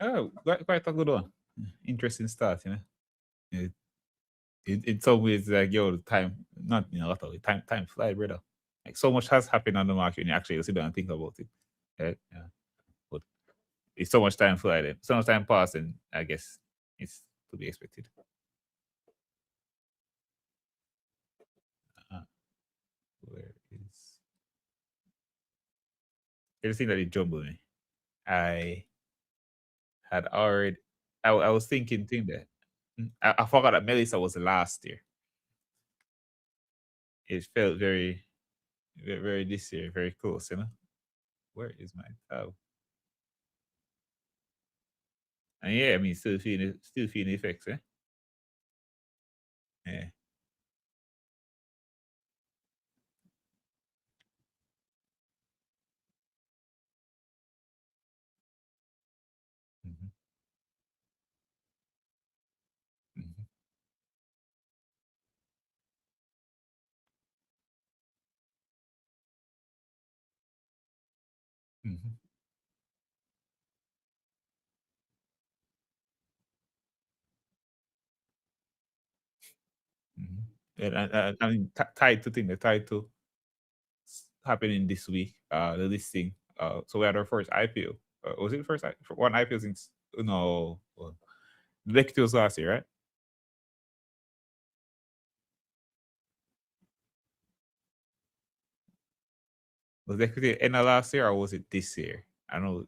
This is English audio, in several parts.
Oh, quite a good one. Interesting start, you know. In some ways, like yo, time not a lot of it, time fly, brother. Like so much has happened on the market when you actually sit down and think about it. Right? Yeah. But it's so much time fly then. So much time passed, and I guess it's to be expected. Uh, where is everything that it jumbled me? I had already. I was thinking that. I forgot that Melissa was last year. It felt very this year, very close, you know. Where is my tab? And yeah, I mean, still feeling the effects, eh? Yeah. Mhm, mhm, mhm, mhm. And I mean, tied to thing, the tied to happening this week. The listing. So we had our first IPO. Was it the first one IPO since no? The equity was last year, right? Was the equity end of last year or was it this year? I know.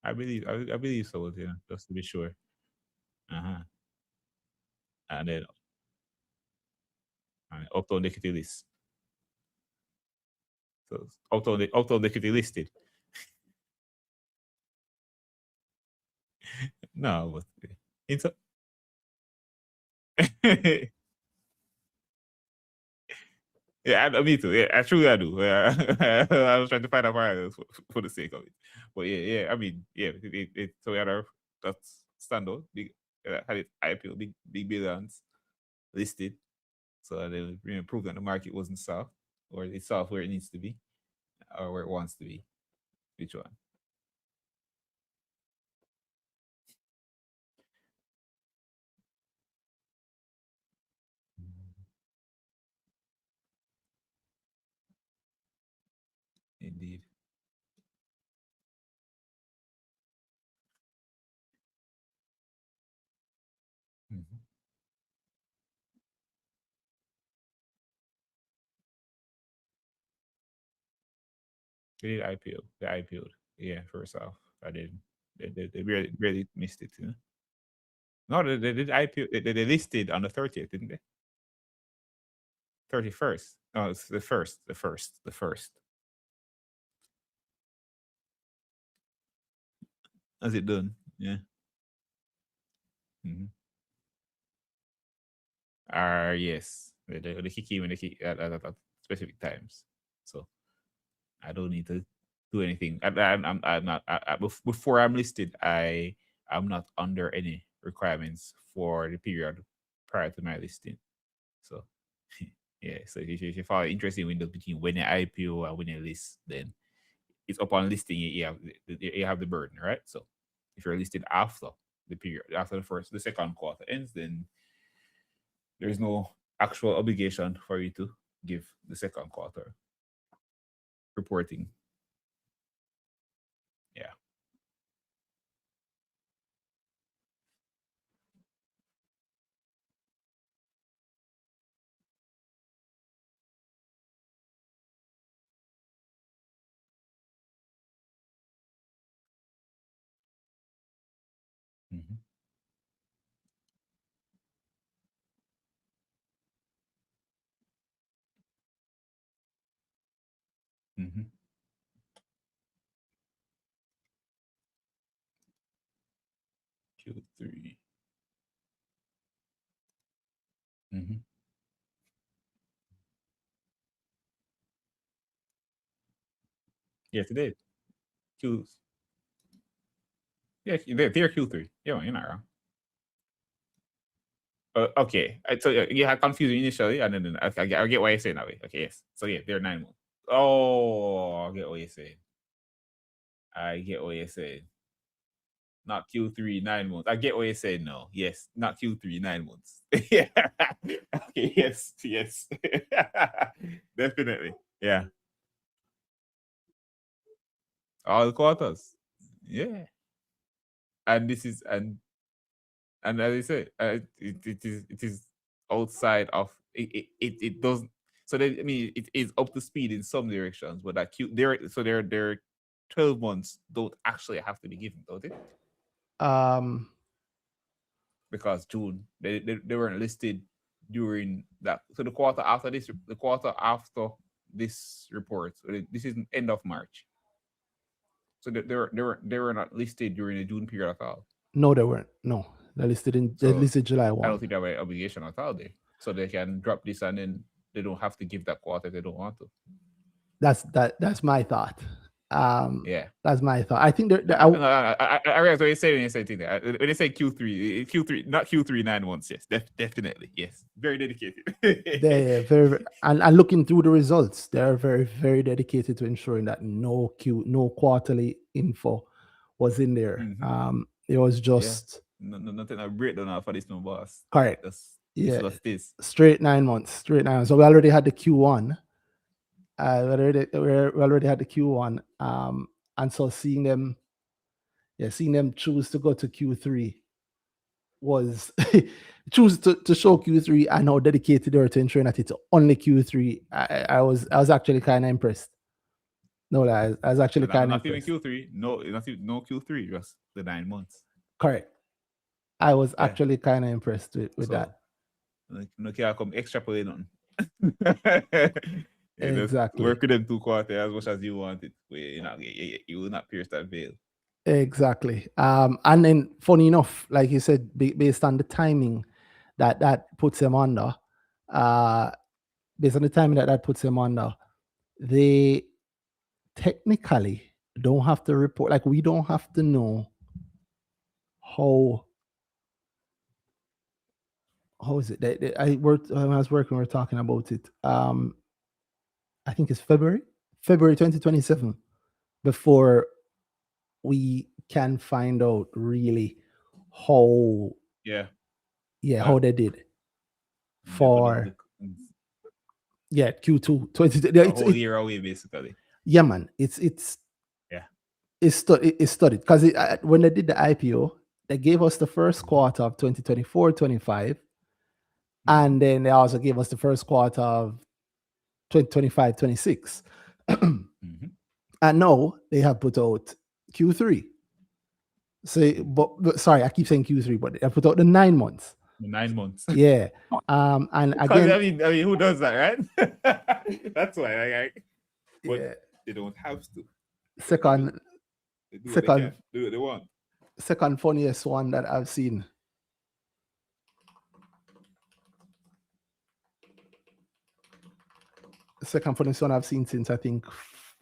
I believe so. Yeah, just to be sure. Uh huh. And then uptown equity list. So uptown equity listed. No, but it's yeah, me too. Yeah, I do. Yeah. I was trying to find out why for the sake of it. But yeah. I mean, yeah. So we had our that's standout. Big had it IPO, big billions listed. So they proved that the market wasn't soft, or it's soft where it needs to be, or where it wants to be. Which one? Indeed. Mm-hmm. They did IPO. They IPO'd. Yeah, first off, I did. They really missed it. You know? No, they did IPO. They listed on the 30th, didn't they? 31st. No, it's the first. The first. Has it done? Yeah. Mm-hmm. Yes. They kick in when they kick at specific times. So I don't need to do anything. I'm not. Before I'm listed, I'm not under any requirements for the period prior to my listing. So yeah. So if you follow interesting windows between when you IPO and when you list, then it's upon listing you have the burden, right? So if you're listed after the period, after the second quarter ends, then there's no actual obligation for you to give the second quarter reporting. Yeah. Mm-hmm. Mm-hmm. Q3. Mm-hmm. Yeah, today. Q. Yeah, they're Q3. Yeah, you're not wrong. Okay. So you had confusion initially, and then I get why you're saying that way. Okay, yes. So yeah, they're 9 months. Oh, I get what you're saying. I get what you're saying. Not Q3 9 months. I get what you're saying. No, yes, not Q3 9 months. Yeah. Okay. Yes. Yes. Definitely. Yeah. All quarters. Yeah. And this is and as I said, it is outside of it doesn't. So I mean, it is up to speed in some directions, but that Q there so their 12 months don't actually have to be given, don't it? Um, Because June they weren't listed during that. So the quarter after this report, so this is end of March. So they were not listed during the June period at all. no, they weren't. No, they So listed July I don't 1. think they have an obligation at all there. So they can drop this and then they don't have to give that quarter if they don't want to. That's my thought. Um, Yeah. that's my thought. I think I realize what you're saying when you say thing there. When you say Q3, not Q3 9 months. Yes, definitely. Yes, very dedicated. they're very, and looking through the results, they're very, very dedicated to ensuring that no quarterly info was in there. Hmm. It was Yeah, just nothing I breakdown for this no boss. correct. Just it's Yeah, just this. straight 9 months, straight 9 months. So we already had the Q1. We already had the Q1. And so seeing them choose to go to Q3 was choose to show Q3 and how dedicated they were to ensuring that it's only Q3. I was actually kind of impressed. No, I was actually And kind of not even impressed. Q3. No, not even, no Q3. Just the 9 months. Correct. I was Yeah. actually kind of impressed with that. So no can't come extrapolate nothing. You just Exactly. work with them 2 quarters as much as you want it. You will not pierce that veil. Exactly. And then funny enough, like you said, based on the timing that puts them under, uh, based on the timing that puts them under, they technically don't have to report. Like we don't have to know how how is it? I worked when I was working. We were talking about it. I think it's February 2027 before we can find out really how Yeah. how That they did yeah, but for Q2 20. a whole year away basically. Yeah, man. Yeah. It's studied because when they did the IPO, they gave us the first quarter of 2024, 25, Mm-hmm. and then they also gave us the first quarter of 2025, 26. Mm-hmm. And now they have put out Q3. So, but sorry, I keep saying Q3, but they put out the 9 months. 9 months. Yeah. And Because again, who does that, right? That's why. But yeah. they don't have to. Second, They do what they second, can. Do what they want. second funniest one that I've seen. Second funniest one I've seen since I think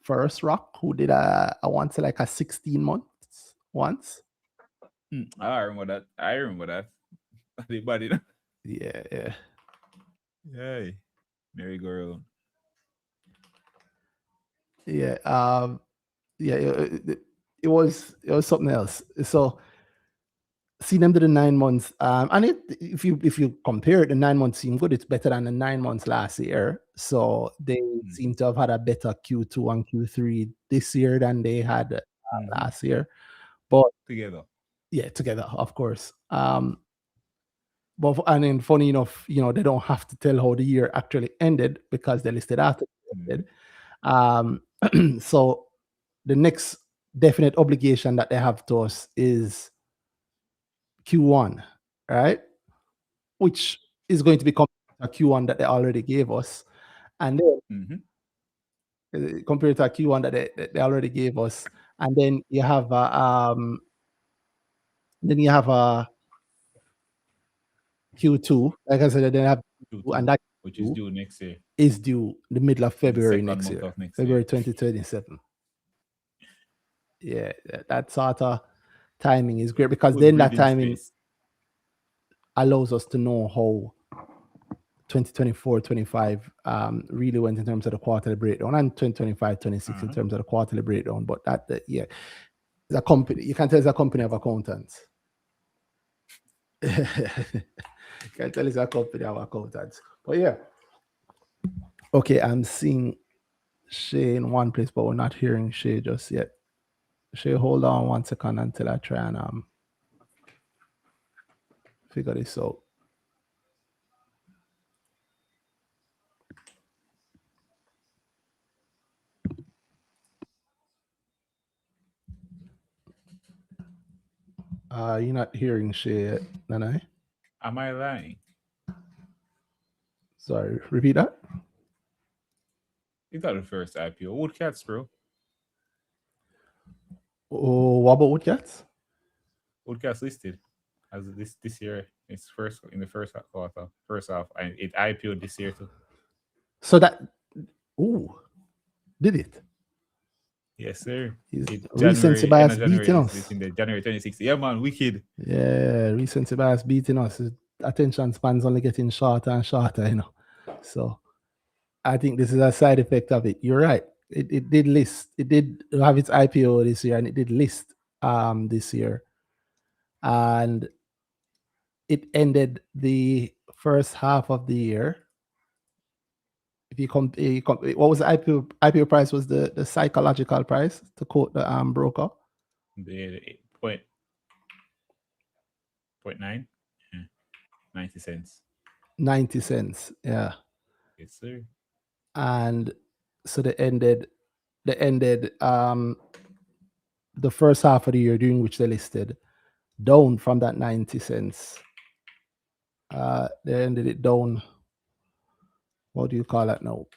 First Rock, who did I want to like a 16 months once. I remember that. I remember that. Anybody? Yeah, yeah. Hey, merry-go-round. Yeah. Yeah, it was something else. So see them to the 9 months. And if you compare it, the 9 months seem good. It's better than the 9 months last year. So they Mm-hmm. seem to have had a better Q2 and Q3 this year than they had Mm-hmm. last year. But Together. yeah, together, of course. But and then funny enough, they don't have to tell how the year actually ended because they listed after it Mm-hmm. ended. Um, so the next definite obligation that they have to us is Q1, right? Which is going to be a Q1 that they already gave us, and then Mm-hmm. compared to a Q1 that they already gave us, and then you have a Q2. Like I said, they have Q2, and Q2, that which is Q2 due next year, is due the middle of in the February second next month year, of next year. February 2027. Yeah, that sort of timing is great because Good then that breathing timing space. allows us to know how 2024-25 really went in terms of the quarterly breakdown, and 2025-26 in terms of the quarterly breakdown. But yeah, the company, you can tell it's a company of accountants. You can tell it's a company of accountants. But yeah. Okay, I'm seeing Shay in one place, but we're not hearing Shay just yet. Shay, hold on 1 second until I try and figure this out. You're not hearing Shay yet, Nanai? Am I lying? Sorry, repeat that. It's not the first IPO. Woodcats, bro. Oh, what about Woodcats? Woodcats listed as this year. It's in the first quarter, first half, and it IPO'd this year too. So that, did it? Yes, sir. Recency bias beating us. It's in the January 26th. Yeah, man, wicked. Yeah, recency bias beating us. Attention spans only getting shorter and shorter, you know. So I think this is a side effect of it. You're right. It did list. It did have its IPO this year, and it did list this year. And it ended the first half of the year. If you come, what was the IPO price? Was the psychological price, to quote the broker? The 0.9, 90 cents. 90 cents, yeah. Yes, sir. And so they ended the first half of the year during which they listed down from that 90 cents. They ended it down. What do you call that now?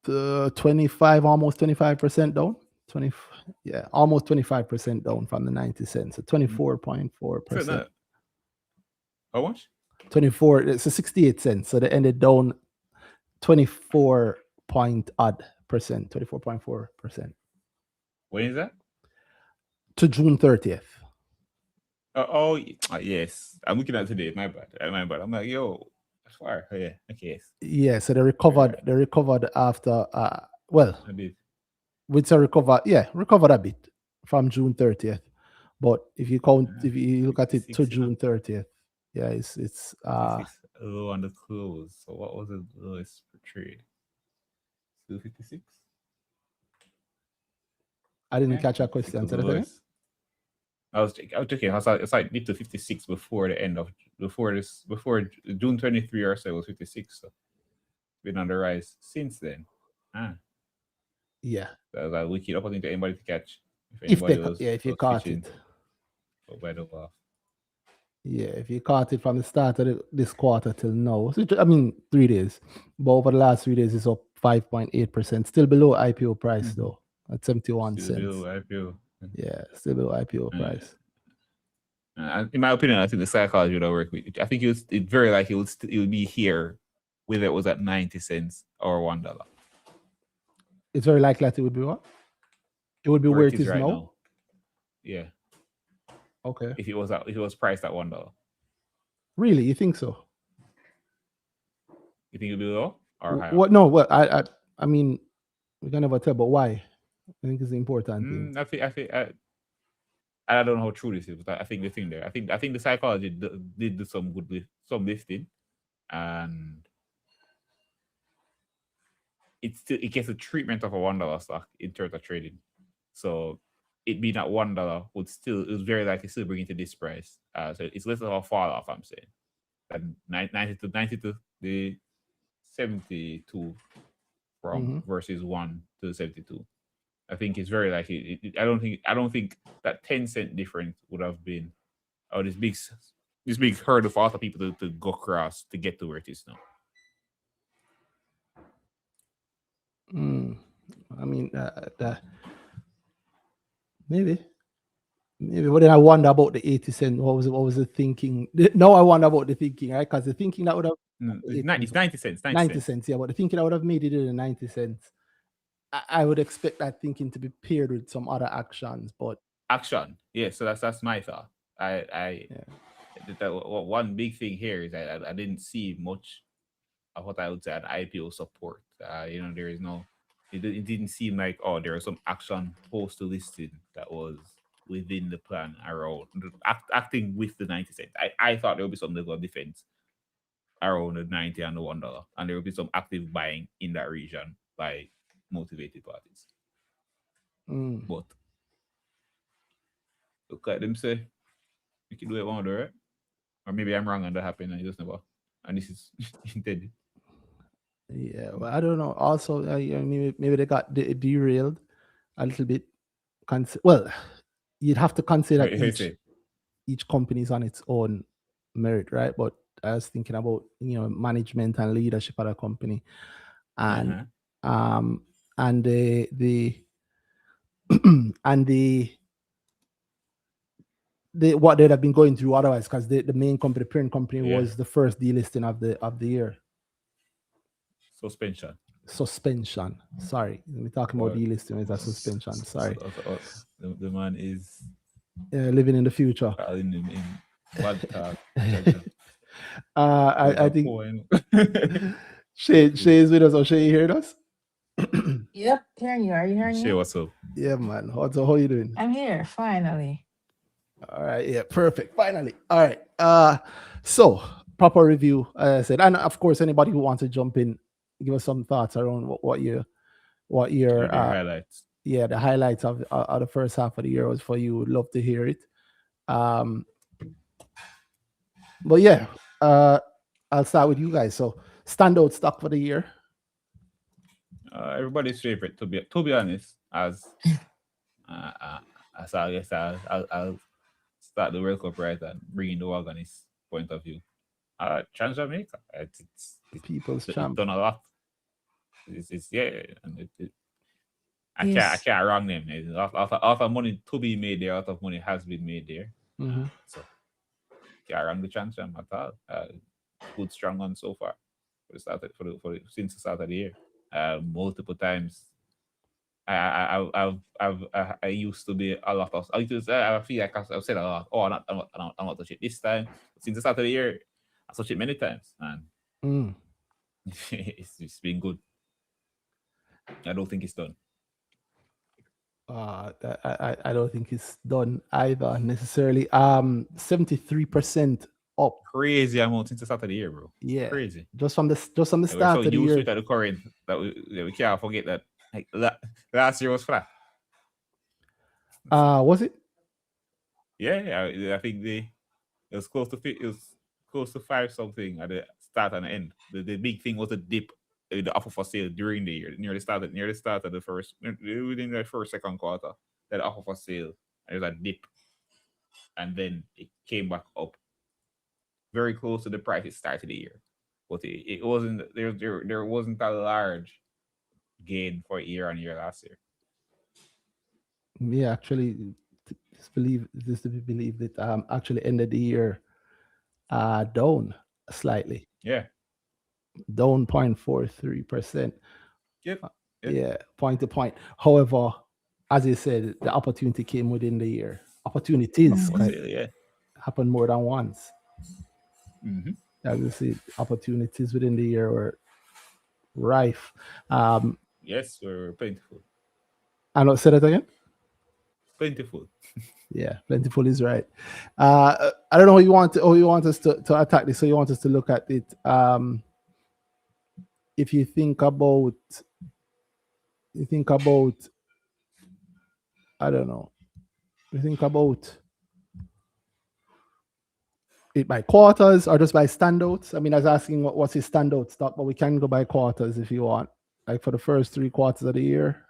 25, almost 25% down. Almost 25% down from the 90 cents. So 24.4%. How much? 24. It's a 68 cents. So they ended down 24 point odd percent, 24.4%. When is that? To June 30th. Yes. I'm looking at today. My bad. I'm like, yo, that's far. Oh, yeah. Okay. Yes. Yeah. So they recovered. They recovered after. Well, a bit. With a recovered a bit from June 30th. But if you count, if you look at it to June 30th, yeah, it's low on the close. So what was the lowest per trade? 256. I didn't catch that question. I was checking. It's like need to 56 before the end of before June 23 or so it was 56. So been on the rise since then. Yeah. That was a wicked opportunity to anybody to catch. If you caught it. By the way. Yeah, if you caught it from the start of this quarter till now, so I mean 3 days, but over the last 3 days it's up 5.8%, still below IPO price though, at 71 cents. Below IPO. Yeah, still below IPO price. In my opinion, I think the psychology would work with it. I think it very likely it would be here, whether it was at 90 cents or $1. It's very likely that it would be what? It would be where it is right now. Yeah. Okay. If it was priced at $1. Really, you think so? You think it'll be low or higher? What? No. Well, I mean, we can never tell, but why? I think it's the important thing. I don't know how true this is, but I think the thing there. I think the psychology did do some lifting, and it gets a treatment of a $1 stock in terms of trading. So it being at $1 it was very likely still bring it to this price. So it's less of a fall off, I'm saying. Than 90 to the 72 from versus 1 to 72. I think it's very likely. I don't think that 10-cent difference would have been this big hurdle for other people to go across to get to where it is now. I mean, maybe. But then I wonder about the 80 cent. What was the thinking? No, I wonder about the thinking, right? Because the thinking that would have it's 90 cents. 90 cents, yeah. But the thinking that would have made it in the 90 cents. I would expect that thinking to be paired with some other actions, but action, yeah. So that's my thought. One big thing here is that I didn't see much what I would say an IPO support. There is no, it didn't seem like, oh, there was some action post to listing that was within the plan around acting with the 90 cents. I thought there would be some level of defense around the 90 and the $1, and there would be some active buying in that region by motivated parties. But look at them say, you can do it one, right? Or maybe I'm wrong and that happened and you just never. And this is intended. Yeah, well, I don't know. Also, maybe they got derailed a little bit. Well, you'd have to consider Right, I that say. each company is on its own merit, right? But I was thinking about management and leadership at a company, and and the and the what they'd have been going through otherwise, because the main company, the parent company, was the first delisting of the year. Suspension. Sorry, we're talking about delisting. It's a suspension. Sorry. The man is living in the future. In bad talk. I think Shay is with us. Or Shay, you heard us? Yep, hearing you. Are you hearing me? Shay, what's up? Yeah, man. How you doing? I'm here, finally. All right, yeah, perfect. Finally. All right. So proper review, as I said, and of course, anybody who wants to jump in, give us some thoughts around what your highlights. Yeah, the highlights of the first half of the year was for you. Would love to hear it. But yeah, I'll start with you guys. So standout stock for the year. Everybody's favorite, to be honest, as I guess I'll start the World Cup right and bring in the organist point of view. Trans Jamaica, it's people's champ. Done a lot. It's and I can't wrong them. A lot of money to be made there. A lot of money has been made there. So can't wrong the Trans Jam at all. Good strong one so far since the start of the year. Multiple times. I used to be a lot of. I feel like I've said a lot. Oh, I'm not touch it this time. Since the start of the year, I touched it many times, and it's been good. I don't think it's done. I don't think it's done either necessarily. 73% up. Crazy amount since the start of the year, bro. Yeah, crazy. Just from the start of the year. At the current that we can't forget that. Like last year was flat. Was it? Yeah, I think it was close to 5 something at the start and the end. The big thing was the dip, the offer for sale during the year, near the start of the first, within the second quarter, that offer for sale. There was a dip, and then it came back up, very close to the price it started the year, but it wasn't there wasn't a large gain for year on year last year. Yeah, actually, this to be believed that actually ended the year down slightly. Yeah, down 0.43%. Yep. Yeah, point to point. However, as you said, the opportunity came within the year. Opportunities happened more than once. As you see, opportunities within the year were rife. Yes, were plentiful. I don't say that again. Plentiful. Yeah, plentiful is right. I don't know how you want us to attack this. So you want us to look at it. If you think about, I don't know. You think about it by quarters or just by standouts. I mean, I was asking what's his standout stock, but we can go by quarters if you want. Like for the first 3 quarters of the year,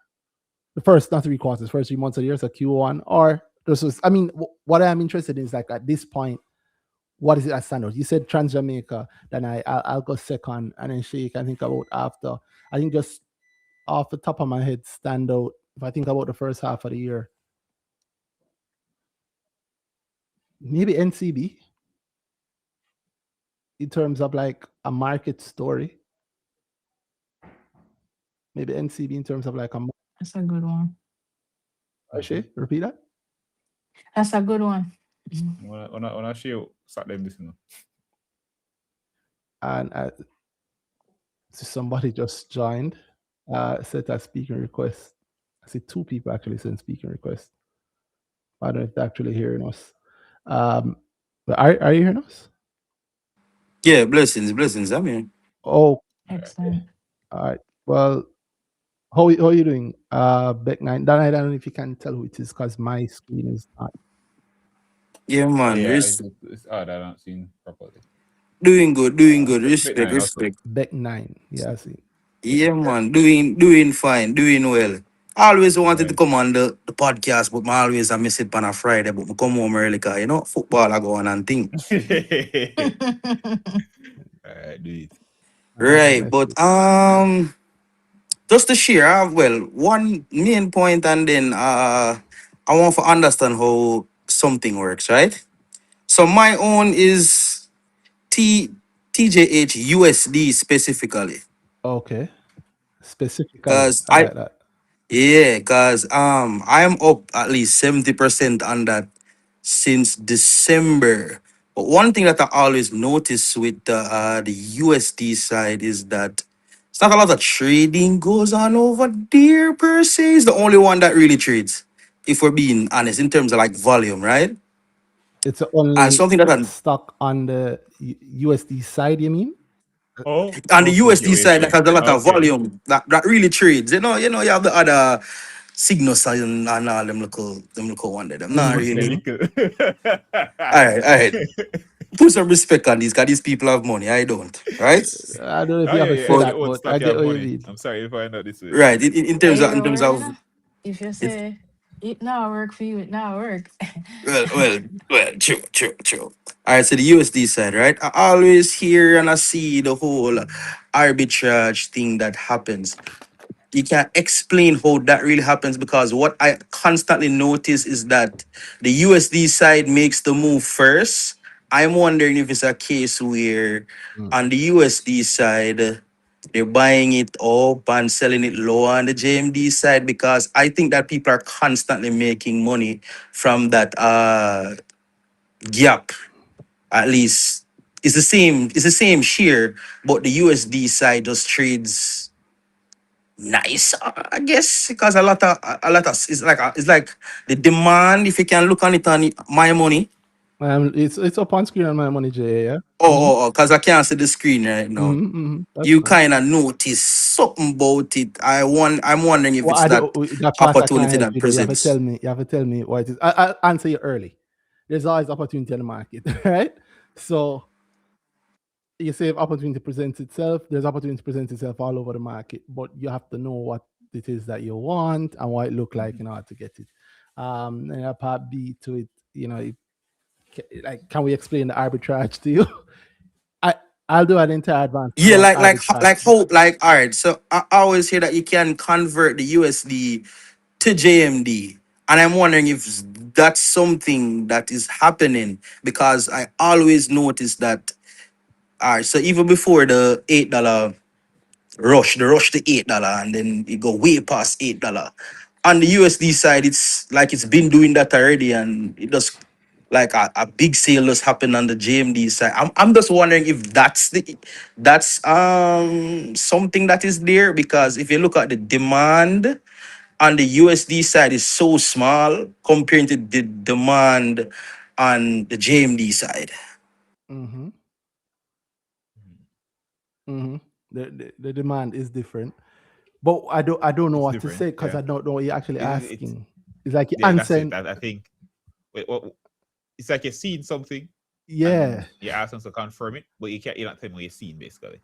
first 3 months of the year, so Q1, or this was. I mean, what I'm interested in is like at this point, what is it as standout? You said Trans Jamaica, then I'll go second, and then Shay can think about after. I think just off the top of my head, standout. If I think about the first half of the year, maybe NCB. In terms of like a market story, maybe NCB in terms of like a. That's a good one. Shay, repeat that. That's a good one. When I show start them listening. And So somebody just joined. Set a speaking request. I see two people actually sent speaking requests. I don't know if they're actually hearing us. But are you hearing us? Yeah, blessings. I mean, Oh, Excellent. all right. Well, how are you doing? Beck9. Dan, I don't know if you can tell who it is because my screen is not. yeah, man. Yeah, it's odd. I don't see properly. Doing good. Bit Respect, nine also. respect. Beck9. Yeah, I see. Yeah, man. Doing fine, doing well. I always wanted to Right. come on the podcast, but I always I miss it on a Friday. But I come home early, cause football I go on and thing. All right, do it. Right, Let's but see. just to share, well, one main point, and then I want to understand how something works, right? So my own is T TJH USD specifically, Okay. Specifically, cause I like that. I'm up at least 70% on that since December. But one thing that I always notice with the USD side is that it's not a lot of trading goes on over there per se. It's the only one that really trades, if we're being honest, in terms of like volume, right? It's And only something that stock on the USD side, you mean? Oh, on the okay. I get what USD you're side that saying. has a lot of Okay. volume that really trades. You have the other signals and all them little one there. Them not Mm-hmm. The really. Mm-hmm. little. All right. Put some respect on these, because these people have money. I don't. Right? I don't know if Oh you have yeah, to yeah. say If But you that, own but stock, I you get have what you money. mean. I'm sorry if I find out this way. right, in terms Hey, of Rowan, if you it's say it now work for you, it now work. well, well, well, true. All right, so the USD side, right? I always hear and I see the whole arbitrage thing that happens. You can't explain how that really happens, because what I constantly notice is that the USD side makes the move first. I'm wondering if it's a case where Mm. on the USD side they're buying it up and selling it low on the JMD side, because I think that people are constantly making money from that gap. At least it's the same share, but the USD side just trades nice, I guess, because a lot of it's like the demand. If you can look on it on my money. It's up on screen on my money, Jay. Yeah. Mm-hmm. Because I can't see the screen right now. Mm-hmm. Mm-hmm. That's You fine. kind of notice something about it. I'm wondering if Well, it's that that part I can't opportunity help that you. Though. You have to tell presents. me. You have to tell me what it is. I'll answer you early. There's always opportunity in the market, right? So you say if opportunity presents itself, there's opportunity presents itself all over the market, but you have to know what it is that you want and what it look like in order to get it. And a part B to it, like, can we explain the arbitrage to you? I I'll do an entire advanced Yeah, course on like arbitrage. hope, like all right. So I always hear that you can convert the USD to JMD, and I'm wondering if that's something that is happening, because I always notice that. All right, so even before the $8 rush to $8, and then it go way past $8. On the USD side, it's like it's been doing that already, and it does like a big sale just happened on the JMD side. I'm just wondering if that's something that is there, because if you look at the demand on the USD side is so small compared to the demand on the JMD side. Mm-hmm. Mm-hmm. The demand is different, but I don't know It's what to different. say because Yeah. I don't know what you're actually It's asking. It's like you're yeah. That's it. answering. I think. Wait, what? It's like you're seeing something, Yeah. and you ask them to confirm it, but you can't. You're not telling what you're seeing, basically.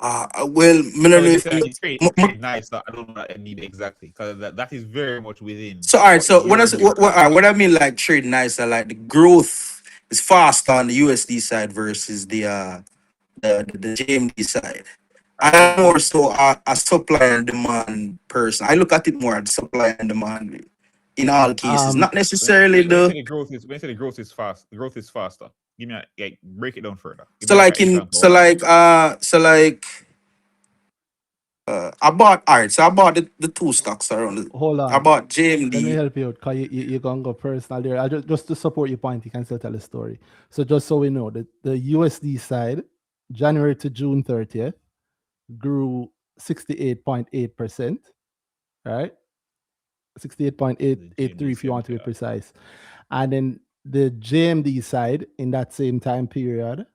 Well, I don't Because know if you if say you trade nice, I don't know what I need exactly. Because that is very much within so. All right. So when I say, your. what I mean like trade nicer, like the growth is faster on the USD side versus the JMD side. Right. I'm more so a supply and demand person. I look at it more at supply and demand in all cases, not necessarily When you say the. the growth is when you say the growth is fast, the growth is faster. Give me like break it down further. Give So me like like an in example of that. I bought, all right. So I bought the two stocks around. Hold I on. bought Let me JMD. help you out because you're going to go personal there. I just to support your point, you can still tell a story. So just so we know, the USD side, January to June 30th, grew 68.8%, right? The 68.883 GMD if you want to be 70 odd. precise. And then the JMD side in that same time period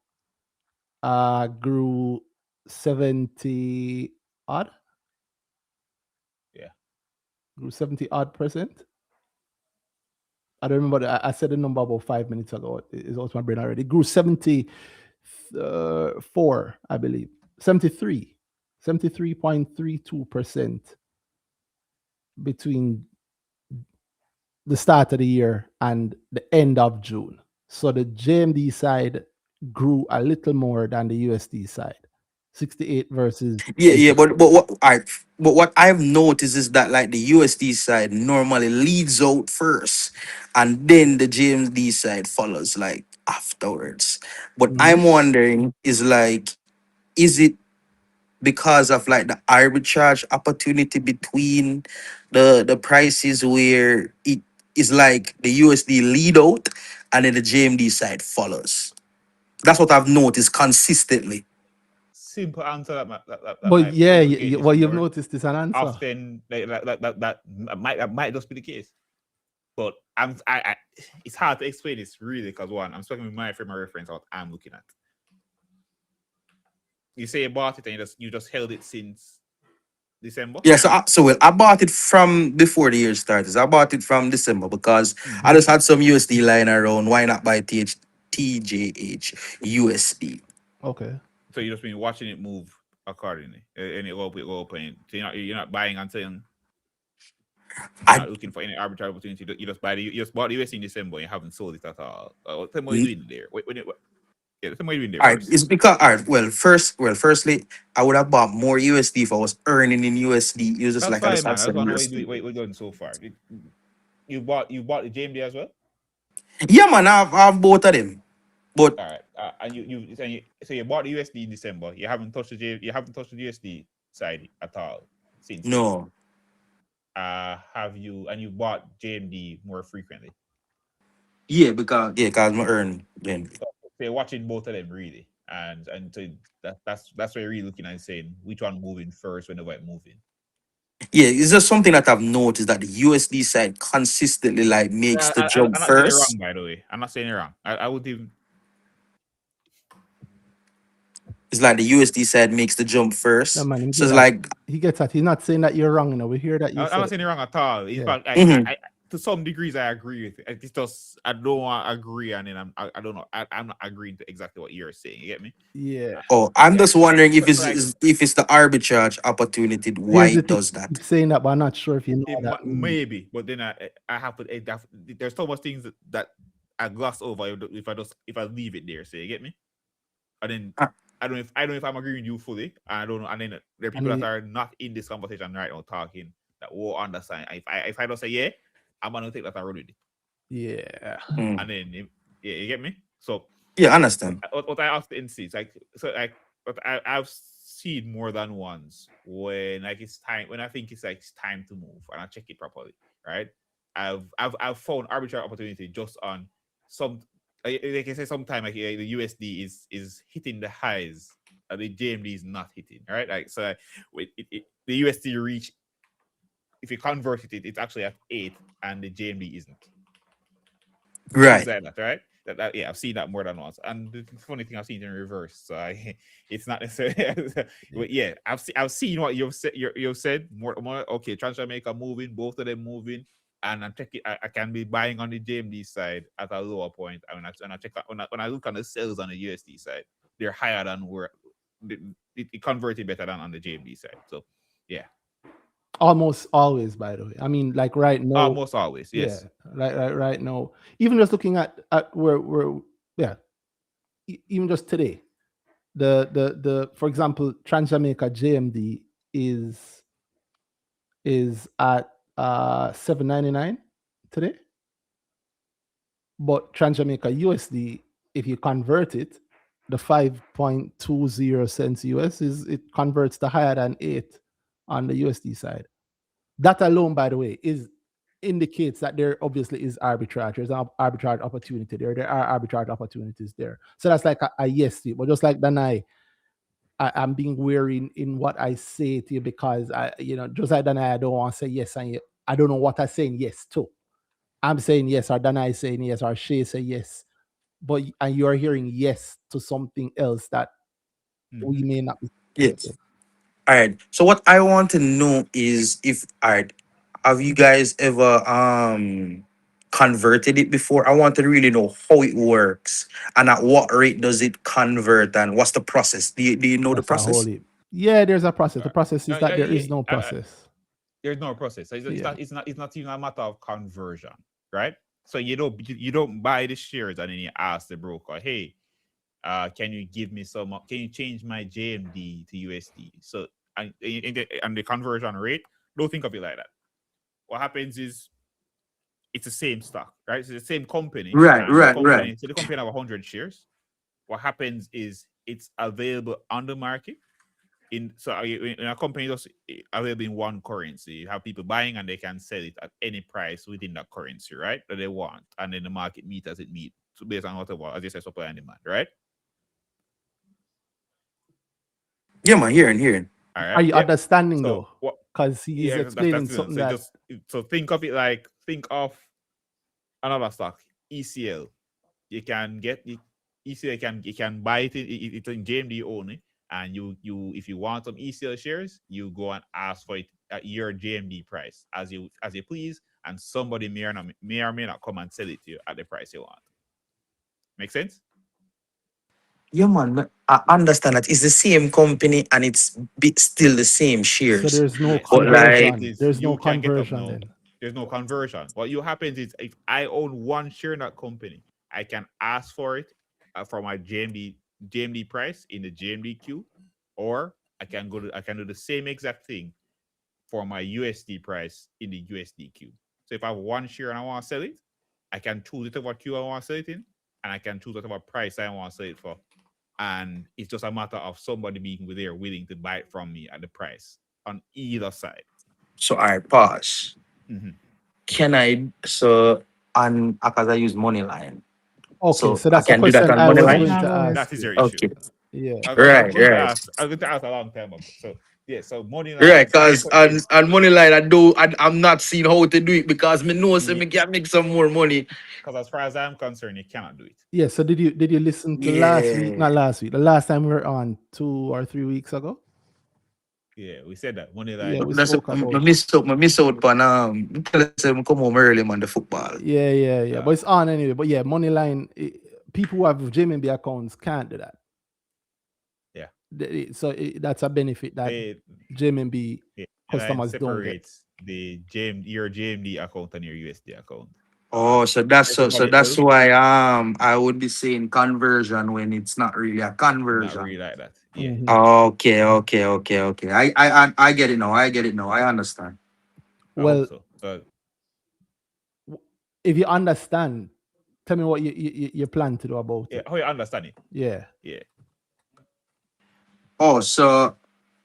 grew 70 odd, Yeah. grew 70 odd percent. I don't remember. I said the number about 5 minutes ago. It's out my brain already. It grew 74, I believe. 73.32% between the start of the year and the end of June. So the JMD side grew a little more than the USD side. 68 versus Yeah, 73. but what I've noticed is that like the USD side normally leads out first, and then the GMD side follows like afterwards. But Mhm. I'm wondering is like, is it because of like the arbitrage opportunity between the prices where it is like the USD lead out and then the JMD side follows? That's what I've noticed consistently. Simple answer that But might yeah, complicate this well, you've more. noticed is an answer. Often that might just be the case. But I it's hard to explain this really because one, I'm speaking with my frame of reference what I'm looking at. You say you bought it and you just held it since December. Yeah, I bought it from before the year started. So I bought it from December because I Mhm. just had some USD lying around. Why not buy TJH USD? Okay. So you just been watching it move accordingly, and it will go open. So you're not buying until you're I not looking for any arbitrary opportunity. You just bought the USD in December and you haven't sold it at all. What are you doing there? Yeah, tell me what you doing there All right, first. it's because all right. Firstly, I would have bought more USD if I was earning in USD. You just That's like I just fine, had man. I just some want to know what USD. you're doing so far. You bought the JMD as well. Yeah, man, I've both of them, but All right, and you bought the USD in December. You haven't touched the USD side at all since then. no, Have you? And you bought JMD more frequently. because I earn then. So you're watching both of them really, and so that's where you're really looking and saying which one moving first whenever it's moving. Yeah, it's just something that I've noticed that the USD side consistently like makes the jump I'm not saying you're wrong, first. by the way. I'm not saying you're wrong. I would even. It's like the USD side makes the jump No, first. man, he So get it's that. like, He gets that. He's not saying that you're wrong. We hear that you I'm said not it. saying you're wrong at all. In Yeah. fact, mhm. to some degrees, I agree with it. It's just I don't want to agree, and then I don't know. I'm not agreeing to exactly what you're saying. You get me? Yeah. Oh, I'm Yeah. just wondering if So like if it's the arbitrage opportunity why Here's the it thing. does that. Keep saying that, but I'm not sure if you know it what that means. maybe, but then I have to. There's so much things that I gloss over if I leave it there. So you get me? And then Uh, I don't know if I'm agreeing with you fully. I don't know. And then there are And people that he, are not in this conversation right now talking that will understand. If I don't say yeah, I'm gonna take that and run with it. yeah. mm. And then yeah, you get me? So Yeah, I what, understand. what I often see is but I've seen more than once when like it's time when I think it's time to move and I check it properly, right? I've found arbitrary opportunity just on some like I say sometime like the USD is hitting the highs and the JMD is not hitting, right? Like so the USD reach if you convert it's actually at 8 and the JMD isn't things Right. like that, right? Yeah, I've seen that more than once. And the funny thing, I've seen it in reverse. So it's not necessarily. But yeah, I've seen what you've said more. Okay, Trans Jamaica moving, both of them moving, and I'm checking. I can be buying on the JMD side at a lower point, and I check out when I look on the sales on the USD side, they're higher than where it converted better than on the JMD side. So yeah, Almost always, by the way. I mean, like right now, almost always, yeah. yes. Right now. Even just looking at where yeah, even just today, the for example, Trans Jamaica JMD is at 7.99 today. But Trans Jamaica USD, if you convert it, the 5.20 cents US it converts to higher than 8 on the USD side. That alone, by the way, indicates that there obviously is arbitrage. There's an arbitrage opportunity there. There are arbitrage opportunities there. So that's like a yes to it. But just like Danai, I'm being wary in what I say to you because Josiah and I don't want to say yes, and I don't know what I'm saying yes to. I'm saying yes, or Dana is saying yes, or Shay say yes, and you are hearing yes to something else that we may not be. Yes. All right. So what I want to know is if all right, have you guys ever converted it before? I want to really know how it works and at what rate does it convert and what's the process? Do you know the That's a whole process? heap. Yeah, there's a process. The process is that there Yeah, is no process. there's no process. It's Yeah. not even a matter of conversion, right? So you don't buy the shares and then you ask the broker, hey, can you give me some? Can you change my JMD to USD? So and the conversion rate, don't think of it like that. What happens is it's the same stock, right? It's the same company. Right, And right, right. So the company have 100 shares. What happens is it's available on the market. In a company that's available in one currency, you have people buying and they can sell it at any price within that currency, right? That they want, and then the market meet as it meet, so based on whatever, as you say, supply and demand, right? Yeah, man, hearing. All Are right. you Yep. understanding So though? what? Because he is Yeah, explaining that's something so that just so think of another stock, ECL. You can get it. ECL you can buy it. It's in JMD only, and you if you want some ECL shares, you go and ask for it at your JMD price as you please, and somebody may or may not come and sell it to you at the price you want. Make sense? Yeah, man. I understand that it's the same company and it's still the same shares. so there's no Yes. What conversion. happens is There's no you can get up conversion now. then. There's no conversion. What you happens is if I own one share in that company, I can ask for it for my JMD price in the JMD queue, or I can do the same exact thing for my USD price in the USD queue. So if I have one share and I want to sell it, I can choose whatever queue I want to sell it in, and I can choose whatever price I want to sell it for. And it's just a matter of somebody being there willing to buy it from me at the price on either side. So I pause. Mm-hmm. Can I because I use money line. Okay, so I that's a can do that question on I money was Yeah, line? going that to works. ask That is you. your issue. Okay. Yeah. I Right, was right. going to ask a long time ago. So yeah, so money Right, line. because on money line I'm not seeing how to do it because me know so me can make some more money. Because as far as I'm concerned, you cannot do it. Yeah. So did you listen to last week? Yeah. Not last week. The last time we were on 2 or 3 weeks ago. Yeah, we said that money Yeah, line. we That's spoke I about. miss out on tell us I come home early man the football. Yeah. But it's on anyway. But yeah, money line. People who have JMB accounts can't do that. Yeah. So that's a benefit that JMB Yeah, customers don't get. separates your JMD account and your USD account. Oh, so that's why I would be saying conversion when it's not really a conversion. Not really like that. Yeah. Okay. I get it now. I understand. Well, so if you understand, tell me what you plan to do about yeah, it. how you understand it? Yeah. Yeah. Oh, so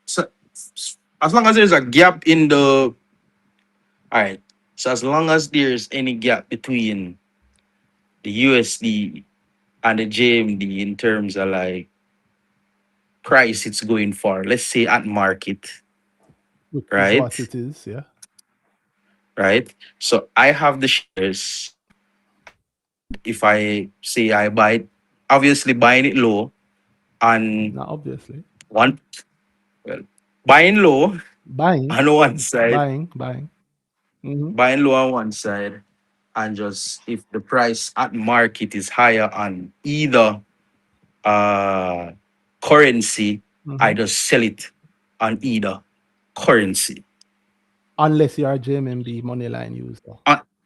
as long as there's a gap in the all right. So as long as there's any gap between the USD and the JMD in terms of like price it's going for, let's say at market, Which is right? what it is, yeah. Right. So I have the shares. If I say I buy it, obviously buying it low and Not obviously. one well buying low Buying. on one side, Buying. Mhm. buying low on one side, and just if the price at market is higher on either currency, I Mhm. just sell it on either currency. Unless you are JMB money line user.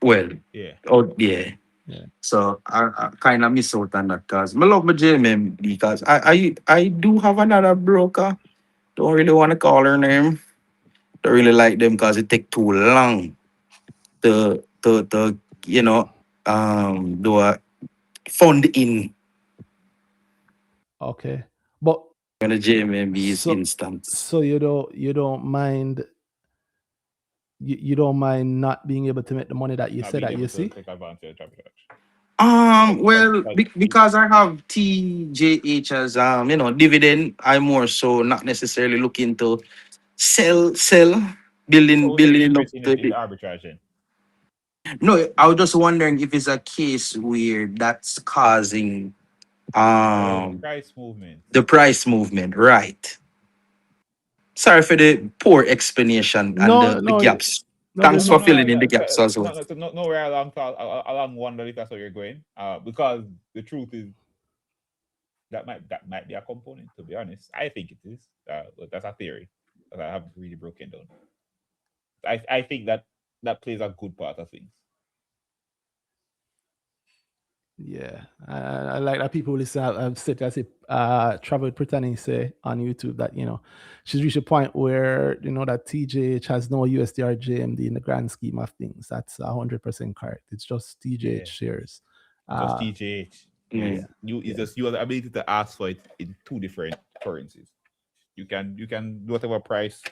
Well, Yeah. oh yeah. Yeah. So I kind of miss out on that because I love my JMM because I do have another broker. Don't really want to call her name. Don't really like them because it take too long to do a fund in Okay. But when the JMB is so instant. so you don't mind you don't mind not being able to make the money that you Not said being that you able to see? take advantage of it. Well, because I have TJH as dividend, I'm more so not necessarily looking to sell, So you're building up interested in the the. arbitrage then? No, I was just wondering if it's a case where that's causing Oh, the um price movement. the price movement, right? Sorry for the poor explanation and No, the no, gaps. no. No, Thanks There's no, for no. no, filling in no, the gaps as well. no, where along wonder if that's where you're going. Because the truth is that might be a component. To be honest, I think it is. But that's a theory that I haven't really broken down. I think that plays a good part of things. Yeah, I like that people listen. I've said I say travel with Brittany say on YouTube that she's reached a point where that TJH has no USD or JMD in the grand scheme of things. That's 100% correct. It's just TJH Yeah, shares. just Uh, TJH. Yeah. Yes, you it's yeah, just you have the ability to ask for it in two different currencies. You can do whatever price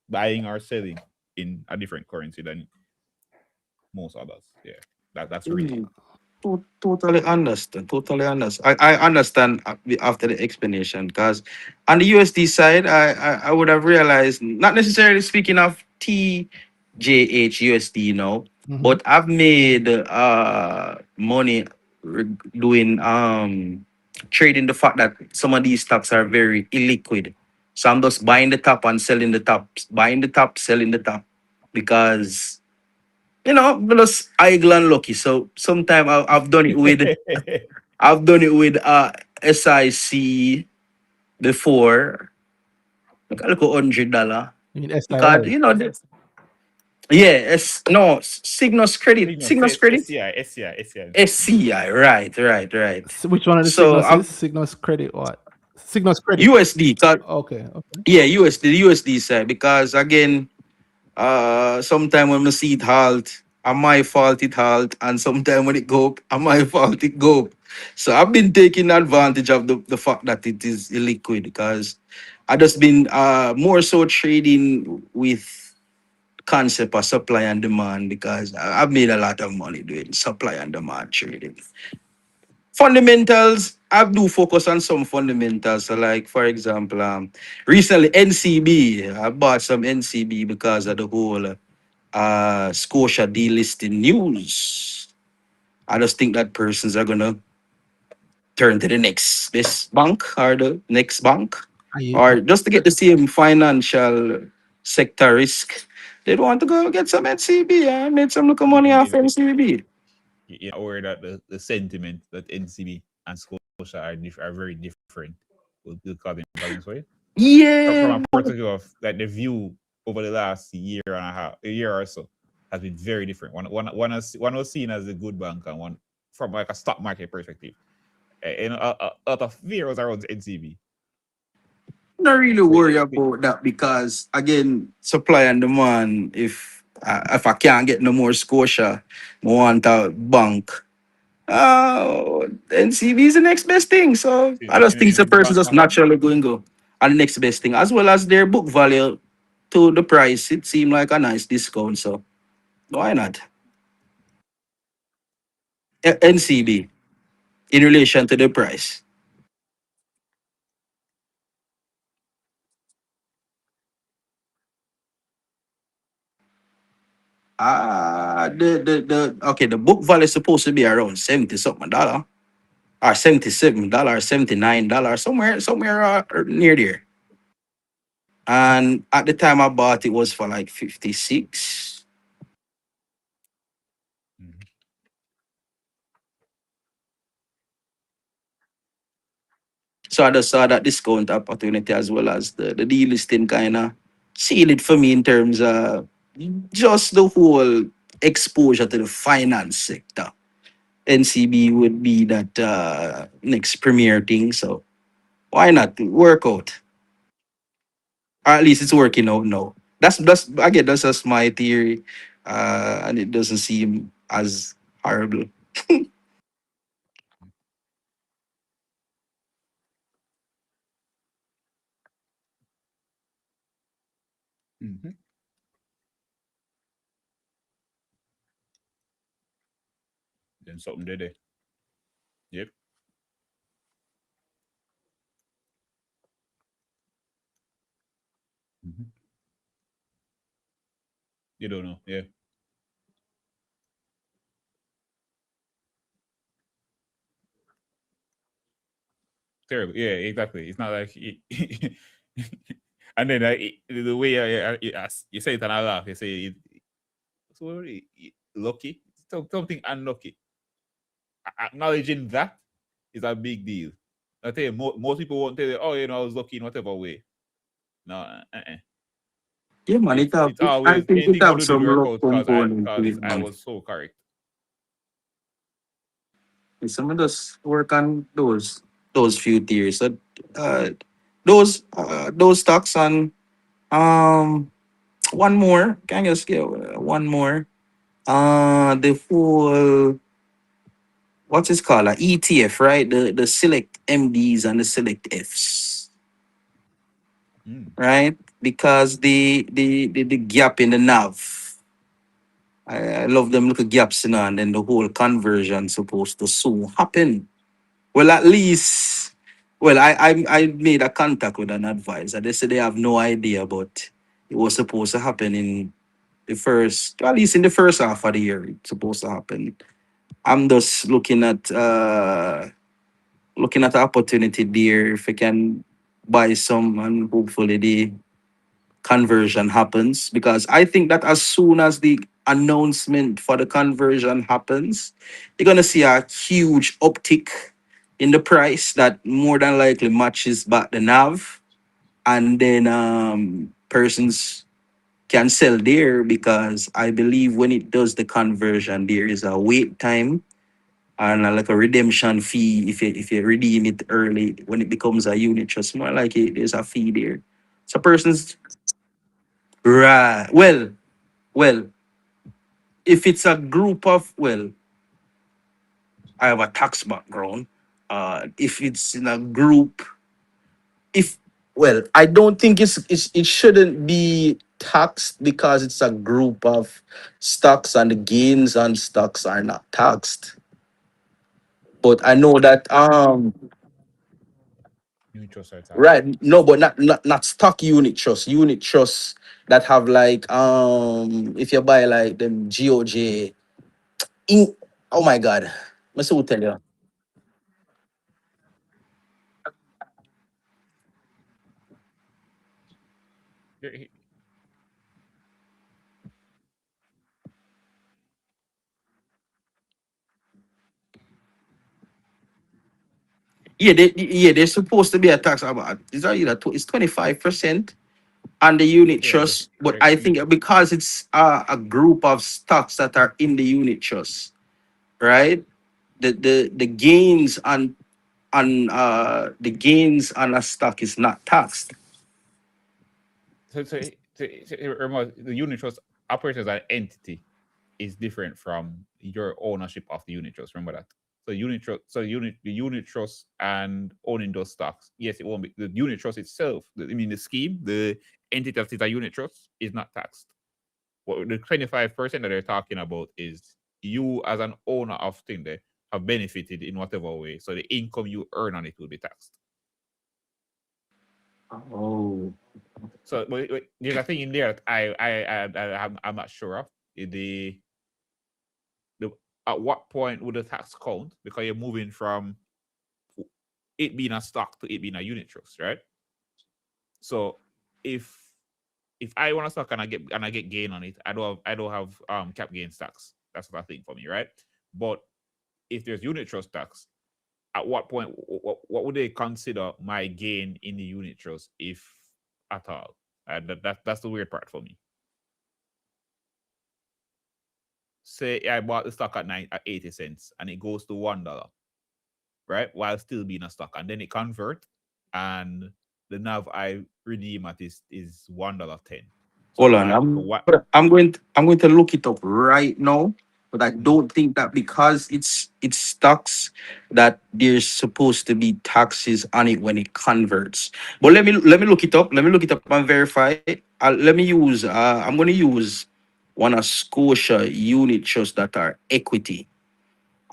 buying or selling in a different currency than most others. Yeah, that's really it. Totally understand. Totally understand. I understand after the explanation because on the USD side, I would have realized, not necessarily speaking of TJH USD now, mhm. but I've made money doing trading the fact that some of these stocks are very illiquid. So I'm just buying the top and selling the top, buying the top, selling the top because because I gland lucky. So sometime I've done it with SIC before. Look at $100 You mean because SIL? yeah, it's no Signal, Signals credit, SCI. SCI, right. Which one of the So signals I've is Signals credit? What Signals credit? USD, Okay, okay. yeah, USD side because again, sometime when I see it halt, I might fault it halt, and sometime when it go up, I might fault it go up. So I've been taking advantage of the fact that it is illiquid because I just been more so trading with concept of supply and demand because I've made a lot of money doing supply and demand trading. Fundamentals, I do focus on some fundamentals. So like for example, recently NCB, I bought some NCB because of the whole Scotia delisting news. I just think that persons are gonna turn to the next best bank or the next bank, I, or just to get the same financial sector risk. They'd want to go get some NCB. I made some look of money off NCB. You're not aware that the sentiment that NCB and Scotia are very different will cause imbalance for you. From a Yeah, perspective of like the view over the last year and a half, a year or so, has been very different. One was seen as a good bank, and one from like a stock market perspective. Out of zeros around NCB. not really So worry about that because again, supply and demand. If I can't get no more Scotia, I want a bank. NCB is the next best thing. So I just think the person just bank. naturally going to go and the next best thing, as well as their book value to the price. It seemed like a nice discount. So why not? NCB in relation to the price. The book value is supposed to be around 70 something dollar or $77, $79, somewhere near there. And at the time I bought it was for like 56. Mhm. So I just saw that discount opportunity as well as the delisting kind of sealed it for me in terms of just the whole exposure to the finance sector. NCB would be that next premier thing. So why not work out? Or at least it's working out now. That's again that's just my theory, and it doesn't seem as horrible. Mhm. Then something did it. Yep. Mhm. You don't know. Yeah. Terrible. Yeah, exactly. It's not like and then the way you say it and I laugh, you say so lucky, something unlucky. Acknowledging that is a big deal. I tell you, most people won't tell you, oh, I was lucky in whatever way. No, Yeah, man, it's I always think it anything have good did some work luck out component to because it, I man. was so correct. Some of us work on those few theories. So, those stocks and one more. Can you just get one more? The whole what's it called? A ETF, right? The select MDs and the select Fs, Mm. right? Because the gap in the nav. I love them little gaps, and then the whole conversion supposed to soon happen. Well, at least, well, I made a contact with an advisor. They said they have no idea, but it was supposed to happen in the first, at least in the first half of the year. It's supposed to happen. I'm just looking at the opportunity there. If I can buy some, and hopefully the conversion happens, because I think that as soon as the announcement for the conversion happens, you're gonna see a huge uptick in the price that more than likely matches back the NAV, and then persons can sell there, because I believe when it does the conversion, there is a wait time and like a redemption fee if you redeem it early. When it becomes a unit trust, more like there's a fee there. So persons, right? Well, if it's a group of, well, I have a tax background. If it's in a group, if well, I don't think it shouldn't be taxed because it's a group of stocks and the gains on stocks are not taxed. But I know that Unit trust are tax. right, no, but not stock unit trust. Unit trusts that have like if you buy like them GOJ in, oh my god. Must tell you. Yeah, They're supposed to be a tax about it's either it's 25% on the unit yeah, but trust, but I think because it's a group of stocks that are in the unit trust, right? The gains on the gains on a stock is not taxed. remember, the unit trust operates as an entity is different from your ownership of the unit trust. Remember that. So unit trust, the unit trust and owning those stocks. Yes, it won't be the unit trust itself. I mean, the scheme, the entity that is a unit trust is not taxed. What the 25% that they're talking about is you as an owner of thing there have benefited in whatever way. So the income you earn on it will be taxed. Oh, So but there's a thing in there that I'm not sure of. The the at what point would the tax count? Because you're moving from it being a stock to it being a unit trust, right? So if I want a stock and I get gain on it, I don't have cap gain tax. That's what I think for me, right? But if there's unit trust tax, at what point what would they consider my gain in the unit trust, if at all? That's the weird part for me. Say I bought the stock at 80 cents and it goes to $1, right? While still being a stock, and then it convert, and the NAV I redeem at is $1.10. So hold do on. I what? I'm going to look it up right now, but I Mhm. don't think that because it's stocks that there's supposed to be taxes on it when it converts. But let me look it up. Let me look it up and verify. Let me use I'm going to use one of Scotia unit trusts that are equity.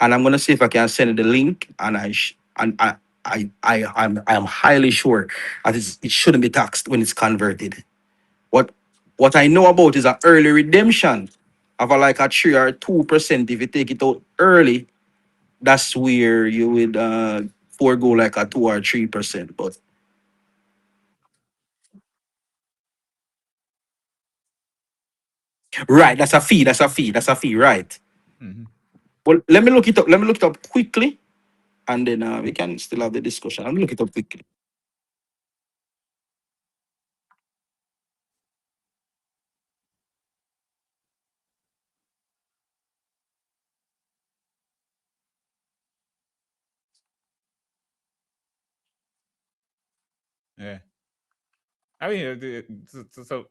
and I'm gonna see if I can send the link. And I'm highly sure that it shouldn't be taxed when it's converted. What what I know about is an early redemption of like a 3 or 2%. If you take it out early, that's where you would forego like a 2 or 3%. But right, that's a fee. That's a fee. That's a fee. Right. Mm-hmm. Well, let me look it up. Let me look it up quickly, and then we can still have the discussion. Let me look it up quickly. Yeah. I mean, so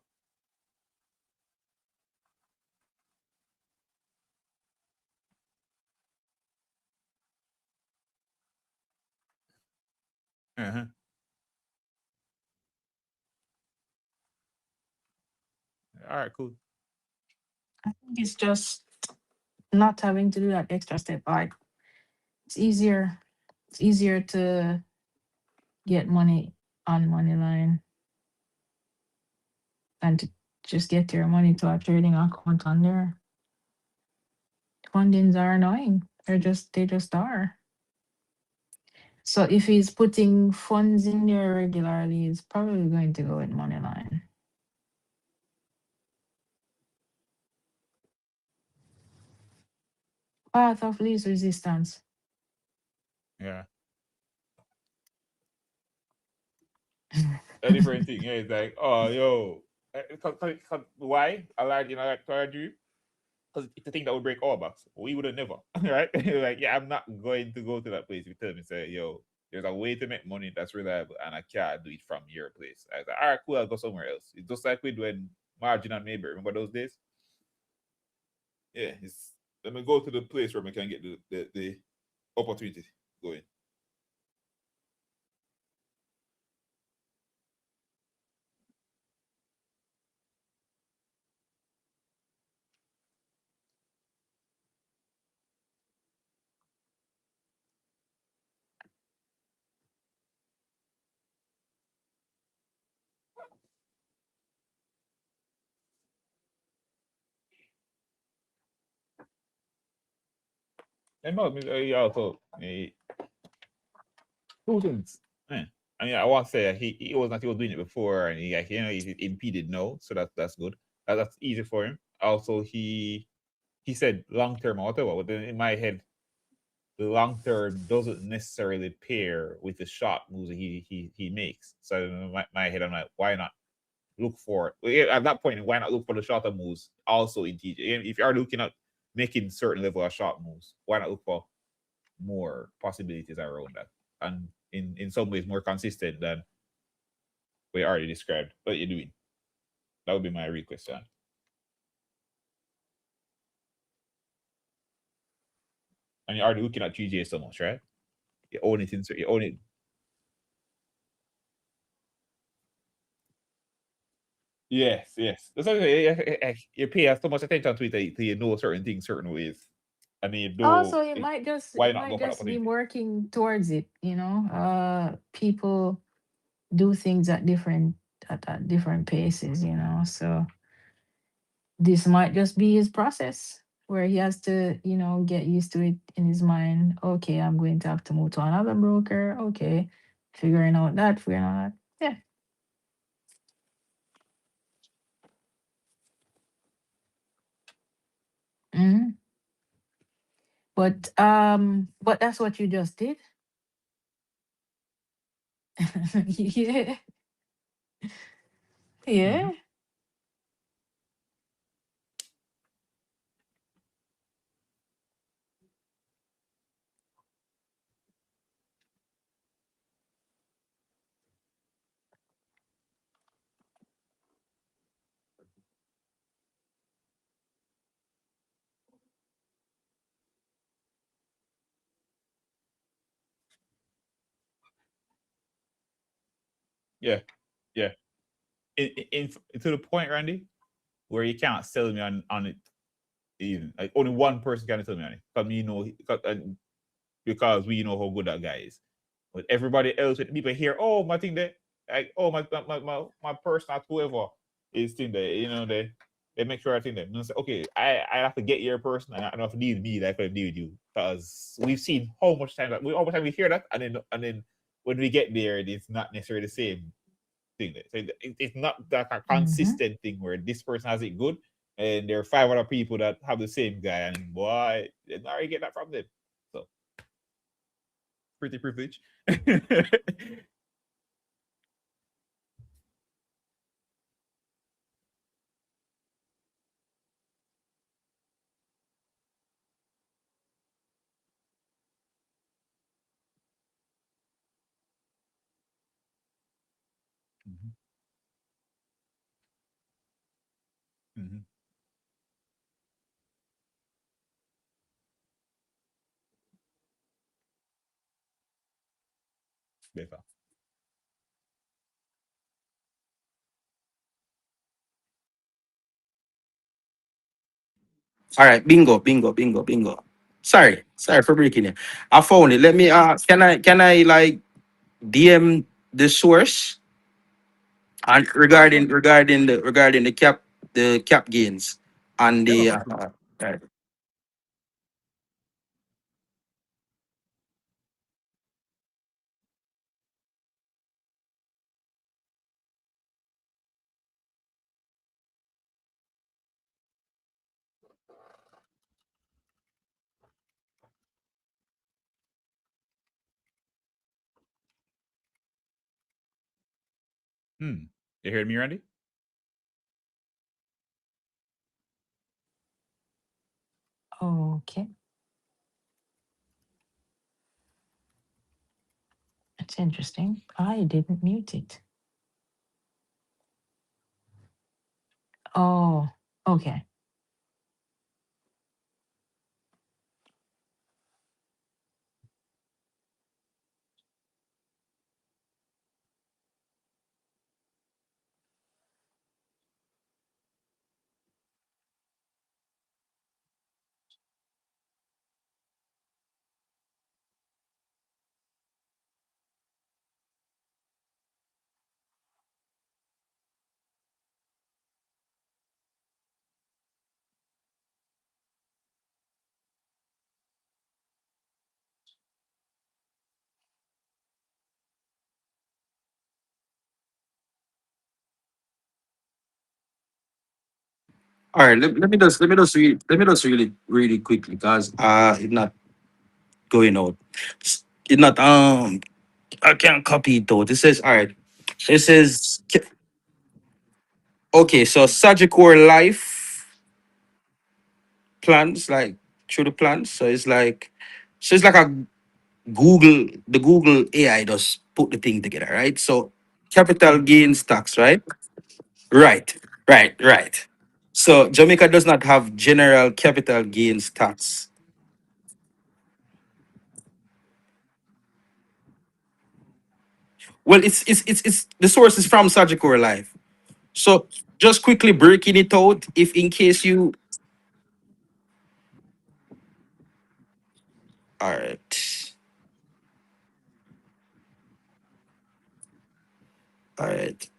uh-huh. All right, cool. I think it's just not having to do that extra step. Like it's easier. It's easier to get money on money line than to just get your money to a trading account on there. Fundings are annoying. They just are. So if he's putting funds in there regularly, he's probably going to go with money line. Path of least resistance. Yeah. A different thing. Yeah, it's like, oh, yo. Why? I like, like surgery. Because it's the thing that would break all backs. We would have never, right? Like, yeah, I'm not going to go to that place. You tell me, say, yo, there's a way to make money that's reliable, and I can't do it from your place. I was like, all right, cool, I'll go somewhere else. It's just like we do when Margin and Mayberry. Remember those days? Yeah, it's let me go to the place where we can get the opportunity going. And no, also two things. Yeah. I mean, I want to say he was not he was doing it before, and he impeded no, so that's good. That's easy for him. Also, he said long term or whatever. But then in my head, the long term doesn't necessarily pair with the short moves that he makes. So in my head, I'm like, why not look for at that point? Why not look for the shorter moves also in TJ? If you are looking at making certain level of short moves, why not look for more possibilities around that? And in some ways more consistent than we already described what you're doing. That would be my request, John. And you're already looking at GJ so much, right? You own it you own it. Yes, yes. That's what you pay so much attention to it that you know certain things certain ways. I mean, Also, why it not go might for the just be opportunity? working towards it, people do things at different paces, so this might just be his process where he has to, get used to it in his mind. Okay, I'm going to have to move to another broker. Okay, figuring out that. Yeah. Hmm. But that's what you just did. Yeah. Mm-hmm. Yeah. Yeah, yeah. In to the point, Randy, where you can't sell me on it Even like only one person can tell me on it. Because me know because we know how good that guy is. But everybody else, when people hear, oh my thing there, like oh my person at whoever is thing there, they make sure I think that. Say, okay, I have to get your person, and I don't have to deal with me like I deal with you, because we've seen how much time we hear that, and then when we get there, it's not necessarily the same thing. So it's not that a Mm-hmm. consistent thing where this person has it good, and there are five other people that have the same guy, and boy, now you get that from them. So pretty privileged. Mhm. Mhm. Better. All right, bingo, bingo, bingo, bingo. Sorry for breaking it. I found it. Let me can I like DM the source and regarding the cap gains and Yeah, no the problem. right. You heard me, Randy? Okay. That's interesting. I didn't mute it. Oh, okay. All right, let me just really quickly because it's not going out. It's not I can't copy it out. It says all right. It says okay, so Sagicor Life plans like through the plans. So it's like a the Google AI does put the thing together, right? So capital gains tax, right? Right, right. So Jamaica does not have general capital gains tax. Well, it's the source is from Sagicor Life. So just quickly breaking it out, if in case you all right, all right.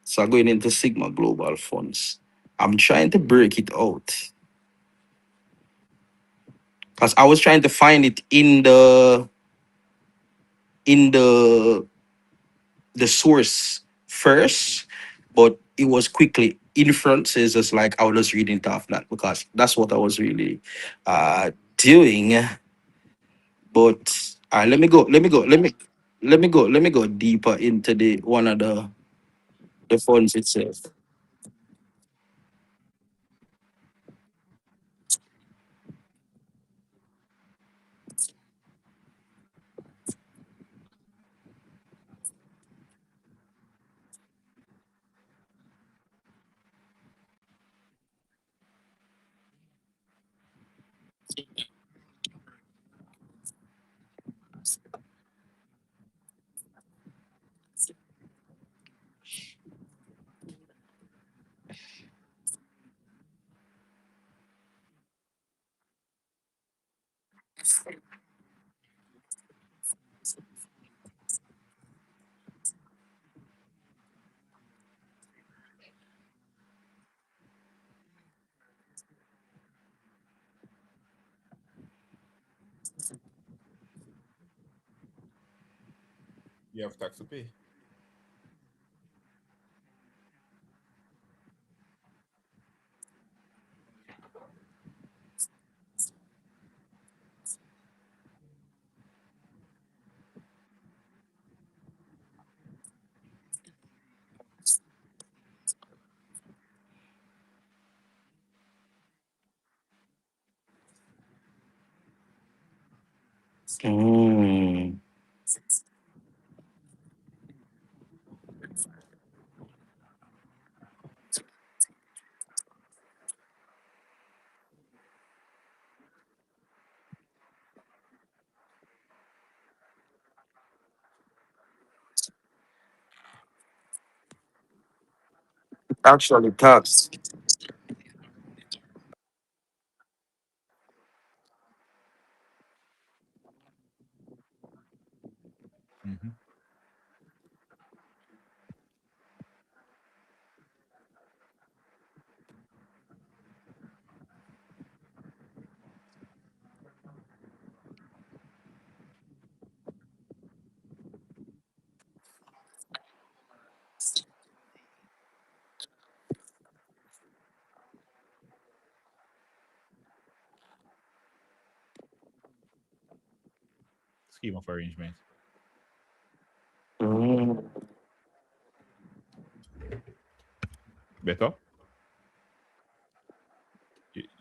So I'm going into Sigma Global Funds. I'm trying to break it out because I was trying to find it in the source first, but it was quickly in front. So it's just like I was just reading it off that because that's what I was really doing. But let me go deeper into the one of the funds itself. You have tax to pay. Mm. Actually, tax. Mm-hmm. Scheme of arrangement. Mm. Better?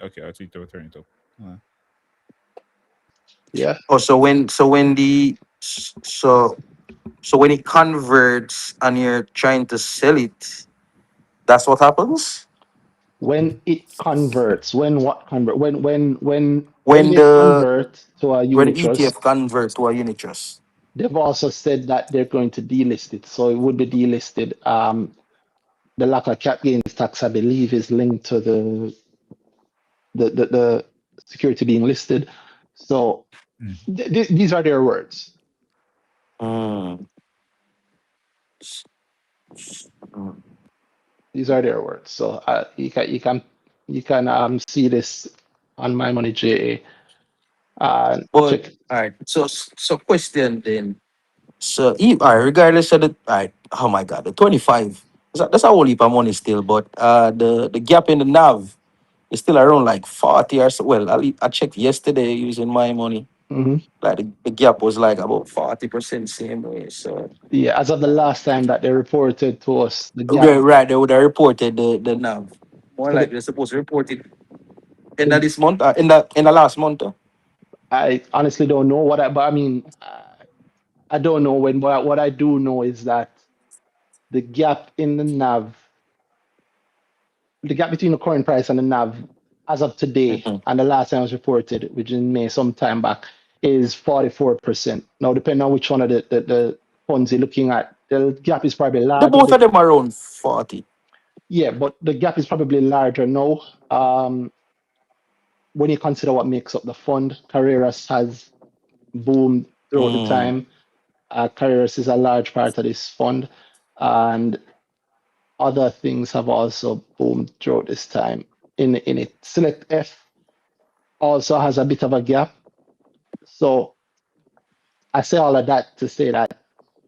Okay, I'll tweet to turn it up. Yeah. Oh, so when it converts and you're trying to sell it, that's what happens When it converts, when what convert? When when they the convert to a when the unit trust, ETF converts to a unit trust. they've also said that they're going to delist it. So it would be delisted. The lack of cap gains tax, I believe, is linked to the security being listed. So Mm. these are their words. Mm. These are their words. So you can see this on my money JA. But Check. all right, so question then. So all right, regardless of the all right, oh my god, the 25. That's a whole heap of money still, but the gap in the NAV is still around like 40 or so. Well, I checked yesterday using my money. Mhm. Like the gap was like about 40% same way. So Yeah, as of the last time that they reported to us, the right, gap. right, they would have reported the NAV. More So like they're supposed to report it end of the this month, in the last month. I honestly don't know but I mean, I don't know when, but what I do know is that the gap in the NAV, the gap between the current price and the NAV as of today Mhm. and the last time it was reported, which is in May, some time back, is 44%. Now, depending on which one of the funds you're looking at, the gap is probably The larger. both of them are around 40. Yeah, but the gap is probably larger now. When you consider what makes up the fund, Carreras has boomed throughout the Mm. time. Carreras is a large part of this fund, and other things have also boomed throughout this time. In it, Select F also has a bit of a gap. So I say all of that to say that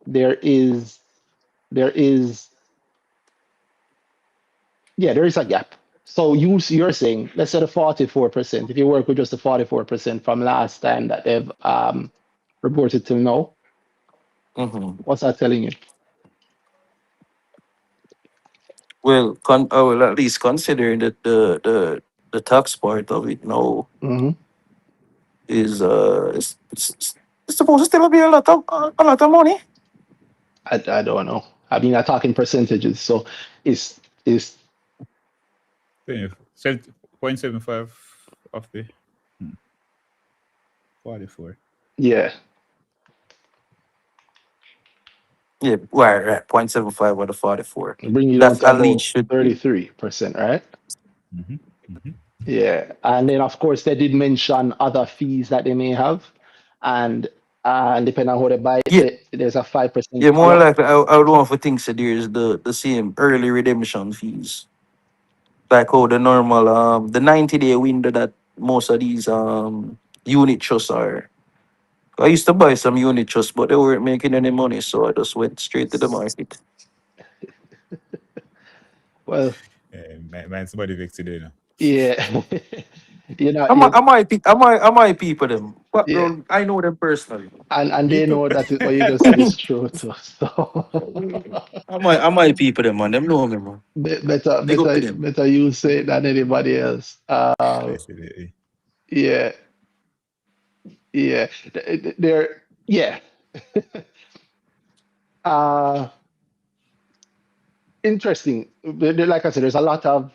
there is there is there is a gap. So you're saying, let's say the 44%, if you work with just the 44% from last time that they've reported till now, Hmm. what's that telling you? Well, well, at least considering that the tax part of it now Hmm. is it's supposed to still be a lot of money. I don't know. I mean, I'm talking percentages, so it's 0.75 of the 44. yeah, Yeah, right. 0.75 out of 44. bring you down That to at least about should be. 33%, right? Mm-hmm. Mm-hmm. Yeah, and then of course they did mention other fees that they may have, and depending on how they buy it, Yeah, there's a 5% yeah, more collar. likely I would want to think so there's the same early redemption fees. Like how the normal the 90-day window that most of these unit trusts are. I used to buy some unit trusts, but they weren't making any money, so I just went straight to the market. Well, Man, somebody vexed today, you know. yeah, I might I might people them. yeah, I know them personally. and Me they too. know that what you just said is true too. So I might people them, man. Them know me, man. Big up to them. better you say it than anybody else. I said, Yeah, yeah, they're yeah. Uh Interesting. Like I said, there's a lot of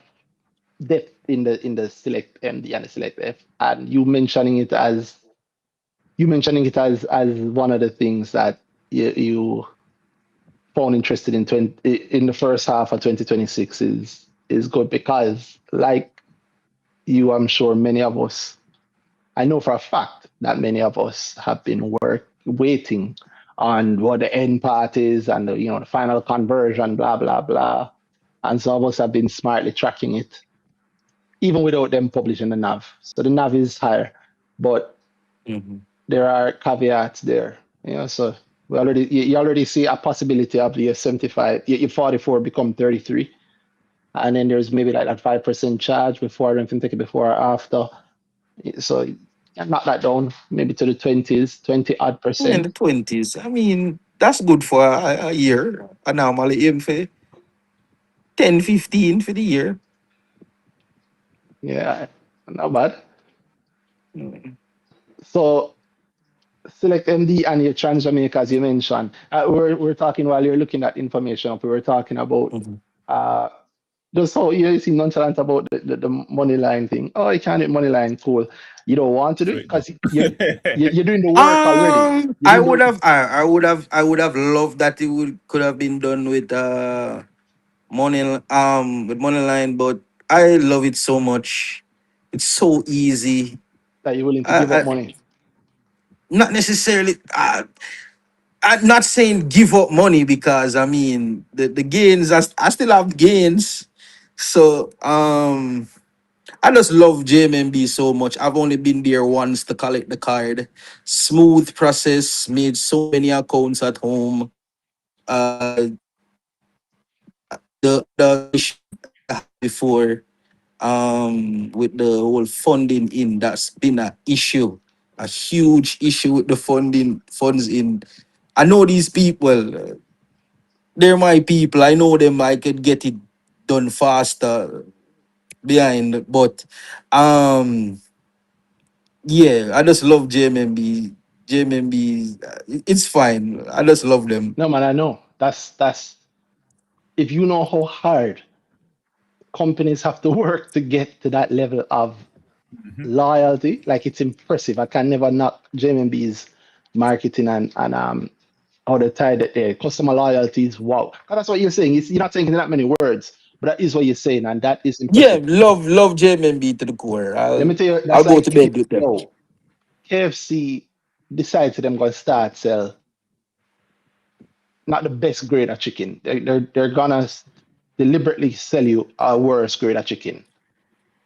depth in the select MD and the select F, and you mentioning it as one of the things that you found interested in the first half of 2026 is good because like you, I'm sure many of us, I know for a fact that many of us have been waiting on what the end part is and the final conversion, blah blah blah, and some of us have been smartly tracking it even without them publishing the nav. So the nav is higher, but Hmm. there are caveats there. So you already see a possibility of your 75, your 44 become 33, and then there's maybe like that 5% charge before and take it before or after. So knock that down maybe to the 20s, 20 odd Yeah, in percent. the 20s. I mean, that's good for a year. I normally aim for 10, 15 for the year. Yeah, not bad. Mm-hmm. So select MD and your trans Jamaica, as you mentioned. We're talking while you're looking at information. We were talking about uh, just how you seem nonchalant about the money line thing. Oh, you can't do money line, cool. You don't want to do so it it go. because you're doing the work already. You're I doing the would work. have, I would have loved that it would could have been done with money line, but I love it so much. It's so easy. That you're willing to give up I money. not necessarily. I'm not saying give up money because I mean the gains. I still have gains. So I just love JMB so much. I've only been there once to collect the card. Smooth process. Made so many accounts at home. Uh, the issue I had before with the whole funding in, that's been an issue, a huge issue with the funding funds in. I know these people. They're my people. I know them. I could get it done faster behind, but um yeah, I just love JMB. JMB, it's fine. I just love them. No, man, I know. That's if you know how hard companies have to work to get to that level of Mhm. loyalty, like it's impressive. I can never knock JMB's marketing and how they tied it there. Customer loyalty is wow. 'Cause that's what you're saying. You're not saying in that many words, but that is what you're saying, and that is Yeah, impressive. love JMB to the core. Let me tell you, I'll that's go like to if bed with them. KFC decides to them going to start sell not the best grade of chicken. They're gonna deliberately sell you a worse grade of chicken.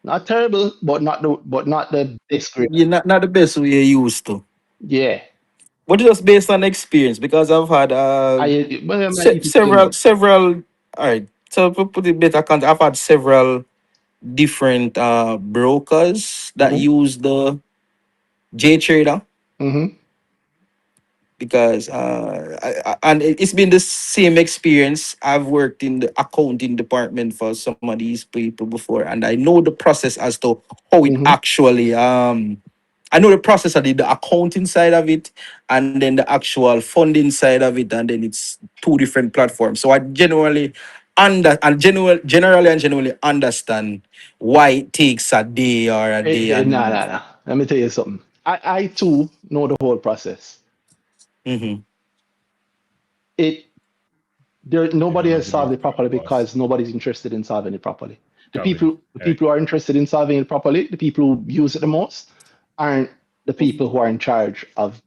Not terrible, but not the best grade. Yeah, not the best way you used to. Yeah, But just based on experience, because I've had I might eat it again, but several. All right, so to put it better, I've had several different brokers that mm-hmm, use the J Trader, mm-hmm, because and it's been the same experience. I've worked in the accounting department for some of these people before, and I know the process as to how it mm-hmm. actually I know the process of the accounting side of it, and then the actual funding side of it, and then it's two different platforms. So I generally and genuinely understand why it takes a day or a day Nah, and nah, nah. Let me tell you something. I too know the whole process. mhm. It Nobody Everyone has has a solved it different properly boss. because nobody's interested in solving it properly. Probably. the Right. people who are interested in solving it properly, the people who use it the most, aren't the people who are in charge of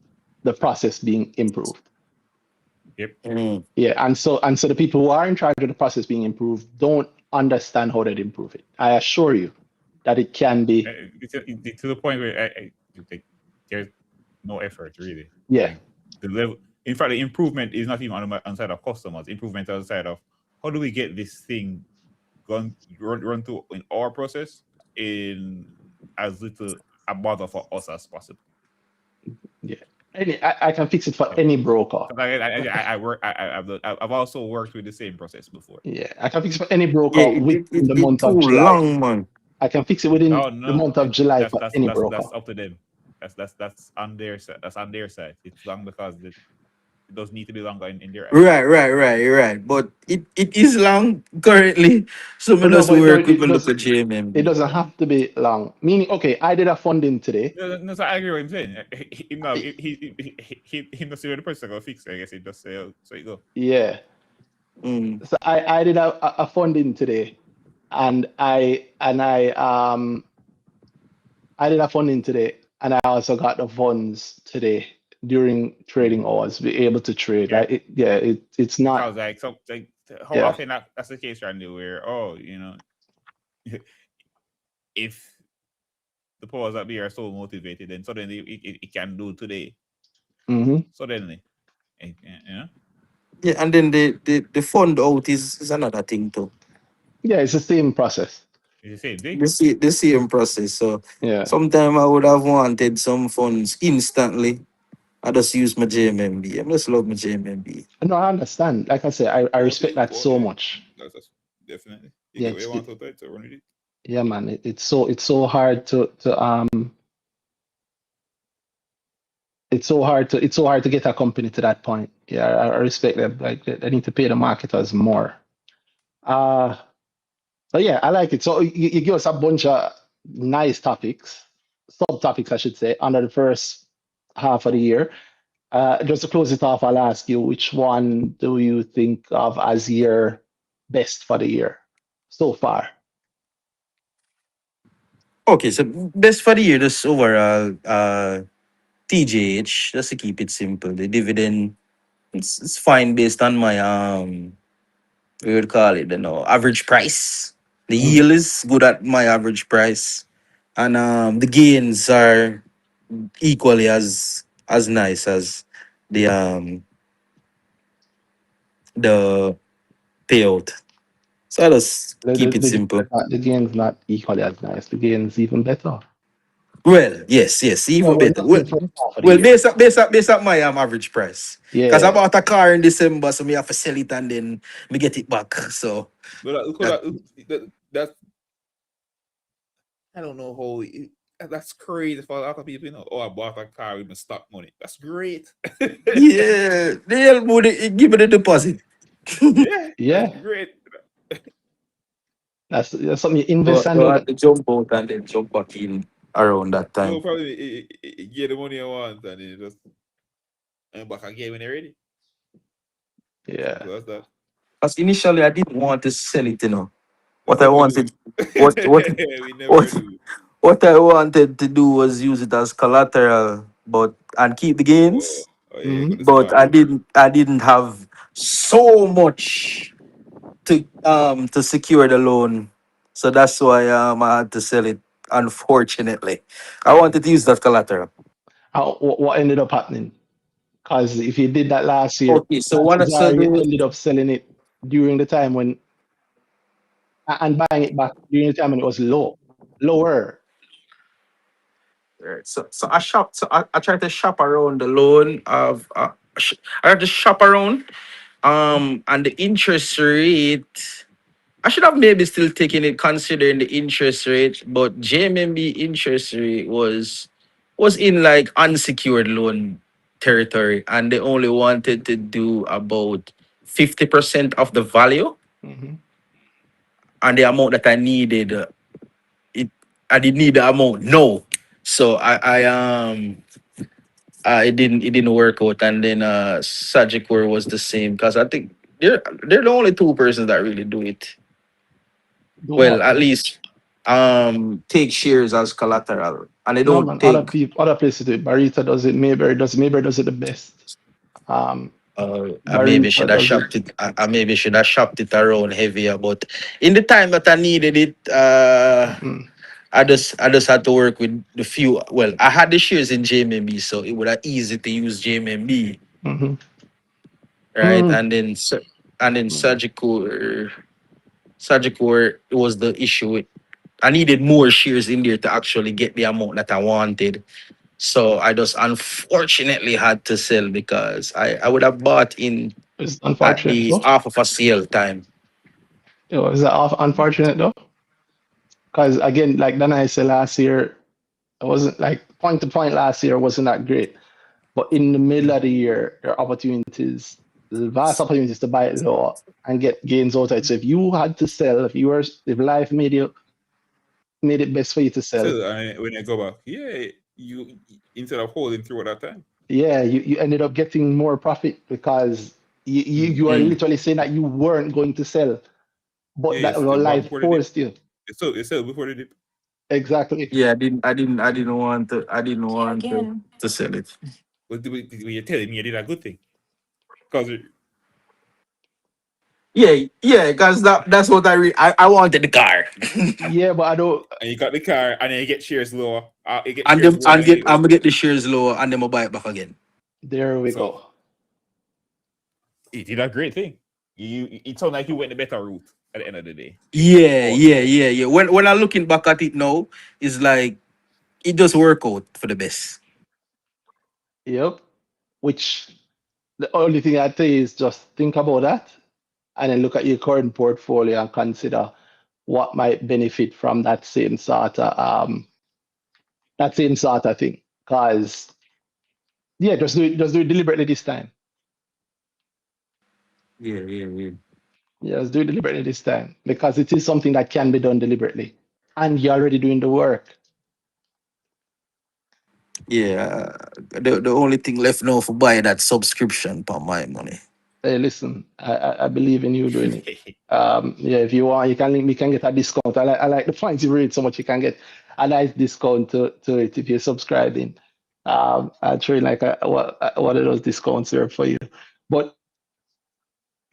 the process being improved. Yep. Mm. Yeah, and so the people who are in charge of the process being improved don't understand how they'd improve it. I assure you that it can be. It's to the point where like, there's no effort really. Yeah. Like the level. In fact, the improvement is not even on the side of customers. Improvement on the side of how do we get this thing run through in our process in as little a bother for us as possible. Yeah. I can fix it for So, any broker. 'cause I work. I've also worked with the same process before. Yeah, I can fix it for any broker Yeah, within the it month too of July. long, man. I can fix it within No, the no, month of July that's for any broker. that's up to them. That's on their side. That's on their side. It's long because it does need to be longer in their eyes. Right. But it is long currently. So me But no, just but work with it my does. local It JMMB. doesn't have to be long. Meaning, okay, I did a funding today. No, so I agree with what I'm saying. He no, he not see where the person gonna fix it. I guess he just say, oh, so you go. Yeah. Mm. So I did a funding today, and I did a funding today, and I also got the funds today during trading hours. Be able to trade. Yeah, Like it's not. because like so like how Yeah. often that's the case around there where if the powers that be are so motivated, then suddenly it can do today. Hmm. Suddenly, Yeah, and then the fund out is another thing too. Yeah, it's the same process. it's the same thing. The same process. So Yeah. sometime I would have wanted some funds instantly. I just use my JMMB. I just love my JMMB. No, I understand. Like I said, I respect that so much. That's definitely you Yeah, get what you want out of it, so run with it. yeah, man. It's so hard it's so hard to get a company to that point. Yeah, I respect them. Like they need to pay the marketers more. Uh but yeah, I like it. So you give us a bunch of nice topics, subtopics, I should say, under the first half of the year. Just to close it off, I'll ask you, which one do you think of as your best for the year so far? Okay, so best for the year, just overall, TJH, just to keep it simple. The dividend, it's fine based on my we would call it, average price. The Mhm. yield is good at my average price, and the gains are equally as nice as the payout. So I just The, the, keep it the, simple. the game's not equally as nice. The game's even better. Well, yes, Well, even we're better. looking for half of the Well, year. based up my average price. Cause I Yeah. bought a car in December, so me have to sell it and then me get it back. So But that that's I don't know how that's crazy for a lot of people. Oh, I bought a car with my stock money. That's great. yeah, they help me give me the deposit. Yeah, that's Yeah. great. That's something you So, invest and so I then had to jump out and then jump back in around that No, time. probably get the money I want and then just and back again when they're ready. yeah. Simple as that. Because initially I didn't want to sell it, What That's I what we do. wanted what We never what do. what I wanted to do was use it as collateral, but and keep the Oh, gains. oh yeah, you got Hmm. the But smart I one. didn't have so much to secure the loan. So that's why I had to sell it, unfortunately. I wanted to use that collateral. What ended up happening? Because if you did that last year, Okay, so chances so are you the ended up selling it during the time when and buying it back during the time when it was lower. so I shopped. So I tried to shop around the loan of. I had to shop around. And the interest rate. I should have maybe still taken it considering the interest rate, but JMMB interest rate was in like unsecured loan territory, and they only wanted to do about 50% of the value Hmm. and the amount that I needed. It I didn't need the amount. No, so it didn't work out, and then Sagicor was the same because I think they're the only two persons that really do it. Do Well, what, at bro? least take shares as collateral, and they No, don't man. Other take. people, other places do it. Barita does it. Mayberry does it the best. I maybe Barita should have does it. shopped it. I maybe should have shopped it around heavier, but in the time that I needed it, Mm, I just had to work with the few. Well, I had the shares in JMB, so it would have easy to use JMB, mm-hmm. right? Mm, And then mm. surgical it was the issue with. I needed more shares in there to actually get the amount that I wanted. So I just unfortunately had to sell because I would have bought in It's at unfortunate the though. half of a sale time. Is that unfortunate though? Because again, like Dana said last year, it wasn't like point to point last year wasn't that great. But in the middle of the year, there are opportunities, the vast opportunities to buy it lower and get gains out of it. So if you had to sell, if life made it best for you to sell, So when I go back, yeah, you instead of holding through at that time. yeah, you ended up getting more profit because you are Mm. literally saying that you weren't going to sell, Yeah, but that you bought life before the dip. forced you. You sell before the dip. Exactly. Yeah, I didn't want to. I didn't want Again, to sell it. But you're telling me you did a good thing because Yeah, because that's what I wanted the car, Yeah, but I don't. and you got the car, and then you get shares lower. You get and shares them more and than get it I'm was. gonna get the shares lower, and then I'll buy it back again. There we So go. you did a great thing. It sounds like you went the better route at the end of the day. Yeah, But yeah, yeah, yeah. When I'm looking back at it now, it's like it just work out for the best. Yep. Which the only thing I'd say is just think about that and then look at your current portfolio and consider what might benefit from that same sort of thing. Because yeah, just do it deliberately this time. Yeah, yeah, yeah. Yeah, just do it deliberately this time. Because it is something that can be done deliberately. And you're already doing the work. Yeah, the only thing left now for buy that subscription for my money. Hey, listen, I believe in you doing it. Yeah, if you want, you can link me, can get a discount. I like the points you read so much, you can get a nice discount to it if you're subscribing. I'll throw in like one of those discounts there for you. But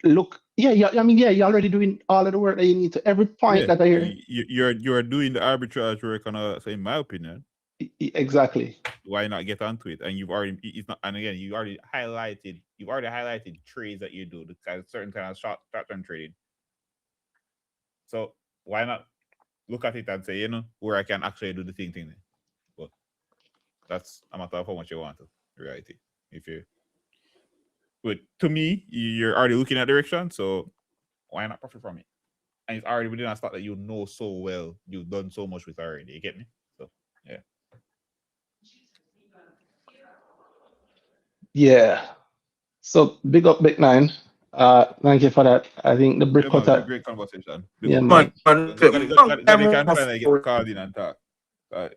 look, yeah, I mean, yeah, you're already doing all of the work that you need to every point yeah, that I hear. you're doing the arbitrage work on so in my opinion, Exactly. why not get onto it? And it's not, and again, you've already highlighted trades that you do, the certain kind of short term trading. So why not look at it and say, where I can actually do the thing then. But that's a matter of how much you want to reality. If you but to me, you're already looking at direction, so why not profit from it? And it's already within a stock that you know so well, you've done so much with already. You get me? So yeah. Yeah. So big up Big Nine. Thank you for that. I think the brick Yeah, man, cutter. great conversation. Big Yeah, up, man. man. Man, man, long Glad you time can finally get for called in and talk.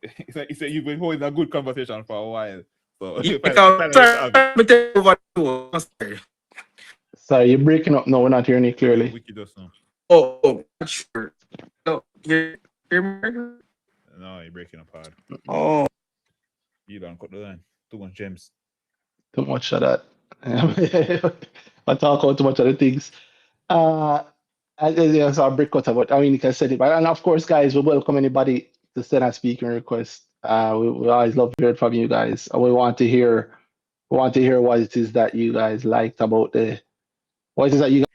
It's like you've been holding a good conversation for a while. So yeah, finally get to have it. sorry, me take over too. I'm sorry. Sorry, you're breaking up. No, we're not hearing you clearly. Wiki does know. Not sure. No, hear me? No, you're breaking apart. Oh, You don't cut the line. Too much gems. Too much of that. I talk about too much of the things. Uh, yeah, so our brick cutter, but I mean, you can set it. But and of course, guys, we welcome anybody to send a speaking request. We always love hearing from you guys. And we want to hear what it is that you guys liked about what it is that you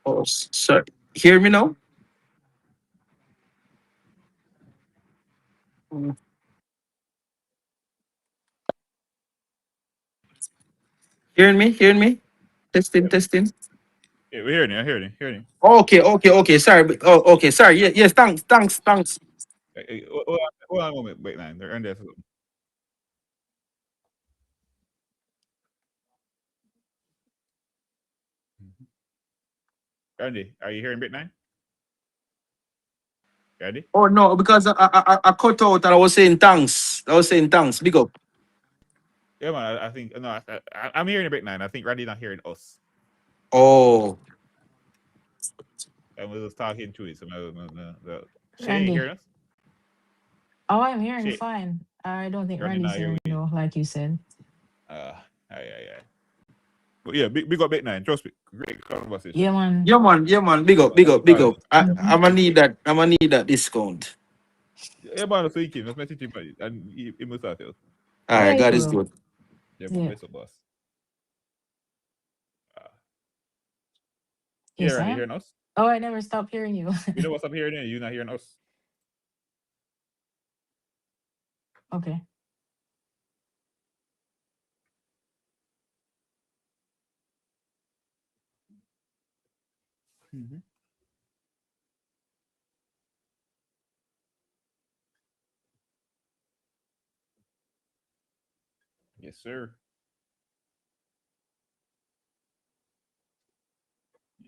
Oh, sorry. Hear me now? Hearing me? Hearing me? Testing, Yeah, testing. yeah, we're hearing you. I'm hearing you. Okay, okay, okay. Sorry. Okay. Sorry. Yes. Thanks. Thanks. Thanks. Hold on a moment, wait, man. They're in there. Randy, are you hearing Bit 9? Randy? Oh no, because I cut out and I was saying thanks. I was saying thanks. Big up. Yeah, man. I think no. I'm hearing Bit 9. I think Randy not hearing us, Oh. and we was talking to it. So no. She ain't Randy. hearing us. Oh, I'm hearing She fine. I don't think Randy Randy's not hearing hearing we. though, like you said. Yeah. But yeah, big up Bit 9. Trust me, great conversation. Yeah, man. Yeah, man. Yeah, man. Big up. But Big let me up. Big call him. up. Mm-hmm. I'm gonna need that. I'm gonna need that discount. Yeah, man. So he came. Let's message him, and he must have tell. All Yeah, right. he God is will. good. Yeah, man. Yeah. Bless up, boss. Uh, yeah, Yes, Randy, Sam. hearing us? Oh, I never stopped hearing you. We know what's up hearing you. You not hearing us? Okay. Mm-hmm. Yes, sir.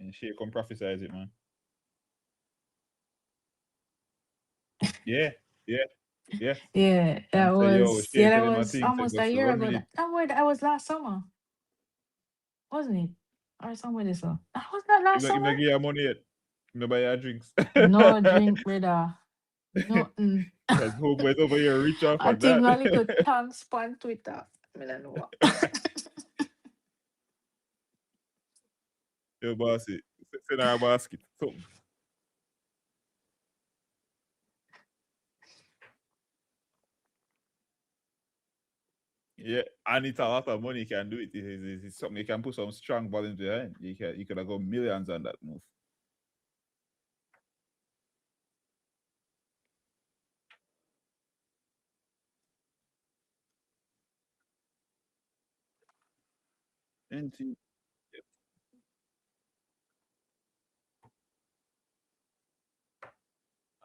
And she come prophesize it, man. Yeah, yeah, yeah. Yeah, And say, yo, she that tell him a was thing, say, almost go a slow year 1 ago. minute. That was last summer, wasn't it? Or somewhere this so. That was not last Him not summer. give you money yet. Him not buy your drinks. No drink, brother. Nothing. Cause homeboys over here rich off I of think that. a little thanks on Twitter. I don't know. Yo, bossy. Send her a basket. Something. Yeah, and it's a lot of money you can do it. It's something you can put some strong volume behind. You could have got millions on that move. And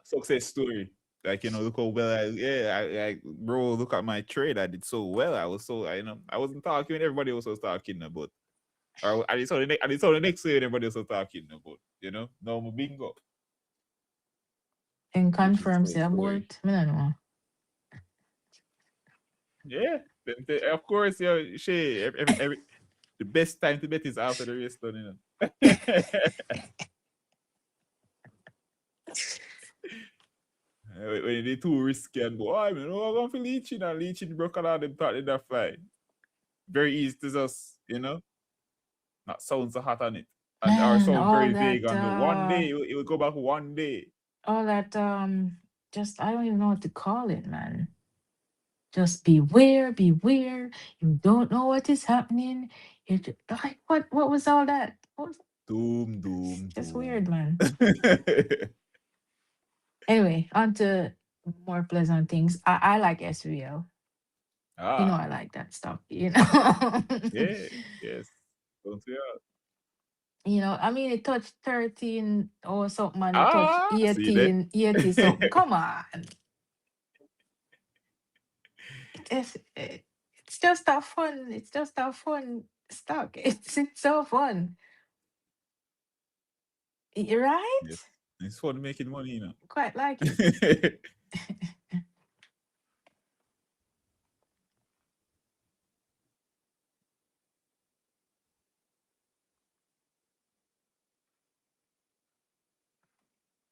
success story. Like, look how well bro, look at my trade. I did so well. I was so I wasn't talking when everybody else was talking about. Or I saw the next year everybody else was talking about, No more bingo. And Which is confirm so say story. about. I don't know. Yeah. Of course, she every the best time to bet is after the race done, When they too risky and go, I mean, I'm going for leeching and leeching broke out them thought they'd fly. Very easy to just, not sound so hot on it. And or Man, sound very vague on the one day, it will go back one day. all that just I don't even know what to call it, man. Just beware, beware. You don't know what is happening. Like what was all that? What was Doom, doom, just doom. weird, man. Anyway, on to more pleasant things. I like SVL. You know Ah, I like that stuff, you know. yeah, yes. Don't say that. You know, I mean it touched 13 or something and it touched Ah, see that? 80 something. Come on. It's just a fun, it's just a fun stock. It's so fun. Right? Yes. It's fun making money, Quite like it.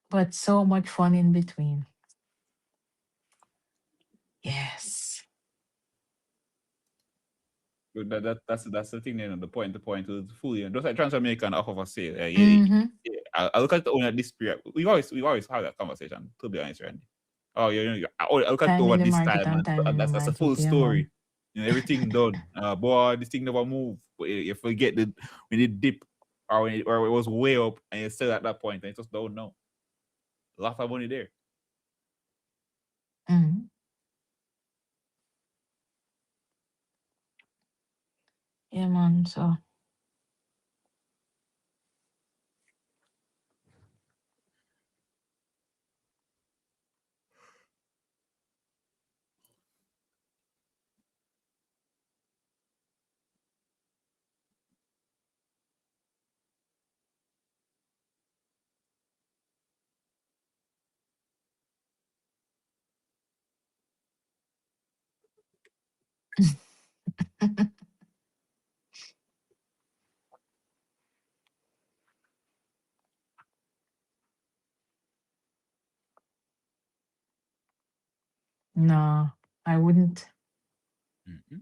But so much fun in between. Yes. But that's the thing, the point to point to full, just like trying to make an offer for sale. Mm-hmm. I look at the owner at this period. We always have that conversation, to be honest, Randy. Oh, I look at it Time over in the this market time, and and time in the that's a market. full Yeah, man. story. Everything done. Boy, this thing never move. But if we get when it dip, or when or it was way up and it's still at that point and you just don't know. A lot of money there. Mhm. Yeah, man. So no, I wouldn't. Mm-hmm.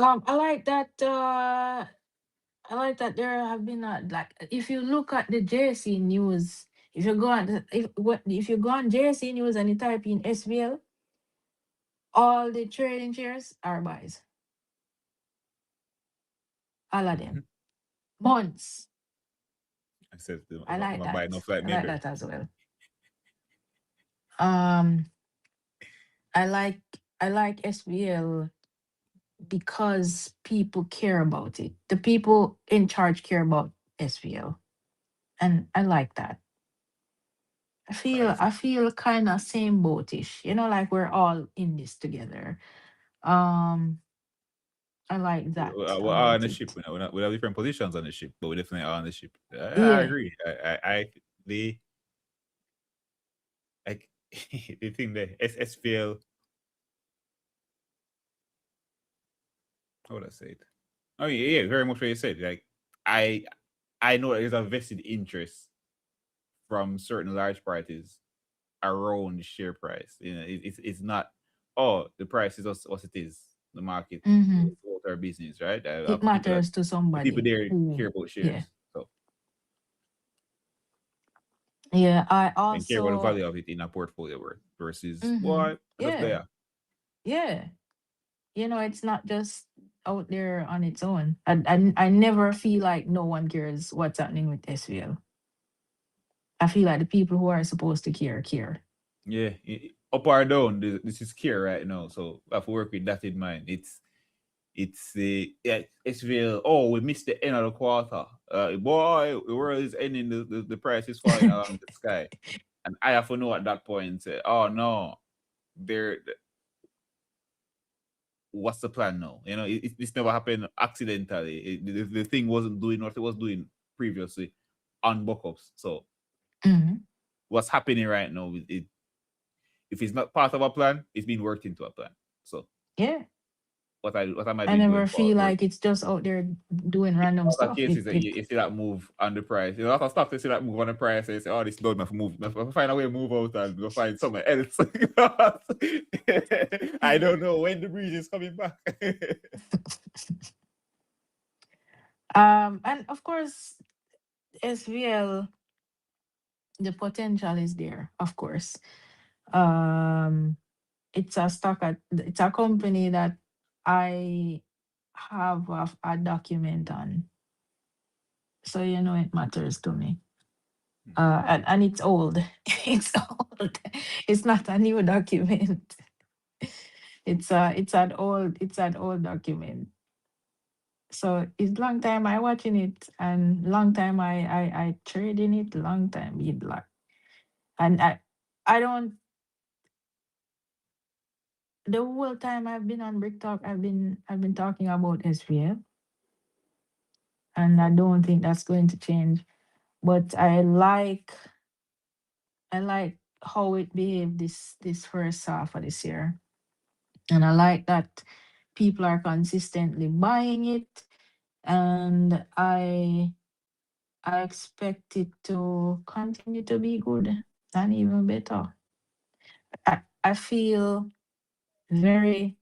I like that. I like that there have been like if you look at the JC news, if you go on if you go on JC news and you type in SVL, all the trading shares are buys. All of Mm-hmm. them. Months. I said I like I'm buying that. no flight I like member. that as well. Um, I like I like SVL because people care about it. The people in charge care about SVL, and I like that. Price. I feel kind of same boatish. You know, like we're all in this together. Um, I like that We're all on about the ship. it. We have different positions on the ship, but we definitely are on the ship. I Yeah. agree. The like the thing there. SSPL. How would I say it? Oh yeah, very much what you said. Like I I know there's a vested interest from certain large parties around the share price. You know, it's not the price is what it is. The market Mm-hmm. is what our business, right? It matters to The people somebody there who, care about yeah, shares, so yeah. I and care about the also, value of it in a portfolio versus mm-hmm. what just Yeah, there. yeah. You know, it's not just out there on its own. I never feel like no one cares what's happening with SVL. I feel like the people who are supposed to care. Yeah, up or down. This is care right now, so I have to work with that in mind. It's the it's real. Oh, we missed the end of the quarter. Boy, the world is ending. The price is falling along the sky, and I have to know at that point. Say, oh no, there. What's the plan now? You know, this never happened accidentally. The thing wasn't doing what it was doing previously on buck-ups. So Hmm. what's happening right now? If it's not part of a plan, it's been worked into a plan. So Yeah. what am I I doing going never feel forward? like it's just out there doing random A lot of stuff. cases that you see that move on the price. You know, a lot of stuff they see that move on the price. They say, "Oh, this done enough move. Enough, find a way to move out and go find somewhere else." I don't know when the breeze is coming back. And of course, SVL, the potential is there, of course. Um, it's a company that I have a document on. So you know it matters to me. And it's old. It's old. It's not a new document. It's an old document. So it's long time I watching it and long time I trading it, long time it like and I don't the whole time I've been on BrickTalk, I've been talking about SVF, and I don't think that's going to change. But I like how it behaved this first half of this year. And I like that people are consistently buying it. And I expect it to continue to be good and even better. I feel very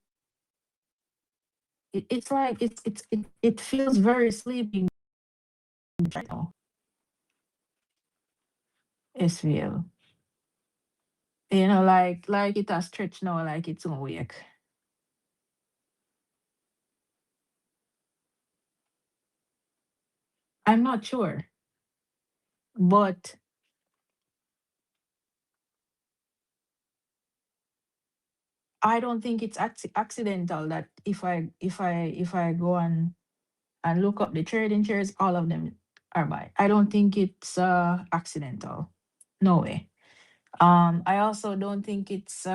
it's like it feels very sleeping right now. SVL. You know, like it has stretched now, like it's awake. I'm not sure, but I don't think it's accidental that if I go and look up the trading shares, all of them are buy. I don't think it's accidental. No way. I also don't think it's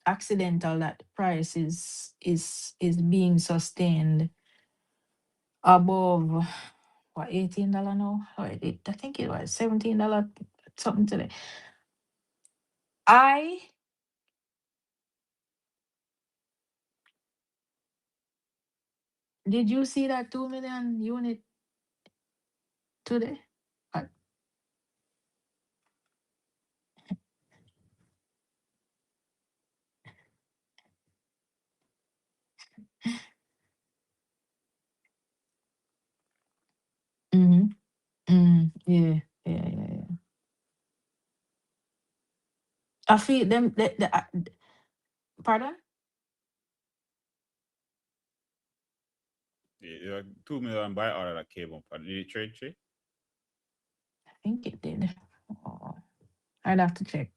accidental that price is being sustained above what, $18 now. I think it was $17 something today. I Did you see that 2 million unit today? Uh, mm-hmm. Yeah, yeah, yeah, yeah. I feel them. Pardon? Yeah, 2 million buy order that came up. Did you trade? I think it did. Oh, I'd have to check.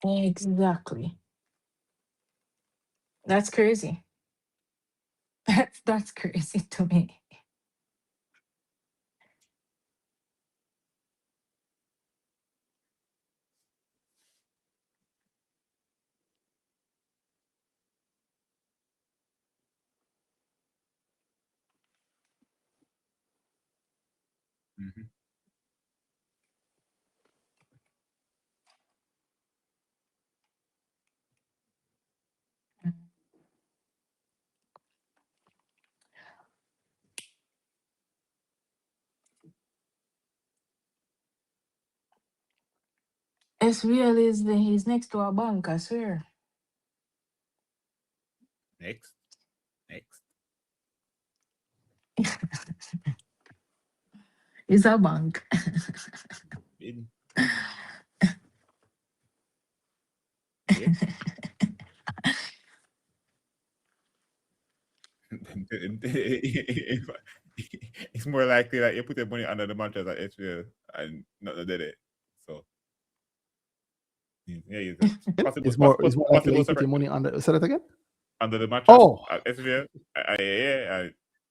Exactly. That's crazy. That's crazy to me. Mm-hmm. SVL he's next to a bank, I swear. Next. It's a bank. In. Yeah. It's more likely that you put your money under the mattress at HBL and not did it. So yeah, you possible, It's more likely that possible you put your money under. Say that again. under the mattress Oh, at HBL.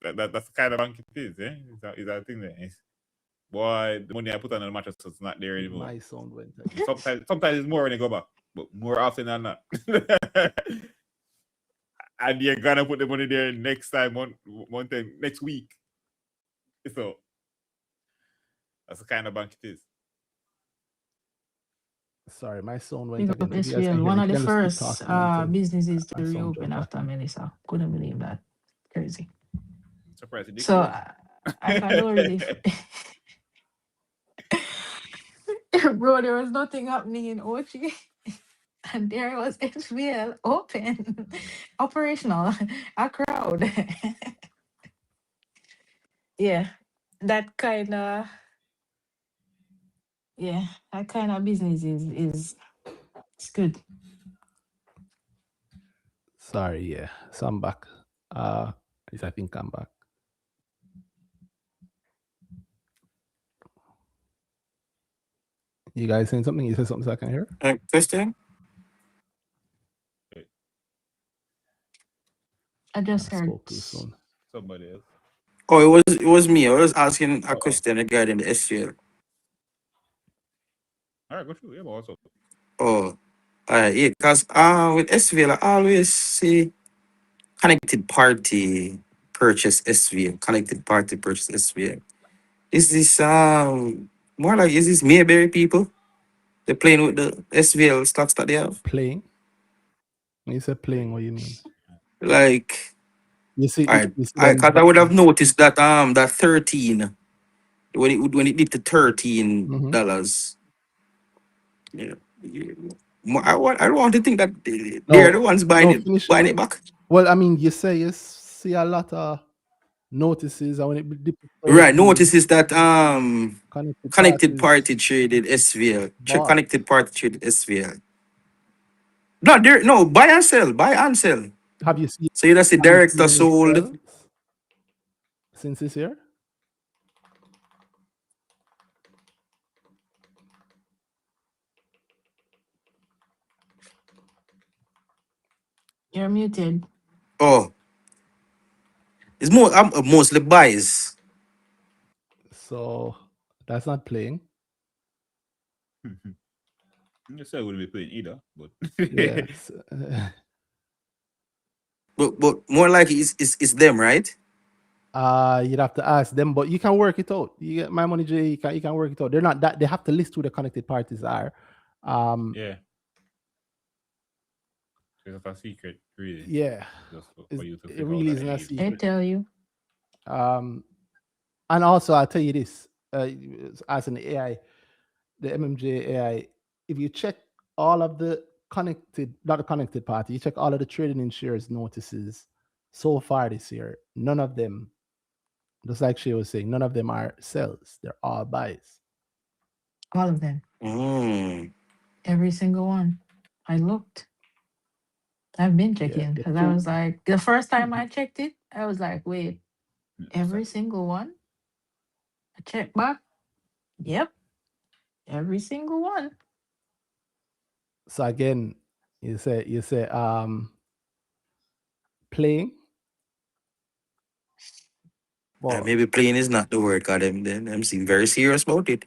That's the kind of bank it is. Eh? Is that thing there? Boy, the money I put under the mattress is not there anymore. my sound went. Sometimes it's more when you go back, but more often than not. And you're gonna put the money there next time, one time next week. So that's the kind of bank it is. Sorry, my sound went Big again. up If you guys can SVL, hear one me, of you the can just keep first talking until businesses to my sound reopen drop after back. Melissa. Couldn't believe that. Crazy. Surprised it did So close. I can already, bro, there was nothing happening in Ochi, and there was SVL open, operational, a crowd. Yeah, that kind of business is it's good. Sorry, yeah. So I'm back. At least I think I'm back. You guys saying something? You said something so I can hear? Question? I just I heard. spoke too soon. Somebody else. Oh, it was me. I was asking a Oh. question regarding the SQL. All right, go through. Yeah, but also. Oh, yeah, because with SVL, I always see connected party purchase SVL, connected party purchase SVL. Is this more like, is this Mayberry people? They're playing with the SVL stocks that they have? Playing? When you said playing, what do you mean? Like, You see, I you see I them. cause I would have noticed that that 13 when it did to $13. Yeah. I don't want to think that they're the ones buying No, it finish. buying it back. Well, I mean, you say you see a lot of notices, and when it dip below Right. the Notice is that connected connected parties party traded SVL. bought. Connected party traded SVL. No, there no buy and sell. Buy and sell. Have you seen So you just see director any sold. sales since this year? You're muted. Oh, it's mostly buys. So that's not playing. Yes, I wouldn't be playing either, but Yes. But more like it's them, right? You'd have to ask them, but you can work it out. You get my money, Jay. You can work it out. They're not that they have to list who the connected parties are. yeah, it's a secret, really, Yeah, just for you to it figure out really at isn't a any I secret. tell you. And also, I'll tell you this: as an AI, the MMJ AI, if you check all of the connected, not the connected party, you check all of the trading in shares notices so far this year, none of them, just like she was saying, none of them are sells. They're all buys. All of them. Mm. Every single one. I looked. I've been Yeah, checking the because I two. was like, the first time I checked it, I was like, wait, every exactly. single one? I checked back. Yep, every single one. So again, you say playing. Well, Maybe playing is not the word, cause them seem very serious about it.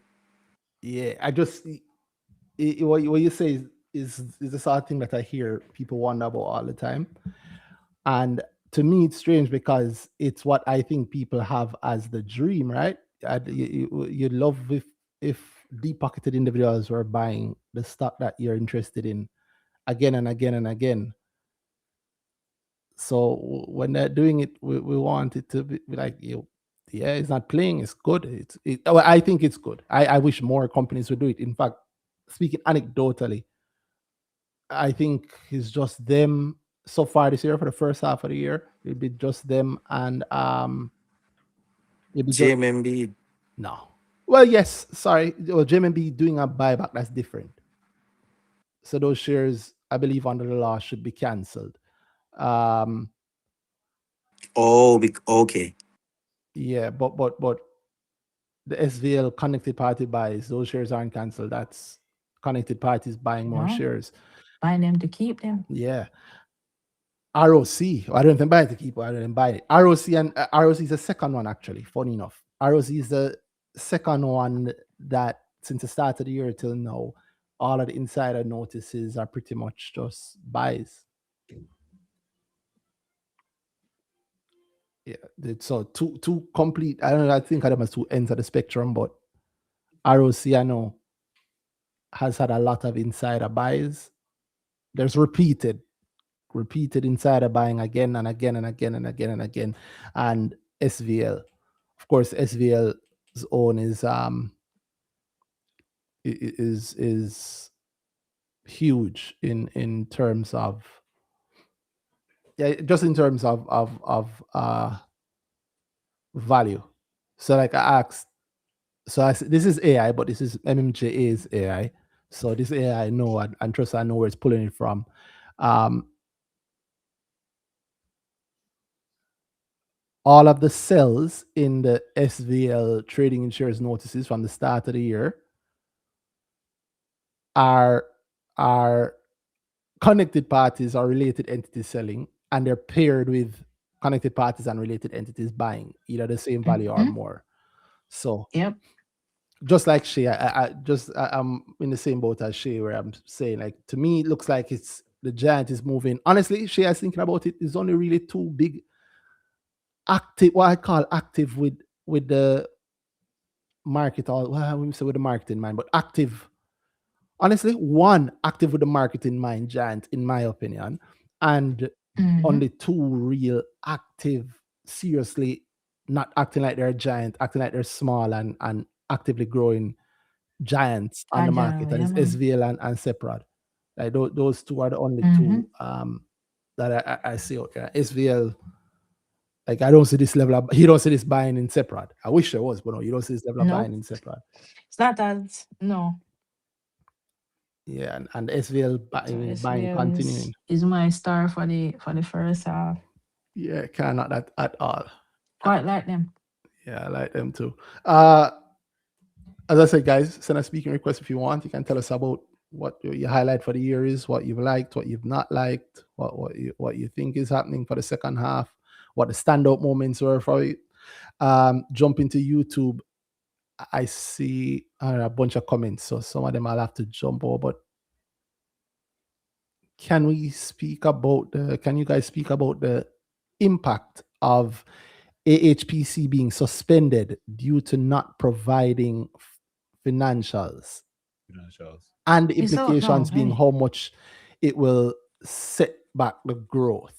yeah, I just what you say is the sort of thing that I hear people wonder about all the time. And to me, it's strange because it's what I think people have as the dream, right? You'd love if deep pocketed individuals were buying the stock that you're interested in again and again and again. So when they're doing it, we want it to be like yeah, it's not playing. It's good. Well, I think it's good. I wish more companies would do it. In fact, speaking anecdotally, I think it's just them so far this year for the first half of the year. It'll be just them and it'll be just JMB. no. Well, yes, sorry. Well, JMB doing a buyback, that's different. So those shares, I believe, under the law should be cancelled. Um, Oh, okay. yeah, but the SVL connected party buys, those shares aren't cancelled. That's connected parties buying more No, shares. buy them to keep them. Yeah. ROC. I don't even buy it to keep. I don't even buy it. ROC and ROC is the second one actually. Funny enough, ROC is the second one that since the start of the year till now, all of the insider notices are pretty much just buys. Yeah, so two complete. I don't know. I think of them as two ends of the spectrum, but ROC I know has had a lot of insider buys. There's repeated insider buying again and again and again and again and again. And SVL, of course, SVL's own is huge in terms of just in terms of value. So like I asked, this is AI, but this is MMJA's AI. So this AI I know and trust I know where it's pulling it from. All of the cells in the SVL trading in shares notices from the start of the year are connected parties or related entities selling, and they're paired with connected parties and related entities buying either the same value or Mhm. more. So Yep. just like Shay, I'm in the same boat as Shay, where I'm saying like to me it looks like it's the giant is moving. Honestly, Shay, I was thinking about it. It's only really two big active, what I call active with the market, all well, I wouldn't say with the market in mind, but active. Honestly, one active with the market in mind, giant, in my opinion, and Hmm. only two real active, seriously not acting like they're a giant, acting like they're small and actively growing giants on the market, Agile. and Yeah, it's man. SVL and Seprod. Like those two are the only Hmm. two that I see out there. SVL, Like I don't see this level of, you don't see this buying in separate. I wish there was, but no, you don't see this level of Nope. buying in separate. It's not as no. Yeah, and SVL So buying SVL continuing. is my star for the first half. Yeah, cannot that at all. Quite like them. Yeah, I like them too. As I said, guys, send a speaking request if you want. You can tell us about what your highlight for the year is, what you've liked, what you've not liked, what you think is happening for the second half, what the standout moments were for it. Jump into YouTube. I see a bunch of comments, so some of them I'll have to jump over. But can you guys speak about the impact of AHPC being suspended due to not providing financials and the It's out now, implications being hey. how much it will set back the growth?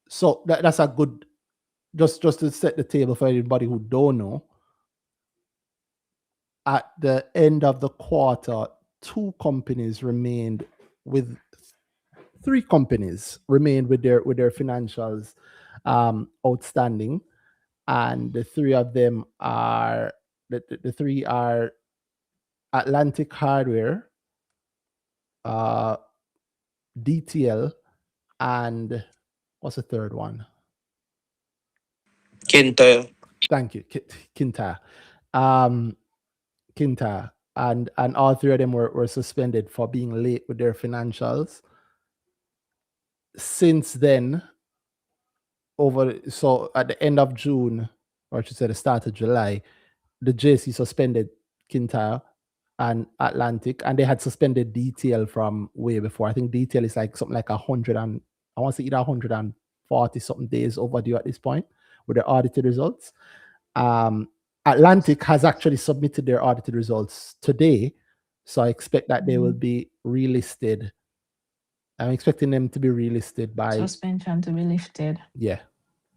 So that's a good, just to set the table for everybody who don't know. At the end of the quarter, three companies remained with their financials outstanding, and the three of them are the three are Atlantic Hardware, DTL, and what's the third one? Kinta. Thank you, Kinta. Kinta, and all three of them were suspended for being late with their financials. Since then, so at the end of June, or I should say the start of July, the JC suspended Kinta and Atlantic, and they had suspended DTL from way before. I think DTL is like something like 100 and I want to say either 140 something days overdue at this point with their audited results. Atlantic has actually submitted their audited results today, so I expect that they will be relisted. I'm expecting them to be relisted by Suspension to be lifted. Yeah,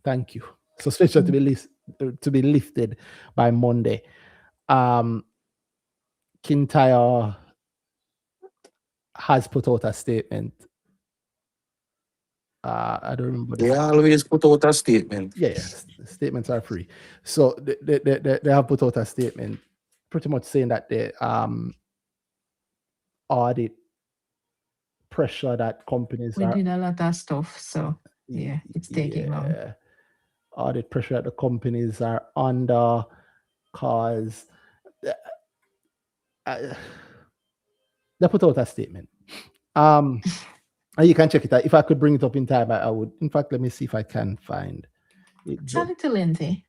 thank you. Suspension to be lifted by Monday. Kintyre has put out a statement. I don't remember. They always put out a statement. Yes, statements are free. So they have put out a statement pretty much saying that the audit pressure that companies We did a lot of stuff, so yeah, it's taking long. Audit pressure that the companies are under, cause they put out a statement. And you can check it out. If I could bring it up in time, I would. In fact, let me see if I can find it. It's a little lengthy.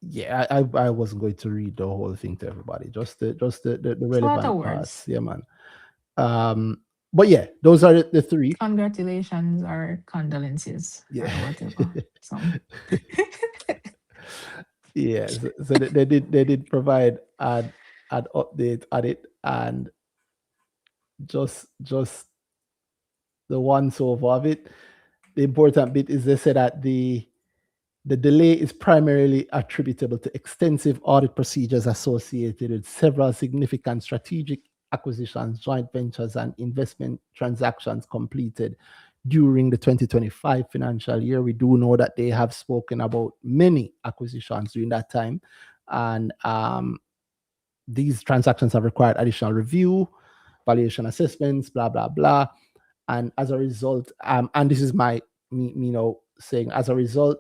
Yeah, I wasn't going to read the whole thing to everybody. Just the relevant parts. Yeah, man. But yeah, those are the three. Congratulations or condolences. Yeah. Or whatever. So. Yeah. So they did provide an update on it, and just the once over of it. The important bit is they said that the delay is primarily attributable to extensive audit procedures associated with several significant strategic acquisitions, joint ventures, and investment transactions completed during the 2025 financial year. We do know that they have spoken about many acquisitions during that time, and these transactions have required additional review, valuation assessments, blah, blah, blah. And as a result, and this is my, saying, as a result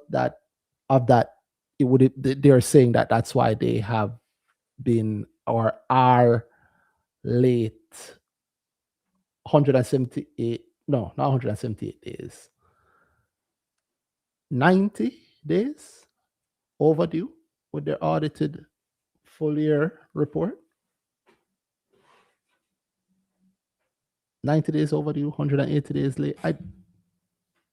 of that, they're saying that that's why they have been or are late 178, no, not 178 days, 90 days overdue with their audited full year report. 90 days overdue, 180 days late.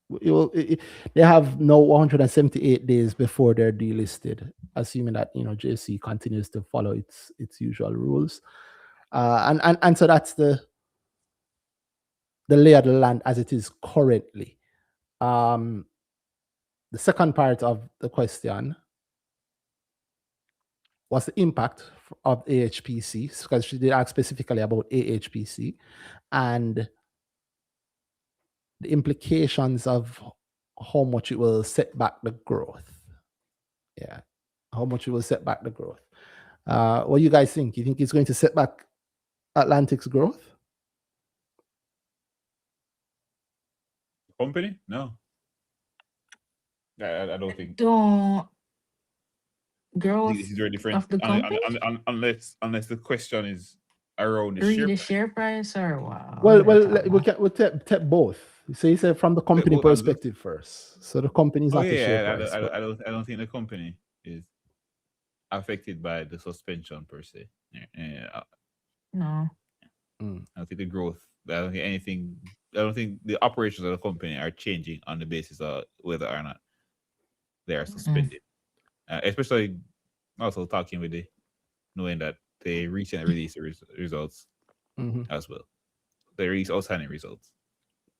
They have no 178 days before they're delisted, assuming that JC continues to follow its usual rules, and so that's the lay of the land as it is currently. The second part of the question was the impact of AHPC, because she did ask specifically about AHPC and the implications of how much it will set back the growth. Yeah, how much it will set back the growth. What do you guys think? You think it's going to set back Atlantic's growth? Company? No. I don't think. Don't I growth think this is very different. of the company. Unless the question is around the Read share the price. share price or wow. Well, we'll take both. So you said from the company both angles. perspective first. So the company is Oh not the share yeah, price. I don't think the company is affected by the suspension per se. No. I don't think the growth. I don't think anything. I don't think the operations of the company are changing on the basis of whether or not they are suspended. Especially also talking with the knowing that they recently released the results as well. They released outstanding results.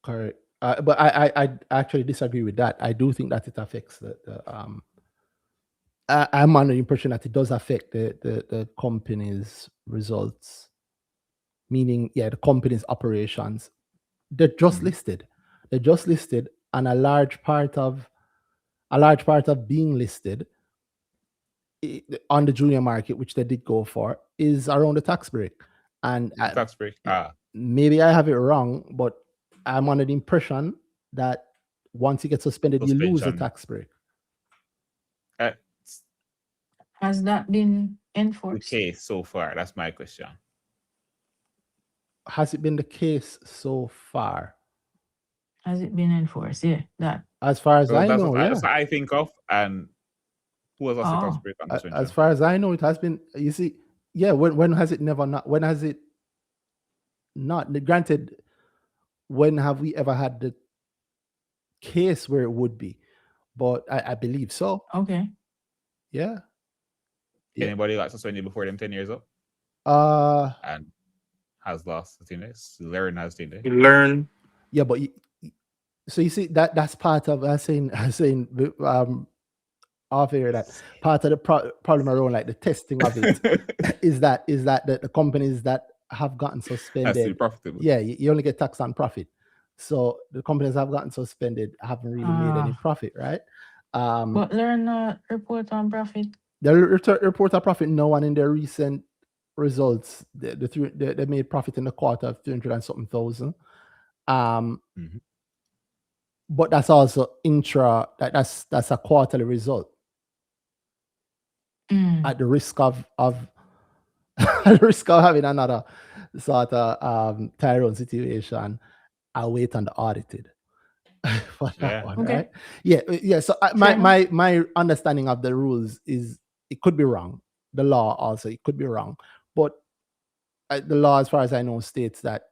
Correct. But I actually disagree with that. I do think that it affects the I'm under the impression that it does affect the company's results. Meaning, the company's operations. They're just listed. They're just listed, and a large part of being listed on the junior market, which they did go for, is around the tax break. And tax break. Maybe I have it wrong, but I'm under the impression that once you get suspended, you lose the tax break. Has that been enforced? The case so far? That's my question. Has it been the case so far? Has it been enforced? Yeah, that. As far as I know, that's what I think of. And who has lost the tax break on this one? As far as I know, it has been. You see, when has it never not? When has it not? Granted, when have we ever had the case where it would be? But I believe so. Okay. Yeah. Anybody got suspended before them 10 years up? And has lost the thing. Learn has thing. Learn. Yeah, but so you see that's part of us saying off here that part of the problem around like the testing of it is that the companies that have gotten suspended, profitable. Yeah, you only get taxed on profit. So the companies that have gotten suspended haven't really made any profit, right? But Learn report on profit. They report a profit no one in their recent results. They made profit in the quarter of 300 and something thousand. But that's also that's a quarterly result. At the risk of having another sort of Tyrone situation, I wait on the audited for that one, okay. right? Yeah. So my understanding of the rules is it could be wrong. The law also it could be wrong, but the law, as far as I know, states that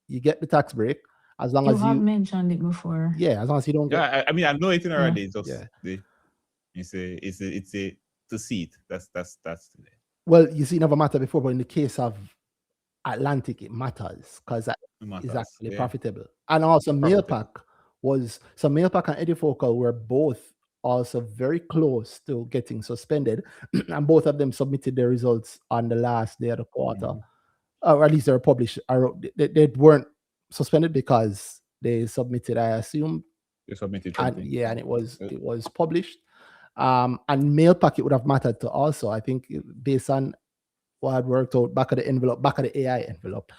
you get the tax break as long as you have mentioned it before. Yeah, as long as you don't get. Yeah, I mean I know it already. It's it's a to see it. That's well, you see, it never mattered before, but in the case of Atlantic, it matters because it's actually profitable. And also Mailpack Mailpack and Edifocal were both also very close to getting suspended, and both of them submitted their results on the last day of the quarter, or at least they were published. They weren't suspended because they submitted, I assume. They submitted something. And it was published. And Mailpack, it would have mattered to also, I think, based on what had worked out back of the AI envelope.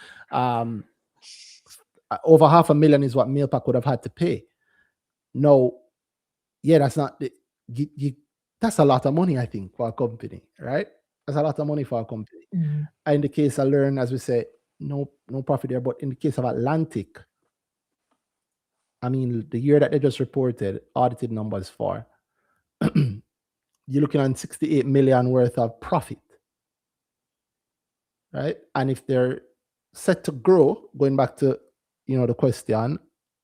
Over $500,000 is what Mailpack would have had to pay. No, that's not that's a lot of money, I think, for a company, right? That's a lot of money for a company. In the case of Learn, as we say, no profit there. But in the case of Atlantic, I mean, the year that they just reported audited numbers for, you're looking at 68 million worth of profit, right? And if they're set to grow, going back to the question,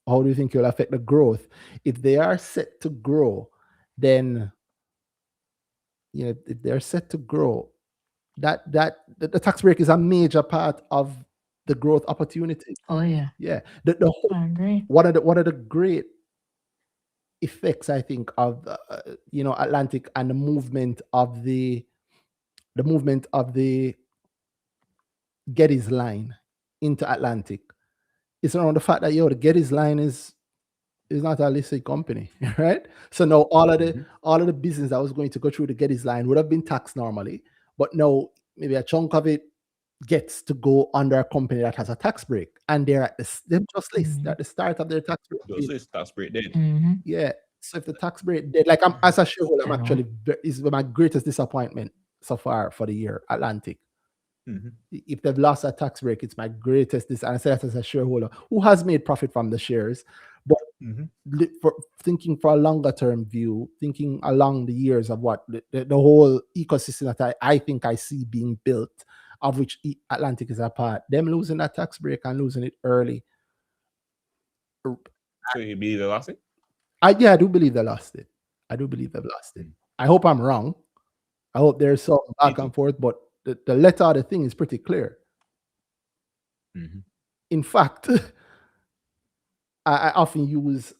how do you think it will affect the growth? If they are set to grow, then if they're set to grow, that the tax break is a major part of the growth opportunity. Oh yeah. Yeah. I agree. One of the great effects, I think, of Atlantic and the movement of the Getty's line into Atlantic is around the fact that the Getty's line is is not a listed company, right? So now all of Mhm. the business that was going to go through the Geddes line would have been taxed normally, but now maybe a chunk of it gets to go under a company that has a tax break, and they're at them just list Mhm. at the start of their tax break. Those is tax break dead. Mm-hmm. Yeah. So if the tax break, like I'm as a shareholder, I'm I know. actually is my greatest disappointment so far for the year, Atlantic. Mhm. If they've lost a tax break, it's my greatest. And I say that as a shareholder who has made profit from the shares, but Mhm. for thinking for a longer term view, thinking along the years of what the whole ecosystem that I think I see being built, of which Atlantic is a part, them losing that tax break and losing it early. So you believe they lost it? I do believe they lost it. I do believe they've lost it. Mm. I hope I'm wrong. I hope there's some Me back too. and forth, but the letter of the thing is pretty clear. Mhm. In fact, I often use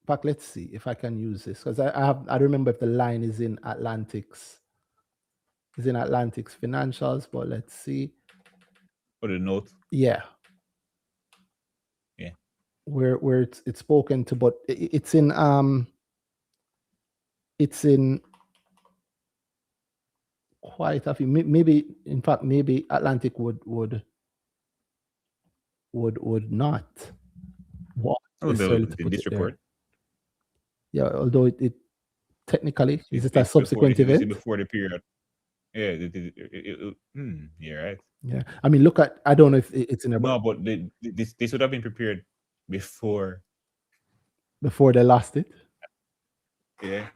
but let's see if I can use this because I remember if the line is in Atlantic's financials, but let's see. For the note. Yeah. Yeah. Where it's spoken to, but it's in quite a few. Maybe in fact maybe Atlantic would not want Oh, necessarily to in put this it there. report. Yeah, although it technically is it a It's before subsequent event? before the period. Yeah. Yeah. Right. Yeah, I mean, look at I don't know if it's in there, but No, but this would have been prepared before. before they lost it. Yeah.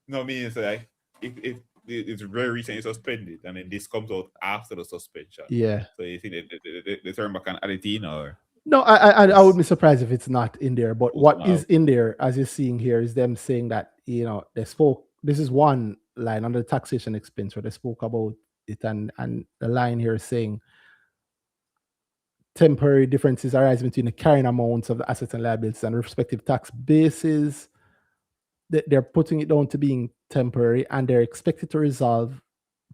No, I mean it's like if it's very recently suspended and then this comes out after the suspension. Yeah. So you think they turn back and add it in or No, I would be surprised if it's not in there. But also what not is out? in there, as you're seeing here, is them saying that they spoke. This is one line under the taxation expense where they spoke about it, and the line here is saying temporary differences arise between the carrying amounts of the assets and liabilities and respective tax bases. They're putting it down to being temporary, and they're expected to resolve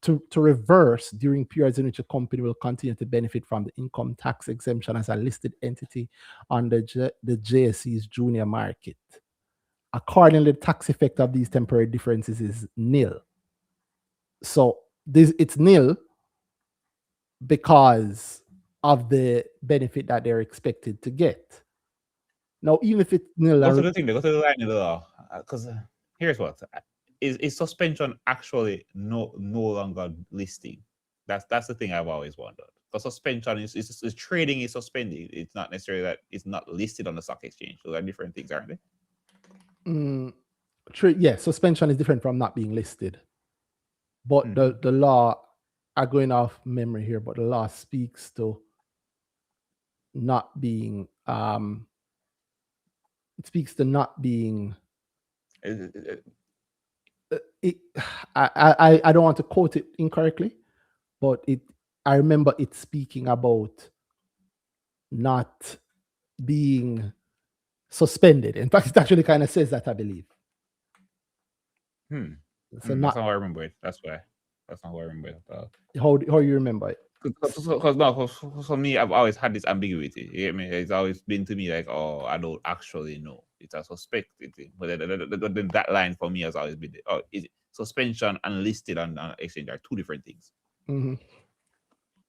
to reverse during periods in which a company will continue to benefit from the income tax exemption as a listed entity on the JSE's junior market. Accordingly, the tax effect of these temporary differences is nil. So it's nil because of the benefit that they're expected to get. Now, even if it's nil, Go to the thing. They go to the line in the law because here's what is suspension actually no longer listing. That's the thing I've always wondered. Because suspension is trading is suspended. It's not necessarily that it's not listed on the stock exchange. Those are different things, aren't they? Yeah, suspension is different from not being listed. But the law, I'm going off memory here, but the law speaks to not being it speaks to not being I don't want to quote it incorrectly, but I remember it speaking about not being suspended. In fact, it actually kind of says that, I believe. So that's not how I remember it. That's why. That's not how I remember it. How you remember it? Because for me, I've always had this ambiguity. You get me? It's always been to me like, oh, I don't actually know. It's a suspected thing. But then that line for me has always been, oh, is it suspension and listed on exchange are two different things. Mm-hmm.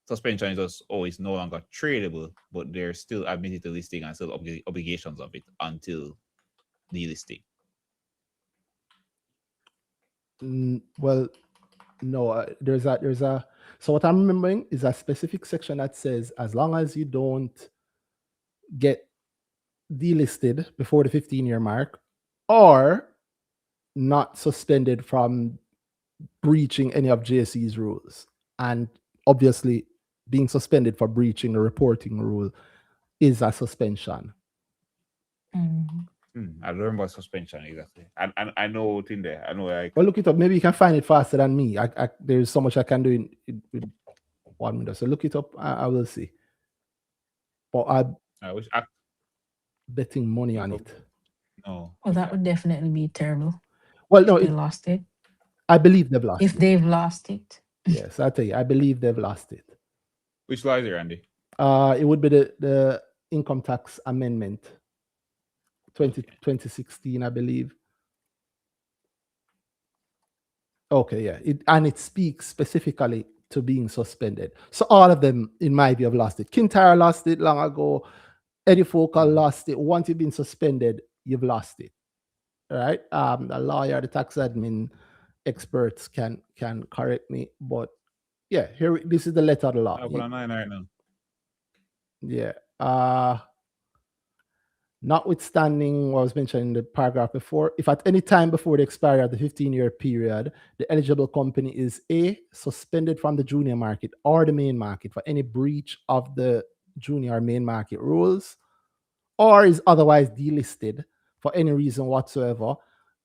Suspension is just, oh, it's no longer tradable, but they're still admitted to listing and still obligations of it until delisting. Well, no, there's a. So what I'm remembering is a specific section that says as long as you don't get delisted before the 15-year mark, or not suspended from breaching any of JSE's rules, and obviously being suspended for breaching the reporting rule is a suspension. Mm-hmm. I don't remember suspension exactly. I know what's in there. I know like. Well, look it up. Maybe you can find it faster than me. There's so much I can do in 1 minute. So look it up. I will see. But I wish betting money on it. No. Well, that would definitely be terrible. Well, no, If they lost it. I believe they've lost If it. they've lost it. Yes, I tell you, I believe they've lost it. Which law is it, Randy? It would be the income tax amendment 2016, I believe. Okay, yeah. It speaks specifically to being suspended. So all of them, in my view, have lost it. Kintyre lost it long ago. Eddie Focal lost it. Once you've been suspended, you've lost it. Right? The lawyer, the tax admin experts can correct me, but yeah, here this is the letter of the law. Open on 9 right now. Yeah. Notwithstanding what was mentioned in the paragraph before, if at any time before the expiry of the 15-year period, the eligible company is A, suspended from the junior market or the main market for any breach of the junior or main market rules, or is otherwise delisted for any reason whatsoever,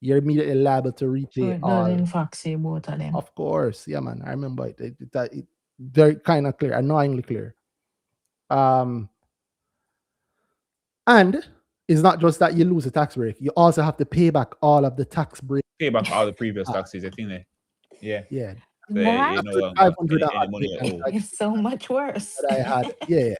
you're immediately liable to repay So it all. does in fact say both of them. Of course, yeah, man. I remember it. It very kind of clear, annoyingly clear. And it's not just that you lose a tax break; you also have to pay back all of the tax break. Pay back all the previous taxes, I think. Yeah. So, What? you know, 500 any money you owe, It's so much worse. that I had, yeah,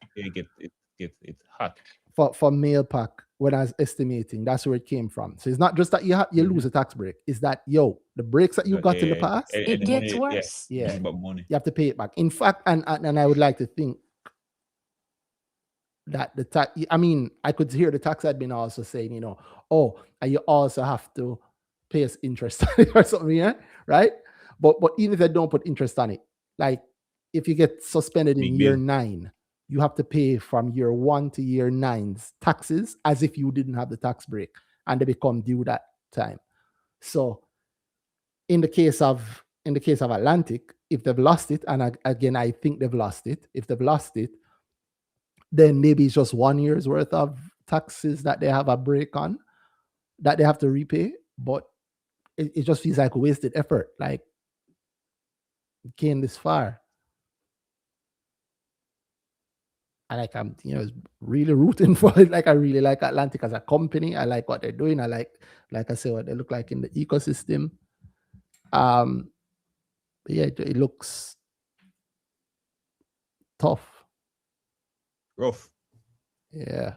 it's hot. for mail pack when I was estimating, that's where it came from. So it's not just that you lose a tax break; it's that the breaks that you got in the past, It gets worse. Yeah, it's about money. you have to pay it back. In fact, and I would like to think that the tax, I mean, I could hear the tax admin also saying, and you also have to pay us interest on it or something, yeah, right? But even if they don't put interest on it, like if you get suspended in Big year bill. 9, you have to pay from year 1 to year 9's taxes as if you didn't have the tax break, and they become due that time. So in the case of Atlantic, if they've lost it, and again, I think they've lost it, if they've lost it, then maybe it's just 1 year's worth of taxes that they have a break on, that they have to repay. But it just feels like a wasted effort. Like, it came this far. And like, I'm really rooting for it. Like, I really like Atlantic as a company. I like what they're doing. I like I said, what they look like in the ecosystem. Yeah, it looks tough. Rough. Yeah.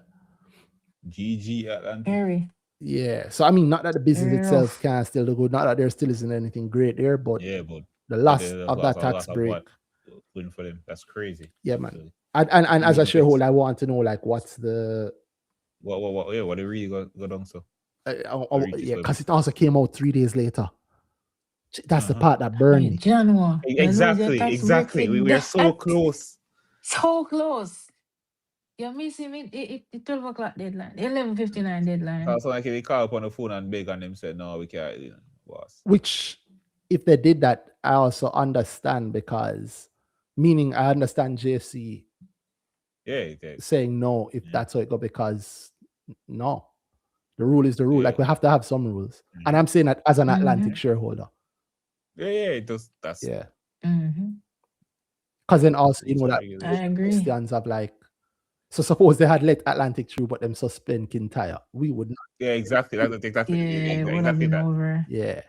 GG Atlantic. Very. Yeah. So I mean, not that the business Very itself rough. can still do good, not that there still isn't anything great there, but Yeah, but the loss there's of that tax break. Win for them. That's crazy. Yeah, man. And as a shareholder, I want to know, like, what's the what they really got on so. Yeah, because it also came out 3 days later. That's the part that Hey, burned me. January. Exactly. We are so close. So close. You're missing it. 12 o'clock deadline. 11:59 deadline. So like they call up on the phone and beg on them, said no, we can't, boss. Which, if they did that, I also understand, because meaning I understand JC saying no if that's how it go, because no. The rule is the rule. Like, we have to have some rules. And I'm saying that as an Atlantic shareholder. Yeah, it does. That's because then also, that I agree. questions of like, so suppose they had let Atlantic through, but them suspend Kintyre, we would not. Yeah, exactly. That's exactly. Yeah, it would have been over. Yeah.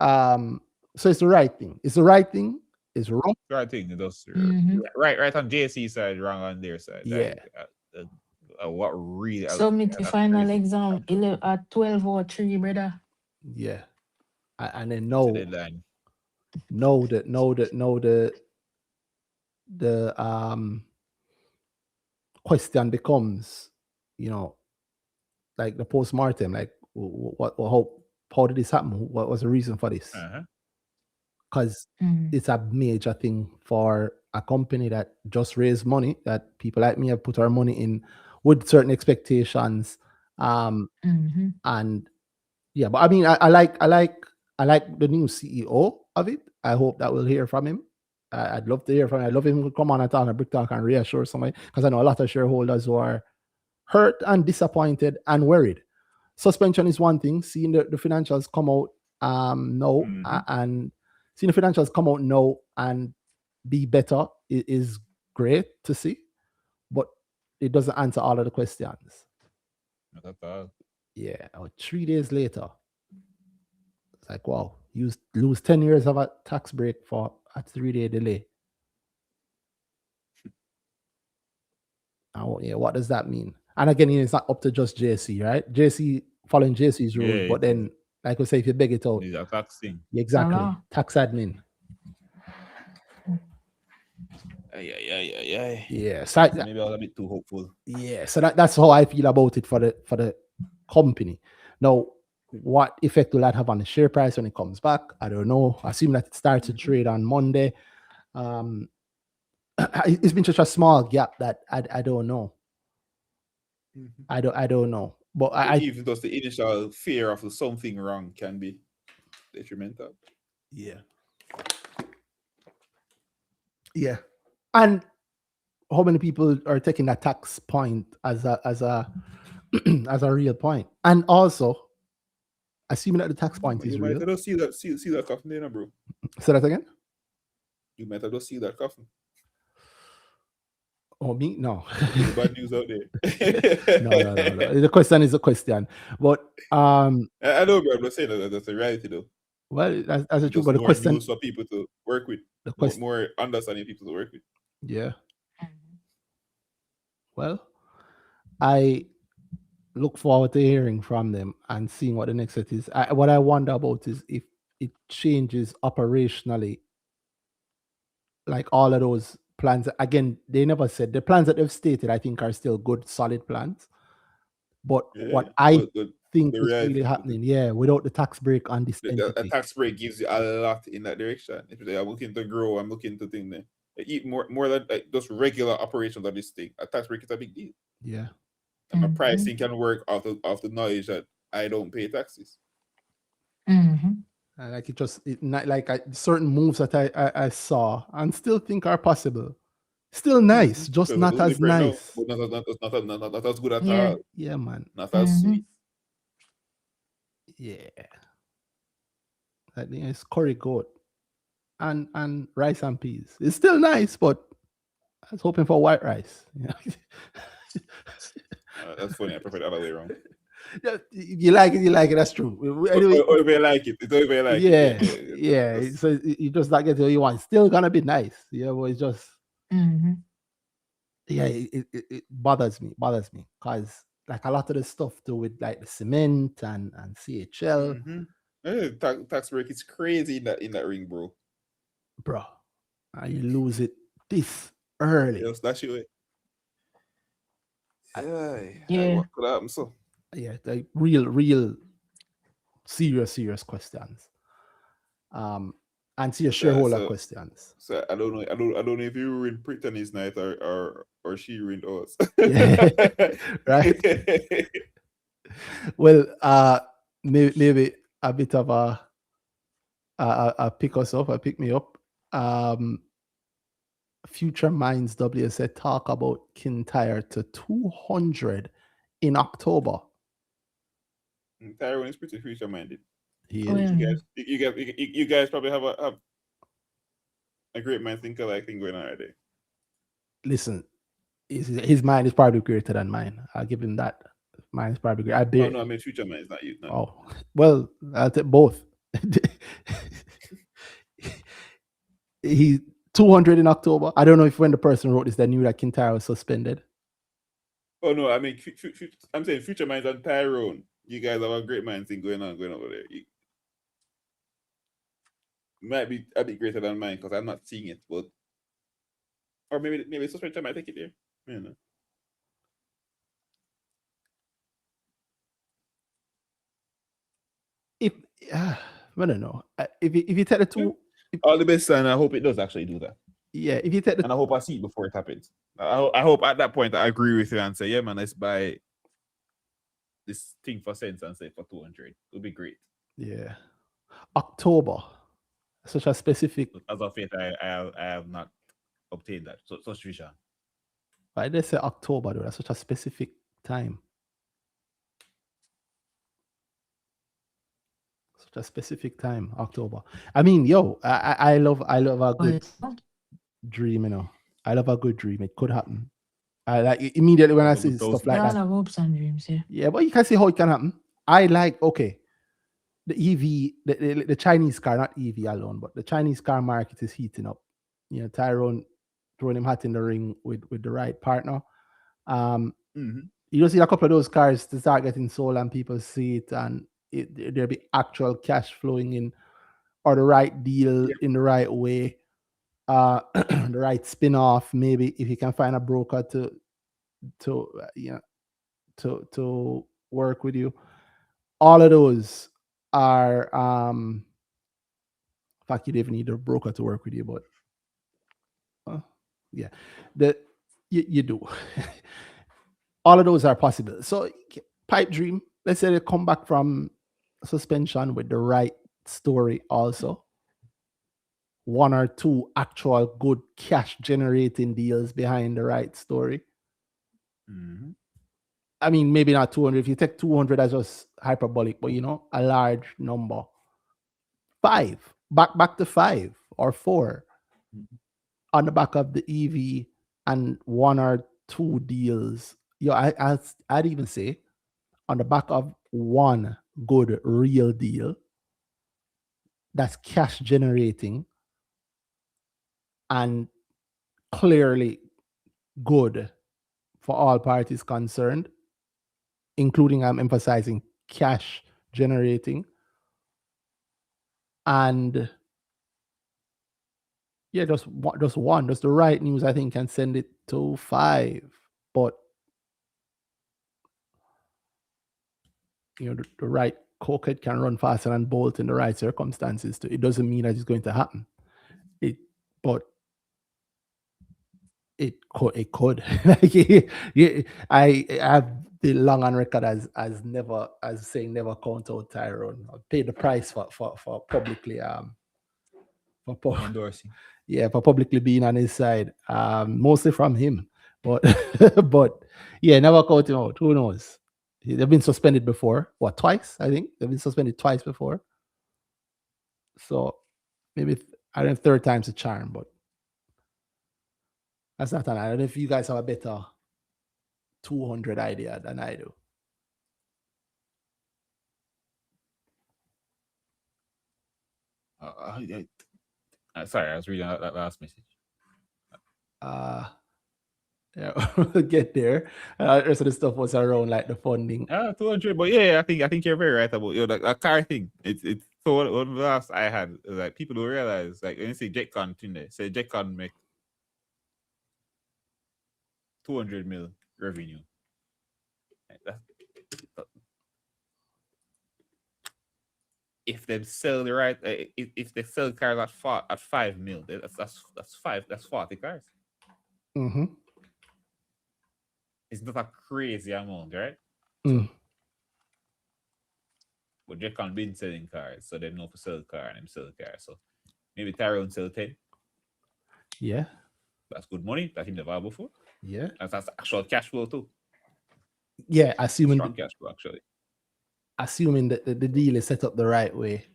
So it's the right thing. It's the right thing. It's wrong. Right thing. It does. Right on JC side, wrong on their side. Yeah. What really? Submit the final exam at 12:03, brother. Yeah. And then the question becomes, like the post-mortem, like how did this happen? What was the reason for this? Because it's a major thing for a company that just raised money, that people like me have put our money in with certain expectations. And yeah, but I mean, I like the new CEO of it. I hope that we'll hear from him. I'd love to hear from him. I'd love him to come on and talk on BrickTalk and reassure somebody, because I know a lot of shareholders who are hurt and disappointed and worried. Suspension is one thing. Seeing the financials come out and seeing the financials come out now and be better is great to see, but it doesn't answer all of the questions. Not at all. Yeah, 3 days later, it's like, wow, you lose 10 years of a tax break for a 3-day delay. Yeah, what does that mean? And again, it's not up to just JC, right? JC following JC's rules, Yeah, but then, like we say, if you beg it out, it's a tax thing. exactly, Hello. tax admin. Yeah. Yeah, so Maybe I was a bit too hopeful. yeah, so that's how I feel about it for the company. Now, what effect will that have on the share price when it comes back? I don't know. Assuming that it starts to trade on Monday. It's been such a small gap that I don't know. I don't know. But Even just the initial fear of something wrong can be detrimental. Yeah. And how many people are taking that tax point as a as a real point? And also, assuming that the tax point is You real. might have just see that coffin there, bro. Say that again? You might have just see that coffin. Oh, me? No. The bad news out there. No. The question is a question. But I know, bro. I'm not saying that that's a reality, though. well, that's a true. Just But the more question, news for people to work with. the question, More understanding people to work with. yeah. Well, I look forward to hearing from them and seeing what the next set is. What I wonder about is if it changes operationally, like all of those plans. Again, they never said the plans that they've stated. I think are still good, solid plans. But what I think is really happening, without the tax break on this entity. A tax break gives you a lot in that direction. If I'm looking to grow, I'm looking to think that eat more than like just regular operations of this thing. A tax break is a big deal. Yeah. And my pricing can work off the knowledge that I don't pay taxes. Like certain moves that I saw and still think are possible. Still nice, just not as nice. Now, but not as good at all. Yeah, man. Not as sweet. Yeah. I think it's curry goat and rice and peas. It's still nice, but I was hoping for white rice. That's funny. I prefer the other way around. Yeah, you like it. That's true. Anyway, or if you like it, it's over like it. Yeah. So you just not get what you want. It's still gonna be nice. Yeah, but it's just it bothers me because like a lot of the stuff to with like the cement and CHL. Tax break is crazy in that ring, bro. And you lose it this early. Yes, that's your way. What could happen? So like real serious questions. And your shareholder questions. So I don't know if you ruined Brittany's night or she ruined us. Right. Well, maybe a bit of a pick us up, a pick me up. Future Minds WSA talk about Kintyre to 200 in October. Tyrone is pretty future minded. You guys probably have a great mind thinker like thing going on right there. Listen, his mind is probably greater than mine. I'll give him that. Mine is probably greater. I mean future mind is not you. No. Oh, well, I'll take both. He 200 in October. I don't know if when the person wrote this, they knew that Kintyre was suspended. Oh no, I mean, I'm saying future minds and Tyrone. You guys have a great mind thing going over there. You might be a bit greater than mine because I'm not seeing it, but or maybe suspension might take it there. You know. I don't know. If you take the two, all the best, and I hope it does actually do that. Yeah, if you take and I hope I see it before it happens. I hope at that point I agree with you and say, yeah, man, let's buy this thing for cents and say for 200. It'll be great. Yeah, October, such a specific. As of yet, I have not obtained that such vision. Why they say October though? That's such a specific time. A specific time, October. I mean, I love a good dream, you know. I love a good dream. It could happen. I like immediately when I see stuff like that. I love hopes and dreams, yeah. Yeah, but you can see how it can happen. I like the EV, the Chinese car, not EV alone, but the Chinese car market is heating up. You know, Tyrone throwing him hot in the ring with the right partner. You'll see a couple of those cars to start getting sold and people see it, and there'll be actual cash flowing in, or the right deal in the right way, the right spin-off. Maybe if you can find a broker to work with you. All of those are in fact, you don't even need a broker to work with you, but yeah, you do. All of those are possible. So pipe dream, let's say they come back from suspension with the right story also. One or two actual good cash generating deals behind the right story. I mean, maybe not 200. If you take 200 as just hyperbolic, but a large number. 5, back to 5 or 4 on the back of the EV, and 1 or 2 deals. I'd even say on the back of 1 good real deal that's cash generating and clearly good for all parties concerned, including, I'm emphasizing, cash generating. And just one, just the right news, I think, can send it to 5. But the right cokehead can run faster than Bolt in the right circumstances too. It doesn't mean that it's going to happen. But it could. I have the long on record as saying never count out Tyrone. I paid the price for publicly endorsing. Yeah, for publicly being on his side. Mostly from him. But yeah, never count him out. Who knows? They've been suspended before. What, twice? I think they've been suspended twice before. So maybe I don't know, third time's a charm, but that's not an. I don't know if you guys have a better 200 idea than I do. Sorry, I was reading that last message. Yeah, we'll get there. The rest of the stuff was around like the funding. 200, but yeah, I think you're very right about that car thing. It's so one of the last I had is like people don't realize, like when you say JetCon in there, say JetCon make 200 mil revenue. If they sell the right, if they sell cars at 5 mil, that's 40 cars. It's not a crazy amount, right? But JetCon been selling cars, so they know to sell car and them sell cars. So maybe Tyrone sell 10. Yeah. That's good money. That him never before. Yeah. That's actual cash flow too. Yeah, assuming strong cash flow actually. Assuming that the deal is set up the right way.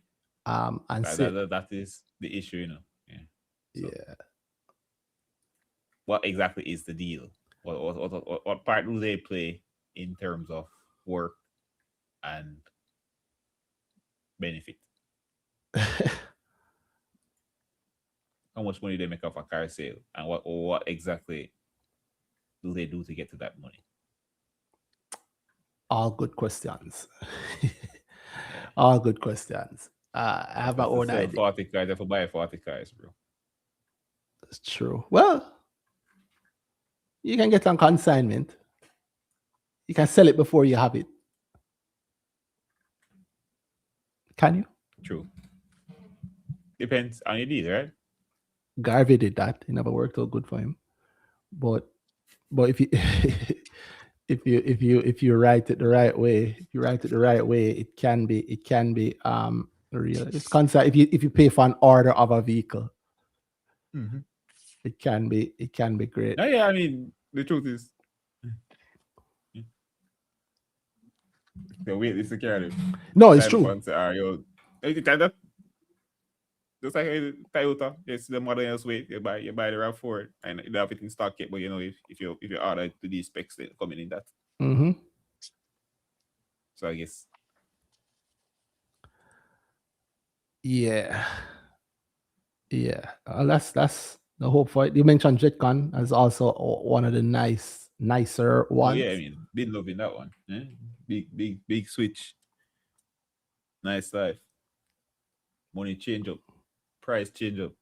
And that is the issue, Yeah. So, yeah. What exactly is the deal? What part do they play in terms of work and benefit? How much money they make off a car sale, and what exactly do they do to get to that money? All good questions. All good questions. I have my own idea. 40 cars, I have to buy 40 cars, bro. That's true. Well, you can get on consignment. You can sell it before you have it. Can you? True. Depends on your deal, right? Garvey did that. It never worked out good for him. But if you if you write it the right way, it can be real. It's concept. If you pay for an order of a vehicle, it can be great. Yeah, I mean the truth is, the wait is security. No, it's true. Just like Toyota, it's the model else way. You buy the RAV4 and you don't have it in stock yet, but if you order to these specs, they're coming in that. So I guess. Yeah. That's the hope for it. You mentioned JetCon as also one of the nice nicer Oh ones. yeah, I mean, been loving that one. Eh? Big switch. Nice life. Money change up, price change up,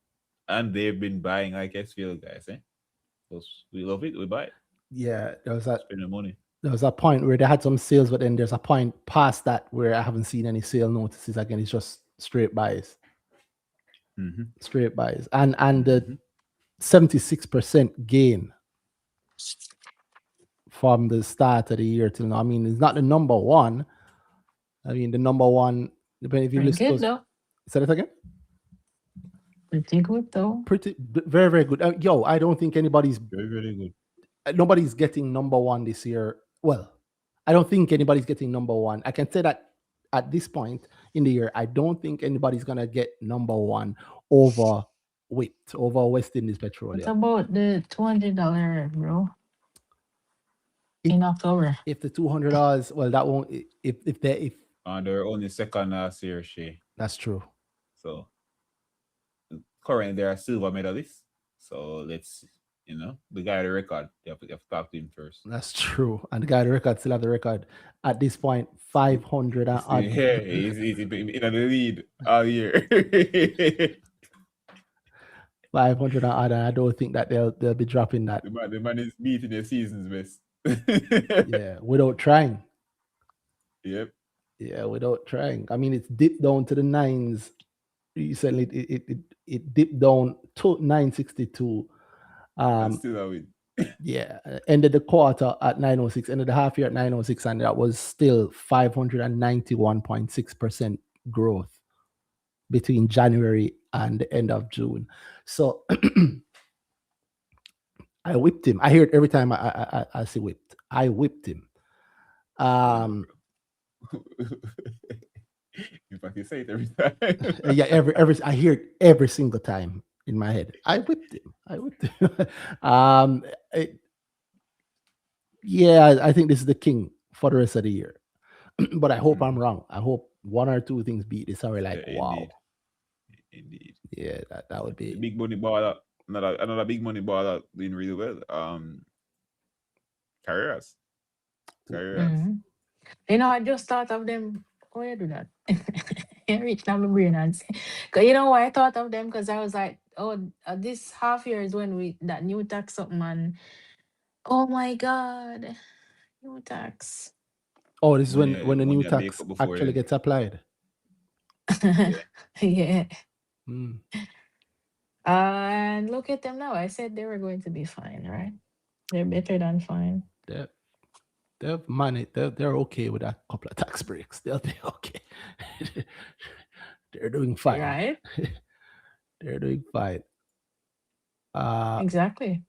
and they've been buying like SVL guys. Because we love it, we buy it. Yeah, there was Spending money. a point where they had some sales, but then there's a point past that where I haven't seen any sale notices again. It's just straight buys, straight buys, and the 76% gain from the start of the year till now. I mean, it's not the number one. I mean, the number one, depending if you Pretty list good those. though. Say that again. Pretty good though. Very, very good. Yo, I don't think anybody's Very, very good. nobody's getting number one this year. Well, I don't think anybody's getting number one. I can say that at this point in the year, I don't think anybody's gonna get number one over West Indies What Petroleum. about the $200, bro? In October. If the $200, well, that won't. If They're only second last year, that's true. So currently they're a silver medalist. So let's, the guy at the record, you have to talk to him first. That's true. And the guy at the record still have the record at this point, 500 and odd. Yeah, he's in the lead all year. 500 and odd. And I don't think that they'll be dropping that. The man is beating their season's best. Yeah, without trying. Yep. Yeah, without trying. I mean, it's dipped down to the nines recently. It dipped down to 962. That's still a win. Yeah, ended the quarter at 906, ended the half year at 906, and that was still 591.6% growth between January and the end of June. So I whipped him. I hear it every time I see whipped. I whipped him. In fact, you say it every time. Yeah, every I hear it every single time in my head. I whipped him. Yeah, I think this is the king for the rest of the year. But I hope I'm wrong. I hope one or two things beat this. Are like, Yeah, wow. Indeed. Yeah, that would be big money baller. Another big money baller doing really well. Carreras. Mm-hmm. I just thought of them. Why you do that? I reached down my brain and say, cause why I thought of them, because I was like, this half year is when that new tax up, man. Oh my god, new tax. Oh, this is when the new tax actually gets applied. Yeah. And look at them now. I said they were going to be fine, right? They're better than fine. They've managed. They're okay with a couple of tax breaks. They'll be okay. They're doing fine. Right? They're doing fine. Exactly.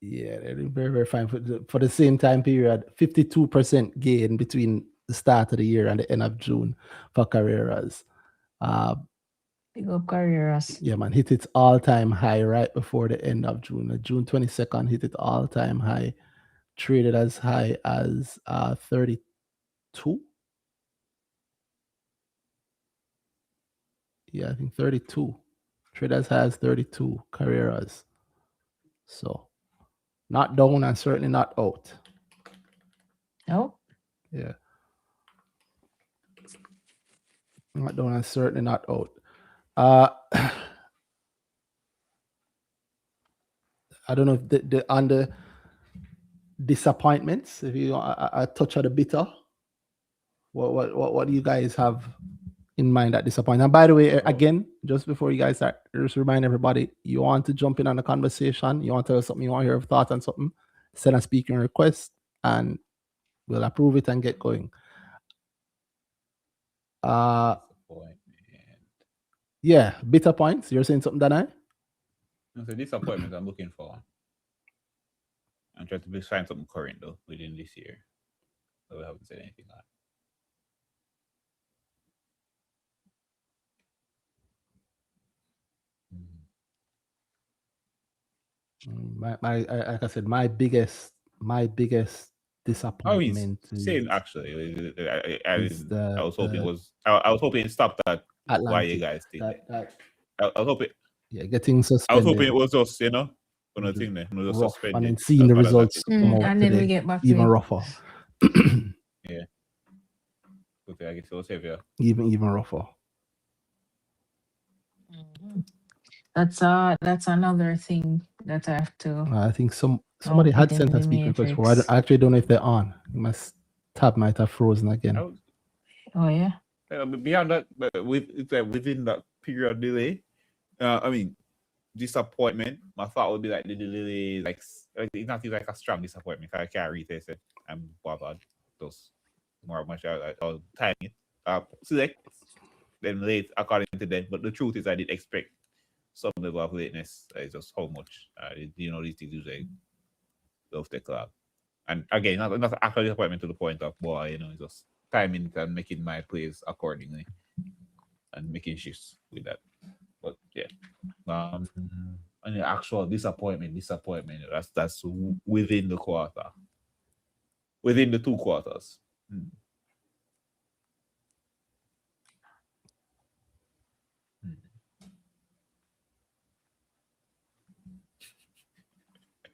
Yeah, they're doing very, very fine. For the same time period, 52% gain between the start of the year and the end of June for Carreras. Big up Carreras. Yeah, man, hit its all-time high right before the end of June. June 22nd hit its all-time high. Traded as high as 32. Yeah, I think 32. Traded as high as 32 Carreras. So not down and certainly not out. No. Yeah. Not down and certainly not out. I don't know if the on the disappointments, if you a touch of the bitter, what do you guys have in mind that disappointment? And by the way, again, just before you guys start, just remind everybody, you want to jump in on the conversation, you want to tell us something, you want to hear a thought on something, send a speaking request and we'll approve it and get going. Yeah, bitter points. You're saying something, Danai? No, so disappointment I'm looking for. I'm trying to find something current though within this year. So we haven't said anything on. Like I said, my biggest disappointment. Same actually. I was hoping I was hoping it stopped at Atlantic, why you guys think. I was hoping. Yeah, getting suspended. I was hoping it was us, Another thing there. Another rough, suspended. and then seeing the results come out and then we today, get back to even it. rougher. Yeah. Okay, I guess it was heavier. Even rougher. That's another thing that I have to. I think somebody had sent a speaker request for. I actually don't know if they're on. My tab might have frozen again. Oh yeah. Beyond that, but within that period of delay, I mean, disappointment. My thought would be like the delay, like it's not like a strong disappointment. I can't retest it. I'm bothered. Those more much I'll time it. Select then late according to them. But the truth is, I did expect some level of lateness. It's just how much these things usually love the clock. And again, not actual disappointment to the point of boy, it's just timing and making my plays accordingly and making shifts with that. But yeah, and the actual disappointment. That's within the quarter, within the 2 quarters.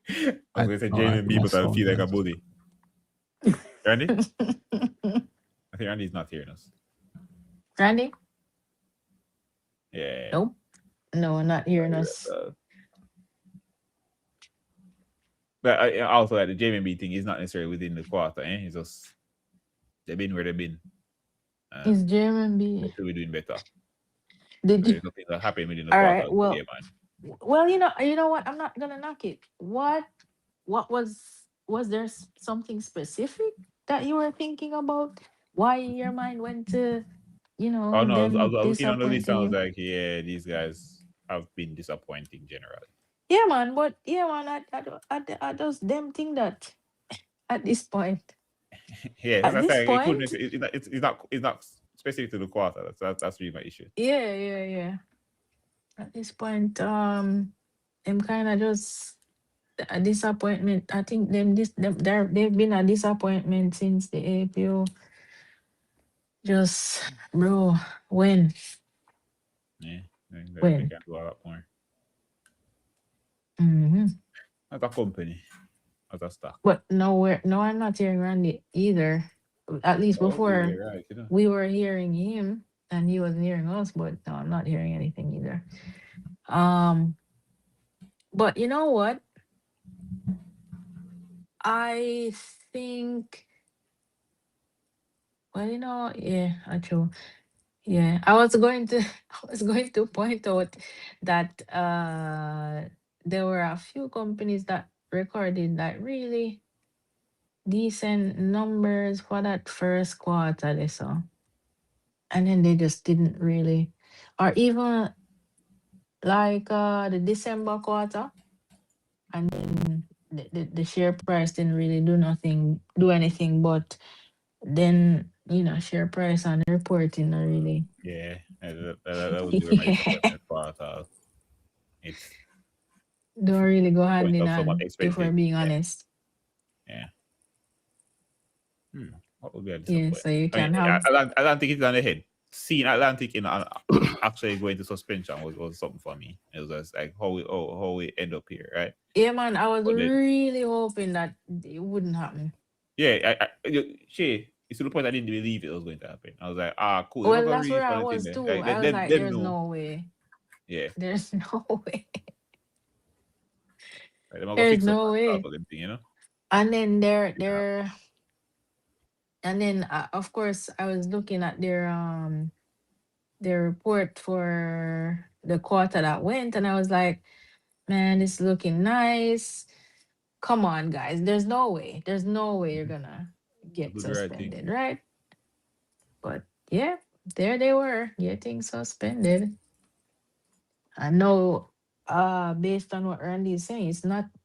I was going to say JMB, but I feel like a bully. Randy? I think Randy's not hearing us. Randy? Yeah. Nope. No, not hearing us. But also, like, the JMB thing is not necessarily within the quarter. It's just they've been where they've been. Is JMB? They should be doing better. Did There's nothing that happened within the All quarter. right. Well, you know what? I'm not gonna knock it. What was there something specific that you were thinking about? Why your mind went to, Oh no, I was looking on the list. I was disappointing you? like, yeah, these guys have been disappointing generally. Yeah, man. But yeah, man. I just them think that at this point. Yeah, At that's this like, point, it's not specific to the quarter. That's really my issue. yeah. At this point, I'm kind of just a disappointment. I think they've been a disappointment since the APO. Just bro, when? Yeah, they When? can do a lot more. Mm-hmm. Not a company, as a stock. But no, I'm not hearing Randy either. At least before Yeah, right, we were hearing him and he wasn't hearing us, but no, I'm not hearing anything either. But you know what? I think, well, yeah, true. Yeah, I was going to point out that there were a few companies that recorded like really decent numbers for that first quarter they saw. And then they just didn't really, or even like the December quarter, and then the share price didn't really do anything, but then share price and reporting are really Yeah, that would be where my disappointment part. It's don't really go hand point in of somewhat hand if we're expected. being honest. Yeah. What would be a Yeah, disappointment? so you can have Atlantic is on the head. Seeing Atlantic actually going to suspension was something for me. It was just like how we end up here, right? yeah, man. I was But then- really hoping that it wouldn't happen. Yeah, it's to the point I didn't believe it was going to happen. I was like, cool. Well, that's where I was too. Like, I was like, there's no way. Yeah. There's no way. Like, they're gonna There's fix no way. them, And then and then of course I was looking at their report for the quarter that went, and I was like, man, it's looking nice. Come on, guys. There's no way you're gonna get Do the right thing. suspended, right? But yeah, there they were getting suspended. I know, based on what Randy is saying,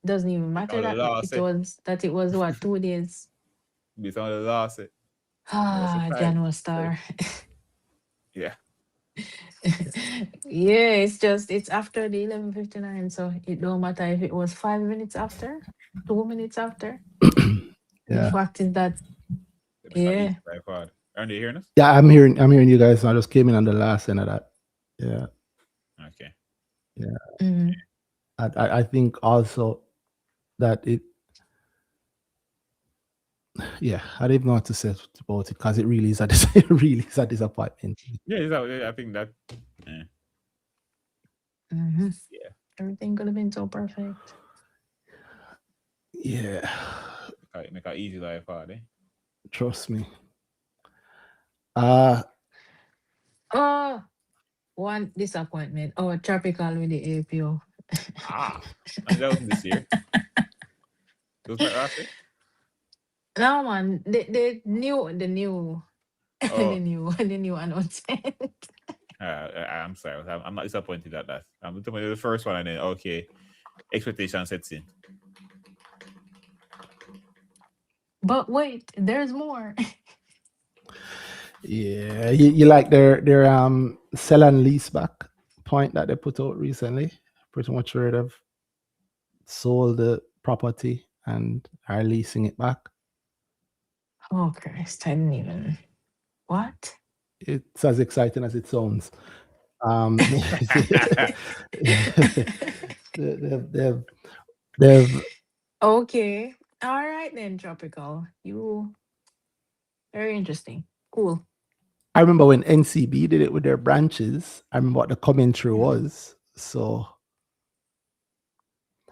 doesn't even matter that it was what 2 days. Based on the last January Star. Yeah. Yeah, it's after the 11:59, so it don't matter if it was 5 minutes after, 2 minutes after. The fact is that yeah. Are they hearing us? Yeah, I'm hearing you guys. I just came in on the last end of that. Yeah. Okay. Yeah. Mm-hmm. I think also that it, yeah, I don't even know what to say about it because it really is a it really is a disappointment. Yeah, I think that. Yeah. Mm-hmm. Yeah. Everything could have been so perfect. Yeah, Make a easy life hard, eh? trust me. Uh Oh, one disappointment. Oh, tropical with the APO. Ah, and that wasn't this year. It was not last year. No man, the new Oh, the new announcement. I'm sorry. I'm not disappointed at that. I'm talking about the first one, and then okay, expectation sets in. But wait, there's more. yeah, you like their sell and lease back point that they put out recently. Pretty much where they've sold the property and are leasing it back. Oh Christ, I didn't even what? It's as exciting as it sounds. They've Okay. All right then, tropical. You very interesting. Cool. I remember when NCB did it with their branches. I remember what the commentary was. So,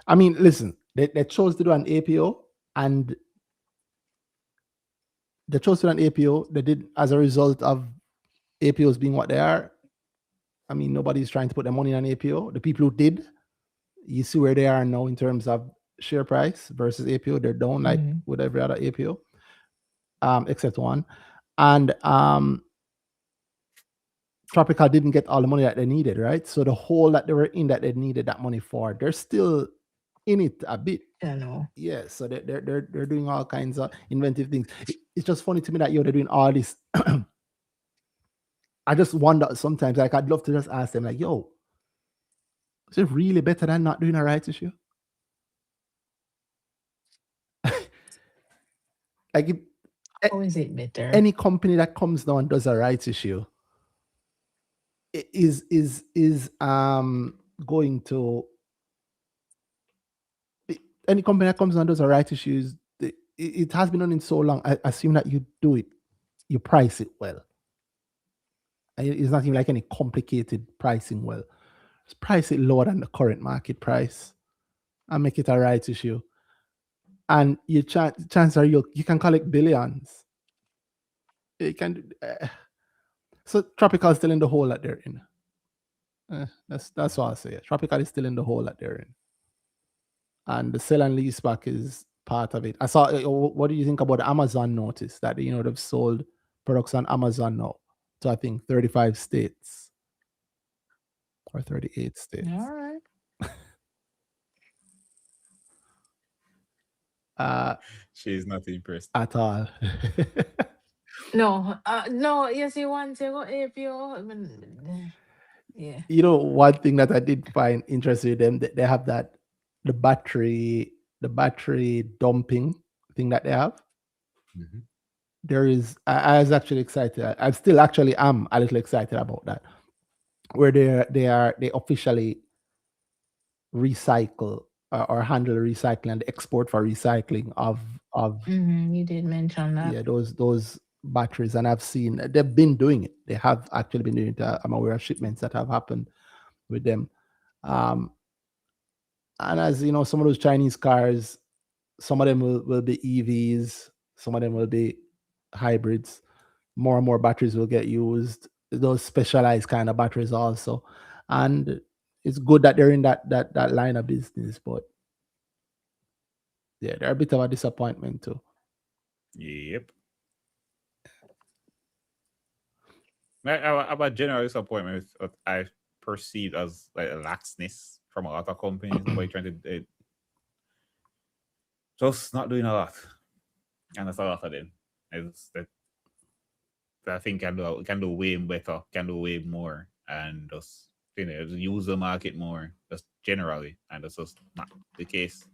I mean, listen, they chose to do an APO, and they chose to do an APO. They did as a result of APOs being what they are. I mean, nobody's trying to put their money on APO. The people who did, you see where they are now in terms of share price versus APO. They're down like with every other APO, except one. And Tropical didn't get all the money that they needed, right? So the hole that they were in that they needed that money for, they're still in it a bit. I know. Yeah, so they're doing all kinds of inventive things. It's just funny to me that they're doing all this. I just wonder sometimes, like I'd love to just ask them, like, yo, is it really better than not doing a rights issue? Like, How is it better? any company that comes down and does a rights issue is going to, any company that comes down and does a rights issues, it has been done in so long. I assume that you do it, you price it well. It's not even like any complicated pricing. Well, just price it lower than the current market price and make it a rights issue. And your chances are you can collect billions. You can. So Tropical is still in the hole that they're in. That's what I say. Tropical is still in the hole that they're in, and the sell and lease back is part of it. I saw. What do you think about the Amazon notice that they've sold products on Amazon now to I think 35 states or 38 states. All right. She's not impressed. At all. No, you see once you go APO, I mean, yeah. One thing that I did find interesting with them, they have that the battery dumping thing that they have. Mhm. There is, I was actually excited. I still actually am a little excited about that, where they officially recycle or handle recycling and export for recycling of You did mention that. yeah, those batteries, and I've seen they've been doing it. They have actually been doing it. I'm aware of shipments that have happened with them. And as you know, some of those Chinese cars, some of them will be EVs, some of them will be hybrids. More and more batteries will get used. Those specialized kind of batteries also, and it's good that they're in that line of business. But yeah, they're a bit of a disappointment too. Yep. I have a general disappointment with what I perceive as like a laxness from a lot of companies. Nobody trying to just not doing a lot, and that's a lot of them. It's that I think can do way better, can do way more, and just just use the market more, just generally, and that's just not the case.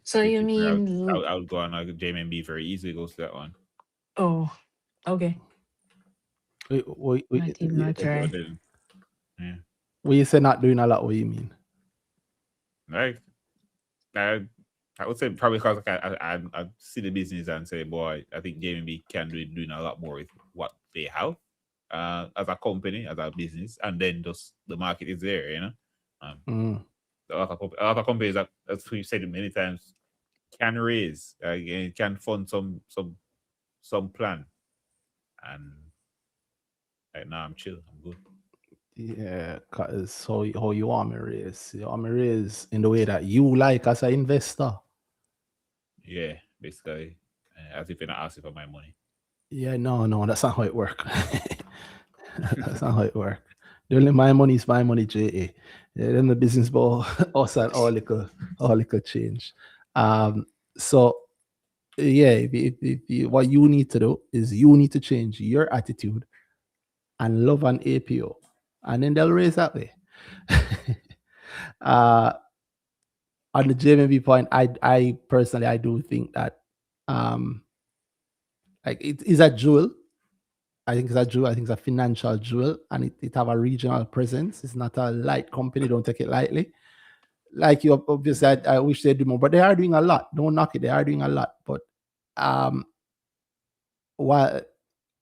So you mean I would go on like JMB very easily goes to that one. oh, okay. Wait, Not even a try. Yeah. When you say not doing a lot, what do you mean? Like, I, I would say probably because I see the business and say, boy, I think JMB can do doing a lot more with what they have as a company, as a business, and then just the market is there, you know. A lot of companies that, as we've said many times, can raise, can fund some plan, and right now I'm chill, I'm good. Yeah, because how you want me raise? You want me raise in the way that you like as an investor. Yeah, basically, as if you're not asking for my money. Yeah, no, that's not how it works. That's not how it works. The only my money is my money, JA. Yeah, then the business ball, us and all little change. So yeah, what you need to do is you need to change your attitude and love an APO, and then they'll raise that way. On the JMB point, I personally I do think that like it is a jewel. I think it's a jewel. I think it's a financial jewel, and it have a regional presence. It's not a light company. Don't take it lightly. Like you obviously, I wish they do more, but they are doing a lot. Don't knock it. They are doing a lot, but while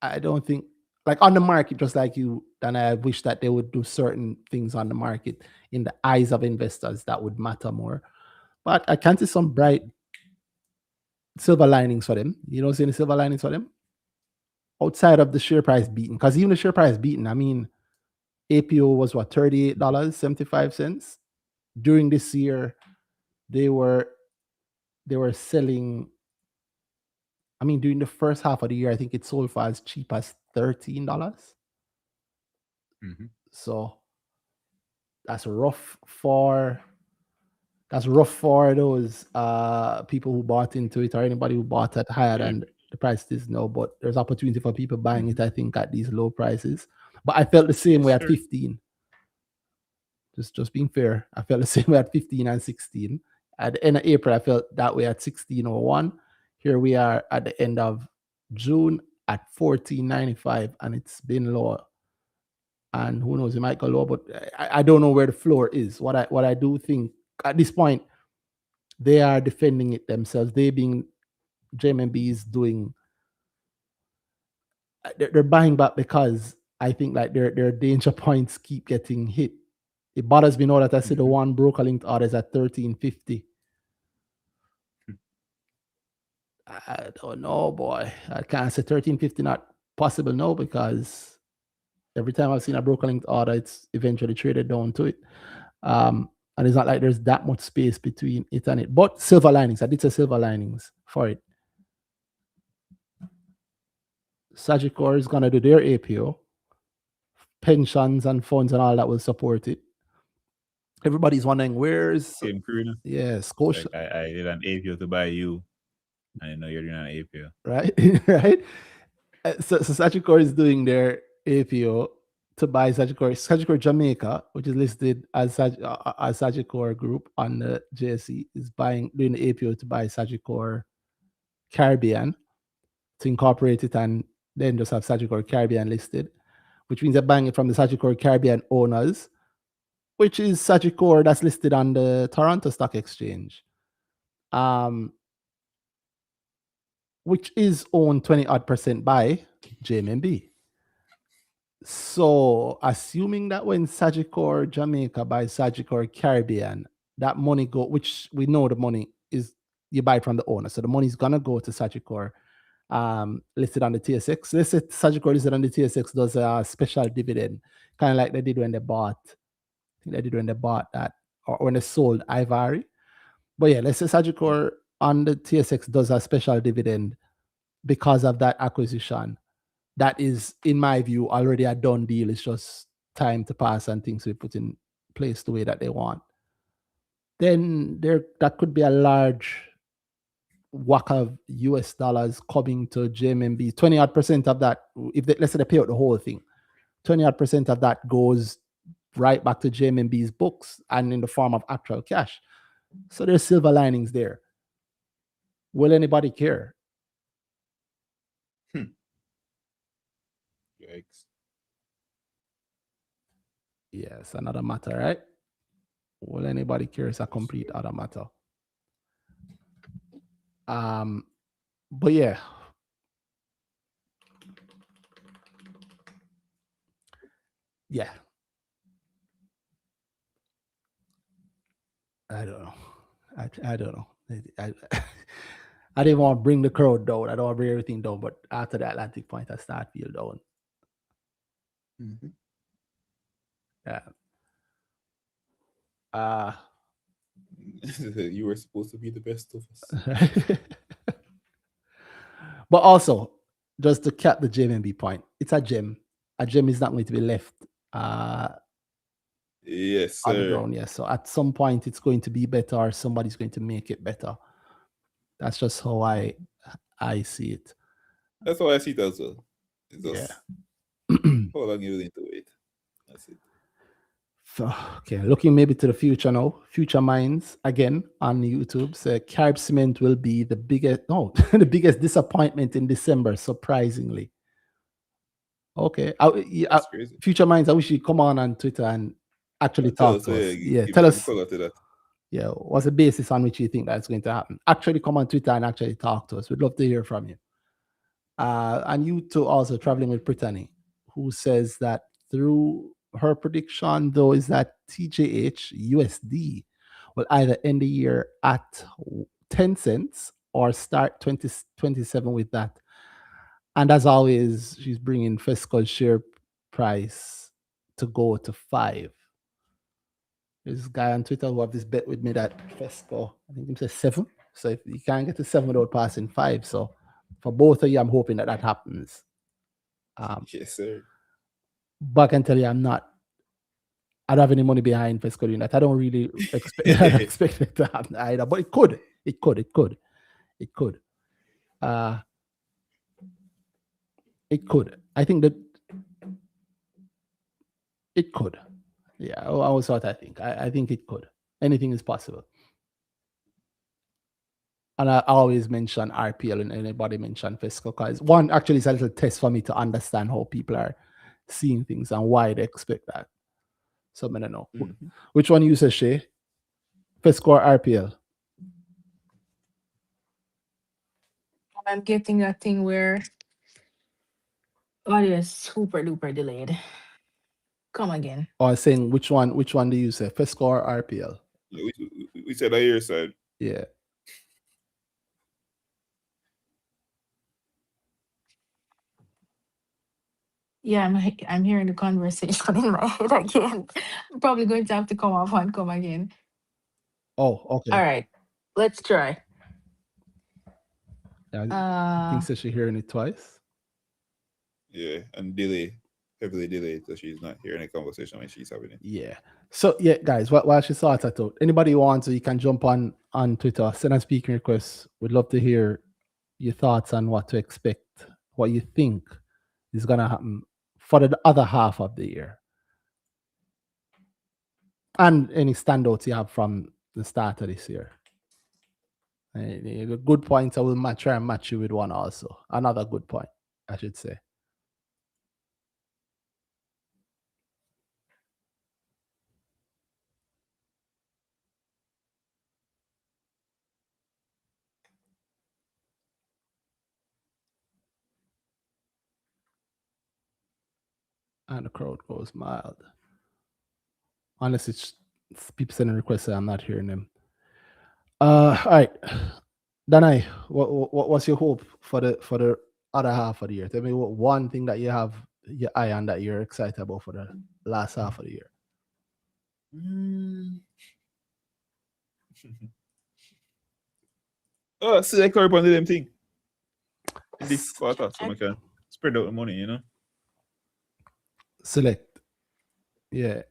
I don't think like on the market, just like you, then I wish that they would do certain things on the market in the eyes of investors that would matter more. But I can see some bright silver linings for them. You don't see any silver linings for them outside of the share price beating, because even the share price beating, I mean, APO was what, $38.75 during this year. They were selling. I mean, during the first half of the year, I think it sold for as cheap as $13. So that's rough for those people who bought into it, or anybody who bought at higher than the price it is now. But there's opportunity for people buying it, I think, at these low prices. But I felt the same way at 15. Just being fair, I felt the same way at 15 and 16. At the end of April, I felt that way at 16.01. Here we are at the end of June at 14.95, and it's been lower. And who knows, it might go lower, but I don't know where the floor is. What I do think at this point, they are defending it themselves. They being JMB is doing. They're buying back because I think like their danger points keep getting hit. It bothers me now that I see the one broker linked orders at 13.50. I don't know, boy. I can't say 13.50 not possible now, because every time I've seen a broker linked order, it's eventually traded down to it. And it's not like there's that much space between it and it. But silver linings, I did say silver linings for it. Sagicor is going to do their APO. Pensions and funds and all that will support it. Everybody's wondering where's Same crew. Yeah, Scotia. Like I did an APO to buy you, and I know you're doing an APO. Right, right. So Sagicor is doing their APO to buy Sagicor Jamaica, which is listed as Sagicor Group on the JSE, is doing the APO to buy Sagicor Caribbean, to incorporate it and then just have Sagicor Caribbean listed, which means they're buying it from the Sagicor Caribbean owners, which is Sagicor that's listed on the Toronto Stock Exchange, which is owned 20% by JMB. So assuming that when Sagicor Jamaica buys Sagicor Caribbean, that money which we know the money is, you buy it from the owner. So the money is gonna go to Sagicor, listed on the TSX. Let's say Sagicor listed on the TSX does a special dividend, kind of like they did when they bought, that, or when they sold Ivory. But yeah, let's say Sagicor on the TSX does a special dividend because of that acquisition. That is, in my view, already a done deal. It's just time to pass and things to be put in place the way that they want. Then that could be a large whack of US dollars coming to JMB. 20% of that, let's say they pay out the whole thing, 20% of that goes right back to JMB's books and in the form of actual cash. So there's silver linings there. Will anybody care? Yikes. Yes, another matter, right? Will anybody curious a complete other matter? But yeah. Yeah. I don't know. I don't know. I didn't want to bring the crowd down. I don't want to bring everything down, but after the Atlantic point, I start feel down. Mhm. Yeah. You were supposed to be the best of us. But also, just to cap the JMB point, it's a gem. A gem is not going to be left Yes, on the sir. ground. Yeah. So at some point, it's going to be better, or somebody's going to make it better. That's just how I see it. That's how I see it as well. It's Yeah. just how long you willing to wait. That's it. Okay, looking maybe to the future now. Future Minds again on YouTube say Carib Cement will be the biggest the biggest disappointment in December, surprisingly. Okay, That's crazy. Future Minds, I wish you come on Twitter and actually Tell talk us, to us. Yeah, give tell me some us. color to that. Yeah, what's the basis on which you think that's going to happen? Actually, come on Twitter and actually talk to us. We'd love to hear from you. And you too, also traveling with Brittany, who says that through her prediction, though, is that TJH USD will either end the year at 10 cents or start 2027 with that. And as always, she's bringing fiscal share price to go to 5. There's this guy on Twitter who have this bet with me that Fesco, I think he says 7. So if you can't get to 7 without passing 5, so for both of you, I'm hoping that happens. Yes, sir. But I can tell you, I don't have any money behind Fesco doing that. I don't really expect it to happen either. But it could. It could. It could. I think that it could. Yeah, I was what I think. I think it could. Anything is possible. And I always mention RPL and anybody mention fiscal because one actually is a little test for me to understand how people are seeing things and why they expect that. So I don't know. Mm-hmm. Which one you say, Shay? Fiscal or RPL? I'm getting that thing where audio is super duper delayed. Come again. Or saying which one do you say? Fiscal or RPL? We said on your side. Yeah. Yeah, I'm hearing the conversation in my head again. I'm probably going to have to come off and come again. Oh, okay. All right, let's try. I think so she's hearing it twice. Yeah, and heavily delayed, so she's not hearing a conversation when she's having it. Yeah. So yeah, guys, while she sorts that out, anybody who wants, you can jump on Twitter, send a speaking request. We'd love to hear your thoughts on what to expect, what you think is gonna happen for the other half of the year. And any standouts you have from the start of this year. The good points, I will try and match you with one also. Another good point, I should say. And the crowd goes mild. Unless it's people sending requests, I'm not hearing them. All right, Danai, what's your hope for the other half of the year? Tell me what one thing that you have your eye on that you're excited about for the last half of the year. Oh, see, I carry on the damn thing in this quarter, so I can spread out the money, you know. Select, yeah,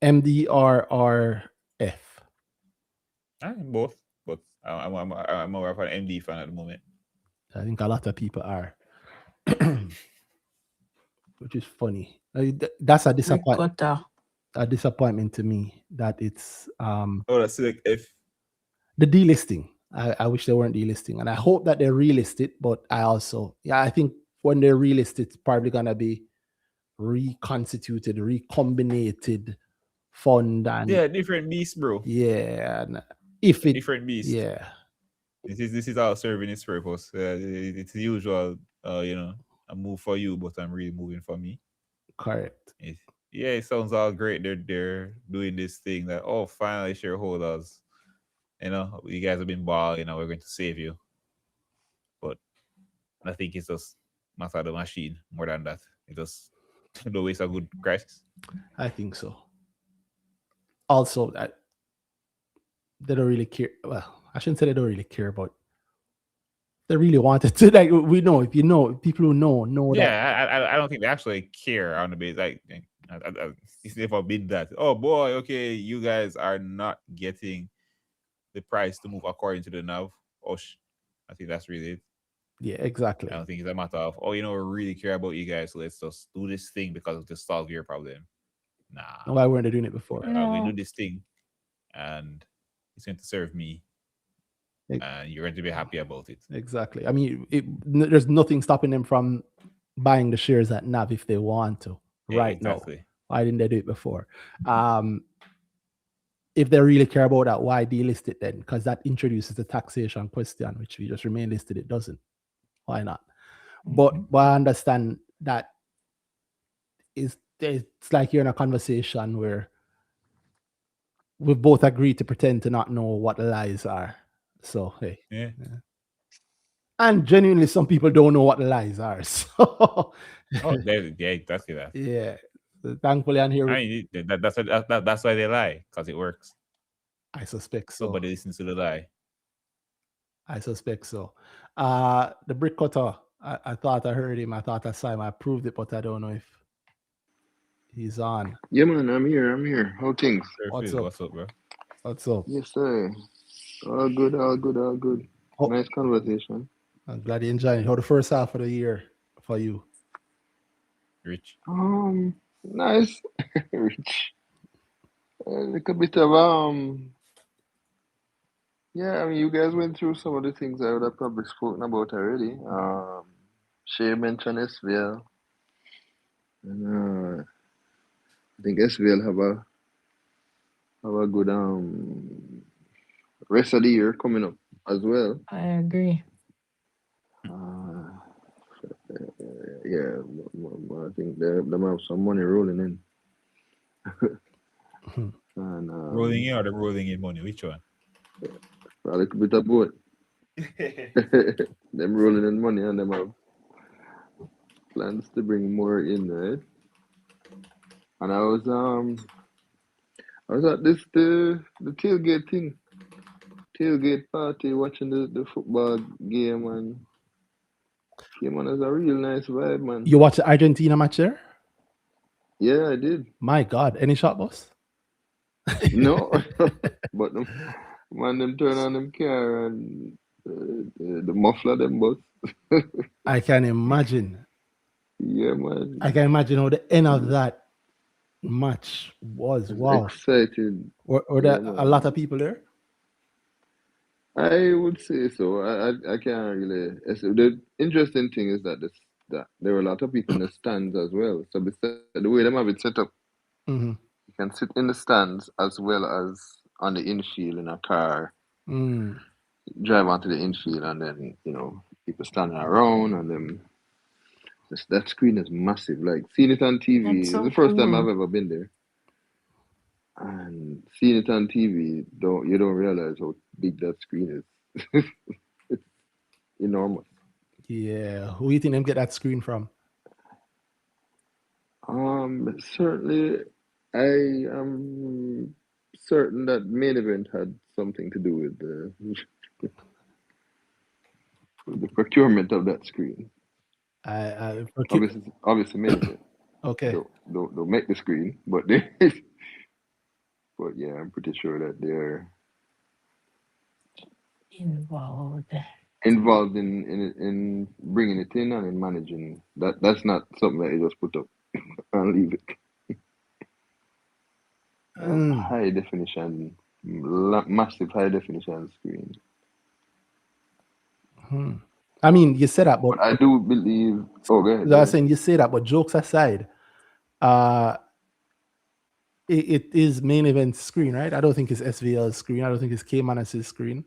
MD or F. I'm both, but I'm more of an MD fan at the moment. I think a lot of people are, which is funny. That's a disappointment. A disappointment to me that it's that's Select F. The delisting. I wish they weren't delisting, and I hope that they relist it. But I think when they relist it, it's probably gonna be reconstituted, recombinated fund, and Yeah, different beast, bro. yeah, and if it, Different beast. yeah, This is all serving its purpose. It's the usual, a move for you, but I'm really moving for me. correct. It, yeah, it sounds all great. They're doing this thing that, oh, finally shareholders, you guys have been balling. We're going to save you. But I think it's just matter of the machine more than that. It just don't waste a good crisis. I think so. Also, they don't really care. Well, I shouldn't say they don't really care, but they really wanted to. Like we know, if you know, people who know that. Yeah, I don't think they actually care on the base. Like, it's never been that. Oh boy, okay, you guys are not getting the price to move according to the NAV. I think that's really it. Yeah, exactly. I don't think it's a matter of, we really care about you guys, so let's just do this thing because of the solve your problem. Nah. Why weren't they doing it before? I'm going to No. do this thing and it's going to serve me. And you're going to be happy about it. Exactly. I mean, there's nothing stopping them from buying the shares at NAV if they want to right now. Why didn't they do it before? If they really care about that, why delist it then? Because that introduces the taxation question, which we just remain listed. It doesn't. Why not? But I understand that it's like you're in a conversation where we both agree to pretend to not know what the lies are. So hey, yeah. And genuinely, some people don't know what the lies are. So exactly that. Yeah. So thankfully, I'm here. That's why they lie, because it works. I suspect so. Nobody listens to the lie. I suspect so. The brick cutter, I thought I heard him. I thought I saw him. I proved it, but I don't know if he's on. Yeah, man, I'm here. How things? What's up, bro? What's up? Yes, sir. All good. Oh, nice conversation. I'm glad you enjoyed it. How the first half of the year for you? Rich. Nice. Rich. A little bit of yeah, I mean, you guys went through some of the things I would have probably spoken about already. Shay mentioned SVL. And I think SVL have a good rest of the year coming up as well. I agree. Yeah, I think they have some money rolling in. And, rolling in or the rolling in money? Which one? A little bit of both. Them rolling in money and them have plans to bring more in, right? And I was at the tailgate party watching the football game, and came on as a real nice vibe, man. You watched the Argentina match there? Yeah, I did. My God, any shot, boss? No, but them turn on them car and the muffler them bus. I can imagine. Yeah, man. I can imagine how the end of that match was. Wow. Excited. Were there a lot of people there? I would say so. I can't really. The interesting thing is that there were a lot of people in the stands as well. So the way them have it set up, you can sit in the stands as well as on the infield in a car. Drive onto the infield, and then people standing around, and then that screen is massive. Like seeing it on TV, it's the first time I've ever been there. And seeing it on TV, you don't realize how big that screen is. It's enormous. Yeah. Who do you think them get that screen from? Certainly, I am certain that main event had something to do with the procurement of that screen. Obviously main event. Okay. Don't make the screen, but but yeah, I'm pretty sure that they're involved in bringing it in and in managing that. That's not something that you just put up and leave it. High definition, massive high definition screen. I mean, you said that, but I do believe. Oh, go ahead. I was saying you say that, but jokes aside, it is main event screen, right? I don't think it's SVL's screen. I don't think it's Cayman's screen.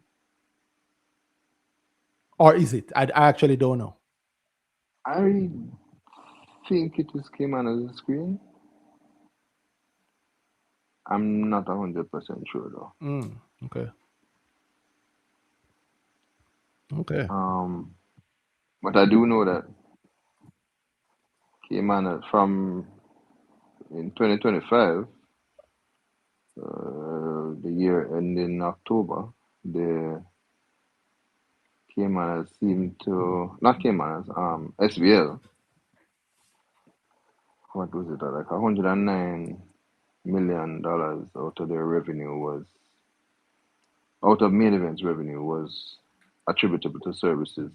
Or is it? I actually don't know. I think it is Cayman's screen. I'm not 100% sure though. Okay. Okay. But I do know that Cayman from in 2025, the year ending October, the Cayman seemed to not Cayman, SVL. What was it? Like $109 million out of their revenue was out of main events revenue was attributable to services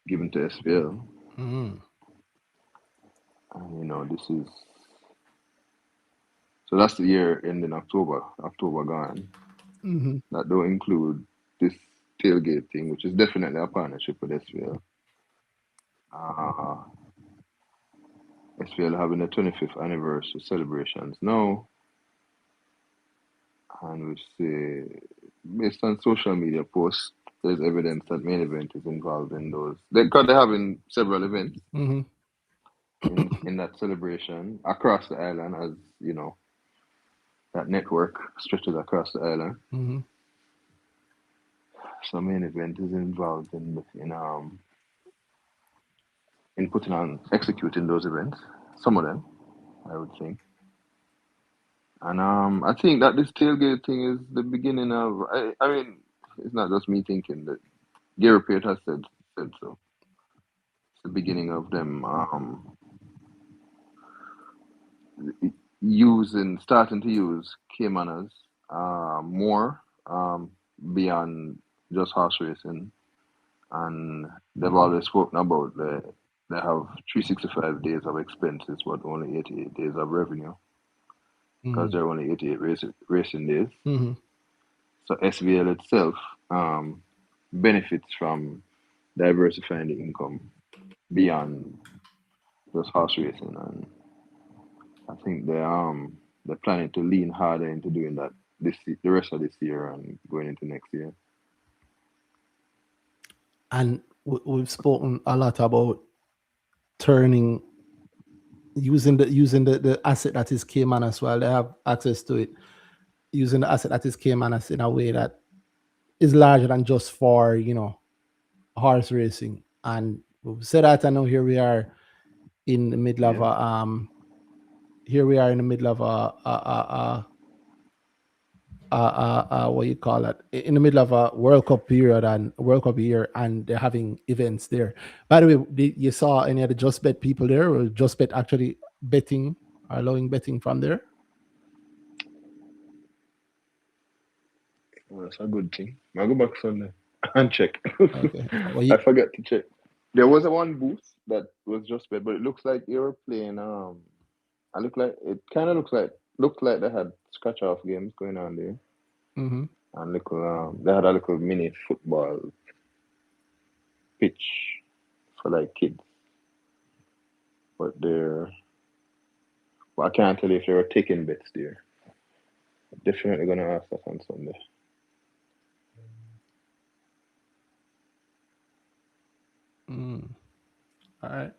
given to SVL. And this is so that's the year ending October gone. That don't include this tailgate thing, which is definitely a partnership with SVL. SVL having the 25th anniversary celebrations now, and we say, based on social media posts, there's evidence that main event is involved in those. Because they're having several events in that celebration across the island, as you know, that network stretches across the island. So main event is involved in putting on, executing those events. Some of them, I would think. And I think that this tailgate thing is the beginning of. I mean, it's not just me thinking that. Gary Pate has said so. It's the beginning of them starting to use Caymanas more beyond just horse racing, and they've always spoken about they have 365 days of expenses, but only 88 days of revenue, because there are only 88 racing days. So SVL itself benefits from diversifying the income beyond just horse racing, and I think they're planning to lean harder into doing that the rest of this year and going into next year. And we've spoken a lot about using the asset that is Cayman as well. They have access to it, using the asset that is Cayman as in a way that is larger than just for horse racing. And we've said that, and now here we are in the middle of what you call it, in the middle of a World Cup period and World Cup year, and they're having events there. By the way, you saw any of the Just Bet people there, or Just Bet actually betting, allowing betting from there? Well, that's a good thing. I'll go back Sunday and check. Okay. I forgot to check. There was one booth that was Just Bet, but it looks like they were playing. It looked like they had scratch off games going on there. And they had a little mini football pitch for like kids. But I can't tell you if they were taking bets there. I'm definitely gonna ask that on Sunday. All right.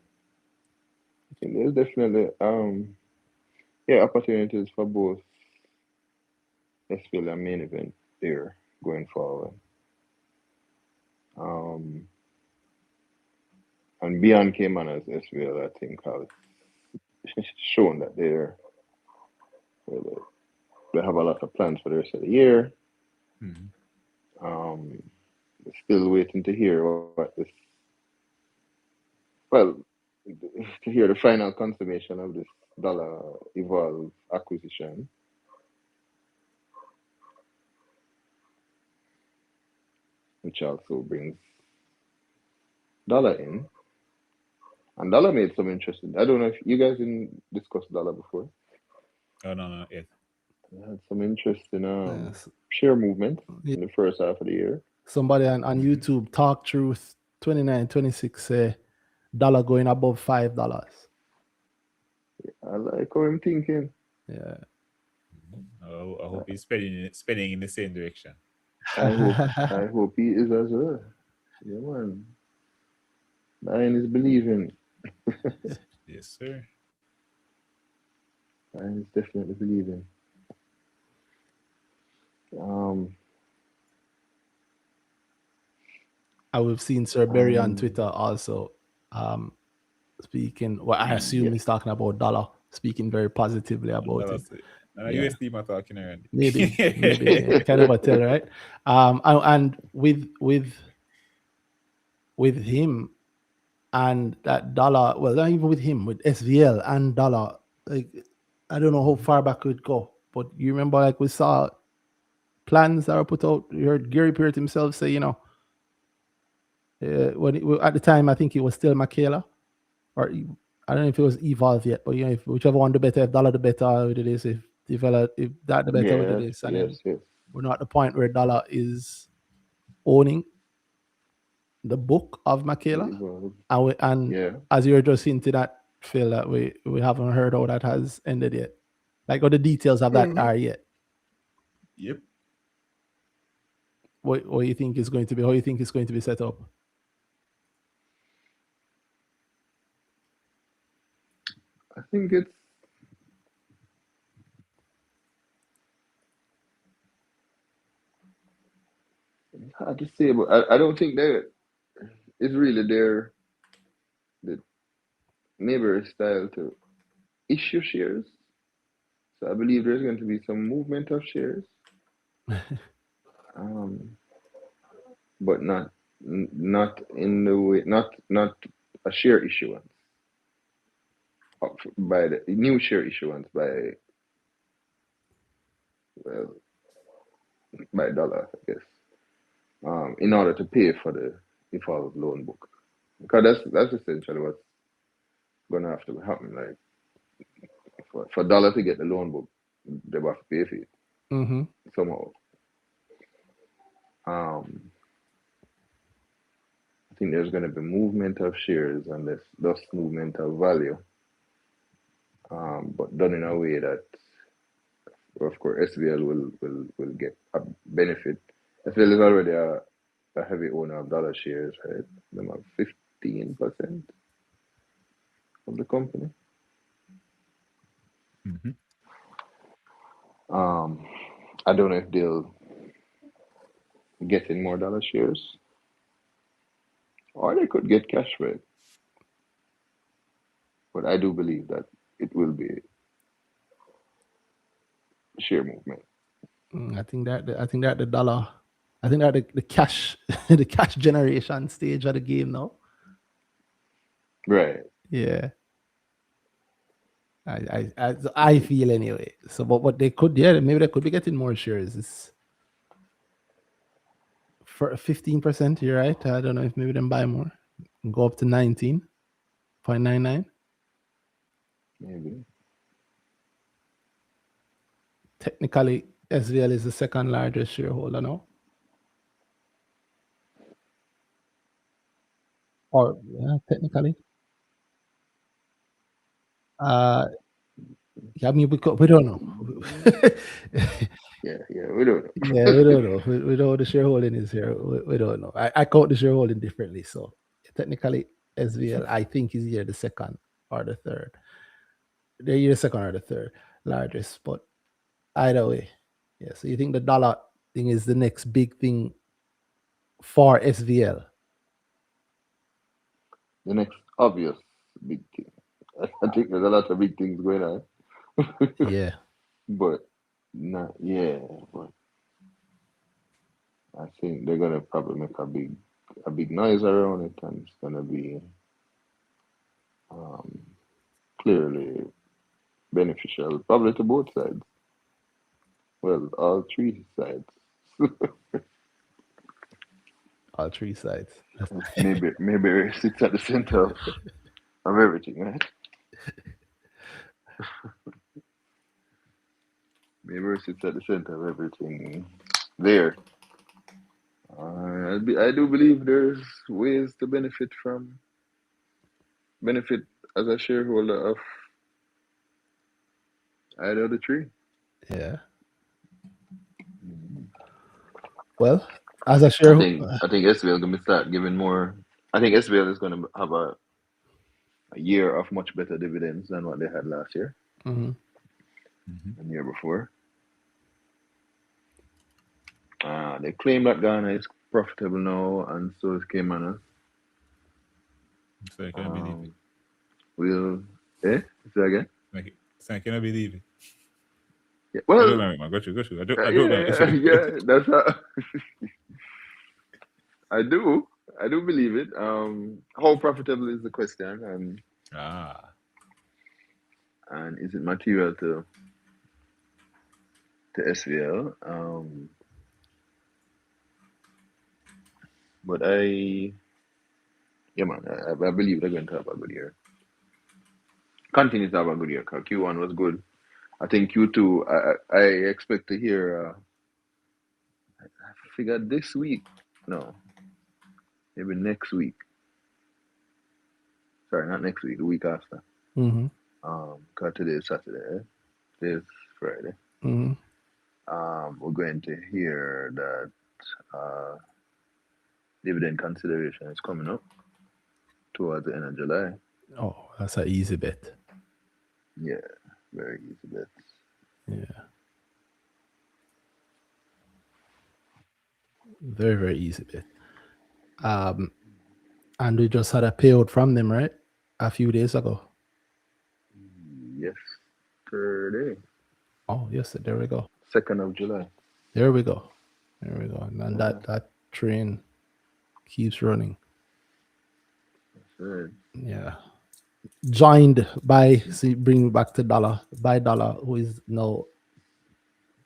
I think there's definitely opportunities for both SVL and main event there going forward. And beyond Cayman as SVL, I think has shown that they have a lot of plans for the rest of the year. Still waiting to hear to hear the final consummation of this dollar Evolve acquisition. Which also brings dollar in. And dollar made some interesting. I don't know if you guys didn't discuss dollar before. Oh no, yet. They had some interesting share movement in the first half of the year. Somebody on YouTube, Talk Truth 2926, say dollar going above $5. I like how I'm thinking. Yeah. I hope he's spending in the same direction. I hope he is as well. Yeah, man. Lion is believing. Yes, sir. Lion is definitely believing. Um, We've seen Sir Berry on Twitter also speaking. Well, I assume yeah. he's talking about dollar, speaking very positively about it. That's it. Yeah. USD my talking around. Maybe yeah, can never tell, right? And with him and that dollar, well, not even with him, with SVL and dollar, like I don't know how far back it go, but you remember, like we saw plans that were put out. You heard Gary Peart himself say, at the time I think it was still Michaela, or I don't know if it was Evolve yet, but if whichever one the better, if dollar the better, it is. If develop, if that the better, it is. And then yes. we're not at the point where dollar is owning the book of Michaela, and Yeah. as you were just hinting at, Phil, that we haven't heard how that has ended yet, like what the details of that are yet. Yep. What you think is going to be? How you think it's going to be set up? I think it's hard to say, but I don't think that it's really the neighbor style to issue shares. So I believe there's going to be some movement of shares, but not in the way, not a share issuance by the new share issuance by, well, by dollar, I guess, in order to pay for the default loan book, because that's essentially what's gonna have to happen. Like for dollar to get the loan book, they have to pay for it somehow. I think there's going to be movement of shares and thus movement of value, but done in a way that, of course, SVL will get a benefit. SVL is already a heavy owner of dollar shares, right? They have 15% of the company. Mm-hmm. I don't know if they'll get in more dollar shares, or they could get cash for it. But I do believe that it will be share movement. I think that the dollar, I think that the cash the cash generation stage of the game now. Right. Yeah. I feel anyway. So, but they could, maybe they could be getting more shares. It's for 15%. You're right. I don't know if maybe them buy more, go up to 19.99. Maybe. Technically, SVL is the second largest shareholder now. Or technically. I mean, we don't know. Yeah, we don't know. Yeah, we don't know. We don't know the shareholding is here. We don't know. I count the shareholding differently. So technically, SVL, I think, is here the second or the third. They're either second or the third largest. But either way, yeah. So you think the dollar thing is the next big thing for SVL? The next obvious big thing. I think there's a lot of big things going on. Yeah. But not, yeah, but I think they're gonna probably make a big noise around it, and it's gonna be clearly beneficial, probably to both sides. Well, all three sides. All three sides. maybe it sits at the center of everything, right? Maybe it sits at the center of everything there. I do believe there's ways to benefit as a shareholder of Out of the tree. Yeah. Well, as a I shareholder, think SVL gonna start giving more. I think SVL is gonna have a year of much better dividends than what they had last year mm-hmm. and the year before. They claim that Ghana is profitable now, and so is Cayman. So I cannot believe it. We'll say again. So I cannot believe it. Yeah, I well, don't know, man. Go through. I don't know. yeah. That's how I do. I do believe it. How profitable is the question, and is it material to SVL? But yeah, man, I believe they're going to have a good year. Continue to have a good year. 'Cause Q1 was good. I think Q2. I expect to hear. I figured this week. No, maybe next week. Sorry, not next week. The week after. Mm-hmm. 'Cause today is Saturday. Today is Friday. Mm-hmm. We're going to hear that dividend consideration is coming up towards the end of July. Oh, that's an easy bet. Yeah, very easy bet. Yeah. Very, very easy bet. And we just had a payout from them, right? A few days ago. Yesterday. Oh, yes, there we go. 2nd of July. There we go. And that train keeps running. That's right. Yeah. Joined by, bring back to Dollar, by Dollar, who is now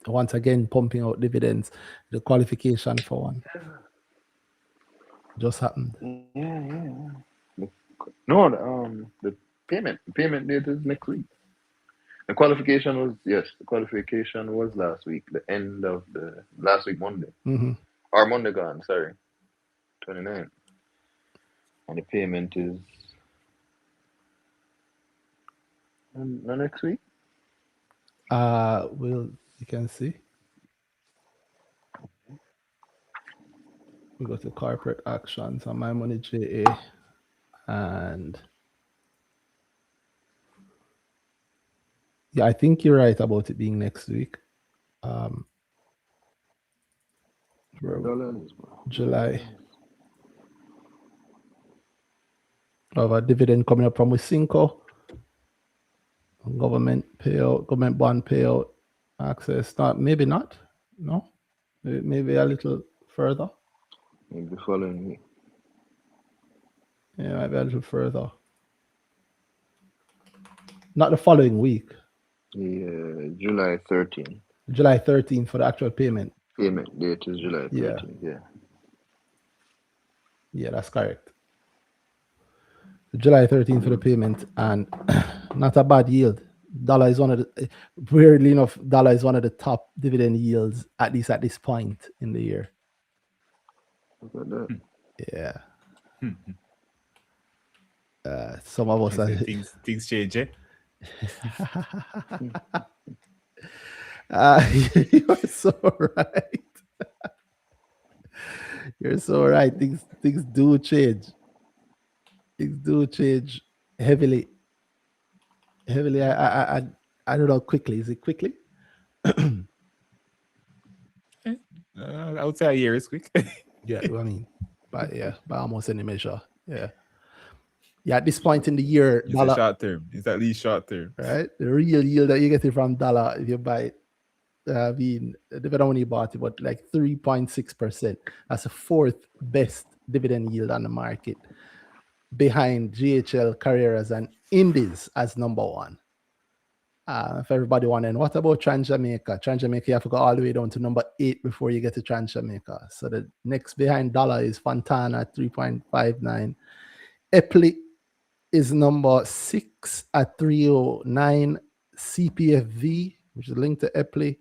once again pumping out dividends. The qualification for one just happened. Yeah. No, the payment date is next week. The qualification was last week, the end of the last week Monday. Mm-hmm. Or Monday gone, sorry. 29th. And the payment is next week? You can see. We go to corporate actions on My Money JA, and yeah, I think you're right about it being next week. July. We have a dividend coming up from Wisynco. Government payout, government bond payout, access. Maybe not. No, maybe a little further. Maybe the following week. Yeah, maybe a little further. Not the following week. Yeah, July 13th. July 13th for the actual payment. Payment date is July 13th. Yeah, that's correct. July 13th for the payment, and not a bad yield. Dollar is one of the, weirdly enough, Dollar is one of the top dividend yields, at least at this point in the year. Look at that. Yeah. Some of us are things change, eh? You're so right. You're so right. Things do change. Things do change heavily. I don't know. Quickly, is it quickly? I would say a year is quick. Yeah, I mean, by almost any measure. Yeah. At this point in the year, It's dollar, a short term. It's at least short term, right? The real yield that you get it from Dollar, if you buy it, depending on when you bought it, but like 3.6%. That's the fourth best dividend yield on the market, behind GHL, Carreras, and Indies as number one. If everybody wondering, what about Trans-Jamaica? Trans-Jamaica, you have to go all the way down to number 8 before you get to Trans-Jamaica. So the next behind Dollar is Fontana at 3.59. Epley is number 6 at 309. CPFV, which is linked to Epley,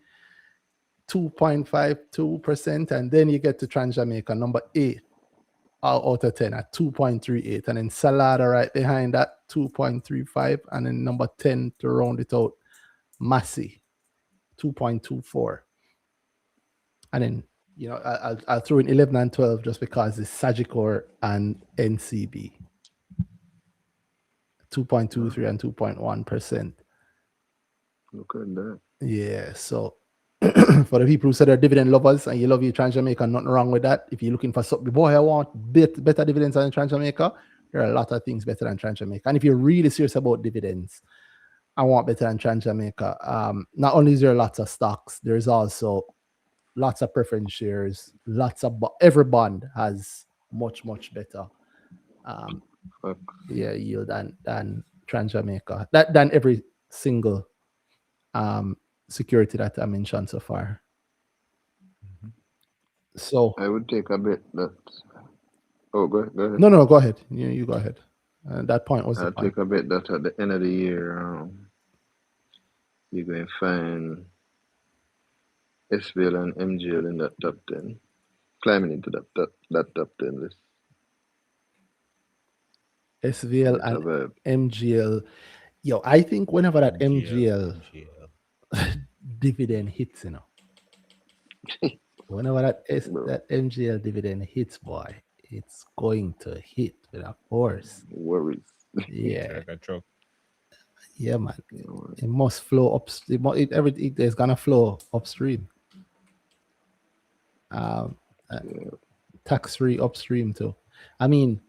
2.52%. And then you get to Trans-Jamaica, number 8 out of 10 at 2.38. And then Salada right behind that, 2.35. And then number 10 to round it out, Massey, 2.24. And then, I'll throw in 11 and 12 just because it's Sagicor and NCB. 2.23 and 2.1%. Look at that. Yeah, so for the people who say they're dividend lovers and you love your Trans-Jamaica, nothing wrong with that. If you're looking for something, boy, I want better dividends than Trans-Jamaica, there are a lot of things better than Trans-Jamaica. And if you're really serious about dividends, I want better than Trans-Jamaica. Not only is there lots of stocks, there's also lots of preference shares, every bond has much better yield than Trans-Jamaica, than every single security that I mentioned so far. So I would take a bet that. Oh, go ahead. No, go ahead. You go ahead. That point was. I'll take a bet that at the end of the year, you're going to find SVL and MGL in that top 10, climbing into that top 10 list. SVL and MGL. Yo, I think whenever that MGL dividend hits, whenever that MGL dividend hits, boy, it's going to hit with a force. Worries. Yeah. Yeah, man. It must flow up. It's gonna flow upstream. Tax-free upstream too. I mean,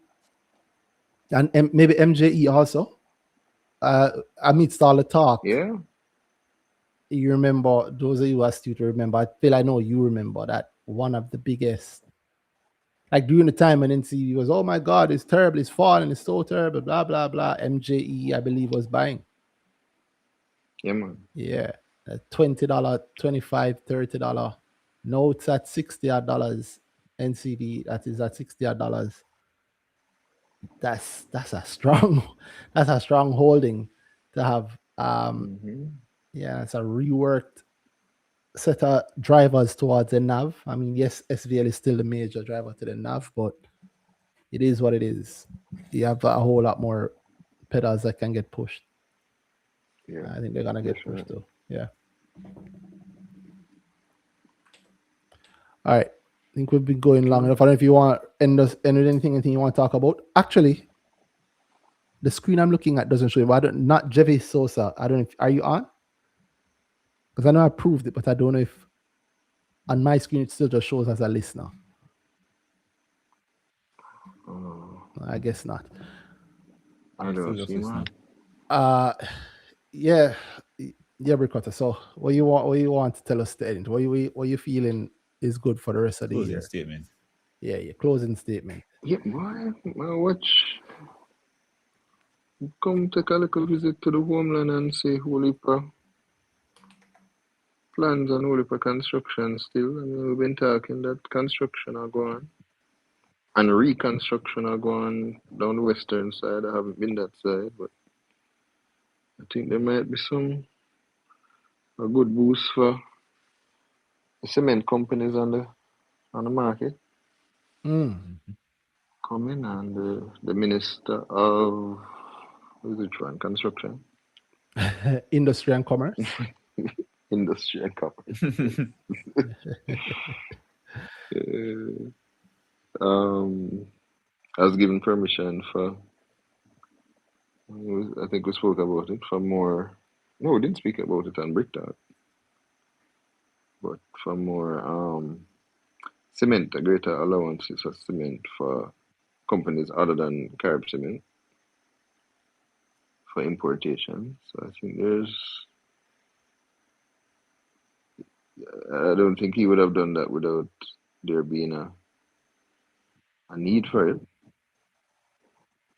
and maybe MJE also. Amidst all the talk, yeah. You remember, those of you who are still to remember, I know you remember that one of the biggest, like during the time when NCB was, oh my God, it's terrible, it's falling, it's so terrible, blah, blah, blah. MJE, I believe, was buying. Yeah, man. Yeah. $20, $25, $30. No, it's at $60. NCB, that is at $60. That's a strong holding to have. Yeah, it's a reworked set of drivers towards the NAV. I mean, yes, SVL is still the major driver to the NAV, but it is what it is. You have a whole lot more pedals that can get pushed. Yeah, I think they're gonna get pushed too. Yeah. All right. I think we've been going long enough. I don't know if you want to end with anything you want to talk about. Actually, the screen I'm looking at doesn't show you. But not Jevi Sosa. I don't know. Are you on? Because I know I proved it, but I don't know if on my screen it still just shows as a listener. I guess not. I don't see, man. Yeah, BrickTalk. So what you want to tell us to end? What you feeling is good for the rest of the year? Statement. Yeah, your closing statement. Yeah, boy, watch. Come take a little visit to the homeland and see holy plans and holy construction still. I mean, we've been talking that construction are going and reconstruction are going down the western side. I haven't been that side, but I think there might be a good boost for the cement companies on the market. Coming, and the minister of construction, industry and commerce. Industry and commerce. I was given permission for. I think we spoke about it for more. No, we didn't speak about it on BrickTalk. But for more cement, a greater allowances for cement for companies other than Carib Cement for importation. So I think I don't think he would have done that without there being a need for it.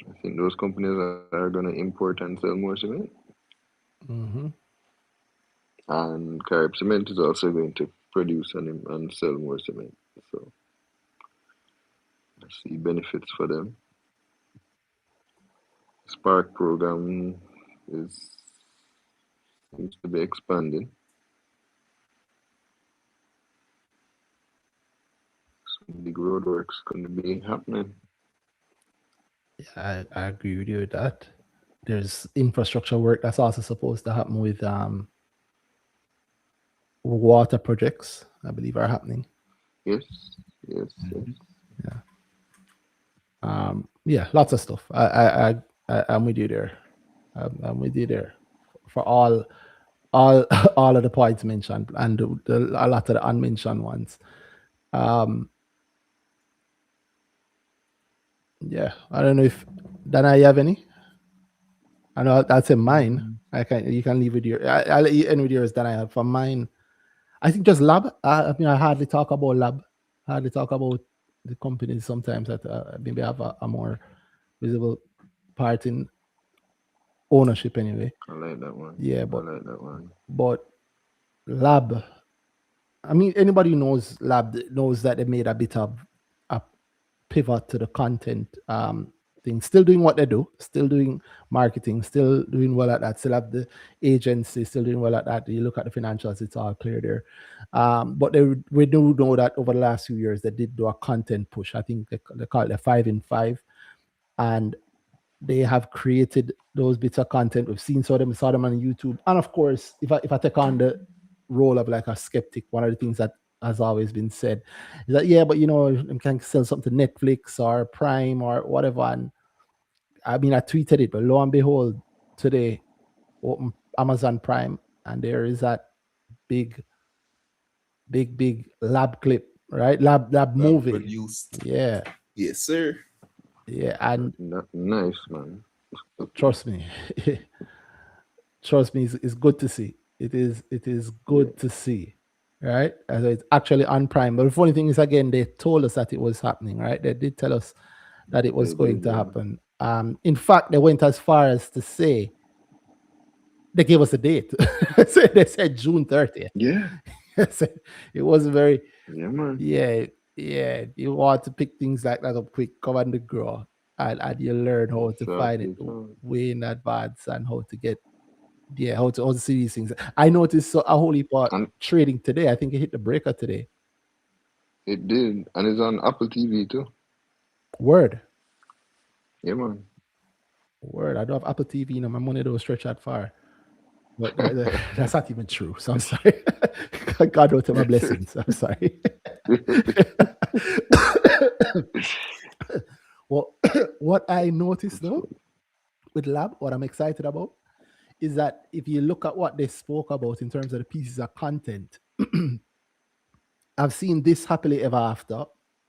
I think those companies are going to import and sell more cement. And Carib Cement is also going to produce and sell more cement. So I see benefits for them. Spark program seems to be expanding. Some big road works going to be happening. Yeah, I agree with you with that. There's infrastructure work that's also supposed to happen with water projects, I believe, are happening. Yes. Yeah, lots of stuff. I'm with you there. I'm with you there for all all of the points mentioned and a lot of the unmentioned ones. Yeah, I don't know if Dana, you have any. I know that's in mine. You can leave with your. I'll let you end with yours. Dana, for mine, I think just lab. I mean, I hardly talk about lab. Hardly talk about the companies sometimes that maybe have a more visible part in ownership anyway. I like that one. Yeah, I like that one. but lab. I mean, anybody who knows lab knows that they made a bit of a pivot to the content thing. Still doing what they do. Still doing marketing. Still doing well at that. Still have the agency. Still doing well at that. You look at the financials; it's all clear there. But we do know that over the last few years they did do a content push. I think they call it a 5 in 5, and they have created those bits of content. We've seen saw them on YouTube. And of course, if I take on the role of like a skeptic, one of the things that has always been said is that, yeah, but you can sell something to Netflix or Prime or whatever. And I mean, I tweeted it, but lo and behold, today, open Amazon Prime, and there is that big lab clip, right? Lab movie. Produced. Yeah. Yes, sir. Yeah, and nice, man. Trust me, it's good to see. It is good to see, right? As it's actually on Prime. But the funny thing is, again, they told us that it was happening, right? They did tell us that it was going to happen. In fact, they went as far as to say they gave us a date. So they said June 30th. Yeah. It wasn't very. Yeah, man. Yeah. You want to pick things like that up quick, cover the grow, and you learn how to find it way in advance and how to get. Yeah, how to see these things. I noticed a whole heap of trading today. I think it hit the breaker today. It did, and it's on Apple TV too. Word. Yeah, man. Word. I don't have Apple TV. My money don't stretch that far. But that's not even true. So I'm sorry. God wrote my blessings. I'm sorry. Well, what I noticed though with Lab, what I'm excited about, is that if you look at what they spoke about in terms of the pieces of content, I've seen this happily ever after,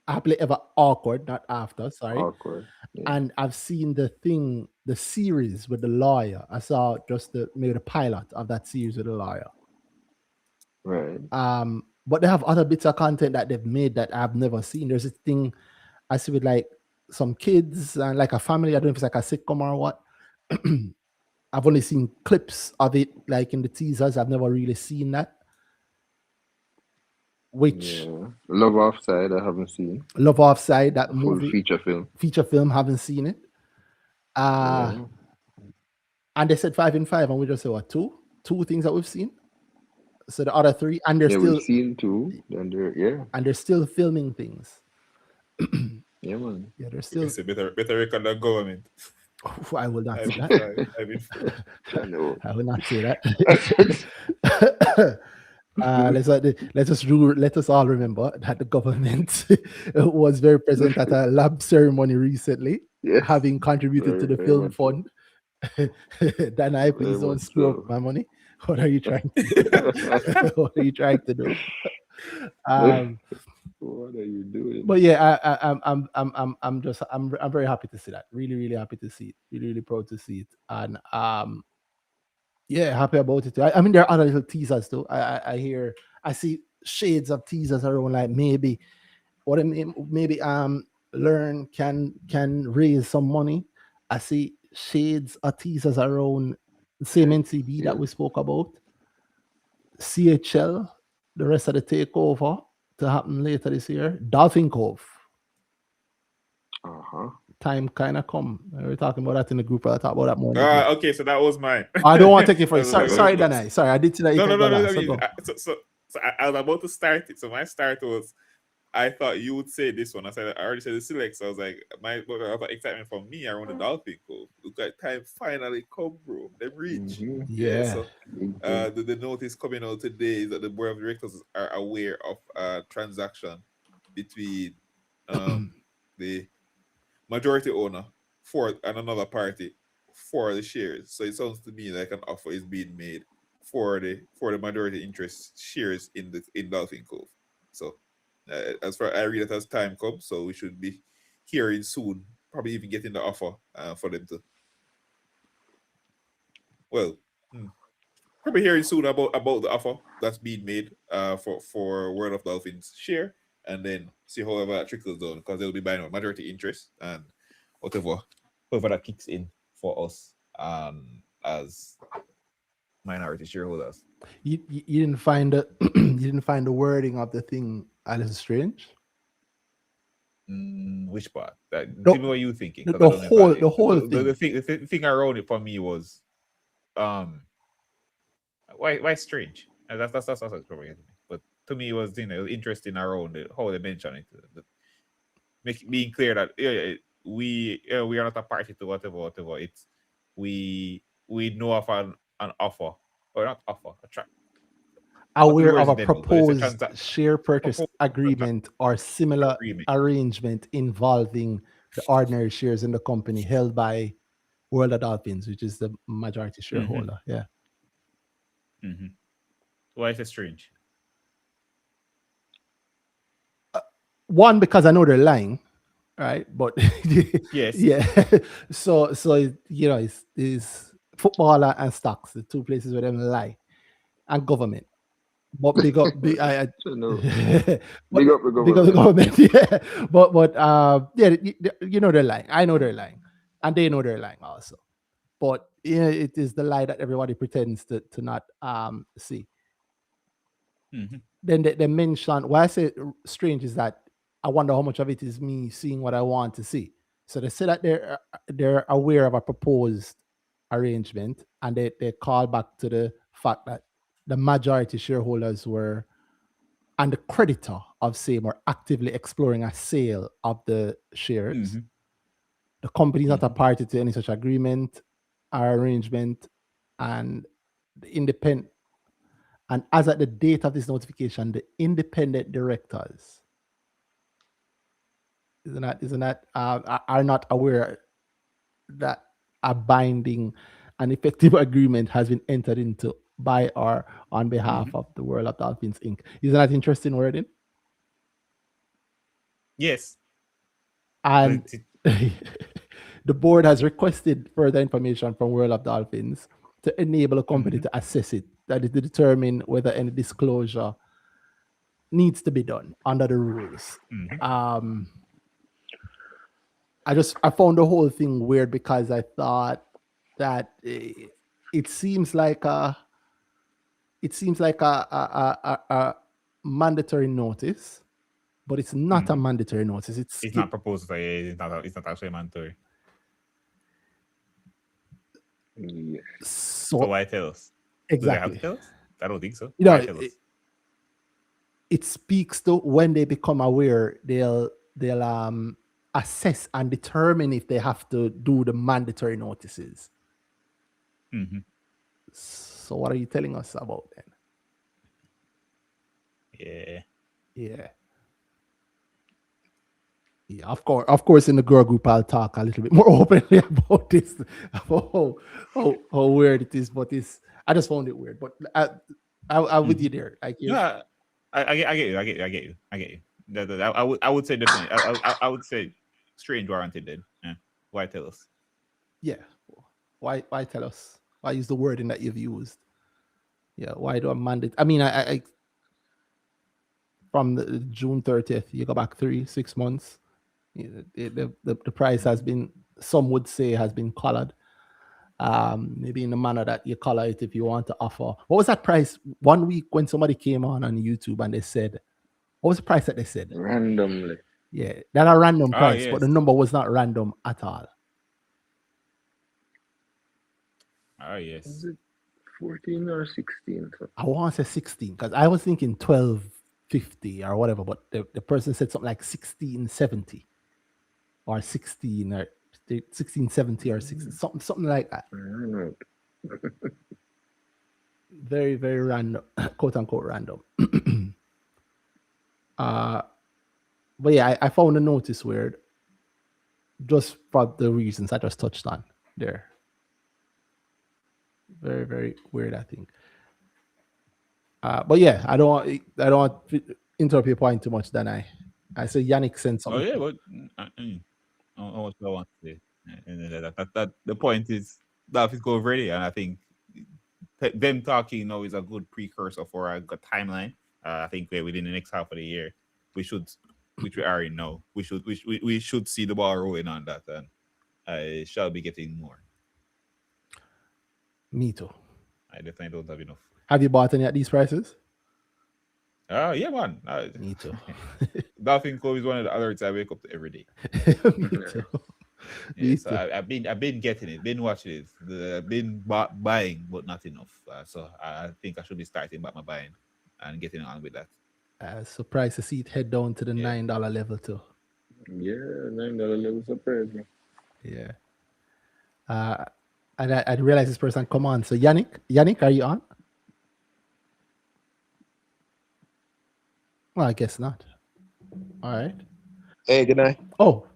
happily ever awkward, not after, sorry. Awkward. Yeah. And I've seen the series with the lawyer. I saw just maybe the pilot of that series with the lawyer. Right. But they have other bits of content that they've made that I've never seen. There's this thing I see with like some kids and like a family. I don't know if it's like a sitcom or what. I've only seen clips of it, like in the teasers. I've never really seen that. Which Love Offside, I haven't seen. Love Offside, that movie, full feature film. Feature film, haven't seen it. And they said 5 in 5, and we just say what, two things that we've seen. So the other 3, and they're still we've seen 2, and they're still filming things. Yeah, man. Yeah, they're still. It's a better record than government. Oh, I will not say that. I know. I will not say that. Let us all remember that the government was very present at a lab ceremony recently, having contributed to the film fund. Dan, I please don't screw up my money. What are you trying to do? What are you trying to do? What are you doing? But yeah, I'm very happy to see that. Really, really happy to see it. Really, really proud to see it. And yeah, happy about it. I mean, there are other little teasers too. I see shades of teasers around, like maybe Learn can raise some money. I see shades of teasers around the same NCB that we spoke about. CHL, the rest of the takeover to happen later this year. Dolphin Cove. Time kind of come. We were talking about that in the group. I'll talk about that more. Okay, so that was mine. I don't want to take it first. Sorry, Danai. Sorry, I did see that. No. So I was about to start it. So my start was I thought you would say this one. I already said the select. So I was like, my excitement for me around the Dolphin Cove. Look at time finally come, bro. Them reach. Mm-hmm. Yeah. Yeah. So Big thing. the notice coming out today is that the board of directors are aware of a transaction between the majority owner for and another party for the shares. So it sounds to me like an offer is being made for the majority interest shares in Dolphin Cove. So as far I read it as time comes, so we should be hearing soon, probably even getting the offer for them to. Well, probably hearing soon about the offer that's being made for World of Dolphins share, and then see however that trickles down because they'll be buying a majority interest and whatever that kicks in for us as minority shareholders. You didn't find the you didn't find the wording of the thing a little strange. Which part? Tell No, me what you thinking. The, 'Cause I the don't know if whole the whole thing. the thing around it for me was why strange. That's what's probably getting me. But to me, it was it was interesting around how they mention it, being clear that we are not a party to whatever. It's we know of an offer or not offer a track. Aware of words a in them, but it's a proposed share purchase proposed agreement or similar agreement. arrangement involving the ordinary shares in the company held by World of Dolphins, which is the majority shareholder. Yeah. Why is it strange? One, because I know they're lying, right? But Yes. yeah. So it's football and stocks, the two places where them lie, and government. But big up, big I So no. but Big up the big up the government. government. Yeah. But yeah, you know they're lying. I know they're lying, and they know they're lying also. But yeah, it is the lie that everybody pretends to not see. Then they mention why I say strange is that I wonder how much of it is me seeing what I want to see. So they say that they're aware of a proposed arrangement, and they call back to the fact that the majority shareholders were and the creditor of same were actively exploring a sale of the shares. The company is not a party to any such agreement or arrangement, and the independent. And as at the date of this notification, the independent directors are not aware that a binding and effective agreement has been entered into by or on behalf of the World of Dolphins Inc. Isn't that interesting wording? Yes. And the board has requested further information from World of Dolphins to enable a company to assess it, that is to determine whether any disclosure needs to be done under the rules. I found the whole thing weird because I thought that it seems like a mandatory notice, but it's not a mandatory notice. It's not proposed. It's not actually mandatory. Yes. So why tell us? Exactly. Do they have to tell us? I don't think so. You know, Why tell us? It speaks to when they become aware, they'll assess and determine if they have to do the mandatory notices. So what are you telling us about then? Yeah. Of course, in the girl group, I'll talk a little bit more openly about this, about how weird it is. But I just found it weird. But I'm with you there. Like, yeah, I get you. I would say definitely. I would say strange warranted then. Yeah. Why tell us? Yeah. Why tell us? Why use the wording that you've used? Yeah. Why do I mandate? I mean, I from the June 30th, you go back 6 months. The price has been, some would say, has been colored. Maybe in the manner that you color it if you want to offer. What was that price 1 week when somebody came on YouTube and they said, what was the price that they said? Randomly. Yeah, that a random price, yes. but the number was not random at all. Yes. Is it 14 or 16? I want to say 16 because I was thinking 12 1650 or whatever, but the person said something like 1670 or 1670 or 16, something like that. Very, very random, quote unquote random. But yeah, I found the notice weird just for the reasons I just touched on there. Very, very weird, I think. But yeah, I don't want to interrupt your point too much. Then I said Yannick sent something. Oh yeah, but what I want to say. That the point is that is go ready, and I think them talking now is a good precursor for a good timeline. I think within the next half of the year, we should, which we are in now, we should see the ball rolling on that, and I shall be getting more. Me too. I definitely don't have enough. Have you bought any at these prices? Yeah, man. Me too. Dolphin Cove is one of the alerts I wake up to every day. Me too. Yeah, so I've been getting it, been watching it, I've been buying, but not enough. So I think I should be starting back my buying and getting on with that. Surprised to see it head down to the $9 level too. Yeah, $9 level surprised me. Yeah. And I realized this person come on. So Yannick, are you on? Well, I guess not. All right. Hey, good night. Oh,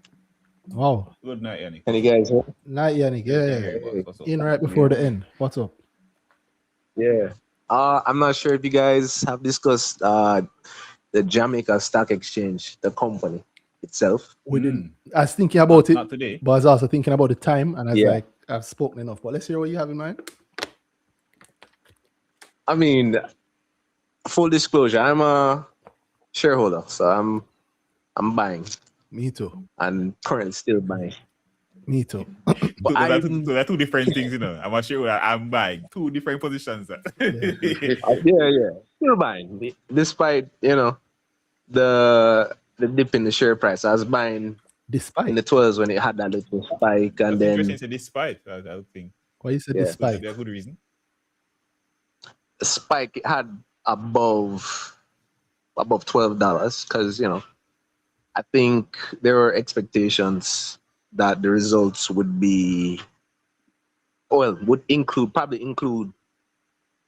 wow. Good night, Yannick. Can you guys hear? Night, Yannick. Yeah. What's up? In right before the end. What's up? Yeah. I'm not sure if you guys have discussed the Jamaica Stock Exchange, the company itself. We didn't. I was thinking about it, Not today. but I was also thinking about the time, and I was like, I've spoken enough. But let's hear what you have in mind. I mean, full disclosure, I'm a shareholder, so I'm buying. Me too. And currently still buying. Me too. But So they're two different things, you know. I'm sure I'm buying two different positions. Yeah, still buying, despite the dip in the share price. I was buying despite in the 12s when it had that little spike, and then interesting to despite. I don't think. Why you said despite? There's a good reason. The spike it had above $12 because I think there were expectations that the results would probably include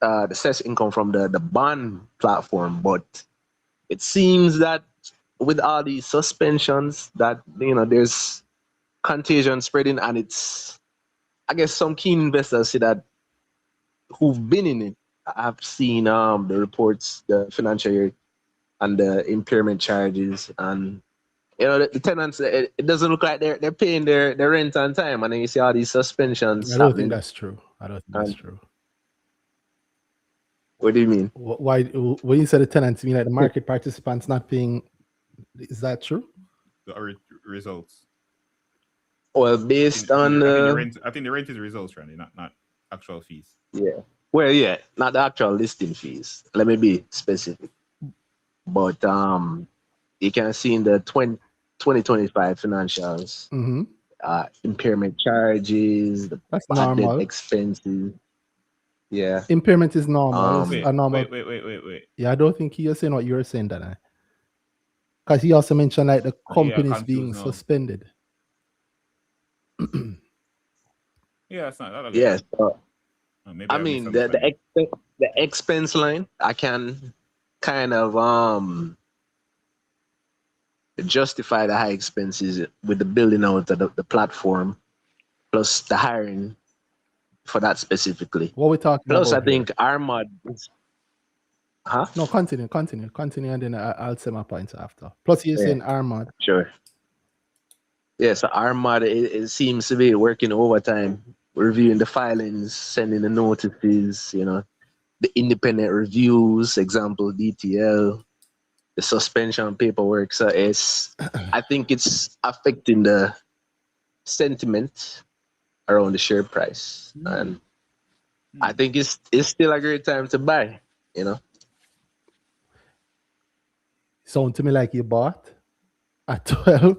the cess income from the bond platform, but it seems that with all these suspensions that there's contagion spreading, and it's, I guess, some keen investors see that who've been in it. I've seen the reports, the financial year, and the impairment charges, and the tenants. It doesn't look like they're paying their rent on time, and then you see all these suspensions. I don't think that's true. True. What do you mean? Why? When you said the tenants, you mean like the market participants not paying? Is that true? The results. Well, based on I think the rent is results, Randy, not actual fees. Yeah. Well, yeah, not the actual listing fees. Let me be specific. But you can see in the 2025 financials, impairment charges, the bad debt expenses. Yeah. Impairment is normal. It's a normal. Wait. Yeah, I don't think you're saying what you're saying, that because he also mentioned like the companies being suspended. Yeah, it's not. Yes. I mean, the expense line, I can kind of justify the high expenses with the building out of the platform, plus the hiring for that specifically. What we talking plus, about? Plus, I think Armad. Huh? No, continue, and then I'll say my points after. Plus, you're saying Armad. Sure. Yeah, so Armad, it seems to be working overtime, reviewing the filings, sending the notices, the independent reviews, example, DTL, the suspension paperwork. So I think it's affecting the sentiment around the share price. And I think it's still a great time to buy, Sound to me like you bought at 12.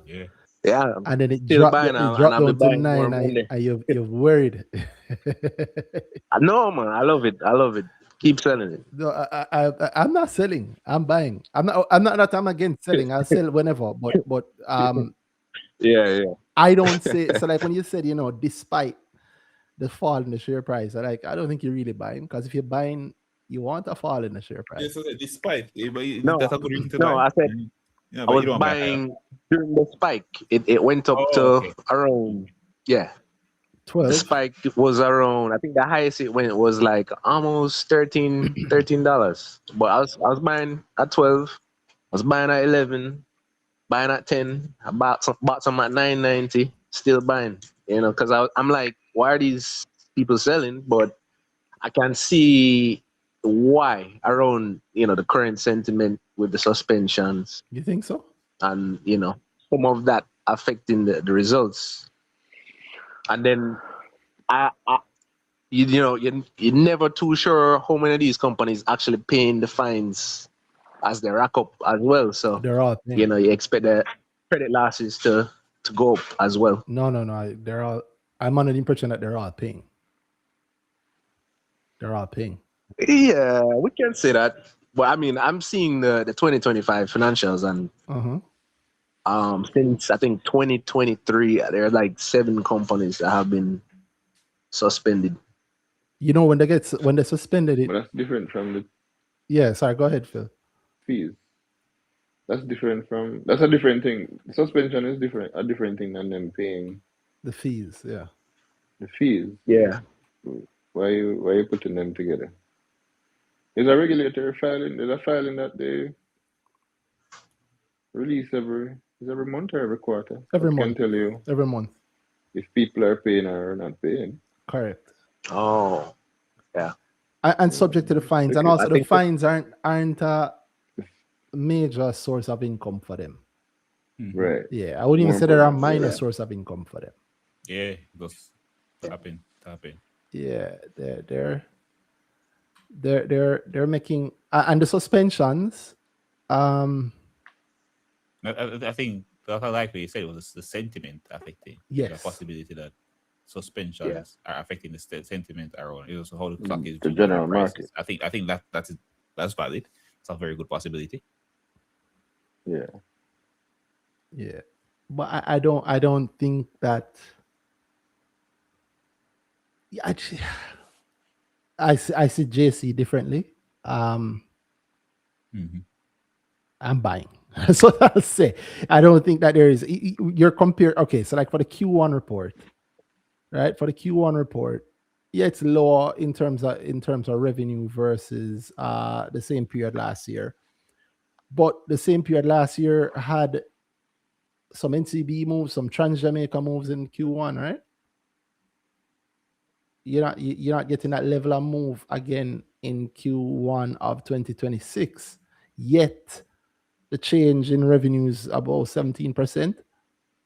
Yeah, and then it dropped down to 9, and you're worried. No, man, I love it. keep selling it. No, I'm not selling. I'm buying. I'm against selling. I'll sell whenever. But Yeah. I don't say so. Like when you said, despite the fall in the share price, I don't think you're really buying, because if you're buying, you want a fall in the share price. Yeah, so despite No, that's a good reason to no, buy. I said Yeah, I but was you don't buy higher. buying during the spike. It went up Oh, to okay. around, yeah. The 12. spike was around, I think the highest it went was like almost $13. But I was buying at 12, I was buying at 11, buying at 10, I bought some at 9.90, still buying. Because I'm like, why are these people selling? But I can see why around the current sentiment with the suspensions You think so? and some of that affecting the results. And then you're never too sure how many of these companies actually paying the fines as they rack up as well. So They're all paying. you expect the credit losses to go up as well. No. They're all. I'm under the impression that they're all paying. They're all paying. Yeah, we can say that. But I mean, I'm seeing the 2025 financials, and since I think 2023, there are like 7 companies that have been suspended. When they suspended it. But that's different from the Yeah, sorry. Go ahead, Phil. fees. That's a different thing. Suspension is a different thing than them paying The fees. Yeah. the fees. Yeah. Why you putting them together? There's a regulatory filing. There's a filing that they release every month or every quarter. Every That can month. tell you Every month. if people are paying or not paying. Correct. Oh, yeah. And subject to the fines, and also I the think fines aren't a major source of income for them. Right. Yeah, I wouldn't even More say they're a important, minor yeah. source of income for them. Yeah, just tapping. Yeah, they're making and the suspensions. I think that's like what you said, it was the sentiment affecting. Yes. The possibility that suspensions are affecting the sentiment around. It was how the stock is The doing general over prices. market. I think that's valid. It's a very good possibility. Yeah. Yeah, but I don't think that. Yeah, actually, I see JC differently. I'm buying. So I'll say I don't think that there is. You're compared. Okay, so like for the Q1 report, right? For the Q1 report, yeah, it's lower in terms of revenue versus the same period last year. But the same period last year had some NCB moves, some Trans Jamaica moves in Q1, right? You're not getting that level of move again in Q1 of 2026. Yet the change in revenues about 17%.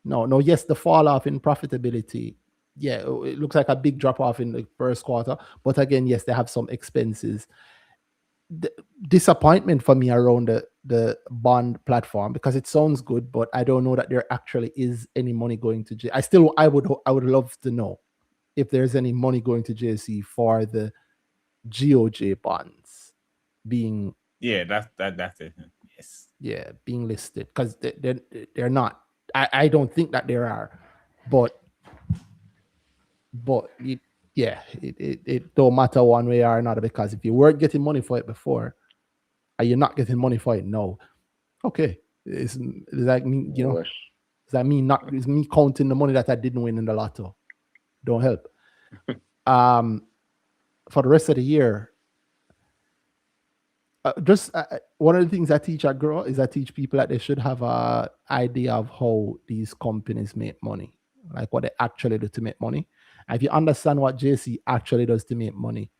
No, yes, the fall off in profitability. Yeah, it looks like a big drop off in the first quarter. But again, yes, they have some expenses. The disappointment for me around the bond platform, because it sounds good, but I don't know that there actually is any money going to I would love to know if there's any money going to JC for the GOJ bonds being that's it. Yes. Yeah, being listed, because they're not. I don't think that there are, but it don't matter one way or another, because if you weren't getting money for it before, and you're not getting money for it now, okay, it's like me, Wash. does that mean not? Is me counting the money that I didn't win in the lotto? Don't help. For the rest of the year, just one of the things I teach at Grow is I teach people that they should have a idea of how these companies make money, like what they actually do to make money. And if you understand what JC actually does to make money,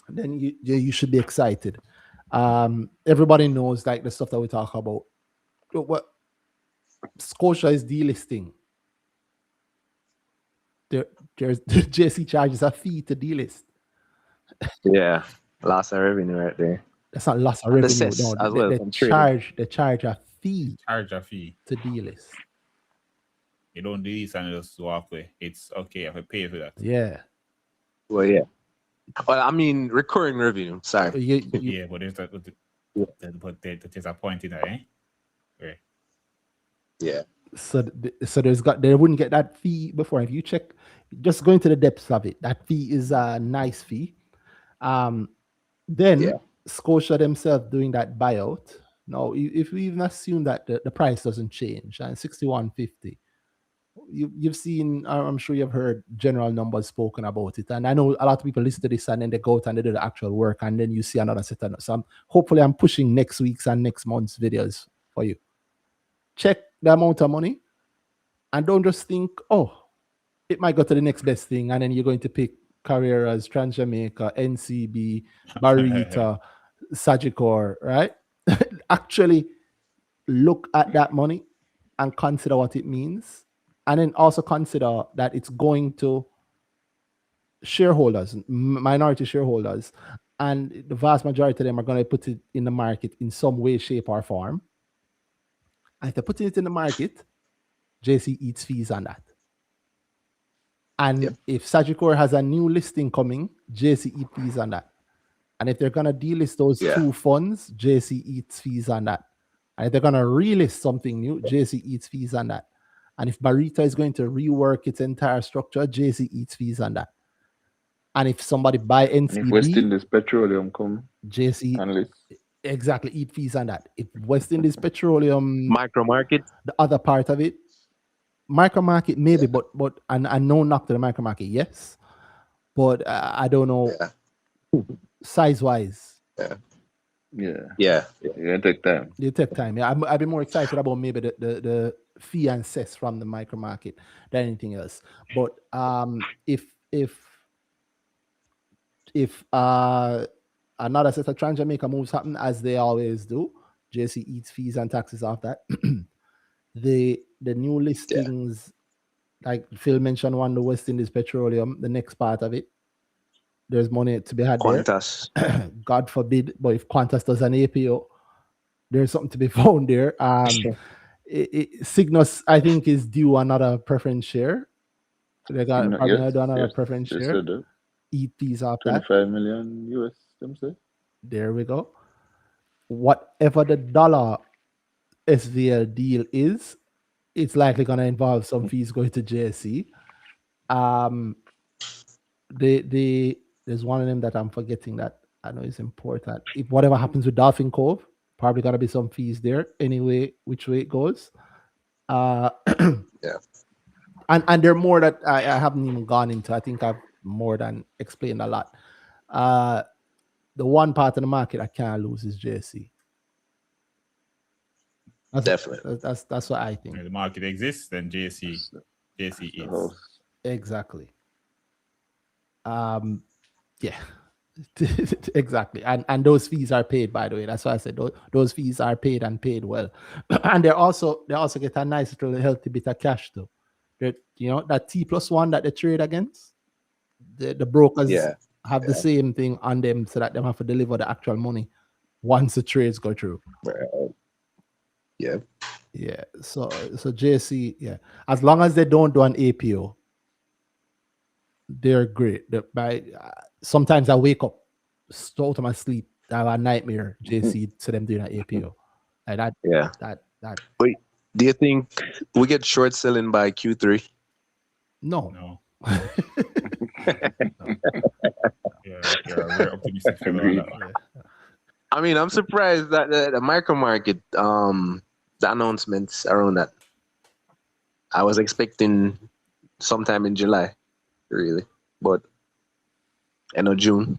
then you should be excited. Everybody knows like the stuff that we talk about. What Scotia is delisting. There's JC charges a fee to delist. Yeah, loss of revenue right there. That's not loss of And the revenue. cess No, as well they from trading. charge a fee Charge a fee. to delist. You don't do this and just walk away. It's okay if I pay for that. Yeah. Well, yeah. Well, I mean recurring revenue. Sorry. Yeah, but there's there's a point in that, eh? Right. Yeah. So they wouldn't get that fee before. If you check, just go into the depths of it, that fee is a nice fee. Then Yeah. Scotia themselves doing that buyout. Now, if we even assume that the price doesn't change and 61.50, you've seen, I'm sure you've heard general numbers spoken about it, and I know a lot of people listen to this and then they go out and they do the actual work, and then you see another set of. So hopefully I'm pushing next week's and next month's videos for you. Check the amount of money and don't just think, oh, it might go to the next best thing, and then you're going to pick Carreras, Trans Jamaica, NCB, Barita, Sagicor, right? Actually look at that money and consider what it means, and then also consider that it's going to shareholders, minority shareholders, and the vast majority of them are going to put it in the market in some way, shape, or form. And if they're putting it in the market, JC eats fees on that. And if Sagicor has a new listing coming, JC eats fees on that. And if they're going to delist those two funds, JC eats fees on that. And if they're going to relist something new, JC eats fees on that. And if Barita is going to rework its entire structure, JC eats fees on that. And if somebody buy NCB, if West Indies Petroleum come, JC analyst, exactly eat fees on that. If West Indies Petroleum, micro market, the other part of it, micro market maybe, but and no knock to the micro market, yes, but I don't know size wise. Yeah, it take time. It take time. Yeah, I'd be more excited about maybe the fee and cess from the micro market than anything else. But if another set of Trans Jamaica moves happen, as they always do, JC eats fees and taxes off that. The new listings, like Phil mentioned, one, the West Indies Petroleum, the next part of it, there's money to be had Qantas. there. God forbid, but if Qantas does an APO, there's something to be found there. Cygnus, I think, is due another preference share. They got do another preference share. Eat these off 25 million US, them say. There we go. Whatever the dollar SVL deal is, it's likely going to involve some fees going to JSC. There's one of them that I'm forgetting that I know is important. If whatever happens with Dolphin Cove, probably got to be some fees there anyway, which way it goes. And there are more that I haven't even gone into. I think I've more than explained a lot. The one part of the market I can't lose is JSC. Definitely. That's what I think. When the market exists, then JSC is. Exactly. Yeah. Exactly. And those fees are paid, by the way. That's why I said those fees are paid and paid well. And they also get a nice little healthy bit of cash too. That that T+1 that they trade against, the brokers have the same thing on them, so that they have to deliver the actual money once the trades go through. Yeah. So JC, as long as they don't do an APO, they're great. Sometimes I wake up, out of my sleep, I have a nightmare. JC to them doing an APO, like that. Yeah. That. Wait, do you think we get short selling by Q3? No. You're very optimistic for that one. I mean, I'm surprised that the micro market, the announcements around that. I was expecting sometime in July, really, but end of June.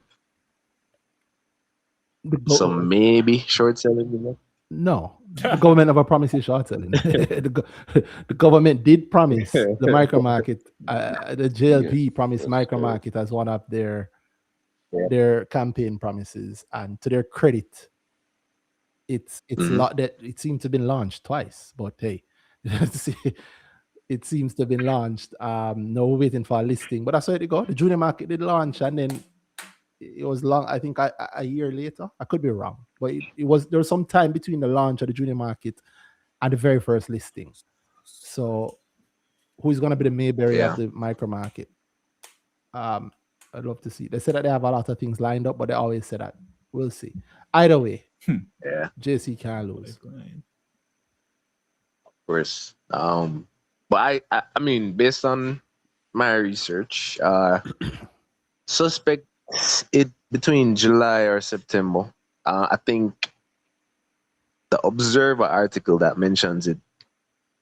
So maybe short selling. No, the government never promised you short selling. The government did promise the micro market. The JLP promised micro market as one of their campaign promises, and to their credit, it's it seems to have been launched twice. But hey, it seems to have been launched. No, we're waiting for a listing, but that's where it go. The junior market did launch, and then it was long. I think a year later. I could be wrong, but there was some time between the launch of the junior market and the very first listing. So, who's going to be the Mayberry of the micro market? I'd love to see. They said that they have a lot of things lined up, but they always say that we'll see. Either way, Yeah, JC can't lose. of course. But I mean, based on my research, suspect it between July or September. I think the Observer article that mentions it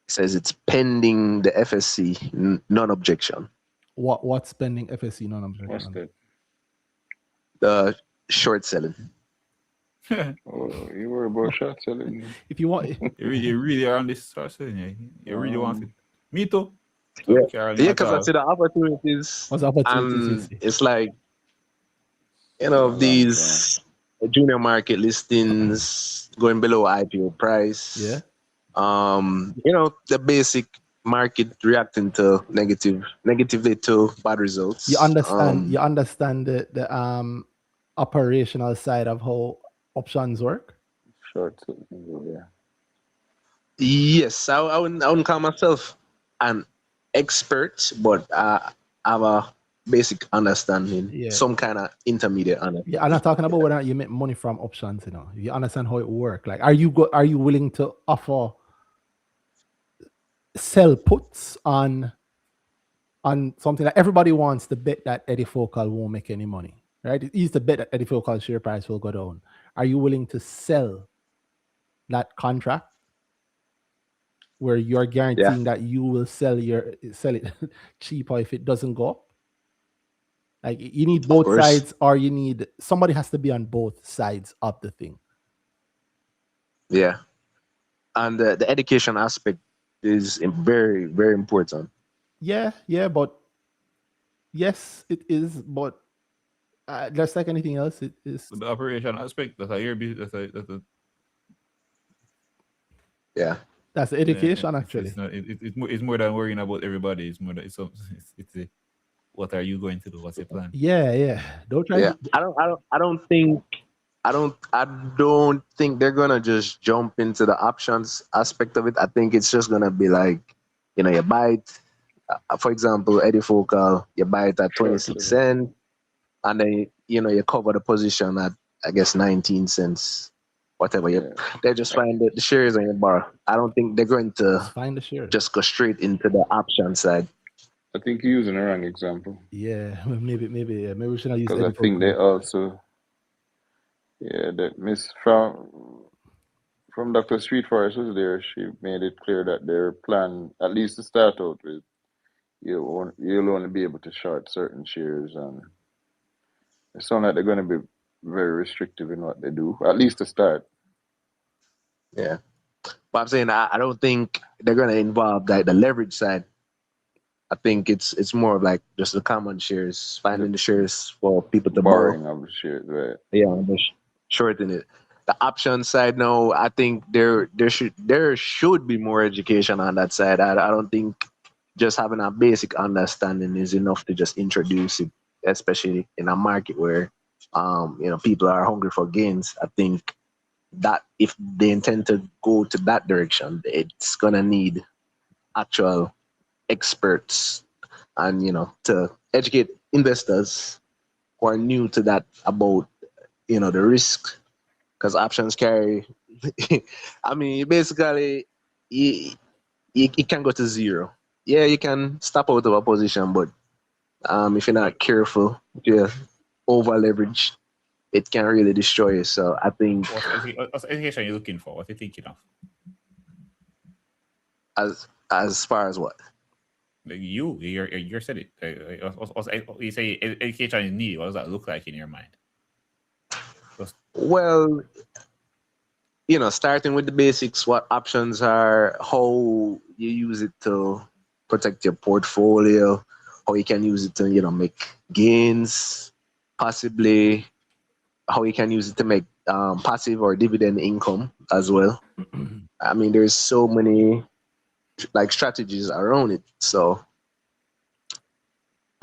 says it's pending the FSC non-objection. What's pending FSC What's non-objection? that? The short selling. Oh, you worry about short selling? If you want, You really are on this short selling, yeah. You really want it. Me too. Yeah, Don't care yeah, at because I all. see the opportunities, what's the opportunities you and see? it's like A long these junior market listings going below IPO price. Yeah. The basic market reacting to negatively to bad results. You understand the operational side of how options work? short selling, yeah. Yes, I wouldn't call myself an expert, but I have a basic understanding, Yeah. some kind of intermediate understanding. Yeah, I'm not talking about whether you make money from options, You understand how it works. Like, are you willing to offer sell puts on something that everybody wants to bet that Eddie Focal won't make any money, right? It's easy to bet that Eddie Focal's share price will go down. Are you willing to sell that contract where you're guaranteeing that you will sell it cheaper if it doesn't go up? Like, you need both sides, or somebody has to be on both sides of the thing. Yeah, and the education aspect is very, very important. Yeah, but yes, it is. But just like anything else, it is. The operation aspect, that's a year business. Yeah, that's the education, actually. It's more than worrying about everybody. It's more than it's what are you going to do? What's your plan? Yeah. Don't try. Yeah, I don't think they're gonna just jump into the options aspect of it. I think it's just gonna be like, you buy it, for example, Eddie Focal, you buy it at 26 cents, and then you cover the position at, I guess, 19 cents, whatever. Yeah. They just find the shares on your bar. I don't think they're going to Just find the share. just go straight into the option side. I think you're using a wrong example. Yeah, maybe we should not use. Because I think they also, that Miss from Dr. Street Forest was there. She made it clear that their plan, at least to start out with, you'll only be able to short certain shares, and it sounds like they're going to be very restrictive in what they do, at least to start. Yeah, but I'm saying I don't think they're going to involve like the leverage side. I think it's more of like just the common shares, finding the shares for people to borrowing borrow. of shares, right? Yeah, shorting it. The option side, no, I think there should be more education on that side. I don't think just having a basic understanding is enough to just introduce it, especially in a market where people are hungry for gains. I think that if they intend to go to that direction, it's gonna need actual experts and to educate investors who are new to that about the risk, because options carry I mean basically it can go to zero. Yeah, you can stop out of a position, but if you're not careful, if you're over leveraged, it can really destroy you. So I think What's education you're looking for? What are you thinking of? as far as what? Like you said it. You say education is needed. What does that look like in your mind? Well, starting with the basics, what options are, how you use it to protect your portfolio, how you can use it to make gains, possibly how you can use it to make passive or dividend income as well. I mean, there's so many like strategies around it. So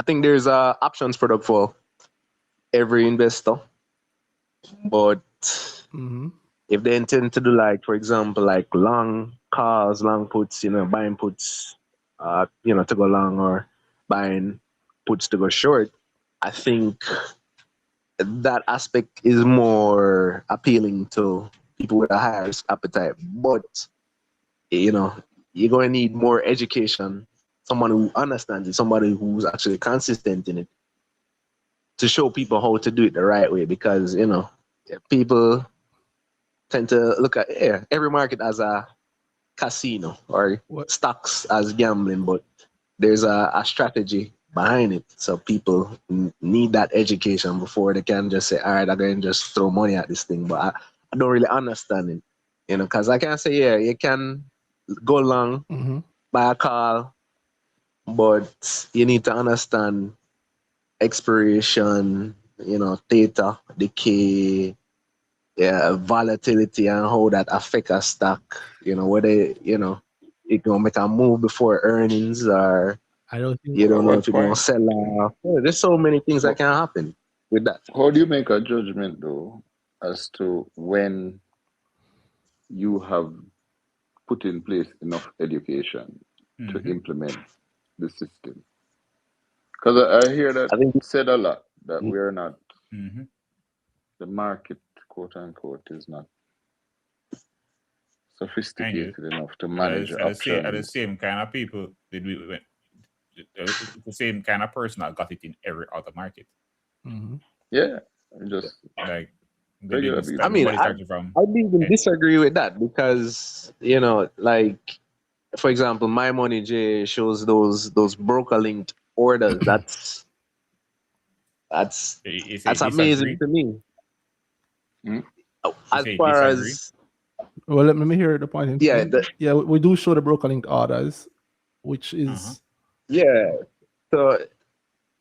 I think there's a options product for every investor, but if they intend to do, like, for example, like long calls, long puts, buying puts, to go long, or buying puts to go short, I think that aspect is more appealing to people with a higher risk appetite. But you know, you're going to need more education, someone who understands it, somebody who's actually consistent in it, to show people how to do it the right way. Because people tend to look at every market as a casino or What? stocks as gambling, but there's a strategy behind it. So people need that education before they can just say, all right, I'm going to just throw money at this thing. But I don't really understand it, because I can say, yeah, you can go long, Mm-hmm. buy a call, but you need to understand expiration, theta, decay, yeah, volatility, and how that affect a stock. Whether it gonna make a move before earnings, or I don't think. you don't know What if it's gonna point? sell off. Yeah, there's so many things that But can happen with that. how do you make a judgment though as to when you have put in place enough education to Mm-hmm. implement the system? Because I hear that I think said a lot that we're not, Mm-hmm. the market, quote unquote, is not And you, sophisticated enough to but manage are the options. same kind of people did we went the same kind of person that got it in every other market. Mm-hmm. Yeah, just Like they regular didn't I start. people. mean Nobody I started from. I even disagree with that, because like, for example, my money J shows those broker linked orders. That's You say that's amazing disagree. to me. Hmm? You As say far disagree. as Well, let me hear the point. yeah, Yeah, we do show the broker linked orders, which Uh huh. is yeah. So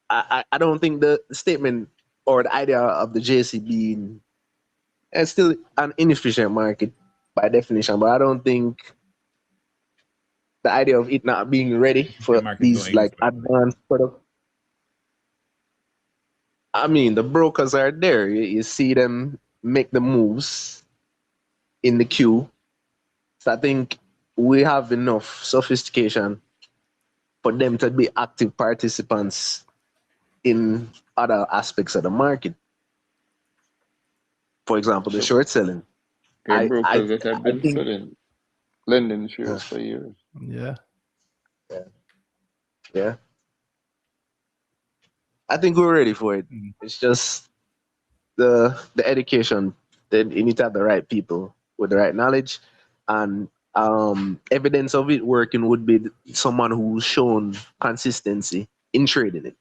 I don't think the statement or the idea of the JC being, it's still an inefficient market by definition, but I don't think the idea of it not being ready The for market don't these exist, like by the way. advanced products. I mean, the brokers are there. You see them make the moves in the queue. So I think we have enough sophistication for them to be active participants in other aspects of the market. For example, the So short selling. there are I I brokers that have I been think selling, lending uh, shares for years. yeah. yeah, yeah. I think we're ready for it. Mm. It's just the education. Then you need to have the right people with the right knowledge, and evidence of it working would be someone who's shown consistency in trading it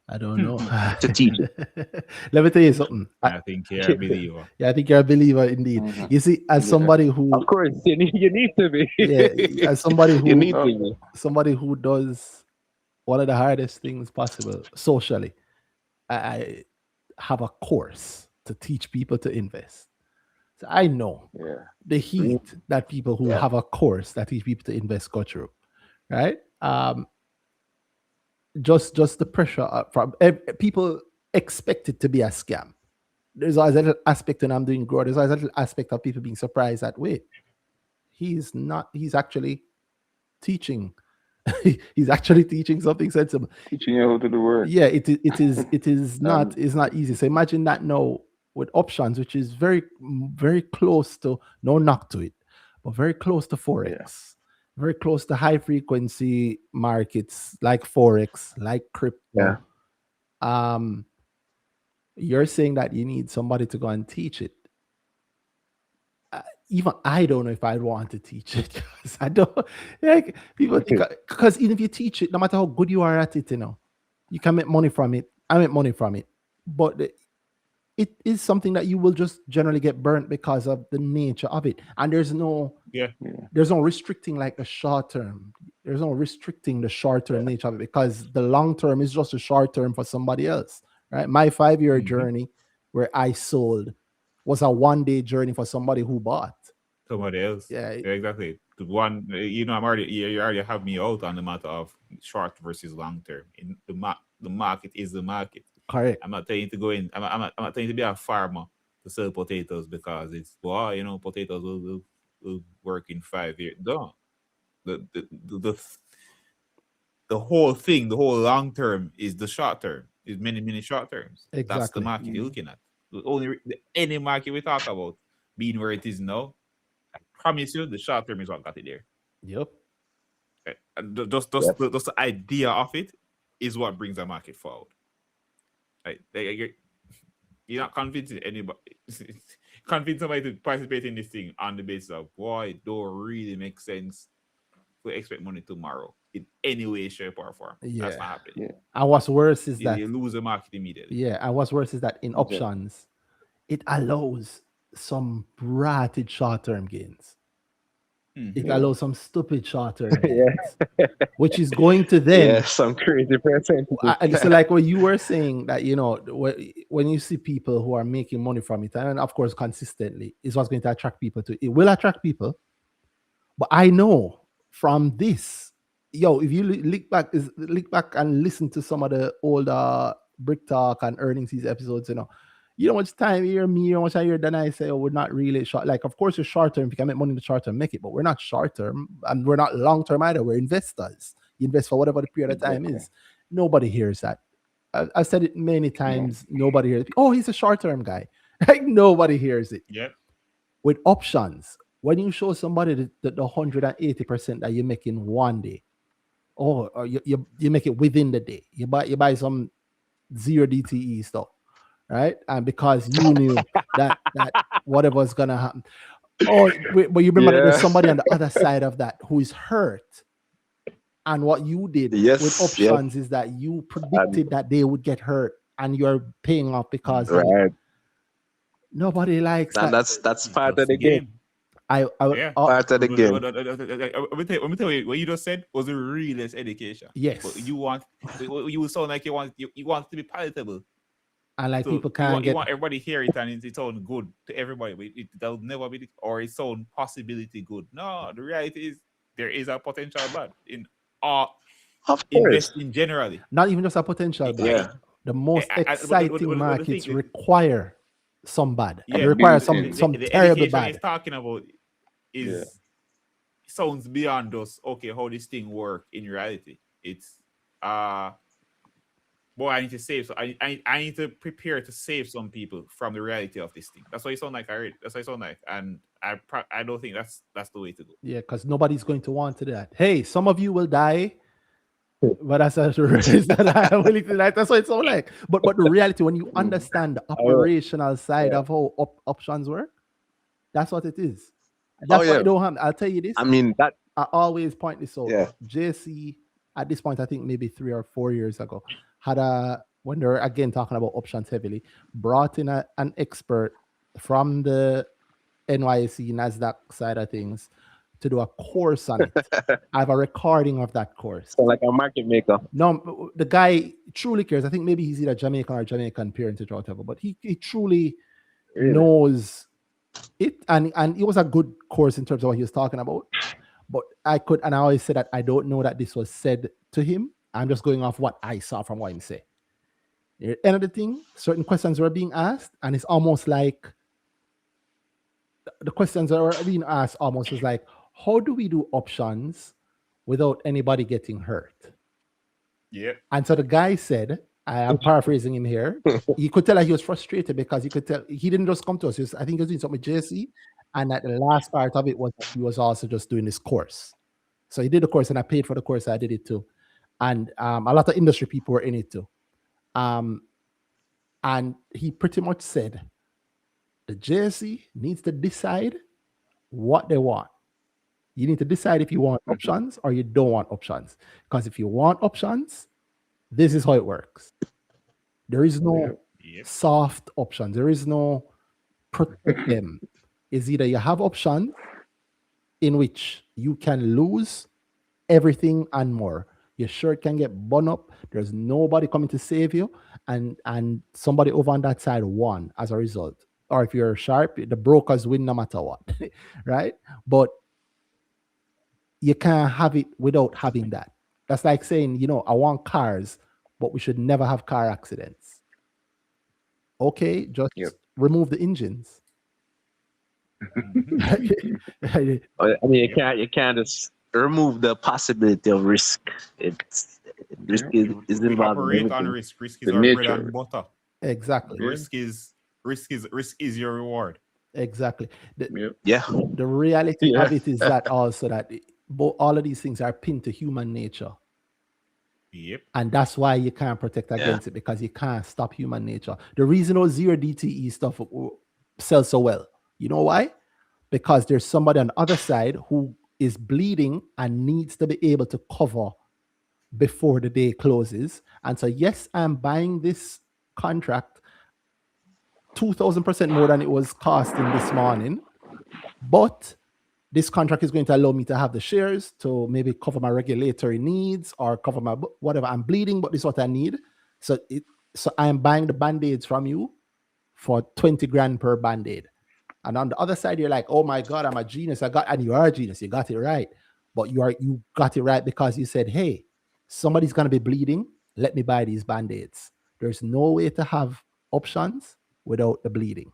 I don't know. to teach it. Let me tell you something. I think you're a believer. Yeah, I think you're a believer indeed. Hmm. You see, as Yeah. somebody Of who, course, you need to be. yeah, as somebody You who, need to No, be. somebody who does one of the hardest things possible socially, I have a course to teach people to invest. So I know yeah. the heat that people who Yeah, have a course that teach people to invest go through, right? Just the pressure from people expect it to be a scam. There's always a little aspect when I'm doing growth. There's always a little aspect of people being surprised that wait, he's not. He's actually teaching. He's actually teaching something sensible. Teaching you how to do work. Yeah, it is not. And It's not easy. So imagine that now with options, which is very close to no knock to it, but very close to yeah. forex, very close to high frequency markets like forex, like yeah. crypto. Um, you're saying that you need somebody to go and teach it. Even I don't know if I'd want to teach it because I don't like people think because even if you teach it, no matter how good you are at it, you can make money from it. I make money from it, but it is something that you will just generally get burnt because of the nature of it. And Yeah. Yeah. there's no restricting like the short term. There's no restricting the short term nature of it because the long term is just a short term for somebody else, right? My 5-year Mm-hmm. journey where I sold was a 1-day journey for somebody who bought. Somebody else. Yeah, Yeah, exactly. The one, I'm already you already have me out on the matter of short versus long term. In the market is the market. correct. I'm not telling you to go in. I'm not telling you to be a farmer to sell potatoes because it's potatoes will work in 5 years. No, the the whole thing, the whole long term is the short term. is many short terms. That's the Exactly. market you're looking at. Any market we talk about being where it is now, I promise you, the short term is what got it there. Yep. Just Yep. the idea of it is what brings the market forward. Right? You're not convincing anybody, convince somebody to participate in this thing on the basis of, boy, it don't really make sense to expect money tomorrow in any way, shape, or form. That's Yeah. not happening. And what's worse is that You lose the market immediately. yeah, and what's worse is that in options, it allows some ratted short-term gains. It allows some stupid short-term gains, which is going to then. Yeah, some crazy percentage. So like what you were saying that, you know, when you see people who are making money from it, and of course consistently, is what's going to attract people to it. It will attract people. But I know from this, if you look back and listen to some of the older BrickTalk and earnings these episodes, you know much time you hear me, you know much I hear then I say, we're not really short. Like, of course, you're short term. If you can make money in the short term, make it. But we're not short term, and we're not long term either. We're investors. You invest for whatever the period of time is. Nobody hears that. I've said it many times. Nobody hears it. Oh, he's a short term guy. Like, nobody hears it. Yep. With options, when you show somebody the 180% that you make in one day, or you make it within the day, you buy some zero DTE stuff, right? And because you knew that whatever's gonna happen. Oh, but you remember that there's somebody on the other side of that who is hurt. And what you did with options is that you predicted that they would get hurt, and you're paying off because of it. Nobody likes that. That's part of the game. Part of the game. Let me tell you, what you just said was the realest education. Yes. But you sound like you want it to be palatable. And like, so people you want everybody hear it and it sound good to everybody, but that'll never be, or it sound possibility good. No, the reality is there is a potential bad in investing generally. Not even just a potential bad. Yeah. The most exciting markets require some bad. Yeah, they require some the terrible bad. He's talking about sounds beyond us. Okay, how this thing work in reality? It's boy, I need to save. So I need to prepare to save some people from the reality of this thing. That's what it sound like. That's what it sound like, and I don't think that's the way to go. Yeah, because nobody's going to want to do that. Hey, some of you will die. But that's a risk that I'm willing to like. That's what it's all like. But the reality, when you understand the operational side of how options work, that's what it is. That's what you don't have. I'll tell you this. I mean, that I always point this out. Yeah. JC, at this point, I think maybe 3 or 4 years ago, when they're again talking about options heavily, brought in an expert from the NYSE NASDAQ side of things to do a course on it. I have a recording of that course. So like a market maker. No, the guy truly cares. I think maybe he's either Jamaican or Jamaican parentage or whatever, but he truly knows it. And it was a good course in terms of what he was talking about. But I always say that I don't know that this was said to him. I'm just going off what I saw from what he said. Another thing, certain questions were being asked, and it's almost like the questions that were being asked almost was like, how do we do options without anybody getting hurt? Yeah. And so the guy said, I am paraphrasing him here, you could tell that he was frustrated because you could tell he didn't just come to us. I think he was doing something with JC. And that the last part of it was that he was also just doing this course. So he did the course and I paid for the course. I did it too. And a lot of industry people were in it too. And he pretty much said, the JC needs to decide what they want. You need to decide if you want options or you don't want options. Because if you want options, this is how it works. There is no soft options. There is no protect them. It's either you have options in which you can lose everything and more. Your shirt can get burned up. There's nobody coming to save you. And somebody over on that side won as a result. Or if you're sharp, the brokers win no matter what. Right? But you can't have it without having that. That's like saying, I want cars, but we should never have car accidents. Okay, just remove the engines. I mean, you can't just remove the possibility of risk. risk Yeah. is We involved in operate on everything. risk. Risk is The our bread nature of and it. butter. Exactly. Yeah. Risk is your reward. Exactly. The, Yep. Yeah. the reality Yeah. of it is that also that all of these things are pinned to human nature. Yep. And that's why you can't protect against it, because you can't stop human nature. The reason those zero DTE stuff sells so well, you know why? Because there's somebody on the other side who is bleeding and needs to be able to cover before the day closes. And so, yes, I'm buying this contract 2,000% more than it was costing this morning, but this contract is going to allow me to have the shares to maybe cover my regulatory needs or cover my whatever. I'm bleeding, but this is what I need. So I'm buying the band-aids from you for 20 grand per band-aid. And on the other side, you're like, oh my God, I'm a genius. And you are a genius. You got it right. But you got it right because you said, hey, somebody's gonna be bleeding. Let me buy these band-aids. There's no way to have options without the bleeding.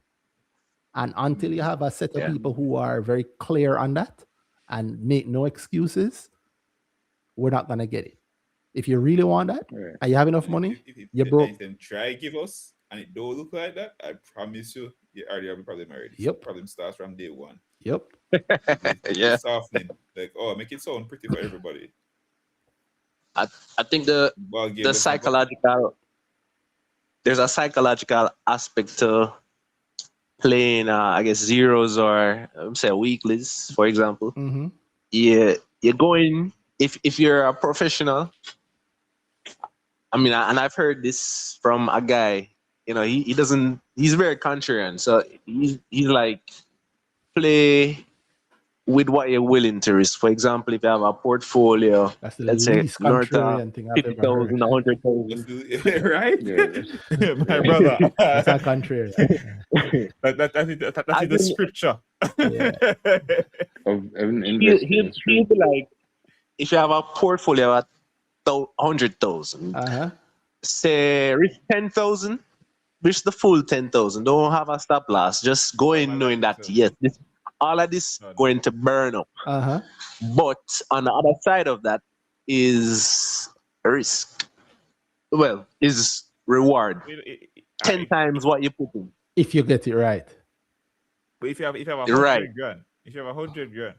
And until you have a set of people who are very clear on that and make no excuses, we're not gonna get it. If you really want that, Right. and you have enough And money, if you broke. anything try give us and it don't look like that, I promise you already have a problem already. Yep. Problem starts from day one. Yep. Yeah. It's softening. Like, oh, make it sound pretty for everybody. I think the psychological, there's a psychological aspect to playing I guess zeros or say weeklies, for example. Mm-hmm. You're going, if you're a professional, I mean, and I've heard this from a guy, he doesn't, he's very contrarian, so he's like, play with what you're willing to risk. For example, if you have a portfolio, That's the let's say least north of contrarian thing I've ever 50,000, heard. 100,000. Right? Yeah. My brother. That's not contrarian. That is the scripture. Yeah. Of investing He'll is true. be like, if you have a portfolio at 100,000, Uh-huh. say risk 10,000, risk the full 10,000. Don't have a stop loss. Just go in knowing that yes, all of this going to burn up. Uh-huh. But on the other side of that is risk. Well, is reward. 10 times what you put in. If you get it right. But if you have 100 Right. grand, if you have 100 grand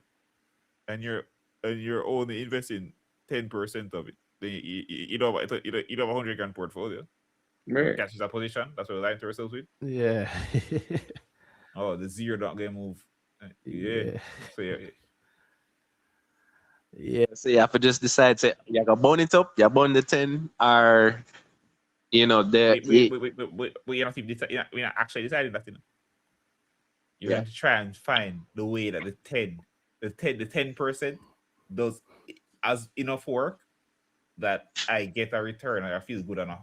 and you're only investing 10% of it, then you don't have 100 grand portfolio. Right. Catches a position. That's what we're lying to ourselves with. Yeah. Oh, the zero not gonna move. Yeah. So Yeah. So you have to just decide, say, you're going to burn it up, you're burn the 10, or, We're not even we're not actually deciding that. You're going to try and find the way that the 10% does as enough work that I get a return and I feel good on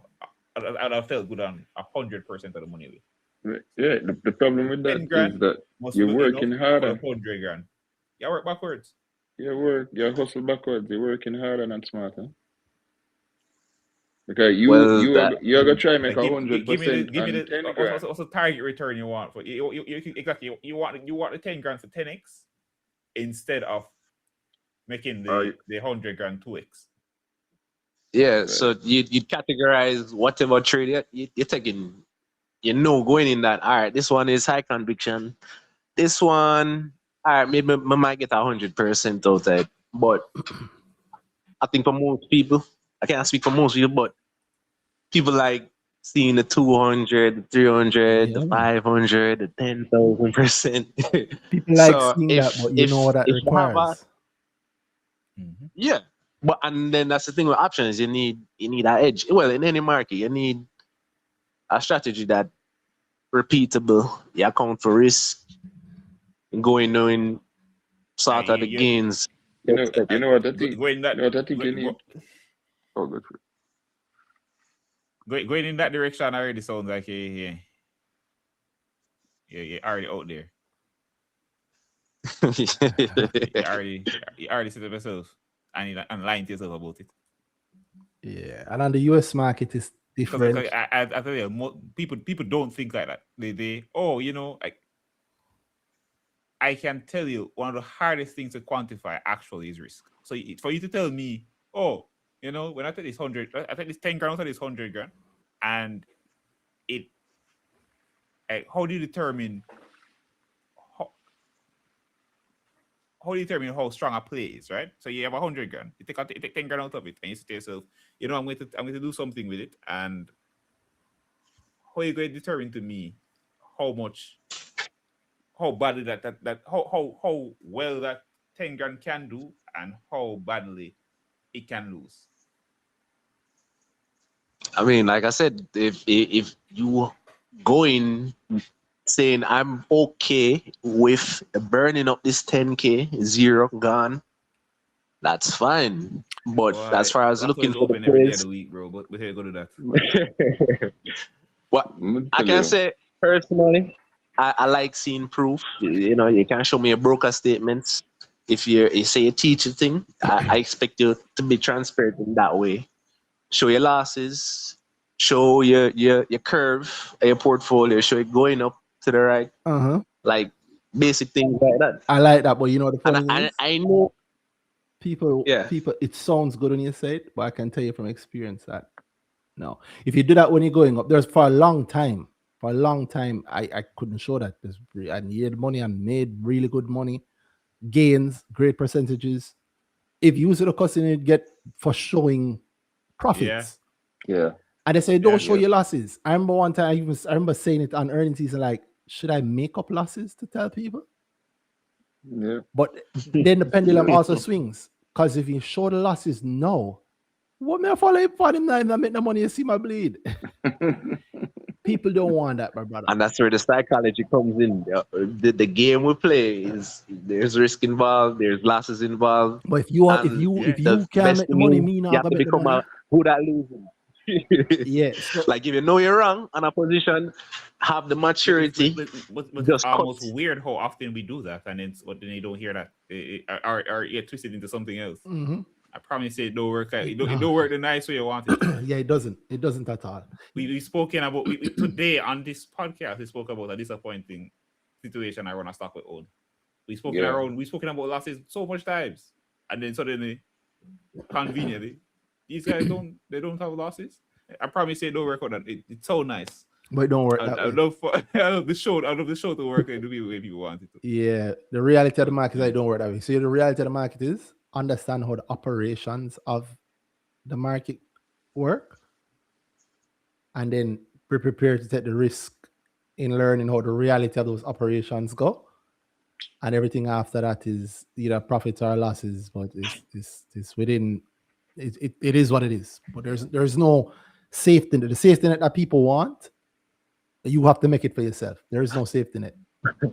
I felt good on 100% of the money. Right. Yeah. The problem with that 10 grand is that must you're be working enough for harder. 100 grand. You work backwards. You hustle backwards. You're working harder, not smarter. Because Well, you're gonna try and make Like, 100% on 10 grand. what's the target return you want for you exactly you want the 10 grand for 10x instead of making the 100 grand 2x. yeah, Right. so you categorize whatever trade you're taking, going in that, all right, this one is high conviction. This one, all right, maybe I might get 100% out of it. But I think for most people, I can't speak for most people, but people like seeing the 200, the 300, the 500, the 10,000%. People like So seeing that, but you know what that if you have requires. yeah, but and then that's the thing with options. You need an edge. Well, in any market, you need a strategy that repeatable. You account for risk, going knowing sort of the gains. You know what I think? Going that, You know what I think you need? Oh, good. Going in that direction already sounds like you're already out there. you already set up yourself and lying to yourself about it. Yeah, and on the US market is different. I tell you, people don't think like that. They I can tell you one of the hardest things to quantify actually is risk. So for you to tell me, oh, You know, when I take this 100, I take this 10 grand, I take this 100 grand, and it. How do you determine? How do you determine how strong a play is, right? So you have 100 grand, you take 10 grand out of it, and you say to yourself, you know, I'm going to do something with it, and how are you going to determine to me how badly how well that 10 grand can do, and how badly it can lose? I mean, like I said, if you go in saying I'm okay with burning up this 10K, zero gone, that's fine. But Boy, as far as Lotto looking is for the open every day of plays, the week, bro. But here go to that. what I'm I tell can you. say personally, I like seeing proof. You know, you can show me a broker statements. If you say a teacher thing, I expect you to be transparent in that way. Show your losses, show your curve, your portfolio, show it going up to the right, like basic things like that. I like that, but you know the And funny thing is, I know, people, yeah. it sounds good when you say it, but I can tell you from experience that no. If you do that when you're going up, there's for a long time. For a long time, I couldn't show that. I needed money and made really good money, gains, great percentages. If you use the costing, you get for showing profits. Yeah. And they say, don't show Yeah. your losses. I remember one time, I remember saying it on earnings season, like, should I make up losses to tell people? Yeah. But then the pendulum also swings. Because if you show the losses now, what may I follow him for him now and make the money you see my bleed? People don't want that, my brother. And that's where the psychology comes in. The game we play is there's risk involved, there's losses involved. But if you And can't make the money, me you not have gonna to make the become money. a good at losing. Yeah. So, Like if you know you're wrong on a position, have the maturity. But just almost cut. weird how often we do that, and then you don't hear that, or you twist it into something else. I promise you, it don't work. It don't work the nice way you want it. Yeah, it doesn't. It doesn't at all. We spoken about today on this podcast. We spoke about a disappointing situation I run a stock with own. We spoken about losses so much times, and then suddenly, conveniently, these guys don't have losses. I promise you, it don't work out that. It's so nice. But it don't work that way. Out of the show to work the way people want it to. Yeah, the reality of the market is it don't work that way. So the reality of the market is understand how the operations of the market work, and then be prepared to take the risk in learning how the reality of those operations go. And everything after that is either profits or losses, but it's within it is what it is. But there's no safety net. The safety net that people want, you have to make it for yourself. There is no safety net.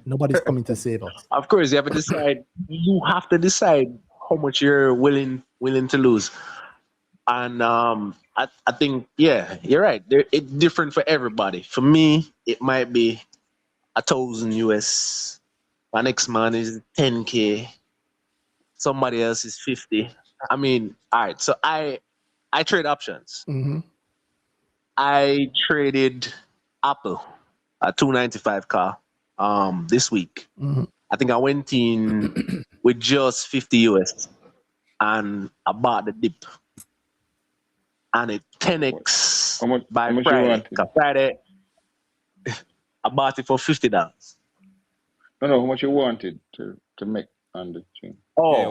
Nobody's coming to save us. Of course, you have to decide. You have to decide how much you're willing to lose. And I think, yeah, you're right. It's different for everybody. For me, it might be 1,000 US. My next man is 10K. Somebody else is 50. I mean, all right. So I trade options. I traded Apple, a 295 car, this week. I think I went in with just 50 US, and I bought the dip, and it 10x How much Friday. you wanted? Friday, I bought it for $50. No, how much you wanted to make on the thing? Oh, yeah,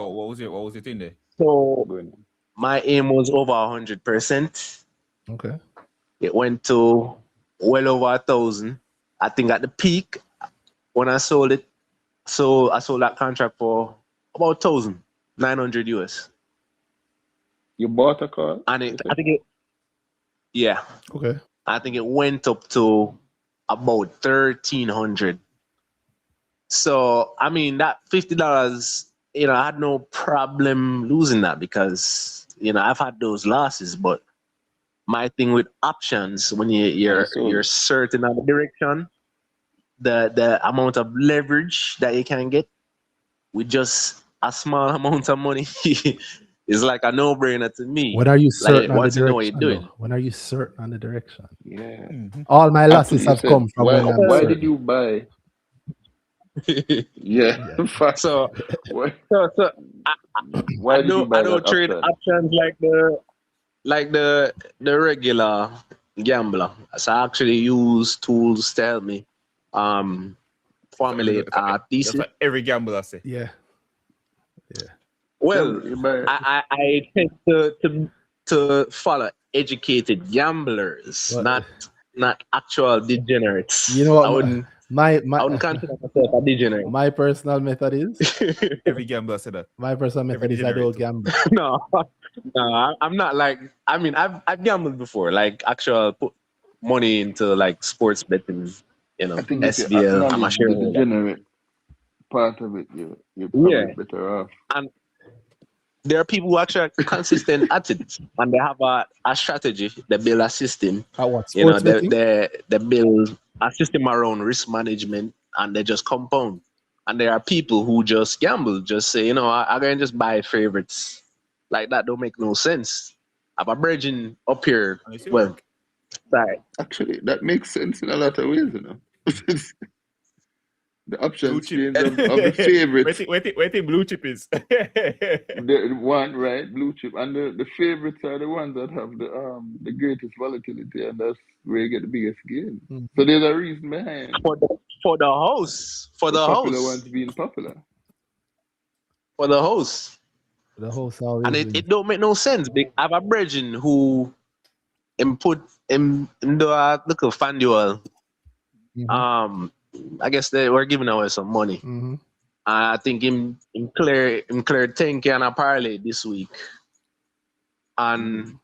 what was it in there? So Good. my aim was over 100%. Okay. It went to well over 1,000. I think at the peak when I sold it, so I sold that contract for about 1,900 US. You bought a car? And I think it, yeah. Okay. I think it went up to about 1,300. So I mean that $50, I had no problem losing that because I've had those losses. But my thing with options, when you're certain of the direction, the amount of leverage that you can get with just a small amount of money is like a no-brainer to me. When are you certain on the once you know what direction? you're doing. When are you certain on the direction? Yeah. All my losses have Said, come from when I'm why certain. did you buy? Yeah. So why I did you buy don't that trade option? options like like the regular gambler. So I actually use tools to help me formulate a That's thesis. what every gambler say. Yeah. Well, So, but I tend to follow educated gamblers, Well, not actual degenerates. you know I what? wouldn't My consider myself a degenerate. my personal method is Every gambler say that. my personal Every method is I don't degenerate gamble. No, no, I'm not like. I mean, I've gambled before, like actual put money into like sports betting. I think if you SVL. I'm a acknowledge the shareholder. degenerate part of it, you're Yeah, probably better off. and there are people who actually are consistent at it, and they have a strategy. They build a system. At what? Sports betting? They build a system around risk management, and they just compound. And there are people who just gamble, just say, I'm gonna just buy favorites. Like that don't make no sense. I have a virgin up here. And it still Well, work. sorry. Actually, that makes sense in a lot of ways, The option Blue chip. exchange of the favorites. Wait till blue chip is. The one, right, blue chip, and the favorites are the ones that have the greatest volatility, and that's where you get the biggest gain. Mm. So there's a reason behind For the host. For the popular host. ones being popular. For the host. The host always And wins. it don't make no sense. I have a virgin who input him do a little fan duel. Mhm. I guess they were giving away some money. Mhm. I think him clear 10K on a parlay this week. And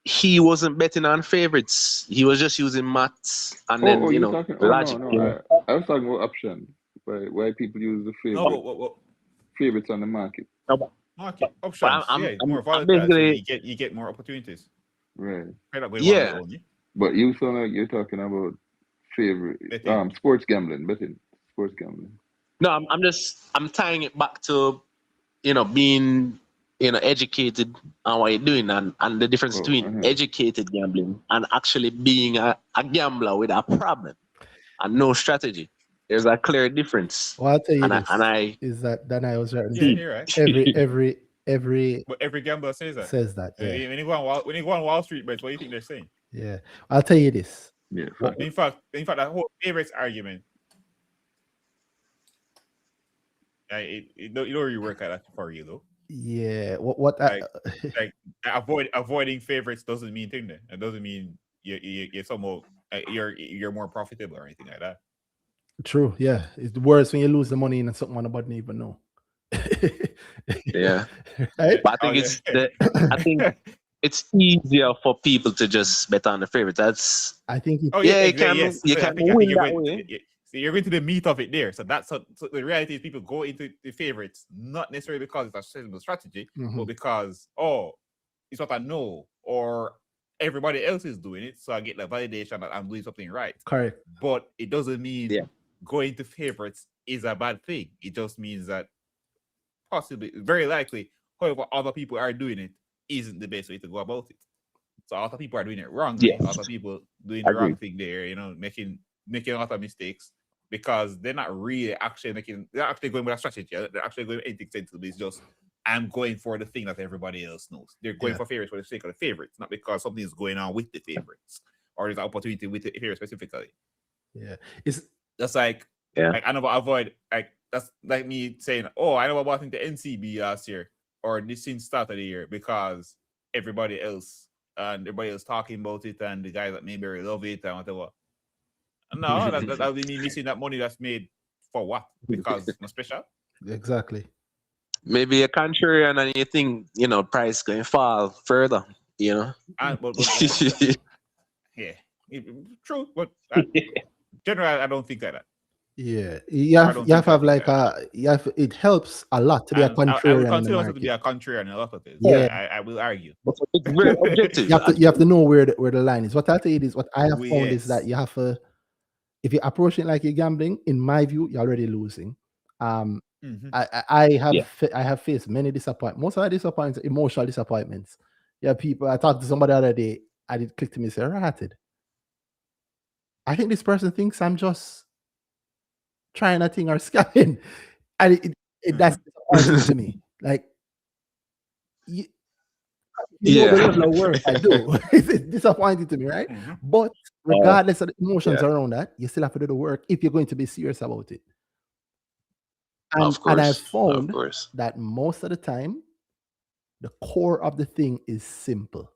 he wasn't betting on favorites. He was just using maths and then you're talking? logic. No. I was talking about options. Why people use the No, favorite favorites on the market. market options. I'm- It's I'm- more I'm volatile. So basically- you get more opportunities. Right. Straight up with Yeah. one only. But you sound like you're talking about favorite Betting. sports gambling, sports gambling. No, I'm tying it back to being educated on what you're doing and the difference between educated gambling and actually being a gambler with a problem and no strategy. There's a clear difference. Well, I'll tell you And this, I is that then I was right. Yeah, you're right. Every But every gambler says that. says that. Yeah. When you go on Wall Street bets, what do you think they're saying? Yeah. I'll tell you this. Yeah. In fact, that whole favorites argument, you don't really work at that for you though. Yeah. What Avoiding favorites doesn't mean thing there. It doesn't mean you're somehow you're more profitable or anything like that. True. Yeah. It's worse when you lose the money and something on the button even know. yeah. Right? But I think it's easier for people to just bet on the favorites. I think you can win that way. So you're going to the meat of it there. So so the reality is people go into the favorites not necessarily because it's a sensible strategy, but because it's what I know or everybody else is doing it, so I get the validation that I'm doing something right. Correct. But it doesn't mean going to favorites is a bad thing. It just means that possibly, very likely, however other people are doing it isn't the best way to go about it. So other people are doing it wrongly. Other people doing the wrong thing there, making a lot of mistakes because they're not really they're actually going with a strategy. They're actually going with anything sensible. It's just I'm going for the thing that everybody else knows. They're going for favorites for the sake of the favorites, not because something is going on with the favorites or there's an opportunity with the favorites specifically. Yeah. It's that's like I never avoid that's like me saying, I never bought into NCB last year or this since start of the year because everybody else talking about it and the guys that maybe love it and whatever. No, that would be me missing that money that's made for what? Because it's not special. Exactly. Maybe a contrarian and you think, price going fall further, But yeah, true. But generally, I don't think like that. Yeah, you have to have like it helps a lot to be a contrarian. I would consider myself to be a contrarian in a lot of things. Yeah, I will argue. It's very objective. You have to know where the line is. What I'll tell you is what I have found is that you have to, if you approach it like you're gambling, in my view, you're already losing. I have faced many disappointments. Most of the disappointments, emotional disappointments. Yeah, people. I talked to somebody the other day. I did click to me and say, "Ratted. I think this person thinks I'm just trying a thing or scamming," and that's disappointing to me. Like, You know the Yeah. level of work I do. It's disappointing to me, right? But regardless of the emotions yeah. around that, you still have to do the work if you're going to be serious about it. Of And I've course. Of found course. that most of the time, the core of the thing is simple.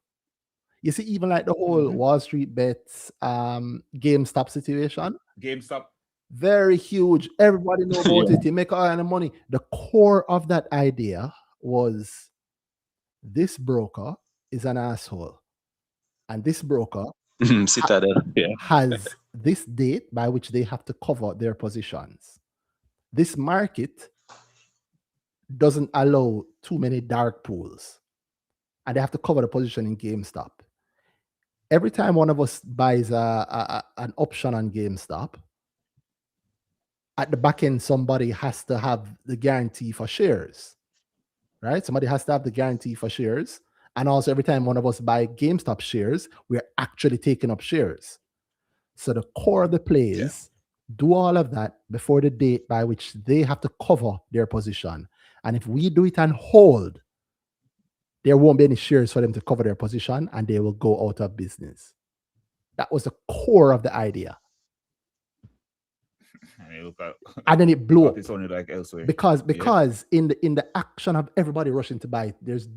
You see, even like the whole Wall Street bets, GameStop situation, GameStop. very huge. Everybody know about Yeah. it. You make all kind of money. The core of that idea was this broker is an asshole, and this broker Citadel. Yeah. has this date by which they have to cover their positions. This market doesn't allow too many dark pools, and they have to cover the position in GameStop. Every time one of us buys an option on GameStop, at the back end, somebody has to have the guarantee for shares, right? Somebody has to have the guarantee for shares. And also, every time one of us buy GameStop shares, we're actually taking up shares. So the core of the plays do all of that before the date by which they have to cover their position. And if we do it and hold, there won't be any shares for them to cover their position and they will go out of business. That was the core of the idea. And then it blew up. It's only like elsewhere. Because in the action of everybody rushing to buy it, there's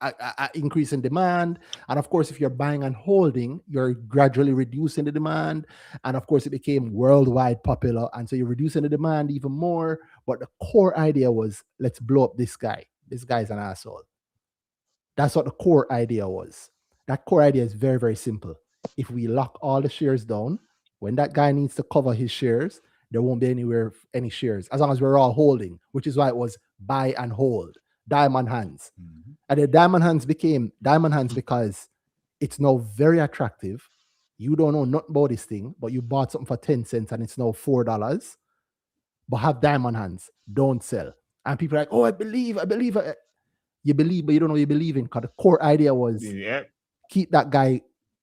a increase in demand. And of course, if you're buying and holding, you're gradually reducing the demand. And of course, it became worldwide popular. And so you're reducing the demand even more. But the core idea was, let's blow up this guy. This guy's an asshole. That's what the core idea was. That core idea is very, very simple. If we lock all the shares down, when that guy needs to cover his shares, there won't be any shares, as long as we're all holding, which is why it was buy and hold, diamond hands. And the diamond hands became diamond hands because it's now very attractive. You don't know nothing about this thing, but you bought something for 10 cents and it's now $4. But have diamond hands, don't sell. And people are like, oh, I believe. You believe, but you don't know you believe in, because the core idea was keep that guy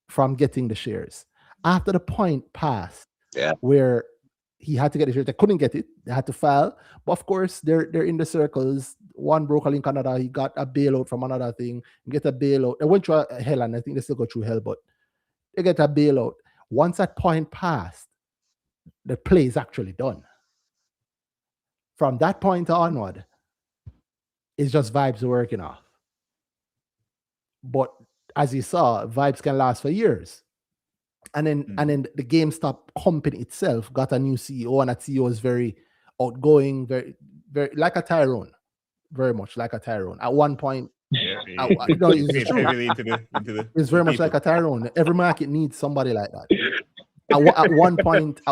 from getting the shares. After the point passed where he had to get the shares, they couldn't get it, they had to file. But of course, they're in the circles. One broker in Canada, he got a bailout from another thing, get a bailout. They went through hell, and I think they still go through hell, but they get a bailout. Once that point passed, the play is actually done. From that point onward, it's just vibes working off. But as you saw, vibes can last for years. And then the GameStop company itself got a new CEO, and that CEO is very outgoing, very, very like a Tyrone, very much like a Tyrone. At one point, no, it's true. It's very much like a Tyrone. Every market needs somebody like that. At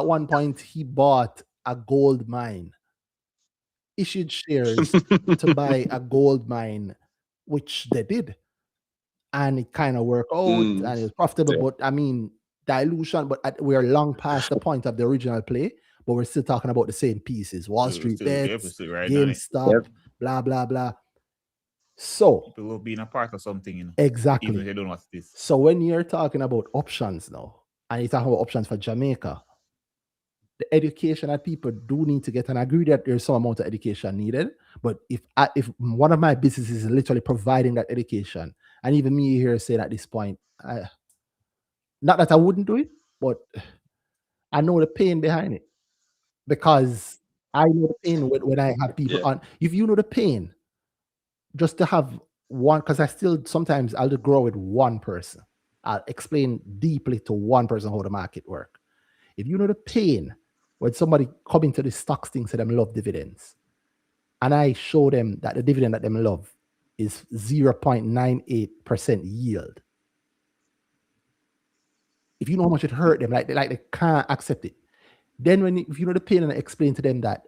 one point, he bought a gold mine, issued shares to buy a gold mine, which they did, and it kind of worked out, and it was profitable. But I mean, dilution. But we're long past the point of the original play, but we're still talking about the same pieces: Wall Street bets, GameStop, blah blah blah. So people will be in a part of something, you know. Exactly. Even if they don't know what it is. So when you're talking about options now, and you're talking about options for Jamaica, the education that people do need to get, and I agree that there's some amount of education needed. But if one of my businesses is literally providing that education, and even me here saying at this point, not that I wouldn't do it, but I know the pain behind it, because I know the pain when I have people on. If you know the pain, just to have one, because I still sometimes I'll just grow with one person. I'll explain deeply to one person how the market works. If you know the pain when somebody come into the stocks thing, say them love dividends, and I show them that the dividend that them love is 0.98% yield. If you know how much it hurt them, like they can't accept it. Then if you know the pain, and I explain to them that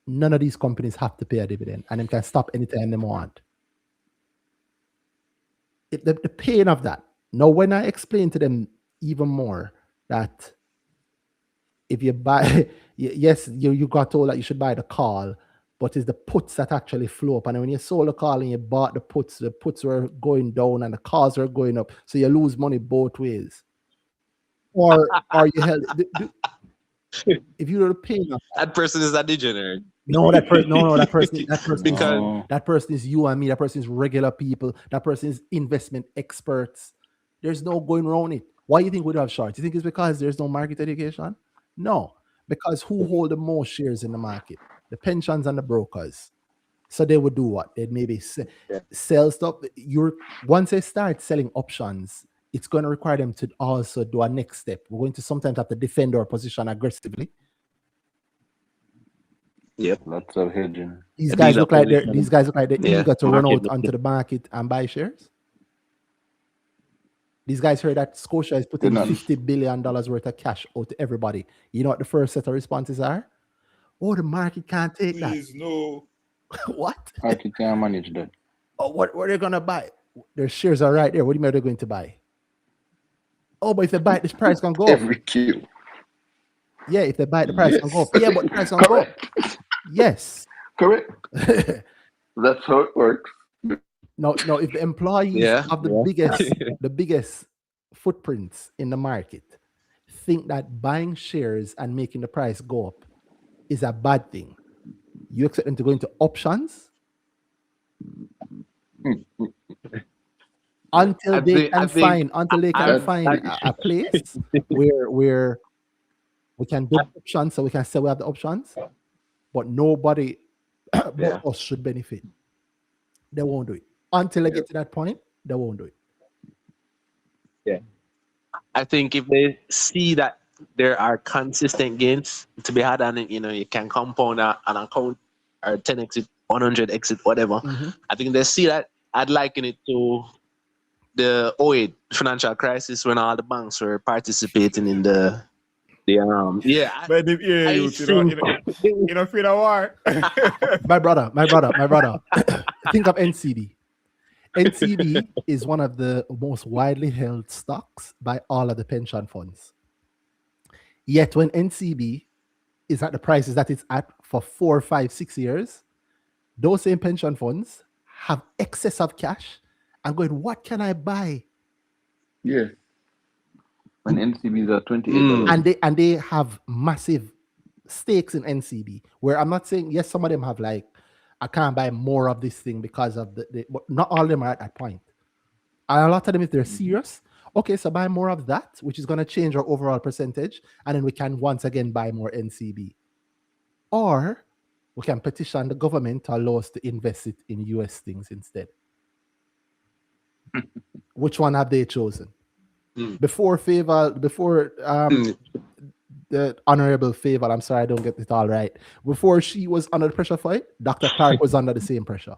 none of these companies have to pay a dividend and they can stop anytime they want. The pain of that. Now, when I explain to them even more that if you buy, yes, you got told that you should buy the call, but it's the puts that actually flow up. And when you sold the call and you bought the puts were going down and the calls were going up. So you lose money both ways. Or you held, if you know the pain of that person is a degenerate. No, that person. No, that person. That person. Because That person is you and me. That person is regular people. That person is investment experts. There's no going around it. Why do you think we have shorts? You think it's because there's no market education? No, because who hold the most shares in the market? The pensions and the brokers. So they would do what? They'd maybe sell stuff. Once they start selling options, it's going to require them to also do a next step. We're going to sometimes have to defend our position aggressively. Lots of hedging. These guys look like they're eager to run out onto the market and buy shares. These guys heard that Scotia is putting $50 billion worth of cash out to everybody. You know what the first set of responses are? Oh, the market can't take Please, that. no. What? Market can't manage that. Oh, what are they gonna buy? Their shares are right there. What do you mean they're going to buy? Oh, but if they buy it, this price can go up. Every Q. Yeah, if they buy it, the price can go up. Yeah, but the price can go up. Yes. Correct. That's how it works. No, if the employees of the biggest footprints in the market think that buying shares and making the price go up is a bad thing, you expect them to go into options until they can find a place where we can do options, so we can say we have the options, but nobody but us should benefit. They won't do it. Until they get to that point, they won't do it. Yeah. I think if they see that there are consistent gains to be had, and you can compound an account or 10 exit, 100 exit, whatever. I think they see that. I'd liken it to the 08 financial crisis when all the banks were participating in the But you don't feel a war. My brother. Think of NCB. NCB is one of the most widely held stocks by all of the pension funds. Yet when NCB is at the prices that it's at for 4, 5, 6 years, those same pension funds have excess of cash and going, what can I buy? Yes. When NCBs are $28. And they have massive stakes in NCB, where I'm not saying, yes, some of them have like, I can't buy more of this thing because of but not all of them are at that point. And a lot of them, if they're serious, okay, so buy more of that, which is going to change our overall percentage, and then we can once again buy more NCB. Or we can petition the government to allow us to invest it in US things instead. Which one have they chosen? Before the Honorable Favor, I'm sorry, I don't get it all right. Before she was under the pressure for it, Dr. Clark was under the same pressure.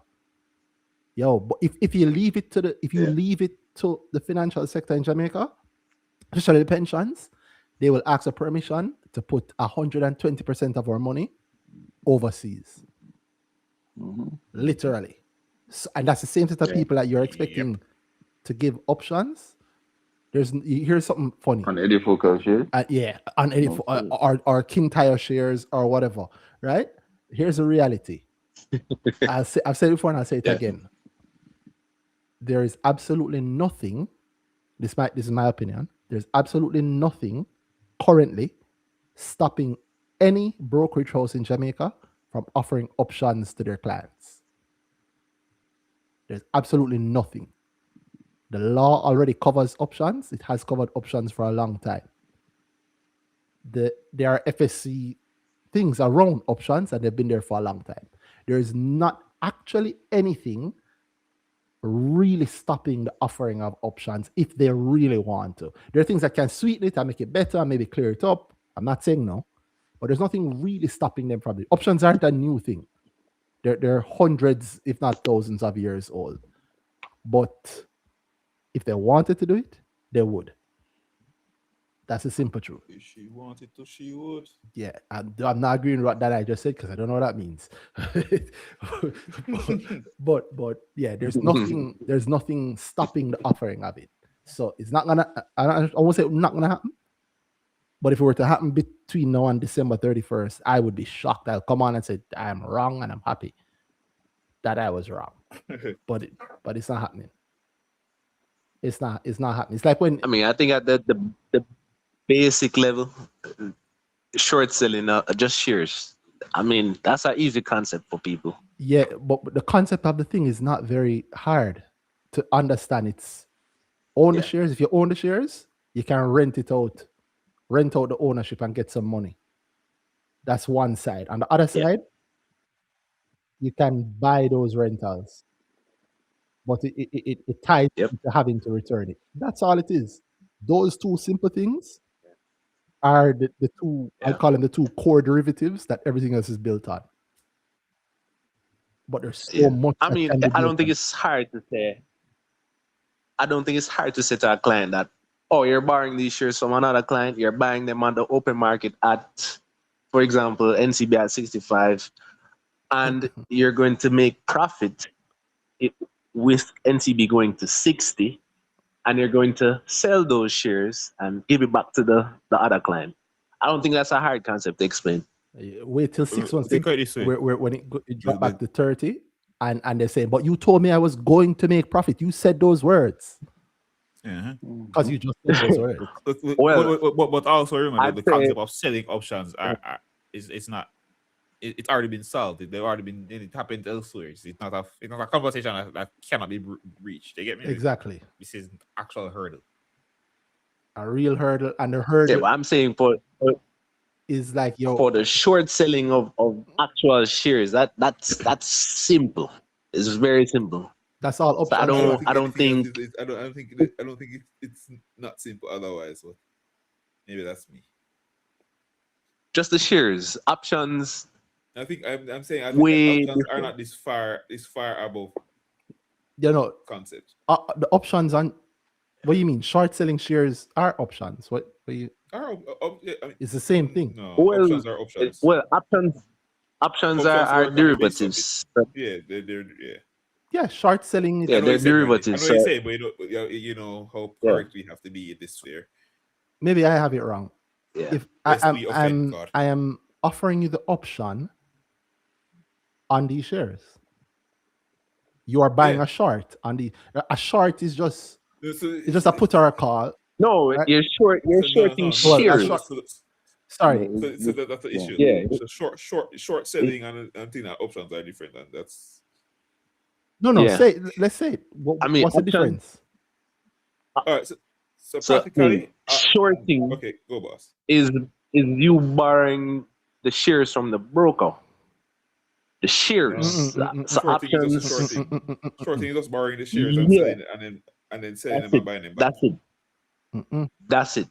But if you leave it to the financial sector in Jamaica, especially the pensions, they will ask for permission to put 120% of our money overseas. Literally. So, and that's the same set of people that you're expecting to give options. Here's something funny. On Edifocal shares? On Edifocal or King Tire shares or whatever, right? Here's the reality. I've said it before and I'll say it again. There is absolutely nothing, this is my opinion, there's absolutely nothing currently stopping any brokerage house in Jamaica from offering options to their clients. There's absolutely nothing. The law already covers options. It has covered options for a long time. There are FSC things around options, and they've been there for a long time. There is not actually anything really stopping the offering of options if they really want to. There are things that can sweeten it and make it better, maybe clear it up. I'm not saying no, but there's nothing really stopping them from it. Options aren't a new thing. They're hundreds, if not thousands of years old. But if they wanted to do it, they would. That's the simple truth. If she wanted to, she would. Yeah, I'm not agreeing with what that I just said because I don't know what that means. but yeah, there's nothing stopping the offering of it. So it's not gonna. I won't say not gonna happen. But if it were to happen between now and December 31st, I would be shocked. I'll come on and say I'm wrong, and I'm happy that I was wrong. but it's not happening. It's not happening. It's like when I think at the basic level, short selling just shares. I mean, that's an easy concept for people. Yeah, but the concept of the thing is not very hard to understand. It's own the Yeah. shares. If you own the shares, you can rent out the ownership and get some money. That's one side. On the other Yeah. side, you can buy those rentals, but it ties Yep. into having to return it. That's all it is. Those two simple things are the two, I Yeah. call them the two core derivatives that everything else is built on. But there's so Yeah. much I that mean, can be I don't built think on. it's hard to say. I don't think it's hard to say to a client that, oh, you're borrowing these shares from another client, you're buying them on the open market at, for example, NCB at 65, and you're going to make profit with NCB going to 60, and you're going to sell those shares and give it back to the other client. I don't think that's a hard concept to explain. Wait till 6 months Think of it this way. where when it dropped The- back to 30 and they say, but you told me I was going to make profit. You said those words Uh-huh. because you just said those words. Well, but also remember I'd the say- concept of selling options it's not. It's already been solved. They've already been. It happened elsewhere. It's not a conversation that cannot be reached. You get me? Exactly. This is actual hurdle. A real hurdle, and the Yeah, hurdle but I'm saying for is like the short selling of actual shares, that's simple. It's very simple. that's all So options. I don't think I don't think it's not simple otherwise. But maybe that's me. just the shares, options. I think I'm saying I Way think options are different. not this far above You know, concept. the options on what do you mean? Short selling shares are options. What you? It's the same thing. No, Well, options are options. Well, options are work on the basis of derivatives. Yeah, they're Yeah, short selling. Yeah, I know they're you said, Manny. I derivatives. know you So say, but you know how Yeah. correct we have to be in this sphere. Maybe I have it wrong. yeah, If Lest we offend God. I am offering you the option on these shares. You are buying Yeah. a short on a short is just So it's just a put or a call. no, Right. you're shorting Well, a shares. short- Sorry. So that's the issue. Yeah. So short selling and thing that options are different, and that's No, Yeah. let's say it. I mean, what's the option- difference? all right. So So practically, shorting okay, go boss. is you borrowing the shares from the broker. The shares. So Shorting is options. just shorting is just borrowing the shares and Yeah. selling and then selling That's them and it. buying them back. That's it. That's it.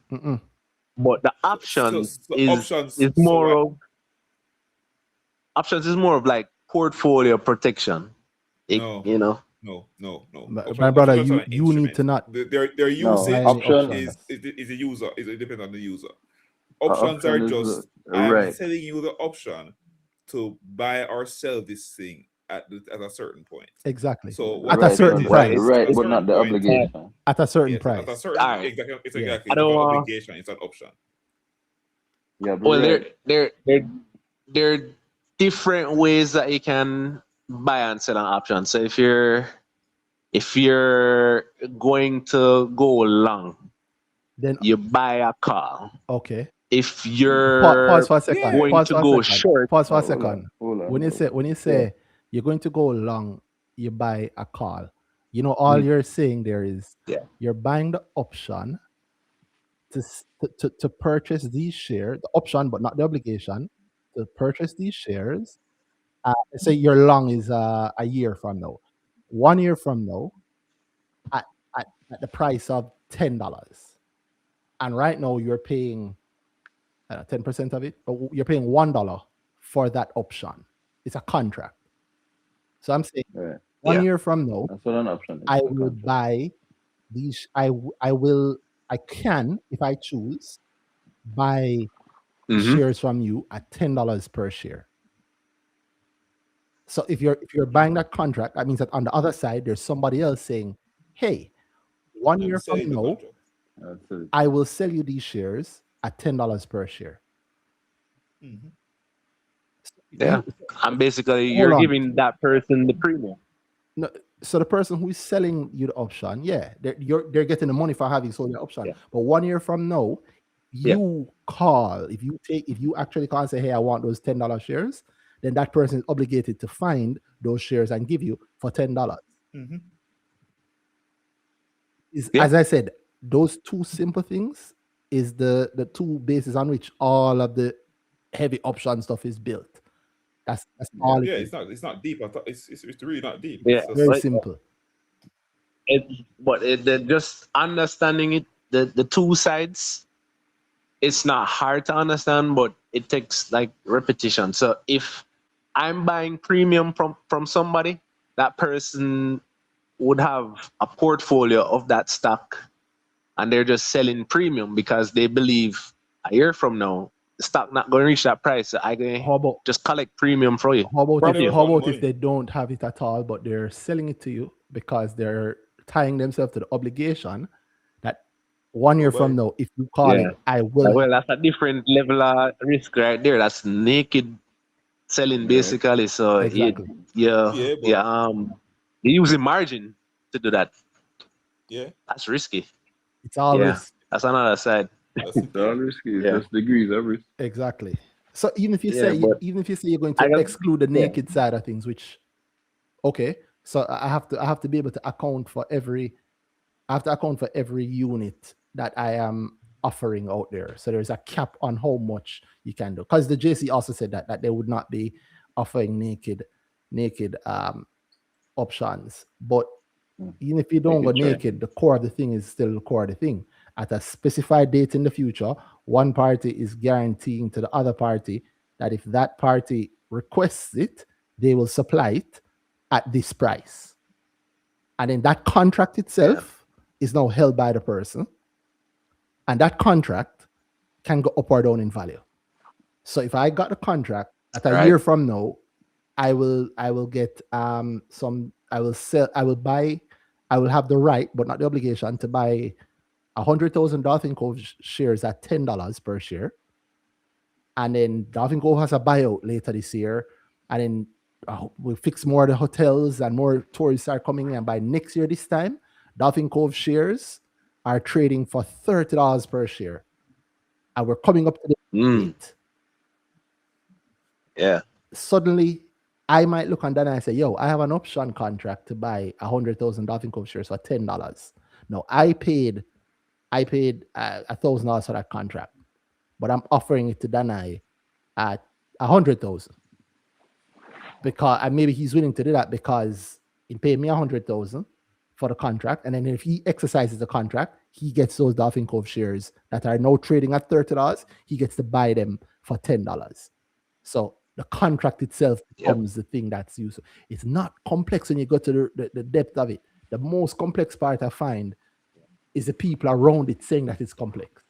But the options so is options- so more what- of options is more of like portfolio protection. No. You know. No. My brother, Options are an you need instrument. to not Their usage option is a user. It depends on the user. Option Options are is just right. I'm selling you the option to buy or sell this thing at a certain point. Exactly. So At a what certain it is, price. Right, at a but not certain the point, obligation. At a certain yes, price. at a certain Alright. exactly Yeah. it's I not an don't want- obligation, it's an option. Yeah, but Well, right. there are different ways that you can buy and sell an option. So if you're going to go long, Then you buy a call. okay. If you're Pause for a second. going Pause to for a go second. short, Pause for a Hold second. on. When you say you're going to go long, you buy a call. You know, all you're saying there is Yeah. you're buying the option to purchase these shares, the option but not the obligation to purchase these shares. Say your long is a year from now. 1 year from now, at the price of $10, and right now you're paying 10% of it, but you're paying $1 for that option. It's a contract. So I'm saying Right. 1 Yeah. year from now, That's what an option is. I a will contract. buy these. I can, if I choose, buy shares from you at $10 per share. So if you're buying that contract, that means that on the other side there's somebody else saying, "Hey, 1 year from Selling the now, contract. That's it. I will sell you these shares at $10 per share." Mhm. Yeah. And basically, Hold you're on. giving that person the premium. No, so the person who is selling you the option, yeah, they're getting the money for having sold the option. Yeah. But 1 year from now, you call, if you actually call and say, hey, I want those $10 shares, then that person is obligated to find those shares and give you for $10. Mm-hmm. As I said, those two simple things is the two bases on which all of the heavy option stuff is built. That's all it is. It's not deep. I thought it's really not deep. Yeah, It's just, Very simple. Just understanding it, the two sides, it's not hard to understand, but it takes like repetition. So if I'm buying premium from somebody, that person would have a portfolio of that stock, and they're just selling premium because they believe a year from now the stock not going to reach that price. So I can just collect premium from you. How about money. if they don't have it at all, but they're selling it to you because they're tying themselves to the obligation that 1 year from now, if you call it, I will. Well, that's a different level of risk right there. That's naked selling basically. So Exactly. you're using margin to do that. Yeah, That's risky. It's all risk. That's another side. It's all risky. It's just degrees of risk. Exactly. So even if you say you're going to exclude the naked side of things, which so I have to be able to account for every unit that I am offering out there. So there's a cap on how much you can do. Because the JC also said that they would not be offering naked options. But even if you don't go naked, the core of the thing is still the core of the thing. At a specified date in the future, one party is guaranteeing to the other party that if that party requests it, they will supply it at this price. And then that contract itself is now held by the person. And that contract can go up or down in value. So if I got a contract at a year from now, I will get I will have the right, but not the obligation, to buy 100,000 Dolphin Cove shares at $10 per share. And then Dolphin Cove has a buyout later this year. And then we'll fix more of the hotels and more tourists are coming in. And by next year, this time, Dolphin Cove shares are trading for $30 per share. And we're coming up to the date. Yeah. Suddenly, I might look on that and I say, yo, I have an option contract to buy 100,000 Dolphin Cove shares for $10. No, I paid $1,000 for that contract, but I'm offering it to Danai at 100,000 because maybe he's willing to do that because he paid me 100,000 for the contract, and then if he exercises the contract, he gets those Dolphin Cove shares that are now trading at $30. He gets to buy them for $10. So the contract itself becomes the thing that's useful. It's not complex when you go to the depth of it. The most complex part I find is the people around it saying that it's complex.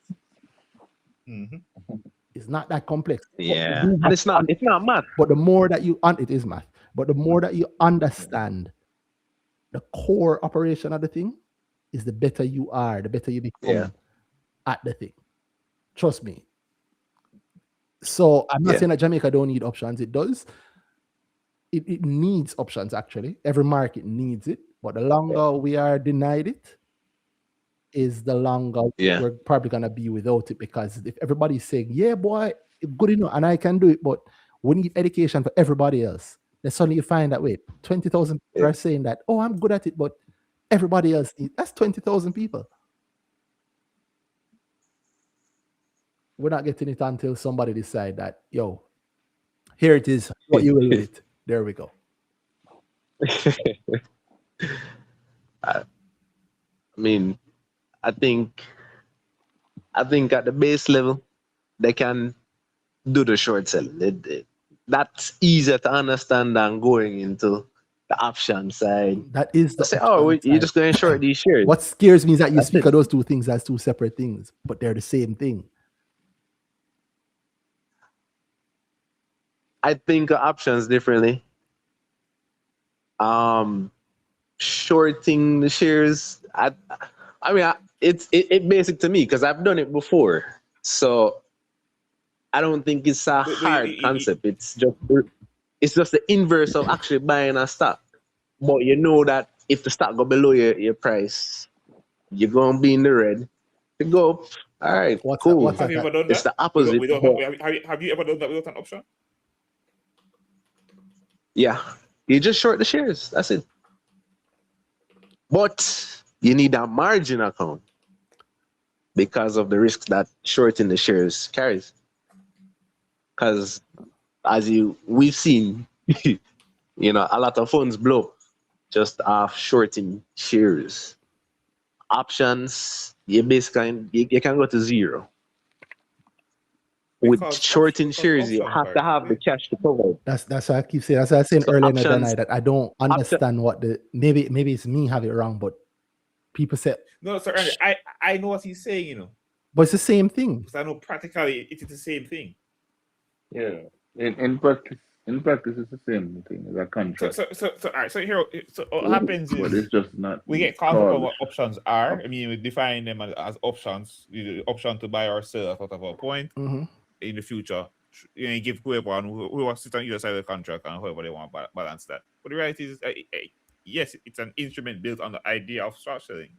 It's not that complex. Yeah, and it's not math. But the more that it is math. But the more that you understand the core operation of the thing, is the better you are, the better you become at the thing. Trust me. So I'm not saying that Jamaica don't need options. It does. It needs options, actually. Every market needs it. But the longer we are denied it, is the longer we're probably going to be without it. Because if everybody's saying, yeah, boy, good enough, and I can do it, but we need education for everybody else, then suddenly you find that, wait, 20,000 people are saying that, oh, I'm good at it, but everybody else needs. That's 20,000 people. We're not getting it until somebody decide that, yo, here it is, what you will with it. There we go. I mean, I think at the base level, they can do the short selling. That's easier to understand than going into the option side. That is the say, oh, you're just going to short these shares. What scares me is that you speak of those two things as two separate things, but they're the same thing. I think of options differently. Shorting the shares, I mean, it's basic to me because I've done it before. So I don't think it's a hard concept. It's just the inverse of actually buying a stock. But you know that if the stock go below your price, you're gonna be in the red. To go up, All right, What's cool. what's Have you that? ever done It's that? the opposite. Without, but have you ever done that without an option? yeah, you just short the shares. That's it. But you need a margin account because of the risks that shorting the shares carries. Because as we've seen, a lot of funds blow just off shorting shares. Options, you can go to zero. With shorting shares, you options have are to have the cash to cover it. That's what I keep saying. That's what I was saying So earlier in the options, night that I don't understand what the maybe it's me have it wrong, but people say no, sir. Ernie, I know what he's saying, but it's the same thing. because I know practically it is the same thing. Yeah. In practice, it's the same thing as a contract. So all right. So here, so what happens But is it's just not we get caught up on called what options are. I mean, we define them as options. The option to buy or sell at whatever point Mm-hmm. in the future. You give whoever who wants to sit on either side of the contract and whoever they want to balance that. But the reality is, yes, it's an instrument built on the idea of short selling.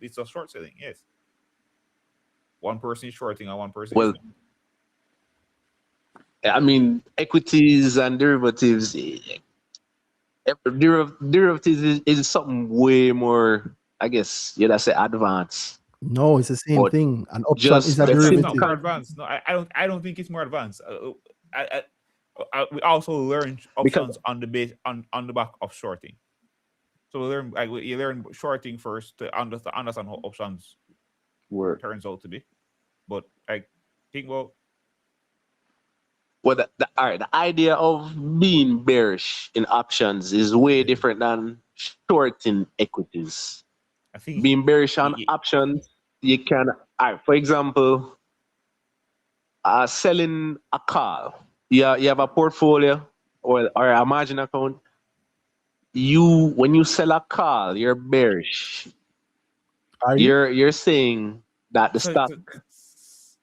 It's a short selling, yes. One person is shorting and one person is well, I mean, equities and derivatives. Derivatives is something way more, I guess, you'd say advanced. No, it's the same But thing. An option is just a no, the it's not derivative. more advanced. No, I don't think it's more advanced. We also learn options on the base on the back of shorting. So you learn shorting first to understand how options work. turns out to be. But I think well, all right, the idea of being bearish in options is way different than shorting equities. I think Being bearish on options, you can, all right, for example, selling a call. You have a portfolio or a margin account. When you sell a call, you're bearish. Are you? You're saying that the stock,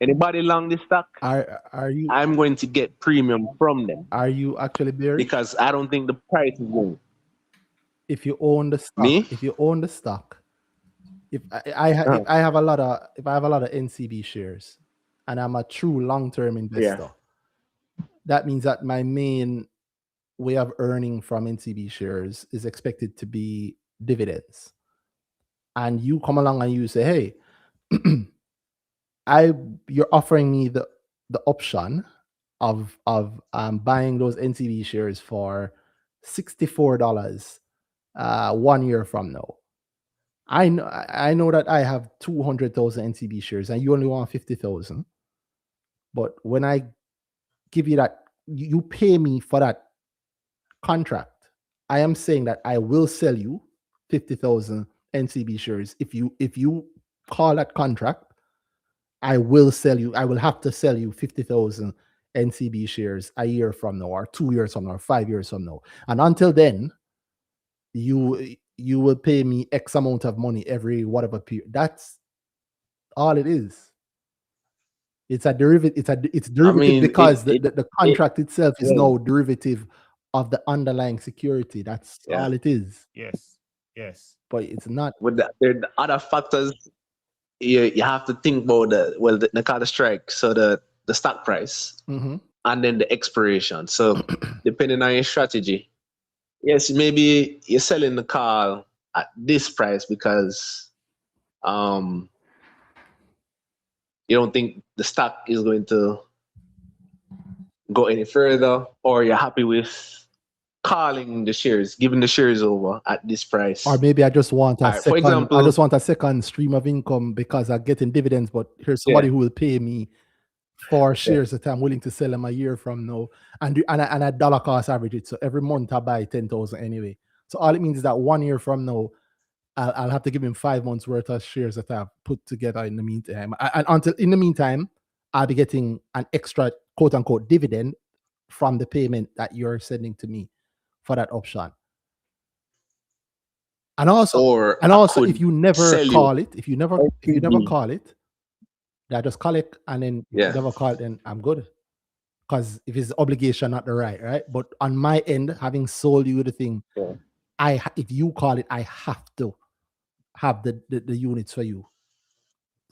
anybody long the stock, Are you? I'm going to get premium from them. Are you actually bearish? Because I don't think the price is going. If you own the stock, Me? if you own the stock, if I have a lot of NCB shares, and I'm a true long-term investor, that means that my main way of earning from NCB shares is expected to be dividends. And you come along and you say, hey, you're offering me the option of buying those NCB shares for $64 1 year from now. I know that I have 200,000 NCB shares and you only want 50,000. But when I give you that, you pay me for that contract. I am saying that I will sell you 50,000 NCB shares. If you call that contract, I will have to sell you 50,000 NCB shares a year from now, or 2 years from now, or 5 years from now. And until then, you will pay me X amount of money every whatever period. That's all it is. It's a derivative. It's derivative because the contract itself is now derivative of the underlying security. That's all it is. Yes. But it's not. With the other factors, you have to think about they call the strike, so the stock price, mm-hmm. and then the expiration. So depending on your strategy, yes, maybe you're selling the call at this price because you don't think the stock is going to go any further, or you're happy with calling the shares, giving the shares over at this price. Or maybe I just want a second. For example, I just want a second stream of income because I'm getting dividends. But here's somebody who will pay me 4 shares that I'm willing to sell them a year from now, and a dollar cost average it. So every month I buy 10,000 anyway. So all it means is that 1 year from now, I'll have to give him 5 months worth of shares that I've put together in the meantime. And until in the meantime, I'll be getting an extra quote unquote dividend from the payment that you're sending to me for that option. And also, if you never call it, if you never call it, I just call it, and then if you never call it, then I'm good. Because if it's obligation, not the right? But on my end, having sold you the thing, if you call it, I have to have the units for you.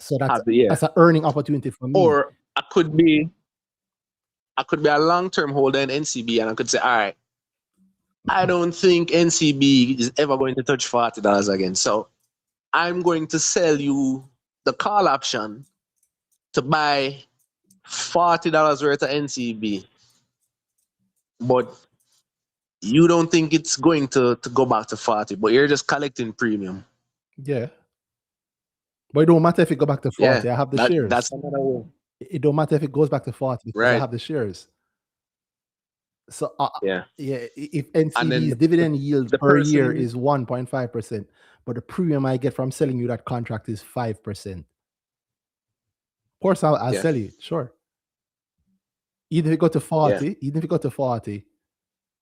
So that's have the, yeah. that's an earning opportunity for me. Or I could be a long-term holder in NCB, and I could say, all right, I don't think NCB is ever going to touch $40 again. So I'm going to sell you the call option to buy $40 worth of NCB. But you don't think it's going to go back to 40, but you're just collecting premium. Yeah. But it don't matter if it go back to 40. Yeah, I have the shares. that's another way. It don't matter if it goes back to 40 because I Right. have the shares. So Yeah. if NCB's then dividend yield the per year person- is 1.5%, but the premium I get from selling you that contract is 5%. Of course, I'll Yeah. sell you, sure. Even if it go to 40,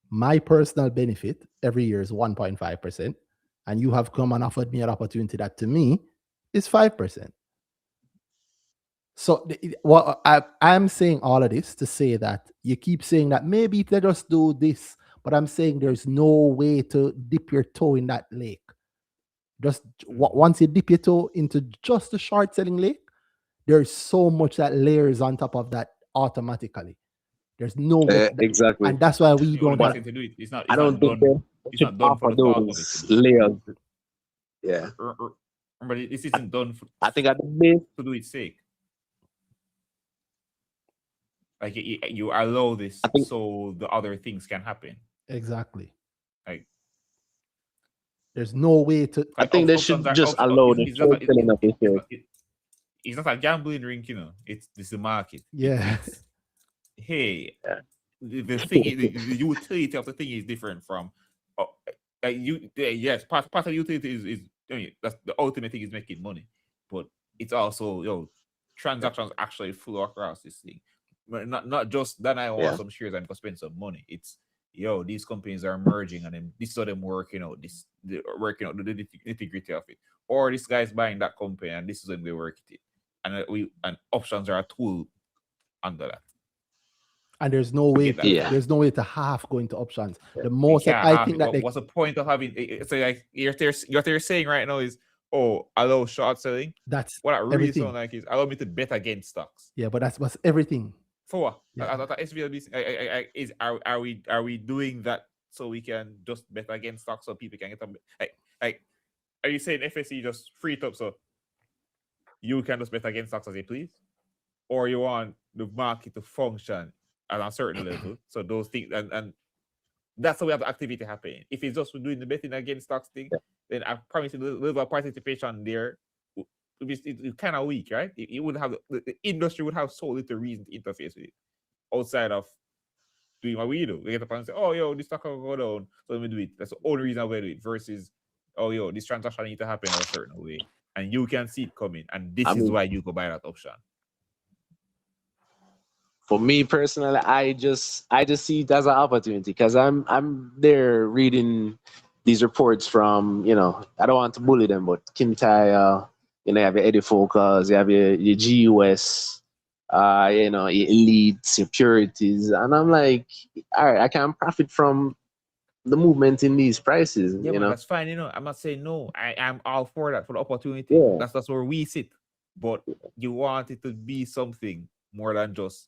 my personal benefit every year is 1.5%, and you have come and offered me an opportunity that to me is 5%. So what I'm saying all of this to say that you keep saying that maybe they just do this, but I'm saying there's no way to dip your toe in that lake. Just once you dip your toe into just the short selling lake, there's so much that layers on top of that automatically. There's no way, exactly. and that's why we The only don't have. thing to do it. It's not. I don't think done. they It's should not done for offer the thought of it. those to do it. layers. Yeah. Remember, this isn't done I think at the base, to do its sake. Like you allow this I think- so the other things can happen. Exactly. Like There's no way to. I think they should just allow the short selling of the shares. It's not a gambling ring, you know. This is the market. Yeah. Hey, Yeah. the thing is, the utility of the thing is different from yes, part of the utility is I mean, that's the ultimate thing is making money, but it's also transactions actually flow across this thing. But not just that I want some shares and go spend some money. It's these companies are merging and then this is how them working out they're working out the nitty-gritty of it. Or this guy's buying that company and this is when we work it. And options are a tool under that. And there's no way. There's no way to half go into options. The most that I think that what's the point of having? So like what they're saying right now is, allow short selling. That's what I really everything. sound like is allow me to bet against stocks. Yeah, but that's everything. For what? Yeah. I thought SVLB are we doing that so we can just bet against stocks so people can get them? Like, are you saying FSC just free it up so you can just bet against stocks as you please, or you want the market to function at a certain level? So those things and that's how we have the activity happening. If it's just doing the betting against stocks thing, then I promise you the level of participation there it's kind of weak, right? It would have the industry would have so little reason to interface with it outside of doing what we do. We get up and say, this stock will go down, so let me do it. That's the only reason I'm going to do it versus, this transaction needs to happen in a certain way. And you can see it coming. And this is why you go buy that option. For me personally, I just see it as an opportunity because I'm there reading these reports from, I don't want to bully them, but Kintyre, you have your Eddie Focus, you have your GUS, your Elite Securities, and I'm like, all right, I can profit from the movement in these prices. Yeah, man, that's fine. I'm not saying no. I'm all for that, for the opportunity. Yeah. That's where we sit. But you want it to be something more than just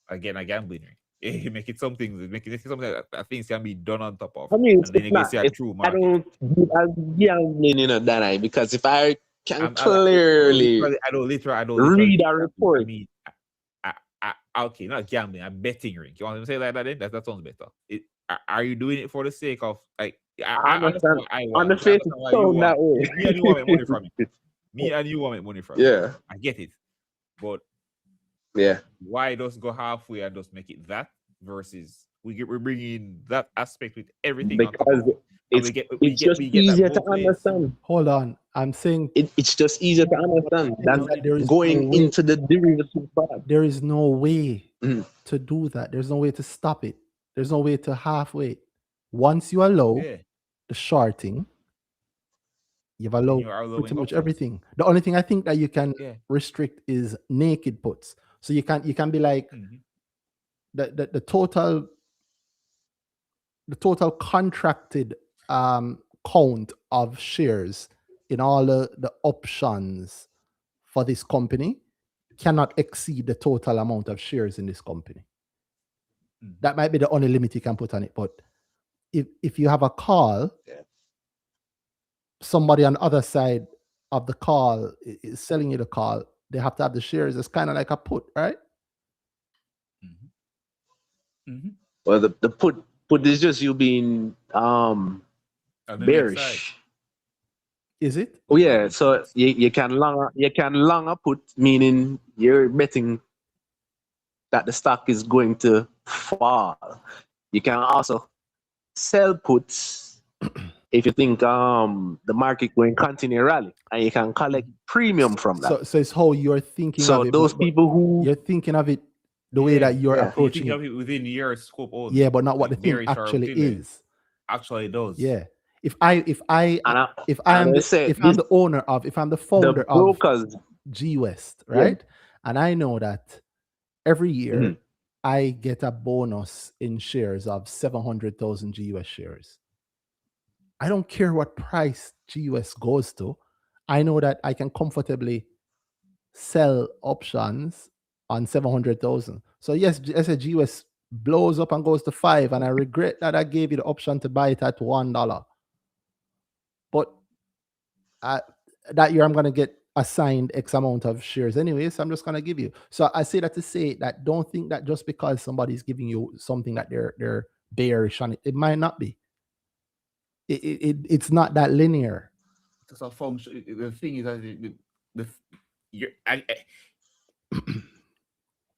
again a gambling ring. Make it something that things can be done on top of. I mean, and then you can see a true market. I don't gambling, that I because if I can clearly I don't read a report. I mean, okay, not gambling, I'm betting ring. You want to say like that? Then that sounds better. Are you doing it for the sake of like? I understand. On the face, sound that way. Me and you want to make money from it. Me and you want to make money from it. Yeah, I get it, but why just go halfway and just make it that versus we're bringing that aspect with everything because it's just easier to understand. Hold on, I'm saying it's just easier to understand than going into the derivative part. There is no way to do that. There's no way to stop it. There's no way to halfway. Once you allow the shorting, you've allowed pretty much everything. The only thing I think that you can restrict is naked puts. So you can be like the total contracted count of shares in all the options for this company cannot exceed the total amount of shares in this company. That might be the only limit you can put on it. But if you have a call, somebody on the other side of the call is selling you the call, they have to have the shares. It's kind of like a put, right? Well, the put is just you being On the next side. bearish. Is it? Oh yeah, so you can long a put, meaning you're betting that the stock is going to fall. You can also sell puts if you think the market going to continue rally, and you can collect premium from that. So it's how you're thinking So of it. those but people who you're thinking of it the way that you're yeah. You approaching think it. of it within your scope only. Yeah, but not what like the thing bearish or actually within it. is. Actually, it does. Yeah. If and I'm they the say if I'm this, the owner of, if I'm the the founder of brokers, G West, yeah, right? And I know that every year I get a bonus in shares of 700,000 GUS shares. I don't care what price GUS goes to. I know that I can comfortably sell options on 700,000. So yes, as a GUS blows up and goes to 5, and I regret that I gave you the option to buy it at $1. But that year I'm going to get assigned X amount of shares anyway, so I'm just going to give you. So I say that to say that don't think that just because somebody's giving you something that they're bearish on it, it might not be. It's not that linear. It's a function. The thing is that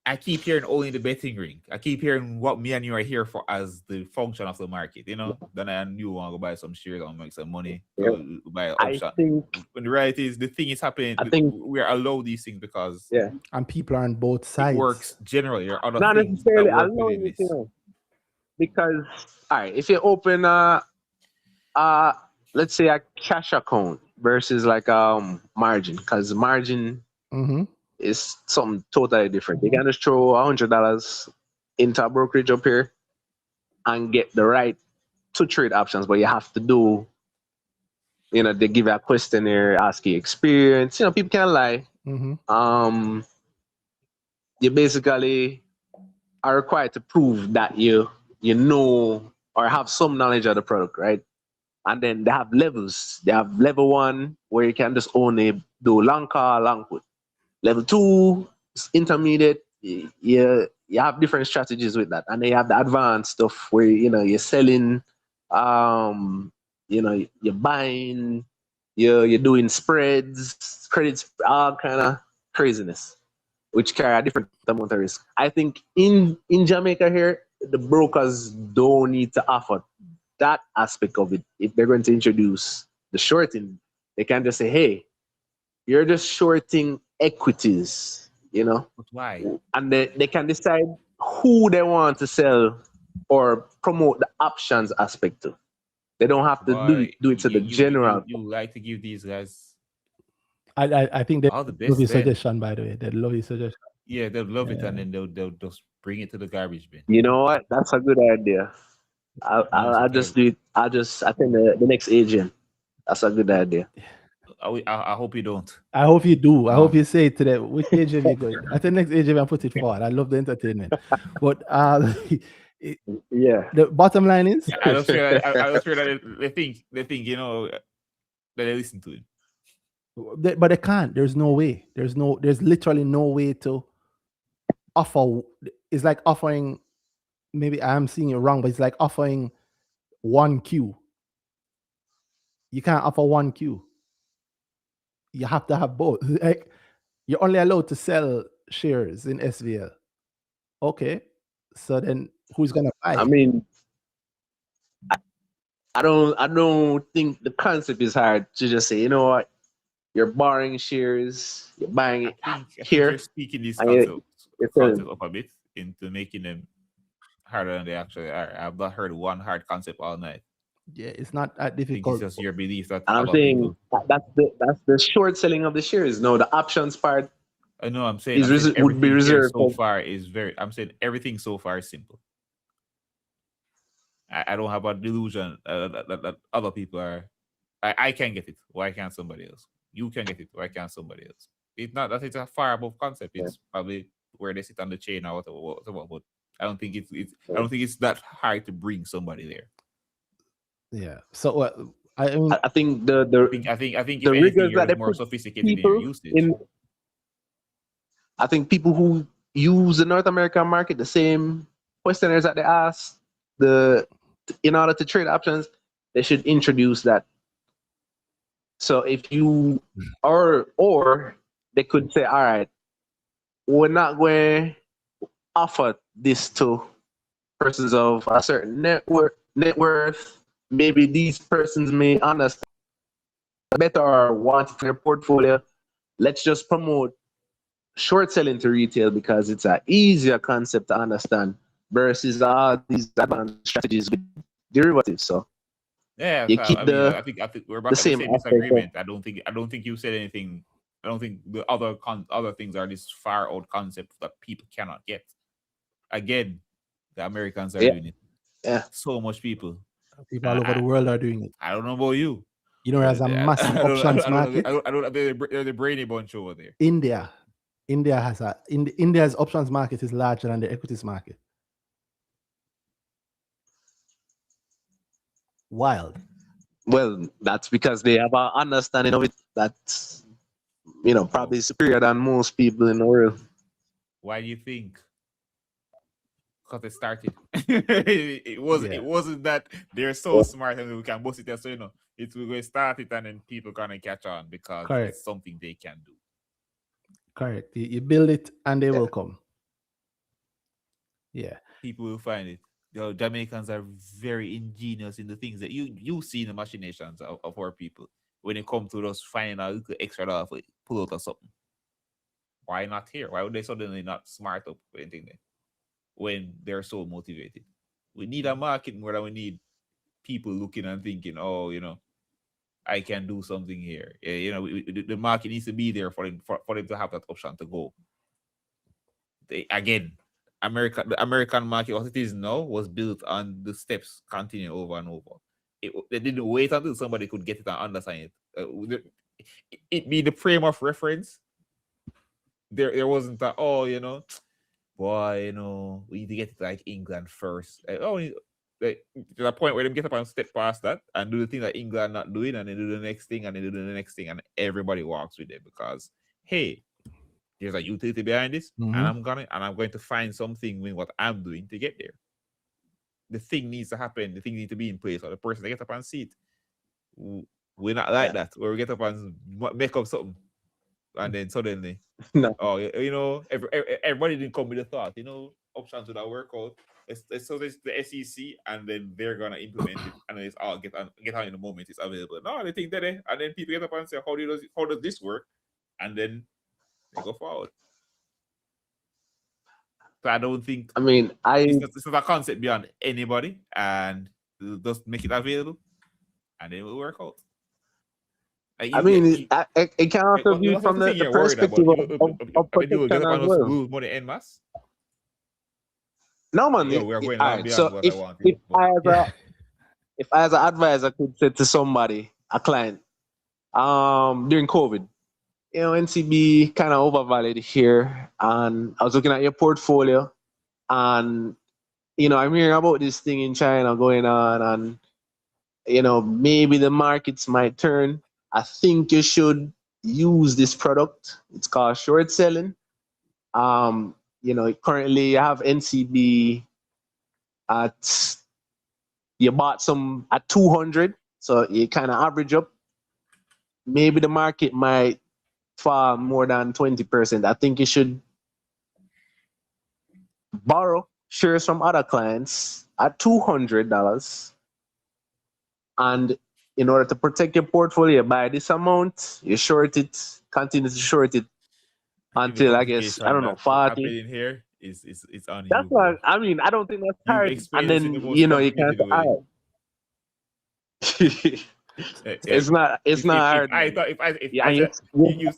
I keep hearing only the betting ring. I keep hearing what me and you are here for as the function of the market. Then I knew I want to buy some shares and make some money. Buy an I option. think When the reality is, the thing is happening. I think we are allowed these things because And people are on both sides. it works generally. There are other not things necessarily that work allowing within it, this. because all right, if you open let's say a cash account versus like margin, because margin is something totally different. You can just throw $100 into a brokerage up here and get the right to trade options, but you have to do, they give you a questionnaire, ask you experience. People can lie. You basically are required to prove that you know or have some knowledge of the product, right? And then they have levels. They have level 1 where you can just only do long call, long put. Level 2 is intermediate. You have different strategies with that, and then you have the advanced stuff where you're selling, you're buying, you're doing spreads, credits, all kind of craziness, which carry a different amount of risk. I think in Jamaica here, the brokers don't need to offer that aspect of it. If they're going to introduce the shorting, they can just say, hey, you're just shorting equities, But why? and they can decide who they want to sell or promote the options aspect to. They don't have to do it to the general. You like to give these guys I think they all the love best. your suggestion, by the way. They love your suggestion. Yeah, they'll love it, and then they'll just bring it to the garbage bin. You know what? That's a good idea. I'll just do it. I'll just attend the next AGM. That's a good idea. I hope you don't. I hope you do. I hope you say it to them. Which AGM you going? At the next AGM, I put it forward. I love the entertainment. But yeah, the bottom line is, I just feel that they think that they listen to it. but they can't. There's no way. There's literally no way to offer. It's like offering. Maybe I'm seeing it wrong, but it's like offering 1Q. You can't offer 1Q. You have to have both. Like, you're only allowed to sell shares in SVL. Okay, so then who's gonna buy? I mean, I don't think the concept is hard to just say, you know what, you're borrowing shares, you're buying it I think here. you're speaking these you're concepts up a bit into making them harder than they actually are. I've not heard one hard concept all night. Yeah, it's not that I think difficult. it's just your belief that And I'm saying that's the short selling of the shares. No, the options part. I know. I'm saying would be reserved so far is very. I'm saying everything so far is simple. I don't have a delusion that other people are. I can get it. Why can't somebody else? You can get it. Why can't somebody else? It's not that it's a far above concept. It's probably where they sit on the chain or whatever. But I don't think I don't think it's that hard to bring somebody there. Yeah. So I mean, I think I think if the anything, rigors you're that they just more put sophisticated in your people usage. in, I think people who use the North American market, the same questionnaires that they ask in order to trade options, they should introduce that. So if you or they could say, all right, we're not going to offer this to persons of a certain net worth. Maybe these persons may understand better or want it in their portfolio. Let's just promote short selling to retail because it's an easier concept to understand versus these advanced strategies with derivatives. So Yeah, you so, keep I mean, I think we're back the at the same same aspect. disagreement. I don't think you said anything. I don't think the other things are this far out concept that people cannot get. Again, the Americans are doing it. Yeah. So much people all over the world are doing it. I don't know about you. You know, there's a massive options market. I don't they're the brainy bunch over there. India's options market is larger than the equities market. Wild. Well, that's because they have an understanding of it that's probably superior than most people in the world. Why do you think? Because it started. It wasn't that they're so smart and we can bust it there. So we're going to start it and then people gonna catch on because it's something they can do. Correct. You build it and they will come. Yeah. People will find it. The Jamaicans are very ingenious in the things that you see in the machinations of our people. When it comes to those finding a little extra dollar for pull out of something. Why not here? Why would they suddenly not smart up for anything there? When they're so motivated. We need a market more than we need people looking and thinking, oh, I can do something here. The market needs to be there for them to have that option to go. The American market, what it is now, was built on the steps continue over and over. They didn't wait until somebody could get it and understand it. It be the frame of reference. There wasn't that, boy, we need to get it like England first. There's a point where they get up and step past that and do the thing that England not doing, and they do the next thing, and they do the next thing, and everybody walks with it because, hey, there's a utility behind this, and I'm going to find something with what I'm doing to get there. The thing needs to happen. The thing needs to be in place, or the person they get up and see it. We're not like that, where we get up and make up something, and then suddenly, everybody didn't come with a thought. Options would work out. So there's the SEC, and then they're gonna implement it, and then it's all get on in the moment it's available. No, they think that, and then people get up and say, how does this work? And then they go forward. So I don't think. I mean, it's not a concept beyond anybody, and just make it available, and then it will work out. It can also be from the perspective of protection as well. Lose money en masse. No, man. We're going right, beyond so what if, I want. If I as an advisor could say to somebody, a client, during COVID, NCB kind of overvalued here, and I was looking at your portfolio, and I'm hearing about this thing in China going on, and maybe the markets might turn. I think you should use this product. It's called short selling. Currently you have NCB you bought some at 200, so you kind of average up. Maybe the market might fall more than 20%. I think you should borrow shares from other clients at $200, and in order to protect your portfolio, buy this amount, you short it, continue to short it until I guess 40. Happening here is on that's you. Why I mean I don't think that's hard. And then you can't. It's not hard.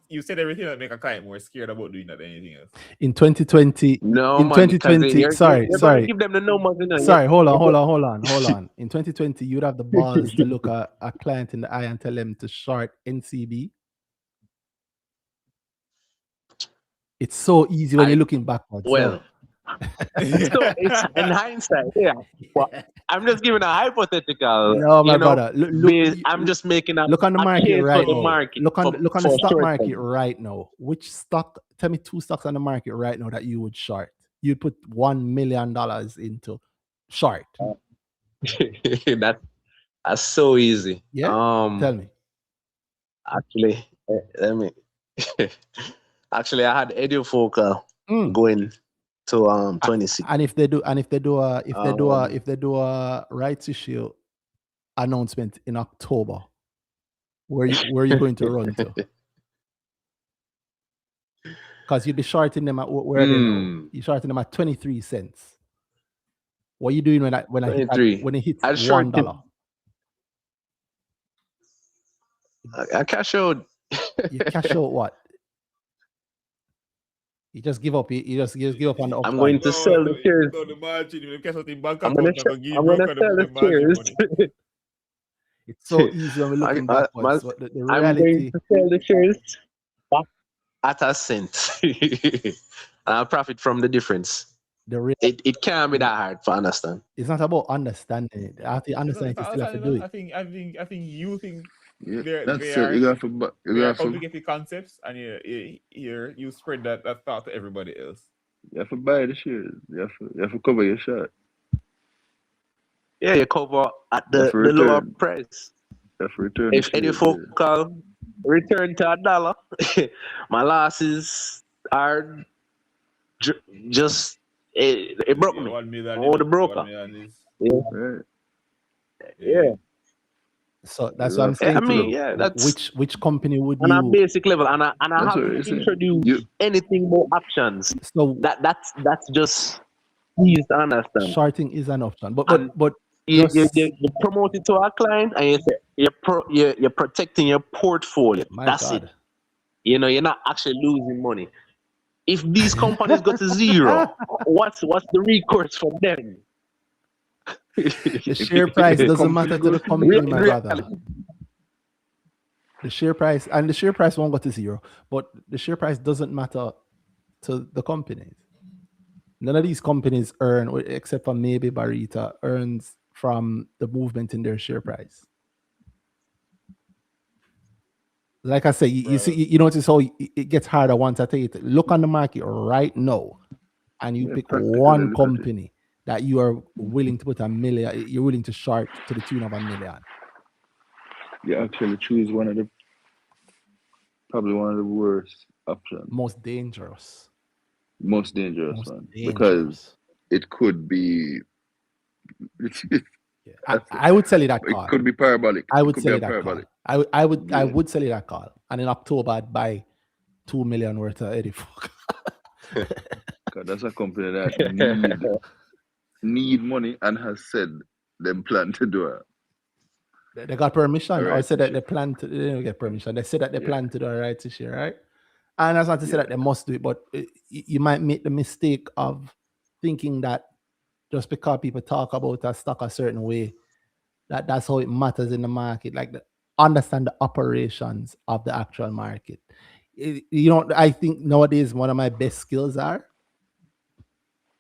You said everything that make a client more scared about doing that than anything else. In 2020, no, in man, 2020, sorry. Give them the numbers. Sorry, hold on. In 2020, you'd have the balls to look at a client in the eye and tell them to short NCB. It's so easy when you're looking backwards. Well, so it's in hindsight, yeah. But I'm just giving a hypothetical. No, my you know, brother. Look, I'm just making a look on the market case right for the now. market. Look on the for stock short market term. right now. Which stock? Tell me 2 stocks on the market right now that you would short. You'd put $1 million into short. That's so easy. Yeah. Tell me. Actually, let me. Actually, I had Ediofocal going to 26. And if they do a rights issue announcement in October, where you going to run to? Because you'd be shorting them at where are they now? You're shorting them at 23 cents. What are you doing when it hits $1? I cash out. You cash out what? You just give up. You just give up on the upside. I'm going to sell the shares. The margin. You cash out in bank I'm gonna account. sell the shares. It's so easy when we're looking backwards. But the I'm reality, going to sell the shares at a cent. And I'll profit from the difference. It can't be that hard to understand. It's not about understanding it. After you understand it, you still have to do it. I think you think That's it. You got to complicated concepts, and you spread that thought to everybody else. You have to buy the shares. You have to cover your shot. Yeah, you cover at the lower price. You have to return. If any focal return to $1, my losses are just it broke me. $1 million. Oh, the broker. Yeah. So that's what I'm saying. I mean, that's which company would on you a basic level, and I haven't introduced anything more options. So that's just easy to understand. Shorting is an option, but you promote it to our client, and you say you're protecting your portfolio. That's God. it. You know, you're not actually losing money. If these companies go to zero, what's the recourse for them? The share price doesn't matter to the company, my brother. The share price won't go to zero, but the share price doesn't matter to the companies. None of these companies earn, except for maybe Barita, earns from the movement in their share price. Like I say, you see, you notice how it gets harder once I take it. Look on the market right now, and you pick one company that you are willing to put $1 million, you're willing to short to the tune of $1 million. You actually choose probably one of the worst options. Most dangerous one. Because it could be. I would sell it that call. It could be parabolic. I would sell it that call. I would sell it that call. And in October, I'd buy $2 million worth of Ediofocal. That's a company that need money and has said they plan to do it. They got permission, or said that they plan to. They didn't get permission. They said that they plan to do a rights issue, right? And that's not to say that they must do it, but you might make the mistake of thinking that just because people talk about a stock a certain way, that's how it matters in the market. Like, understand the operations of the actual market. I think nowadays one of my best skills are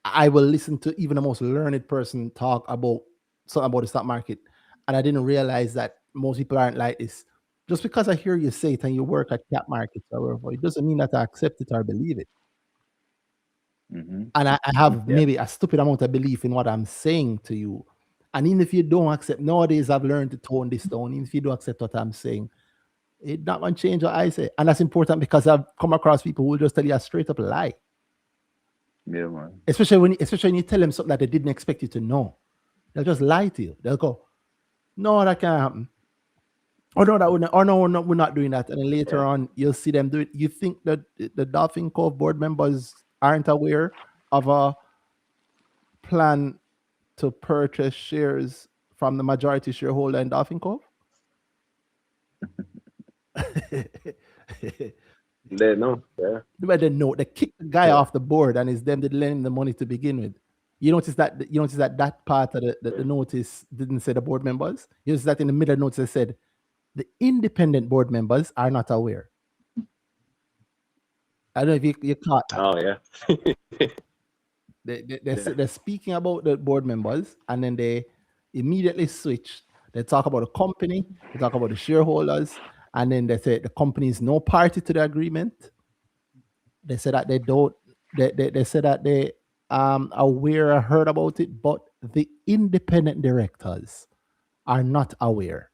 I will listen to even the most learned person talk about something about the stock market, and I didn't realize that most people aren't like this. Just because I hear you say it and you work at cap markets or wherever, it doesn't mean that I accept it or believe it. Mm-hmm. And I have maybe a stupid amount of belief in what I'm saying to you. And even if you don't accept, nowadays I've learned to tone this down. Even if you don't accept what I'm saying, it's not going to change what I say. And that's important because I've come across people who will just tell you a straight up lie. Yeah, man. Especially when you tell them something that they didn't expect you to know. They'll just lie to you. They'll go, no, that can't happen. Or no, that wouldn't. Or no, we're not doing that. And then later on, you'll see them do it. You think that the Dolphin Cove board members aren't aware of a plan to purchase shares from the majority shareholder in Dolphin Cove? They know, yeah. They know. They kicked the guy off the board, and it's them that lent him the money to begin with. You notice that part of the notice didn't say the board members. You notice that in the middle of the notice it said, the independent board members are not aware. I don't know if you caught that. Oh yeah. They're speaking about the board members, and then they immediately switch. They talk about the company, they talk about the shareholders, and then they say the company is no party to the agreement. They say that they don't. They say that they aware or heard about it, but the independent directors are not aware.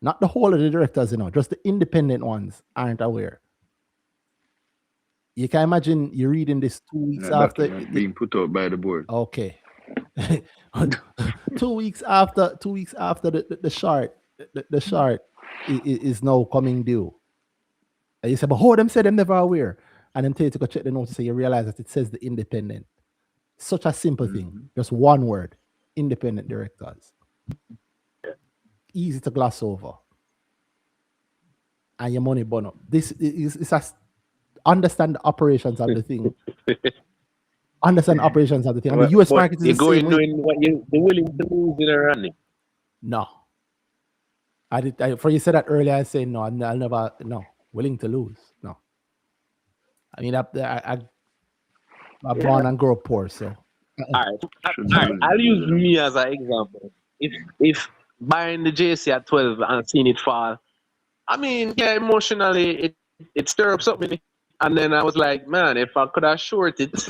Not the whole of the directors, just the independent ones aren't aware. You can imagine you're reading this 2 weeks That after document being put out by the board. Okay. 2 weeks after the short, the short is now coming due. And you say, but how them say them never aware? And then tell you to go check the notes so you realize that it says the independent. Such a simple thing. Just one word. Independent directors. Easy to gloss over. And your money burn up. This is understand the operations of the thing. Understand operations of the thing. And the US But market is you're the same going way. doing what you're willing to lose in a running. No. For you said that earlier, I say no, I'll never, no. Willing to lose. No. I mean, I'm born and grow up poor, so. All right. I'll use me as an example. If buying the JC at 12 and seeing it fall, I mean, yeah, emotionally it stirs up something. And then I was like, man, if I could have shorted it,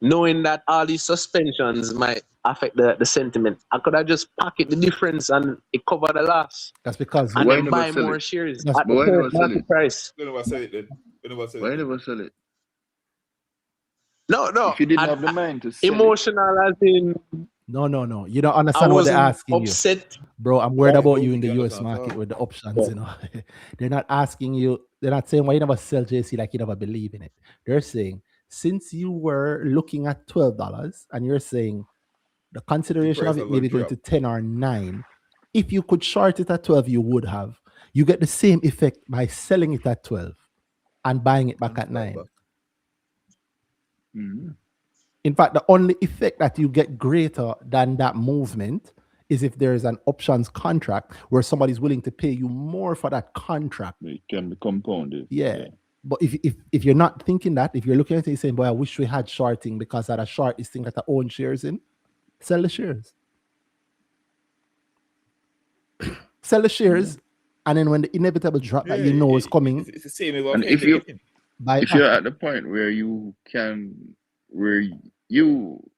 knowing that all these suspensions might affect the sentiment, I could have just pocket the difference and it cover the loss. That's because and why then never buy sell more it? shares That's- at the Why never current sell market it? price. When never sell it then? When never sell Why it then? never sell it? No. If you didn't have the mind to sell Emotional as in No. You don't I understand what they're wasn't asking you. upset. Bro, I'm worried I about don't you in think the you US understand at market all. with the options, They're not asking you, they're not saying why you never sell JC like you never believe in it. They're saying, since you were looking at $12 and you're saying the consideration price of it of may a be going drop. to 10 or 9, if you could short it at 12, you would have. You get the same effect by selling it at 12 and buying it back And at stop 9. back. In fact, the only effect that you get greater than that movement is if there is an options contract where somebody's willing to pay you more for that contract. it can be compounded. Yeah. But if you're not thinking that, if you're looking at it saying, boy, I wish we had shorting because at a short is thing that I own shares in, sell the shares. Sell the shares, and then when the inevitable drop that you know is coming, It's the same as And what if you buy if back. you're at the point where you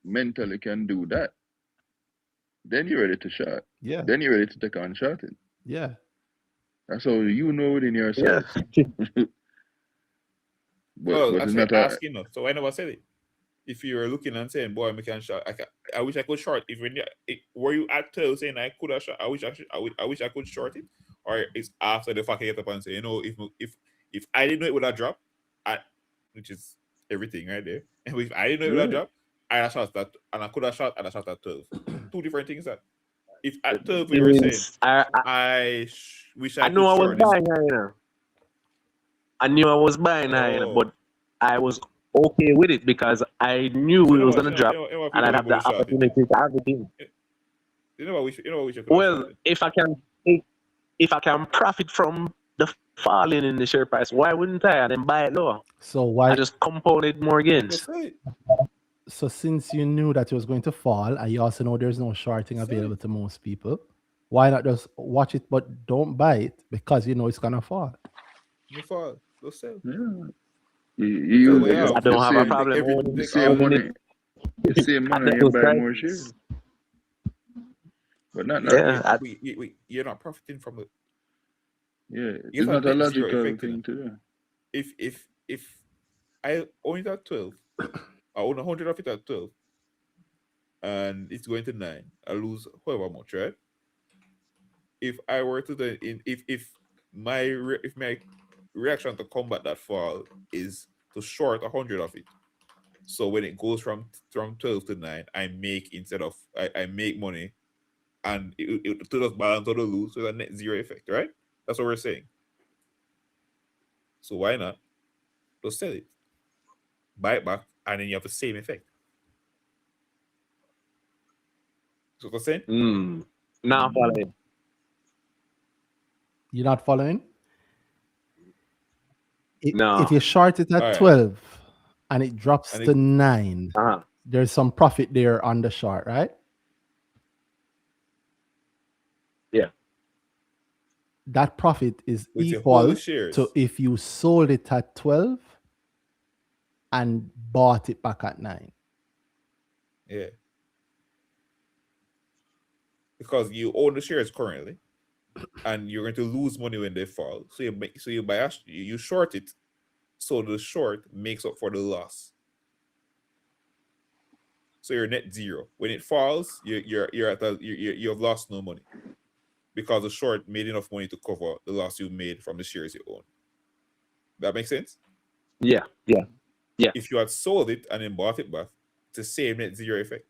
mentally can do that, then you're ready to short. Yeah. Then you're ready to take on shorting. Yeah. That's how you know within yourself. But I'm it's not asking us. So I never said it. If you're looking and saying, "Boy, I can short," I wish I could short. If were you at 12 saying I could have short, I wish I could short it, or it's after the fact I get up and say, if I didn't know it would have dropped, which is everything right there. And if I didn't know it would have dropped, I had shot that, and I could have shot, and I shot at 12. Two different things. That if at 12 you were saying, I wish I knew could I was short this. buying her, I knew I was buying her, but I was okay with it because I knew it was gonna drop, and I'd have the opportunity to have it in. You know what we should. Well, if I can profit from the falling in the share price, why wouldn't I? And then buy it lower. So why? I just compounded more gains. So since you knew that it was going to fall, and you also know there's no shorting available to most people, why not just watch it but don't buy it because you know it's gonna fall? You fall, go sell. I don't have a problem owning the same money. The same money you buy more shares. But not you're not profiting from it. Yeah, it's not a logical thing to do. If I own it at 12, I own 100 of it at 12, and it's going to 9, I lose however much, right? If I were to if my reaction to combat that fall is to short 100 of it, so when it goes from 12 to 9, I make I make money, and it to just balance out the lose, so it's a net zero effect, right? That's what we're saying. So why not just sell it, buy it back, and then you have the same effect. So what's saying? Now following. You're not following? No. If you short it at Alright. 12 and it drops And to it- 9, Uh-huh. there's some profit there on the short, right? Yeah. That profit is With your whole equal shares. to if you sold it at 12 and bought it back at 9. Yeah. Because you own the shares currently, and you're going to lose money when they fall. So you short it, so the short makes up for the loss. So you're net zero. When it falls, you have lost no money, because the short made enough money to cover the loss you made from the shares you own. That makes sense? Yeah. If you had sold it and then bought it back, it's the same net zero effect.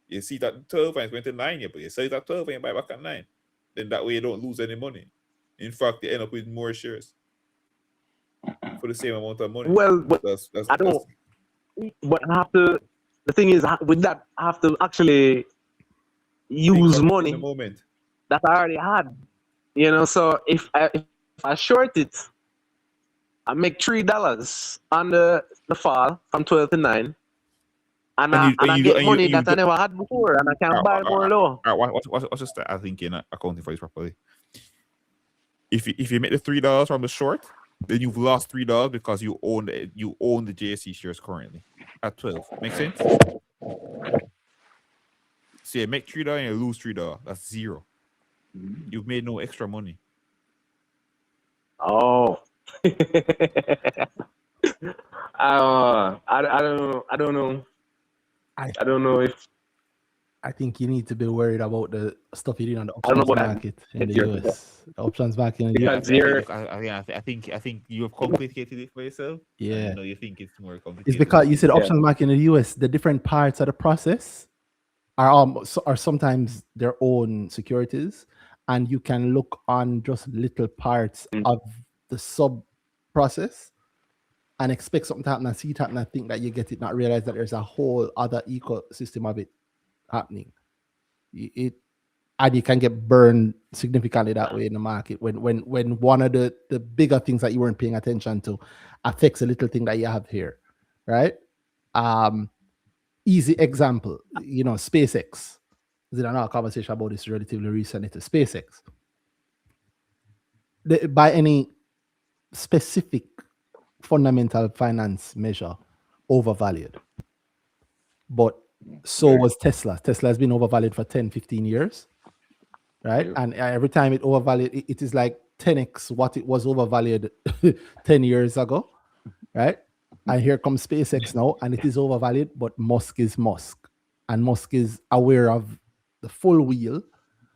You see it at 12 and it went to 9, but you sell it at 12 and you buy back at 9. Then that way you don't lose any money. In fact, you end up with more shares for the same amount of money. Well, but That's I don't. But I have to. The thing is, with that, I have to actually use in money the moment. that I already had. You know, so if I short it, I make $3 on the fall from 12 to 9, and I get money that I never had before, and I can buy more low. What's just I think you're not accounting for this properly. If you make the $3 from the short, then you've lost $3 because you own the JSC shares currently at 12. Make sense? So you make $3 and you lose $3. That's zero. You've made no extra money. Oh. I don't know. I don't know if I think you need to be worried about the stuff you did on the I don't know options about market in the that. US. The options market in the Because US. you're I think you have complicated it for yourself. Yeah. You think it's more complicated. It's because you said Yeah. options market in the US, the different parts of the process are sometimes their own securities, and you can look on just little parts of the sub process and expect something to happen and see it happen and think that you get it, not realize that there's a whole other ecosystem of it happening. And you can get burned significantly that way in the market when one of the bigger things that you weren't paying attention to affects a little thing that you have here, right? Easy example, SpaceX. There's another conversation about this relatively recently to SpaceX. By any specific fundamental finance measure, overvalued. But so was Tesla. Tesla has been overvalued for 10, 15 years, right? Yeah. And every time it overvalued, it is like 10x what it was overvalued 10 years ago, right? And here comes SpaceX now, and it is overvalued, but Musk is Musk. And Musk is aware of the full wheel,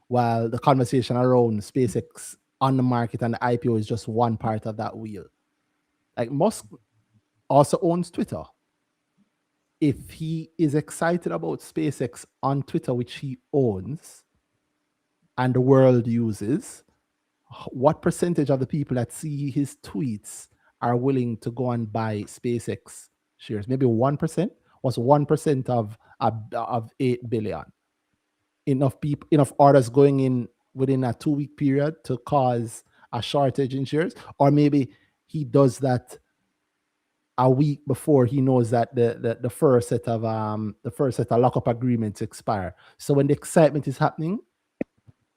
while the conversation around SpaceX on the market and the IPO is just one part of that wheel. Like Musk also owns Twitter. If he is excited about SpaceX on Twitter, which he owns, and the world uses, what percentage of the people that see his tweets are willing to go and buy SpaceX shares? Maybe 1%. What's 1% of 8 billion? Enough orders going in within a 2-week period to cause a shortage in shares, or maybe he does that a week before he knows that the first set of lockup agreements expire. So when the excitement is happening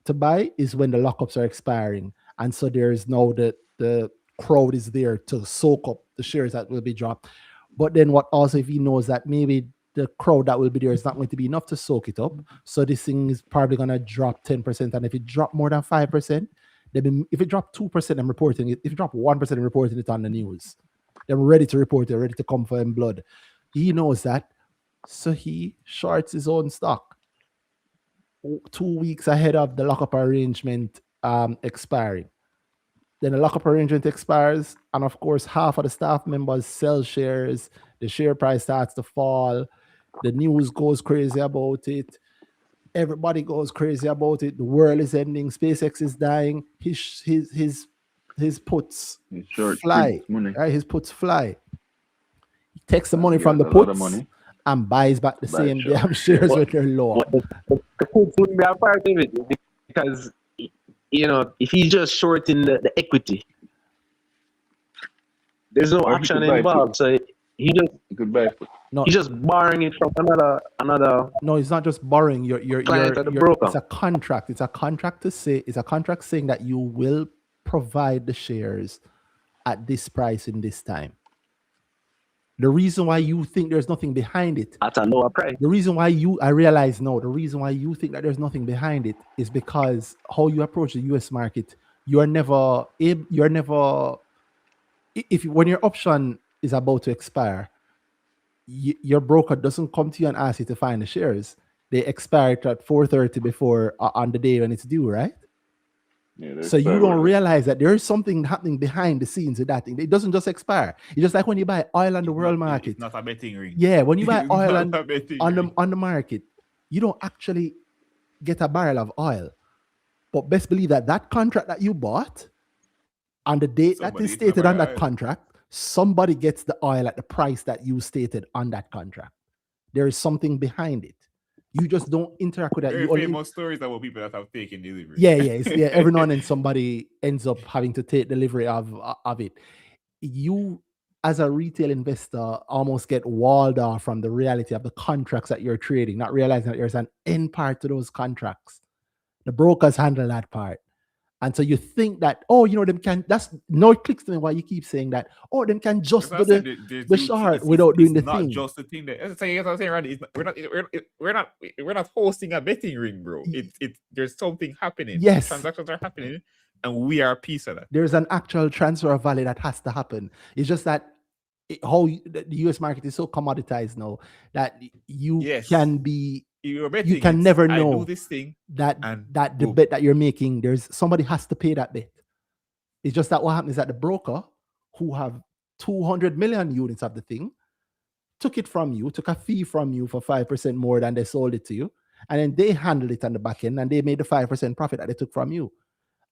to buy is when the lockups are expiring, and so there is now the crowd is there to soak up the shares that will be dropped. But then what also, if he knows that maybe the crowd that will be there is not going to be enough to soak it up, so this thing is probably going to drop 10%, and if it drop more than 5%, if it drop 2%, I'm reporting it. If it drop 1%, I'm reporting it on the news. They're ready to report it, ready to come for him blood. He knows that, so he shorts his own stock 2 weeks ahead of the lockup arrangement expiring. Then the lockup arrangement expires, and of course, half of the staff members sell shares. The share price starts to fall. The news goes crazy about it. Everybody goes crazy about it. The world is ending. SpaceX is dying. His puts fly. Right? His puts fly. He takes the money from the puts and buys back the same damn shares with their lower. The puts wouldn't be a part of it, because if he's just shorting the equity, there's no Or he action could buy involved. So he could buy put. No, he's just borrowing it from another no, it's not just borrowing. client or the broker. It's a contract. It's a contract saying that you will provide the shares at this price in this time. The reason why you think there's nothing behind it, At a lower price. the reason why you think that there's nothing behind it is because how you approach the US market, when your option is about to expire, your broker doesn't come to you and ask you to find the shares. They expire at 4:30 before on the day when it's due, right? Yeah, So you don't realize that there is something happening behind the scenes with that thing. It doesn't just expire. It's just like when you buy oil on the world market. It's not a betting ring. Yeah, when you buy It's oil not a betting ring. on the market, you don't actually get a barrel of oil. But best believe that contract that you bought, on the date that is stated on that contract, somebody gets the oil at the price that you stated on that contract. There is something behind it. You just don't interact with that. Very You only famous stories about people that have taken delivery. Yeah. Every now and then somebody ends up having to take delivery of it. You, as a retail investor, almost get walled off from the reality of the contracts that you're trading, not realizing that there's an end part to those contracts. The brokers handle that part. And so you think that, them can, it clicks to me why you keep saying that, them can just do the short without doing the thing. It's not just the thing that, as I was saying, Randy, we're not hosting a betting ring, bro. There's something happening. Yes. Transactions are happening, and we are a piece of that. There's an actual transfer of value that has to happen. It's just that the US market is so commoditized now that you can never know I do this thing that the bet that you're making, somebody has to pay that bet. It's just that what happens is that the broker, who have 200 million units of the thing, took a fee from you for 5% more than they sold it to you, and then they handled it on the back end and they made the 5% profit that they took from you.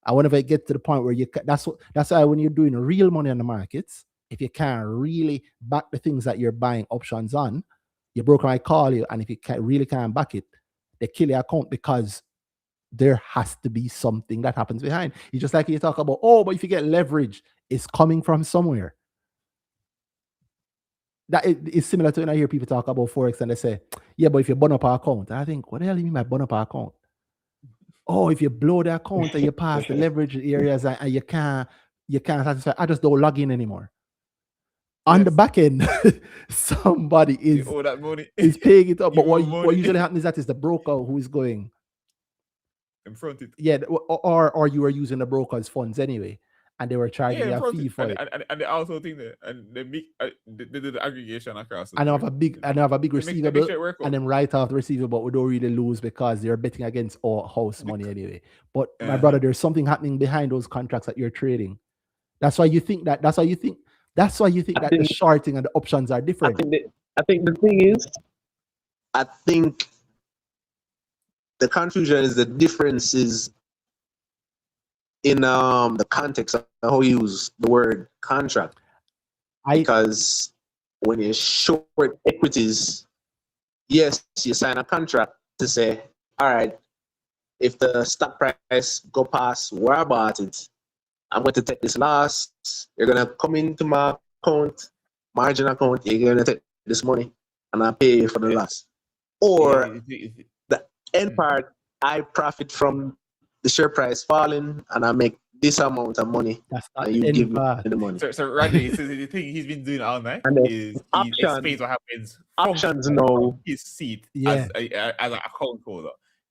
And whenever it gets to the point where that's why when you're doing real money on the markets, if you can't really back the things that you're buying options on, your broker might call you, and if you really can't back it, they kill your account, because there has to be something that happens behind. It's just like you talk about, but if you get leverage, it's coming from somewhere. That is similar to when I hear people talk about Forex and they say, yeah, but if you burn up our account, I think, what the hell do you mean by burn up our account? If you blow the account and you pass the leverage areas and you can't satisfy, I just don't log in anymore. On the back end, somebody is paying it up. But what usually happens is that is the broker who is going in front it. Yeah, or you were using the broker's funds anyway, and they were charging you a fee for it. And they also think that, and they do the aggregation across. And I have a big receivable, and then write off the receivable, we don't really lose because they're betting against our house money anyway. But my brother, there's something happening behind those contracts that you're trading. That's why you think that. That's why you think the shorting and the options are different. I think the thing is, I think the confusion is the differences in the context of how you use the word contract. Because when you short equities, yes, you sign a contract to say, all right, if the stock price go past where I bought it, I'm going to take this loss. You're going to come into my account, margin account, you're going to take this money and I pay you for the loss. Or the end part, I profit from the share price falling and I make this amount of money. That's not and you give me the money. So Randy, the thing he's been doing all night is he explains what happens from his seat as an account holder.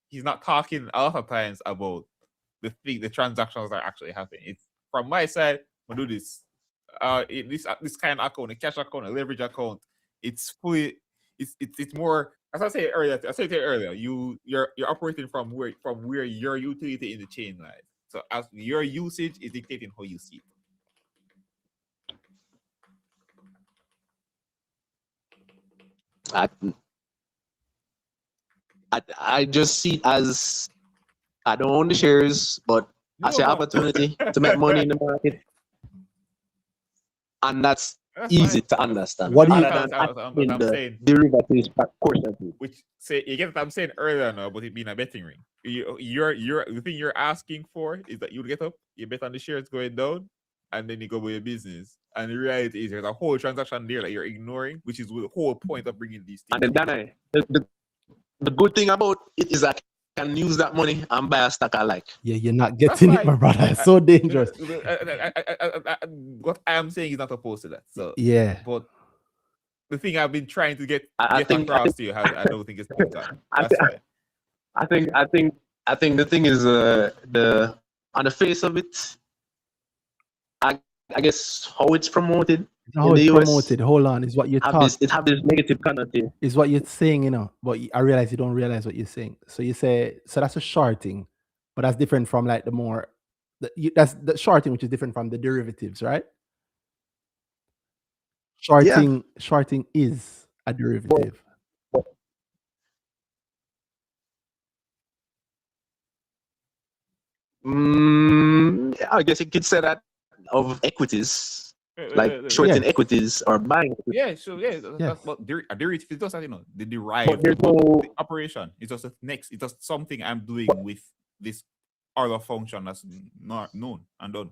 He's not talking a lot of times about the transactions that are actually happening. It's from my side, we do this. This kind of account, a cash account, a leverage account, it's fully, it's more. As I said earlier, you're operating from where your utility in the chain lies. So as your usage is dictating how you see it. I just see it as I don't own the shares, but I see opportunity to make money in the market, and that's easy to understand. What do you I'm saying? Derivatives portion, which say you get what I'm saying earlier now about it being a betting ring. The thing you're asking for is that you get up, you bet on the shares going down, and then you go with your business. And the reality is there's a whole transaction there that you're ignoring, which is the whole point of bringing these things. And then Danai, the good thing about it is I can use that money and buy a stock I like. Yeah, you're not getting it, my brother. It's so dangerous. What I am saying is not opposed to that. So Yeah. but the thing I've been trying to get across to you, I don't think it's done. That's fine. I think the thing is the on the face of it, I guess how it's promoted. How it's promoted. Hold on, is what you're talking. It have this negative connotation. Is what you're saying, you know. But I realize you don't realize what you're saying. So you say so that's a shorting, but that's different from like that's the shorting, which is different from the derivatives, right? Shorting is a derivative. I guess you could say that of equities, shorting equities or buying. Yeah, so that's what a derivative is just, you know, the derived the operation. It's just it's just something I'm doing with this other function that's not known and done.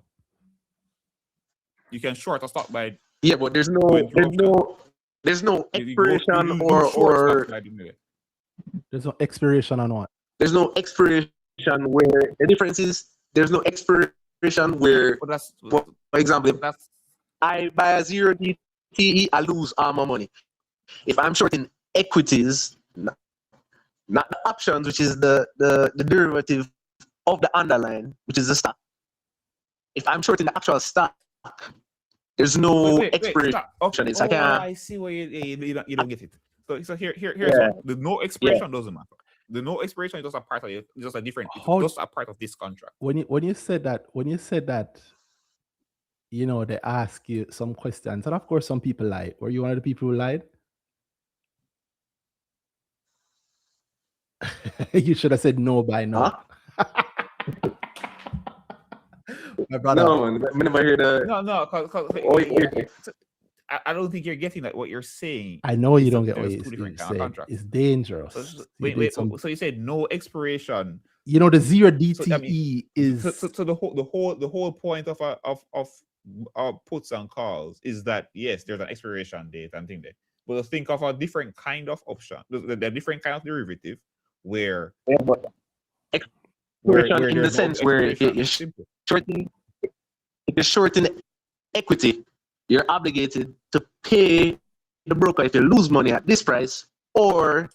You can short a stock by but there's no expiration or there's no expiration on what? There's no expiration where the difference is there's no expiration where, for example, if I buy a 0 DTE, I lose all my money. If I'm shorting equities, not the options, which is the derivative of the underlying, which is the stock. If I'm shorting the actual stock, there's no expiration. I see where you don't get it. So here's the no expiration doesn't matter. The no expiration is just a part of it. It's just a different. It's just a part of this contract. When you said that, you know, they ask you some questions, and of course, some people lie. Were you one of the people who lied? You should have said no by now. Huh? My brother. No, man. Whenever I hear the I don't think you're getting what you're saying. I know you don't get what you're saying. It's dangerous. So you said no expiration. You know, the 0 DTE is so the whole point of puts and calls is that yes, there's an expiration date and thing there. But think of a different kind of option, the different kind of derivative where expiration in the sense where if you're shorting equity, you're obligated to pay the broker if you lose money at this price or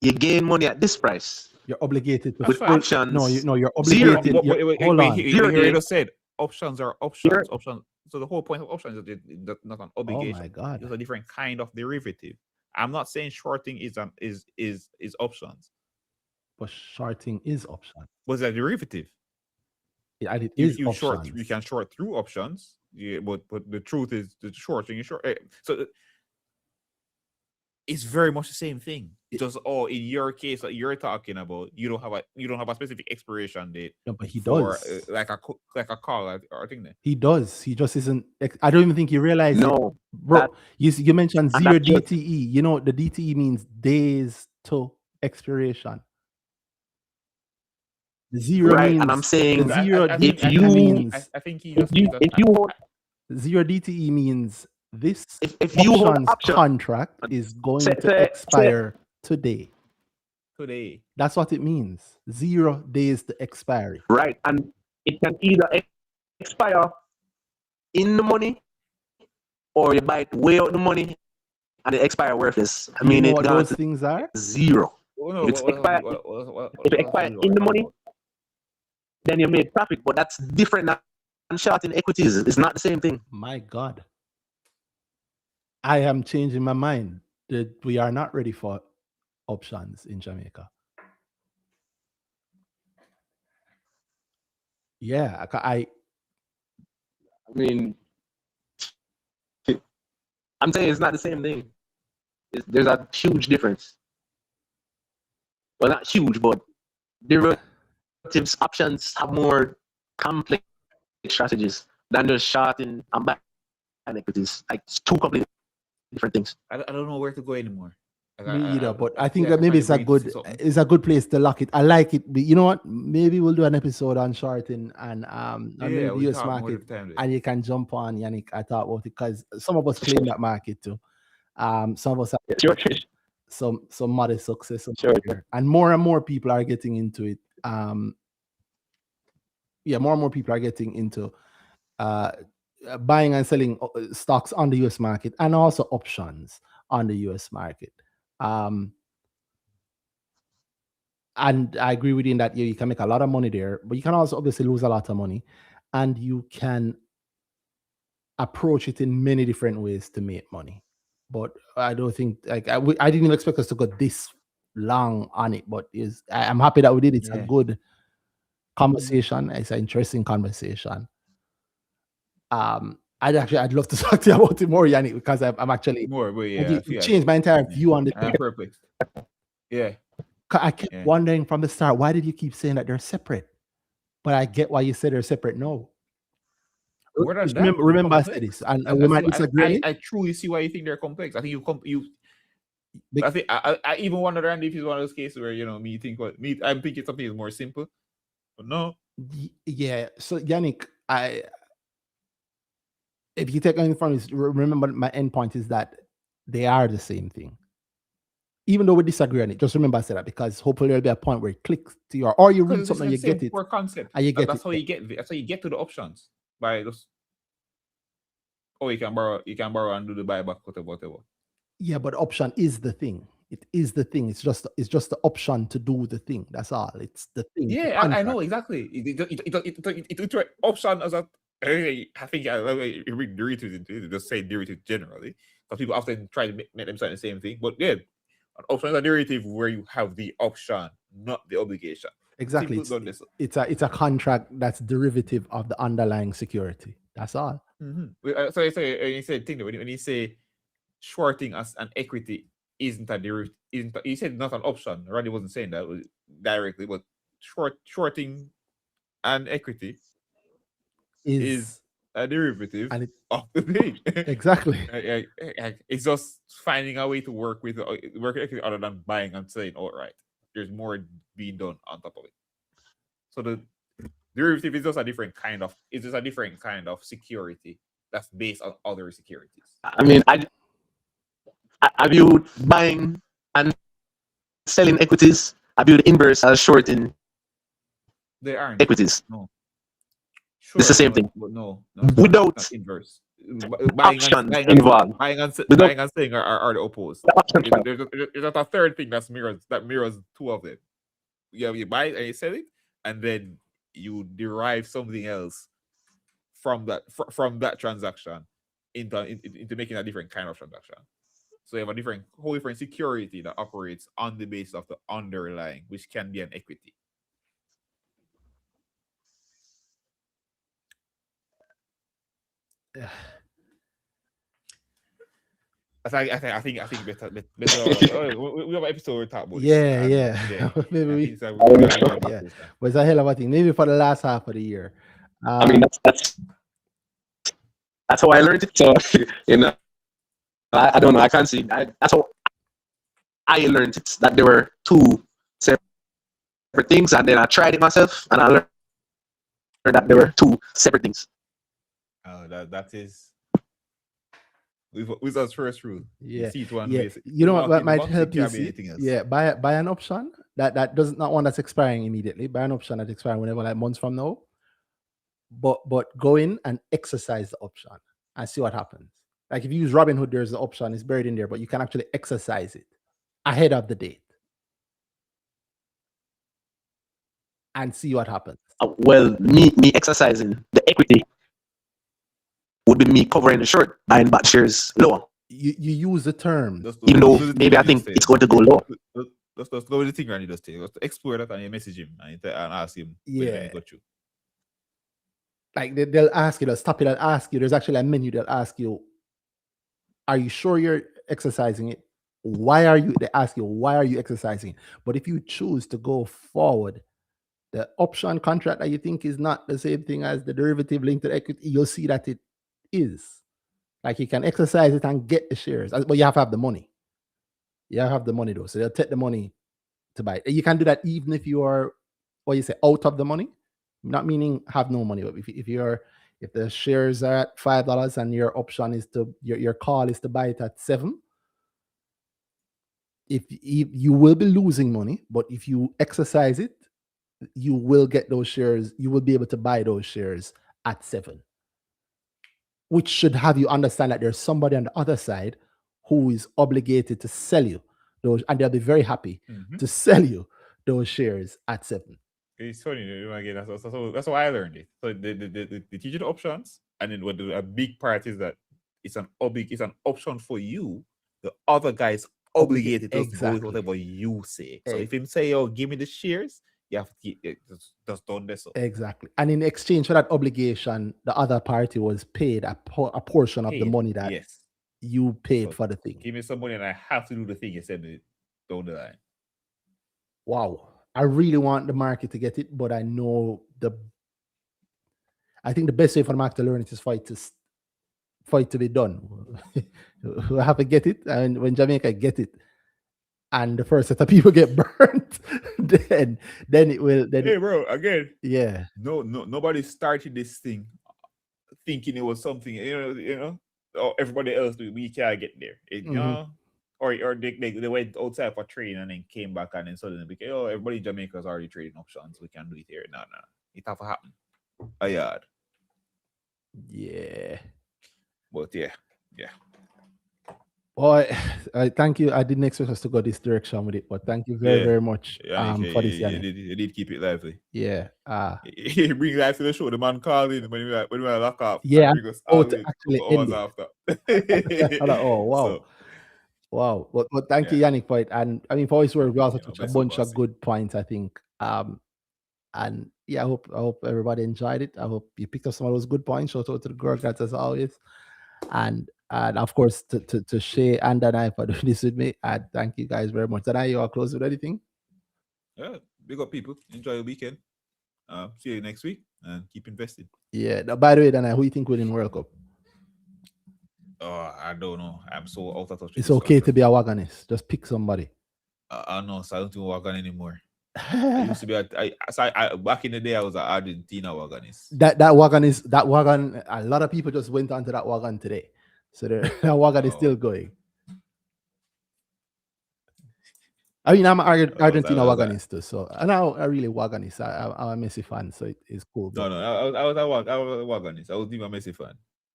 you gain money at this price. You're obligated to with options. No, you're obligated. Hold on. You just said options are options. Options. So the whole point of options is not an obligation. Oh my God! It's a different kind of derivative. I'm not saying shorting is options. But shorting is option. Was a derivative? Yeah, and it is you options. You can short through options. Yeah, but the truth is the shorting is short. So it's very much the same thing. It's just in your case that you're talking about, you don't have a specific expiration date. No, but he does. Like a call or thing there. He does. He just isn't. I don't even think you realize. No, it. Bro. You mentioned 0 DTE. You know the DTE means days to expiration. The 0 means, and I'm saying the 0 DTE means. I think if you 0 DTE means this if you hold option contract is going to expire today. Today. That's what it means. 0 days to expiry. Right, and it can either expire in the money, or you buy it way out the money, and it expire worthless. I mean, you know what those things are? 0. If it expires in the money, then you make profit, but that's different than shorting equities. It's not the same thing. My God. I am changing my mind that we are not ready for options in Jamaica. Yeah, I mean, I'm saying it's not the same thing. There's a huge difference. Well, not huge, but derivatives options have more complex strategies than just shorting and buying equities. Like, it's two completely different things. I don't know where to go anymore. Me either, but I think yeah, that maybe I can't wait to see something. it's a good place to lock it. I like it. But you know what? Maybe we'll do an episode on shorting and maybe Yeah, the we US talk more market, of the time. and you can jump on Yannick. I thought about it because some of us claim that market too. Some of us have Sure. some modest success over Sure. here, and more people are getting into it. Yeah, more and more people are getting into buying and selling stocks on the US market and also options on the US market. And I agree with you in that you can make a lot of money there, but you can also obviously lose a lot of money, and you can approach it in many different ways to make money. But I don't think like I didn't even expect us to go this long on it, but I'm happy that we did. It's a good conversation. It's an interesting conversation. I'd love to talk to you about it more, Yannick, because I'm actually more, but yeah, you changed my entire view on the I'm perplexed. Yeah. I kept wondering from the start, why did you keep saying that they're separate? But I get why you said they're separate now. Remember I said this, and we might disagree. I truly see why you think they're complex. I think I think I even wonder, Randy, if it's one of those cases where I'm thinking something is more simple, but no. Yeah. So Yannick, if you take anything from this, remember my end point is that they are the same thing. Even though we disagree on it, just remember I said that because hopefully there'll be a point where it clicks to your, or you read something and you get it. Concept. And you get that's how you get. That's how you get to the options by just. Oh, you can borrow and do the buyback, whatever. Yeah, but option is the thing. It is the thing. It's just the option to do the thing. That's all. It's the thing. Yeah, I know exactly. It option as a. I think I read derivatives. Just say derivatives generally, because people often try to make them say the same thing. But yeah, an option is a derivative where you have the option, not the obligation. Exactly. It's a contract that's derivative of the underlying security. That's all. Mm-hmm. So you said when you say shorting as an equity isn't a derivative, you said not an option. Randy wasn't saying that directly, but shorting an equity is a derivative of the thing. Exactly. It's just finding a way to work equity other than buying and selling outright. There's more being done on top of it. So the derivative is just a different kind of security that's based on other securities. I mean, I view buying and selling equities. I view the inverse as shorting. They aren't equities. No. Sure, it's the same thing. No, without inverse. Options involved. Buying and selling are the opposed. There's a third thing that mirrors two of them. You buy it and you sell it, and then you derive something else from that transaction into making a different kind of transaction. So you have a whole different security that operates on the basis of the underlying, which can be an equity. Yeah. I think better. We have an episode we talk about. Yeah. Maybe yeah. But it's a hell of a thing. Maybe for the last half of the year. I mean, that's how I learned it. So I don't know. I can't see. That's how I learned it. That there were two separate things, and then I tried it myself, and I learned that there were two separate things. That is. With us first rule. Yeah. Yeah. You know what might help you see? Yeah, buy an option that does not one that's expiring immediately. Buy an option that's expiring whenever, like months from now. But go in and exercise the option and see what happens. Like if you use Robinhood, there's the option, it's buried in there, but you can actually exercise it ahead of the date and see what happens. Well, me exercising the equity would be me covering the short, buying back shares lower. You use the term. Even though maybe I think it's going to go low. That's the thing Randy does take. Just explore that and you message him and ask him when he got you. Like they'll ask you, they'll stop it and ask you. There's actually a menu that'll ask you, are you sure you're exercising it? They ask you, why are you exercising? But if you choose to go forward, the option contract that you think is not the same thing as the derivative linked to the equity, you'll see that it is. Like you can exercise it and get the shares, but you have to have the money. You have the money though, so they'll take the money to buy it. You can do that even if you are, what you say, out of the money. Not meaning have no money, but if the shares are at $5 and your option is to your call is to buy it at $7, if you will be losing money, but if you exercise it, you will get those shares. You will be able to buy those shares at $7, which should have you understand that there's somebody on the other side who is obligated to sell you those, and they'll be very happy to sell you those shares at $7. It's funny, again. That's why I learned it. So they teach you the options, and then what a big part is that it's an option for you. The other guy's obligated to go with whatever you say. So if him say, "Oh, give me the shares," you have to just done this. Exactly. And in exchange for that obligation, the other party was paid a portion of the money that you paid for the thing. Give me some money, and I have to do the thing you said down the line. Wow. I really want the market to get it, but I know I think the best way for the market to learn it is for it to be done. We have to get it, and when Jamaica get it, and the first set of people get burnt, then it will. Then hey, bro, again, yeah. Nobody started this thing thinking it was something. You know, or everybody else we can't get there. You know. Or they went outside for trading and then came back and then suddenly became, oh, everybody in Jamaica is already trading options. We can do it here. No. It have to happen. A yard. Yeah. But yeah. Well, I thank you. I didn't expect us to go this direction with it, but thank you very much for this. You did keep it lively. Yeah. He bring life to the show. The man called in when we were locked up. Yeah. Actually hours after. Oh wow. So, wow. But thank you, Yannick, for it. And I mean, for us, we also touched a bunch of good points, I think. And yeah, I hope everybody enjoyed it. I hope you picked up some of those good points. Shout out to the girl guys as always. And of course to Shay and I for doing this with me. And thank you guys very much. Danai, you are close with anything? Yeah, big up people. Enjoy your weekend. See you next week and keep investing. Yeah. Now, by the way, Danai, who you think will win World Cup? I don't know. I'm so out of touch. It's okay to be a wagonist. Just pick somebody. I know, so I don't do wagon anymore. I used to be back in the day I was an Argentina wagonist. That wagon, a lot of people just went onto that wagon today. So that wagon is still going. I mean, I'm an Argentina wagonist too, so and I really wagonist. I'm a Messi fan, so it's cool. No, I was a wagonist. I was even a Messi fan.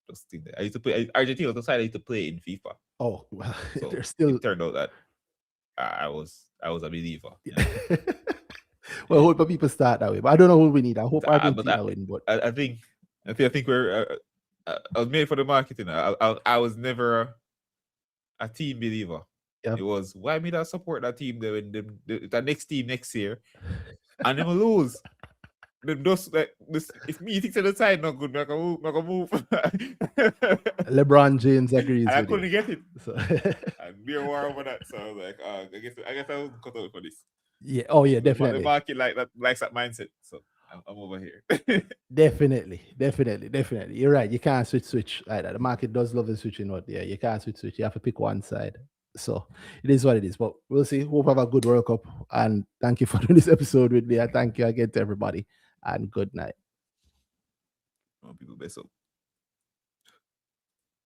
Just think that I used to play Argentina. The side I used to play in FIFA. Oh, well, so there's still. It turned out that I was a believer. You know? Well, hope people start that way, but I don't know who we need. I hope Argentina win. But I think we're. I was made for the marketing. I was never a team believer. Yep. It was why me that support that team when the next team next year and them lose. Then just like this, if me thinks at the side not good, not gonna move. LeBron James agrees. I couldn't get it. So and be a war over that. So I was like, I guess I will cut out for this. Yeah. Oh yeah, definitely. The market likes that mindset. So I'm over here. Definitely. You're right. You can't switch like that. The market does love the switching out there. You can't switch. You have to pick one side. So it is what it is. But we'll see. Hope have a good World Cup. And thank you for doing this episode with me. And thank you again to everybody. And good night. People best up.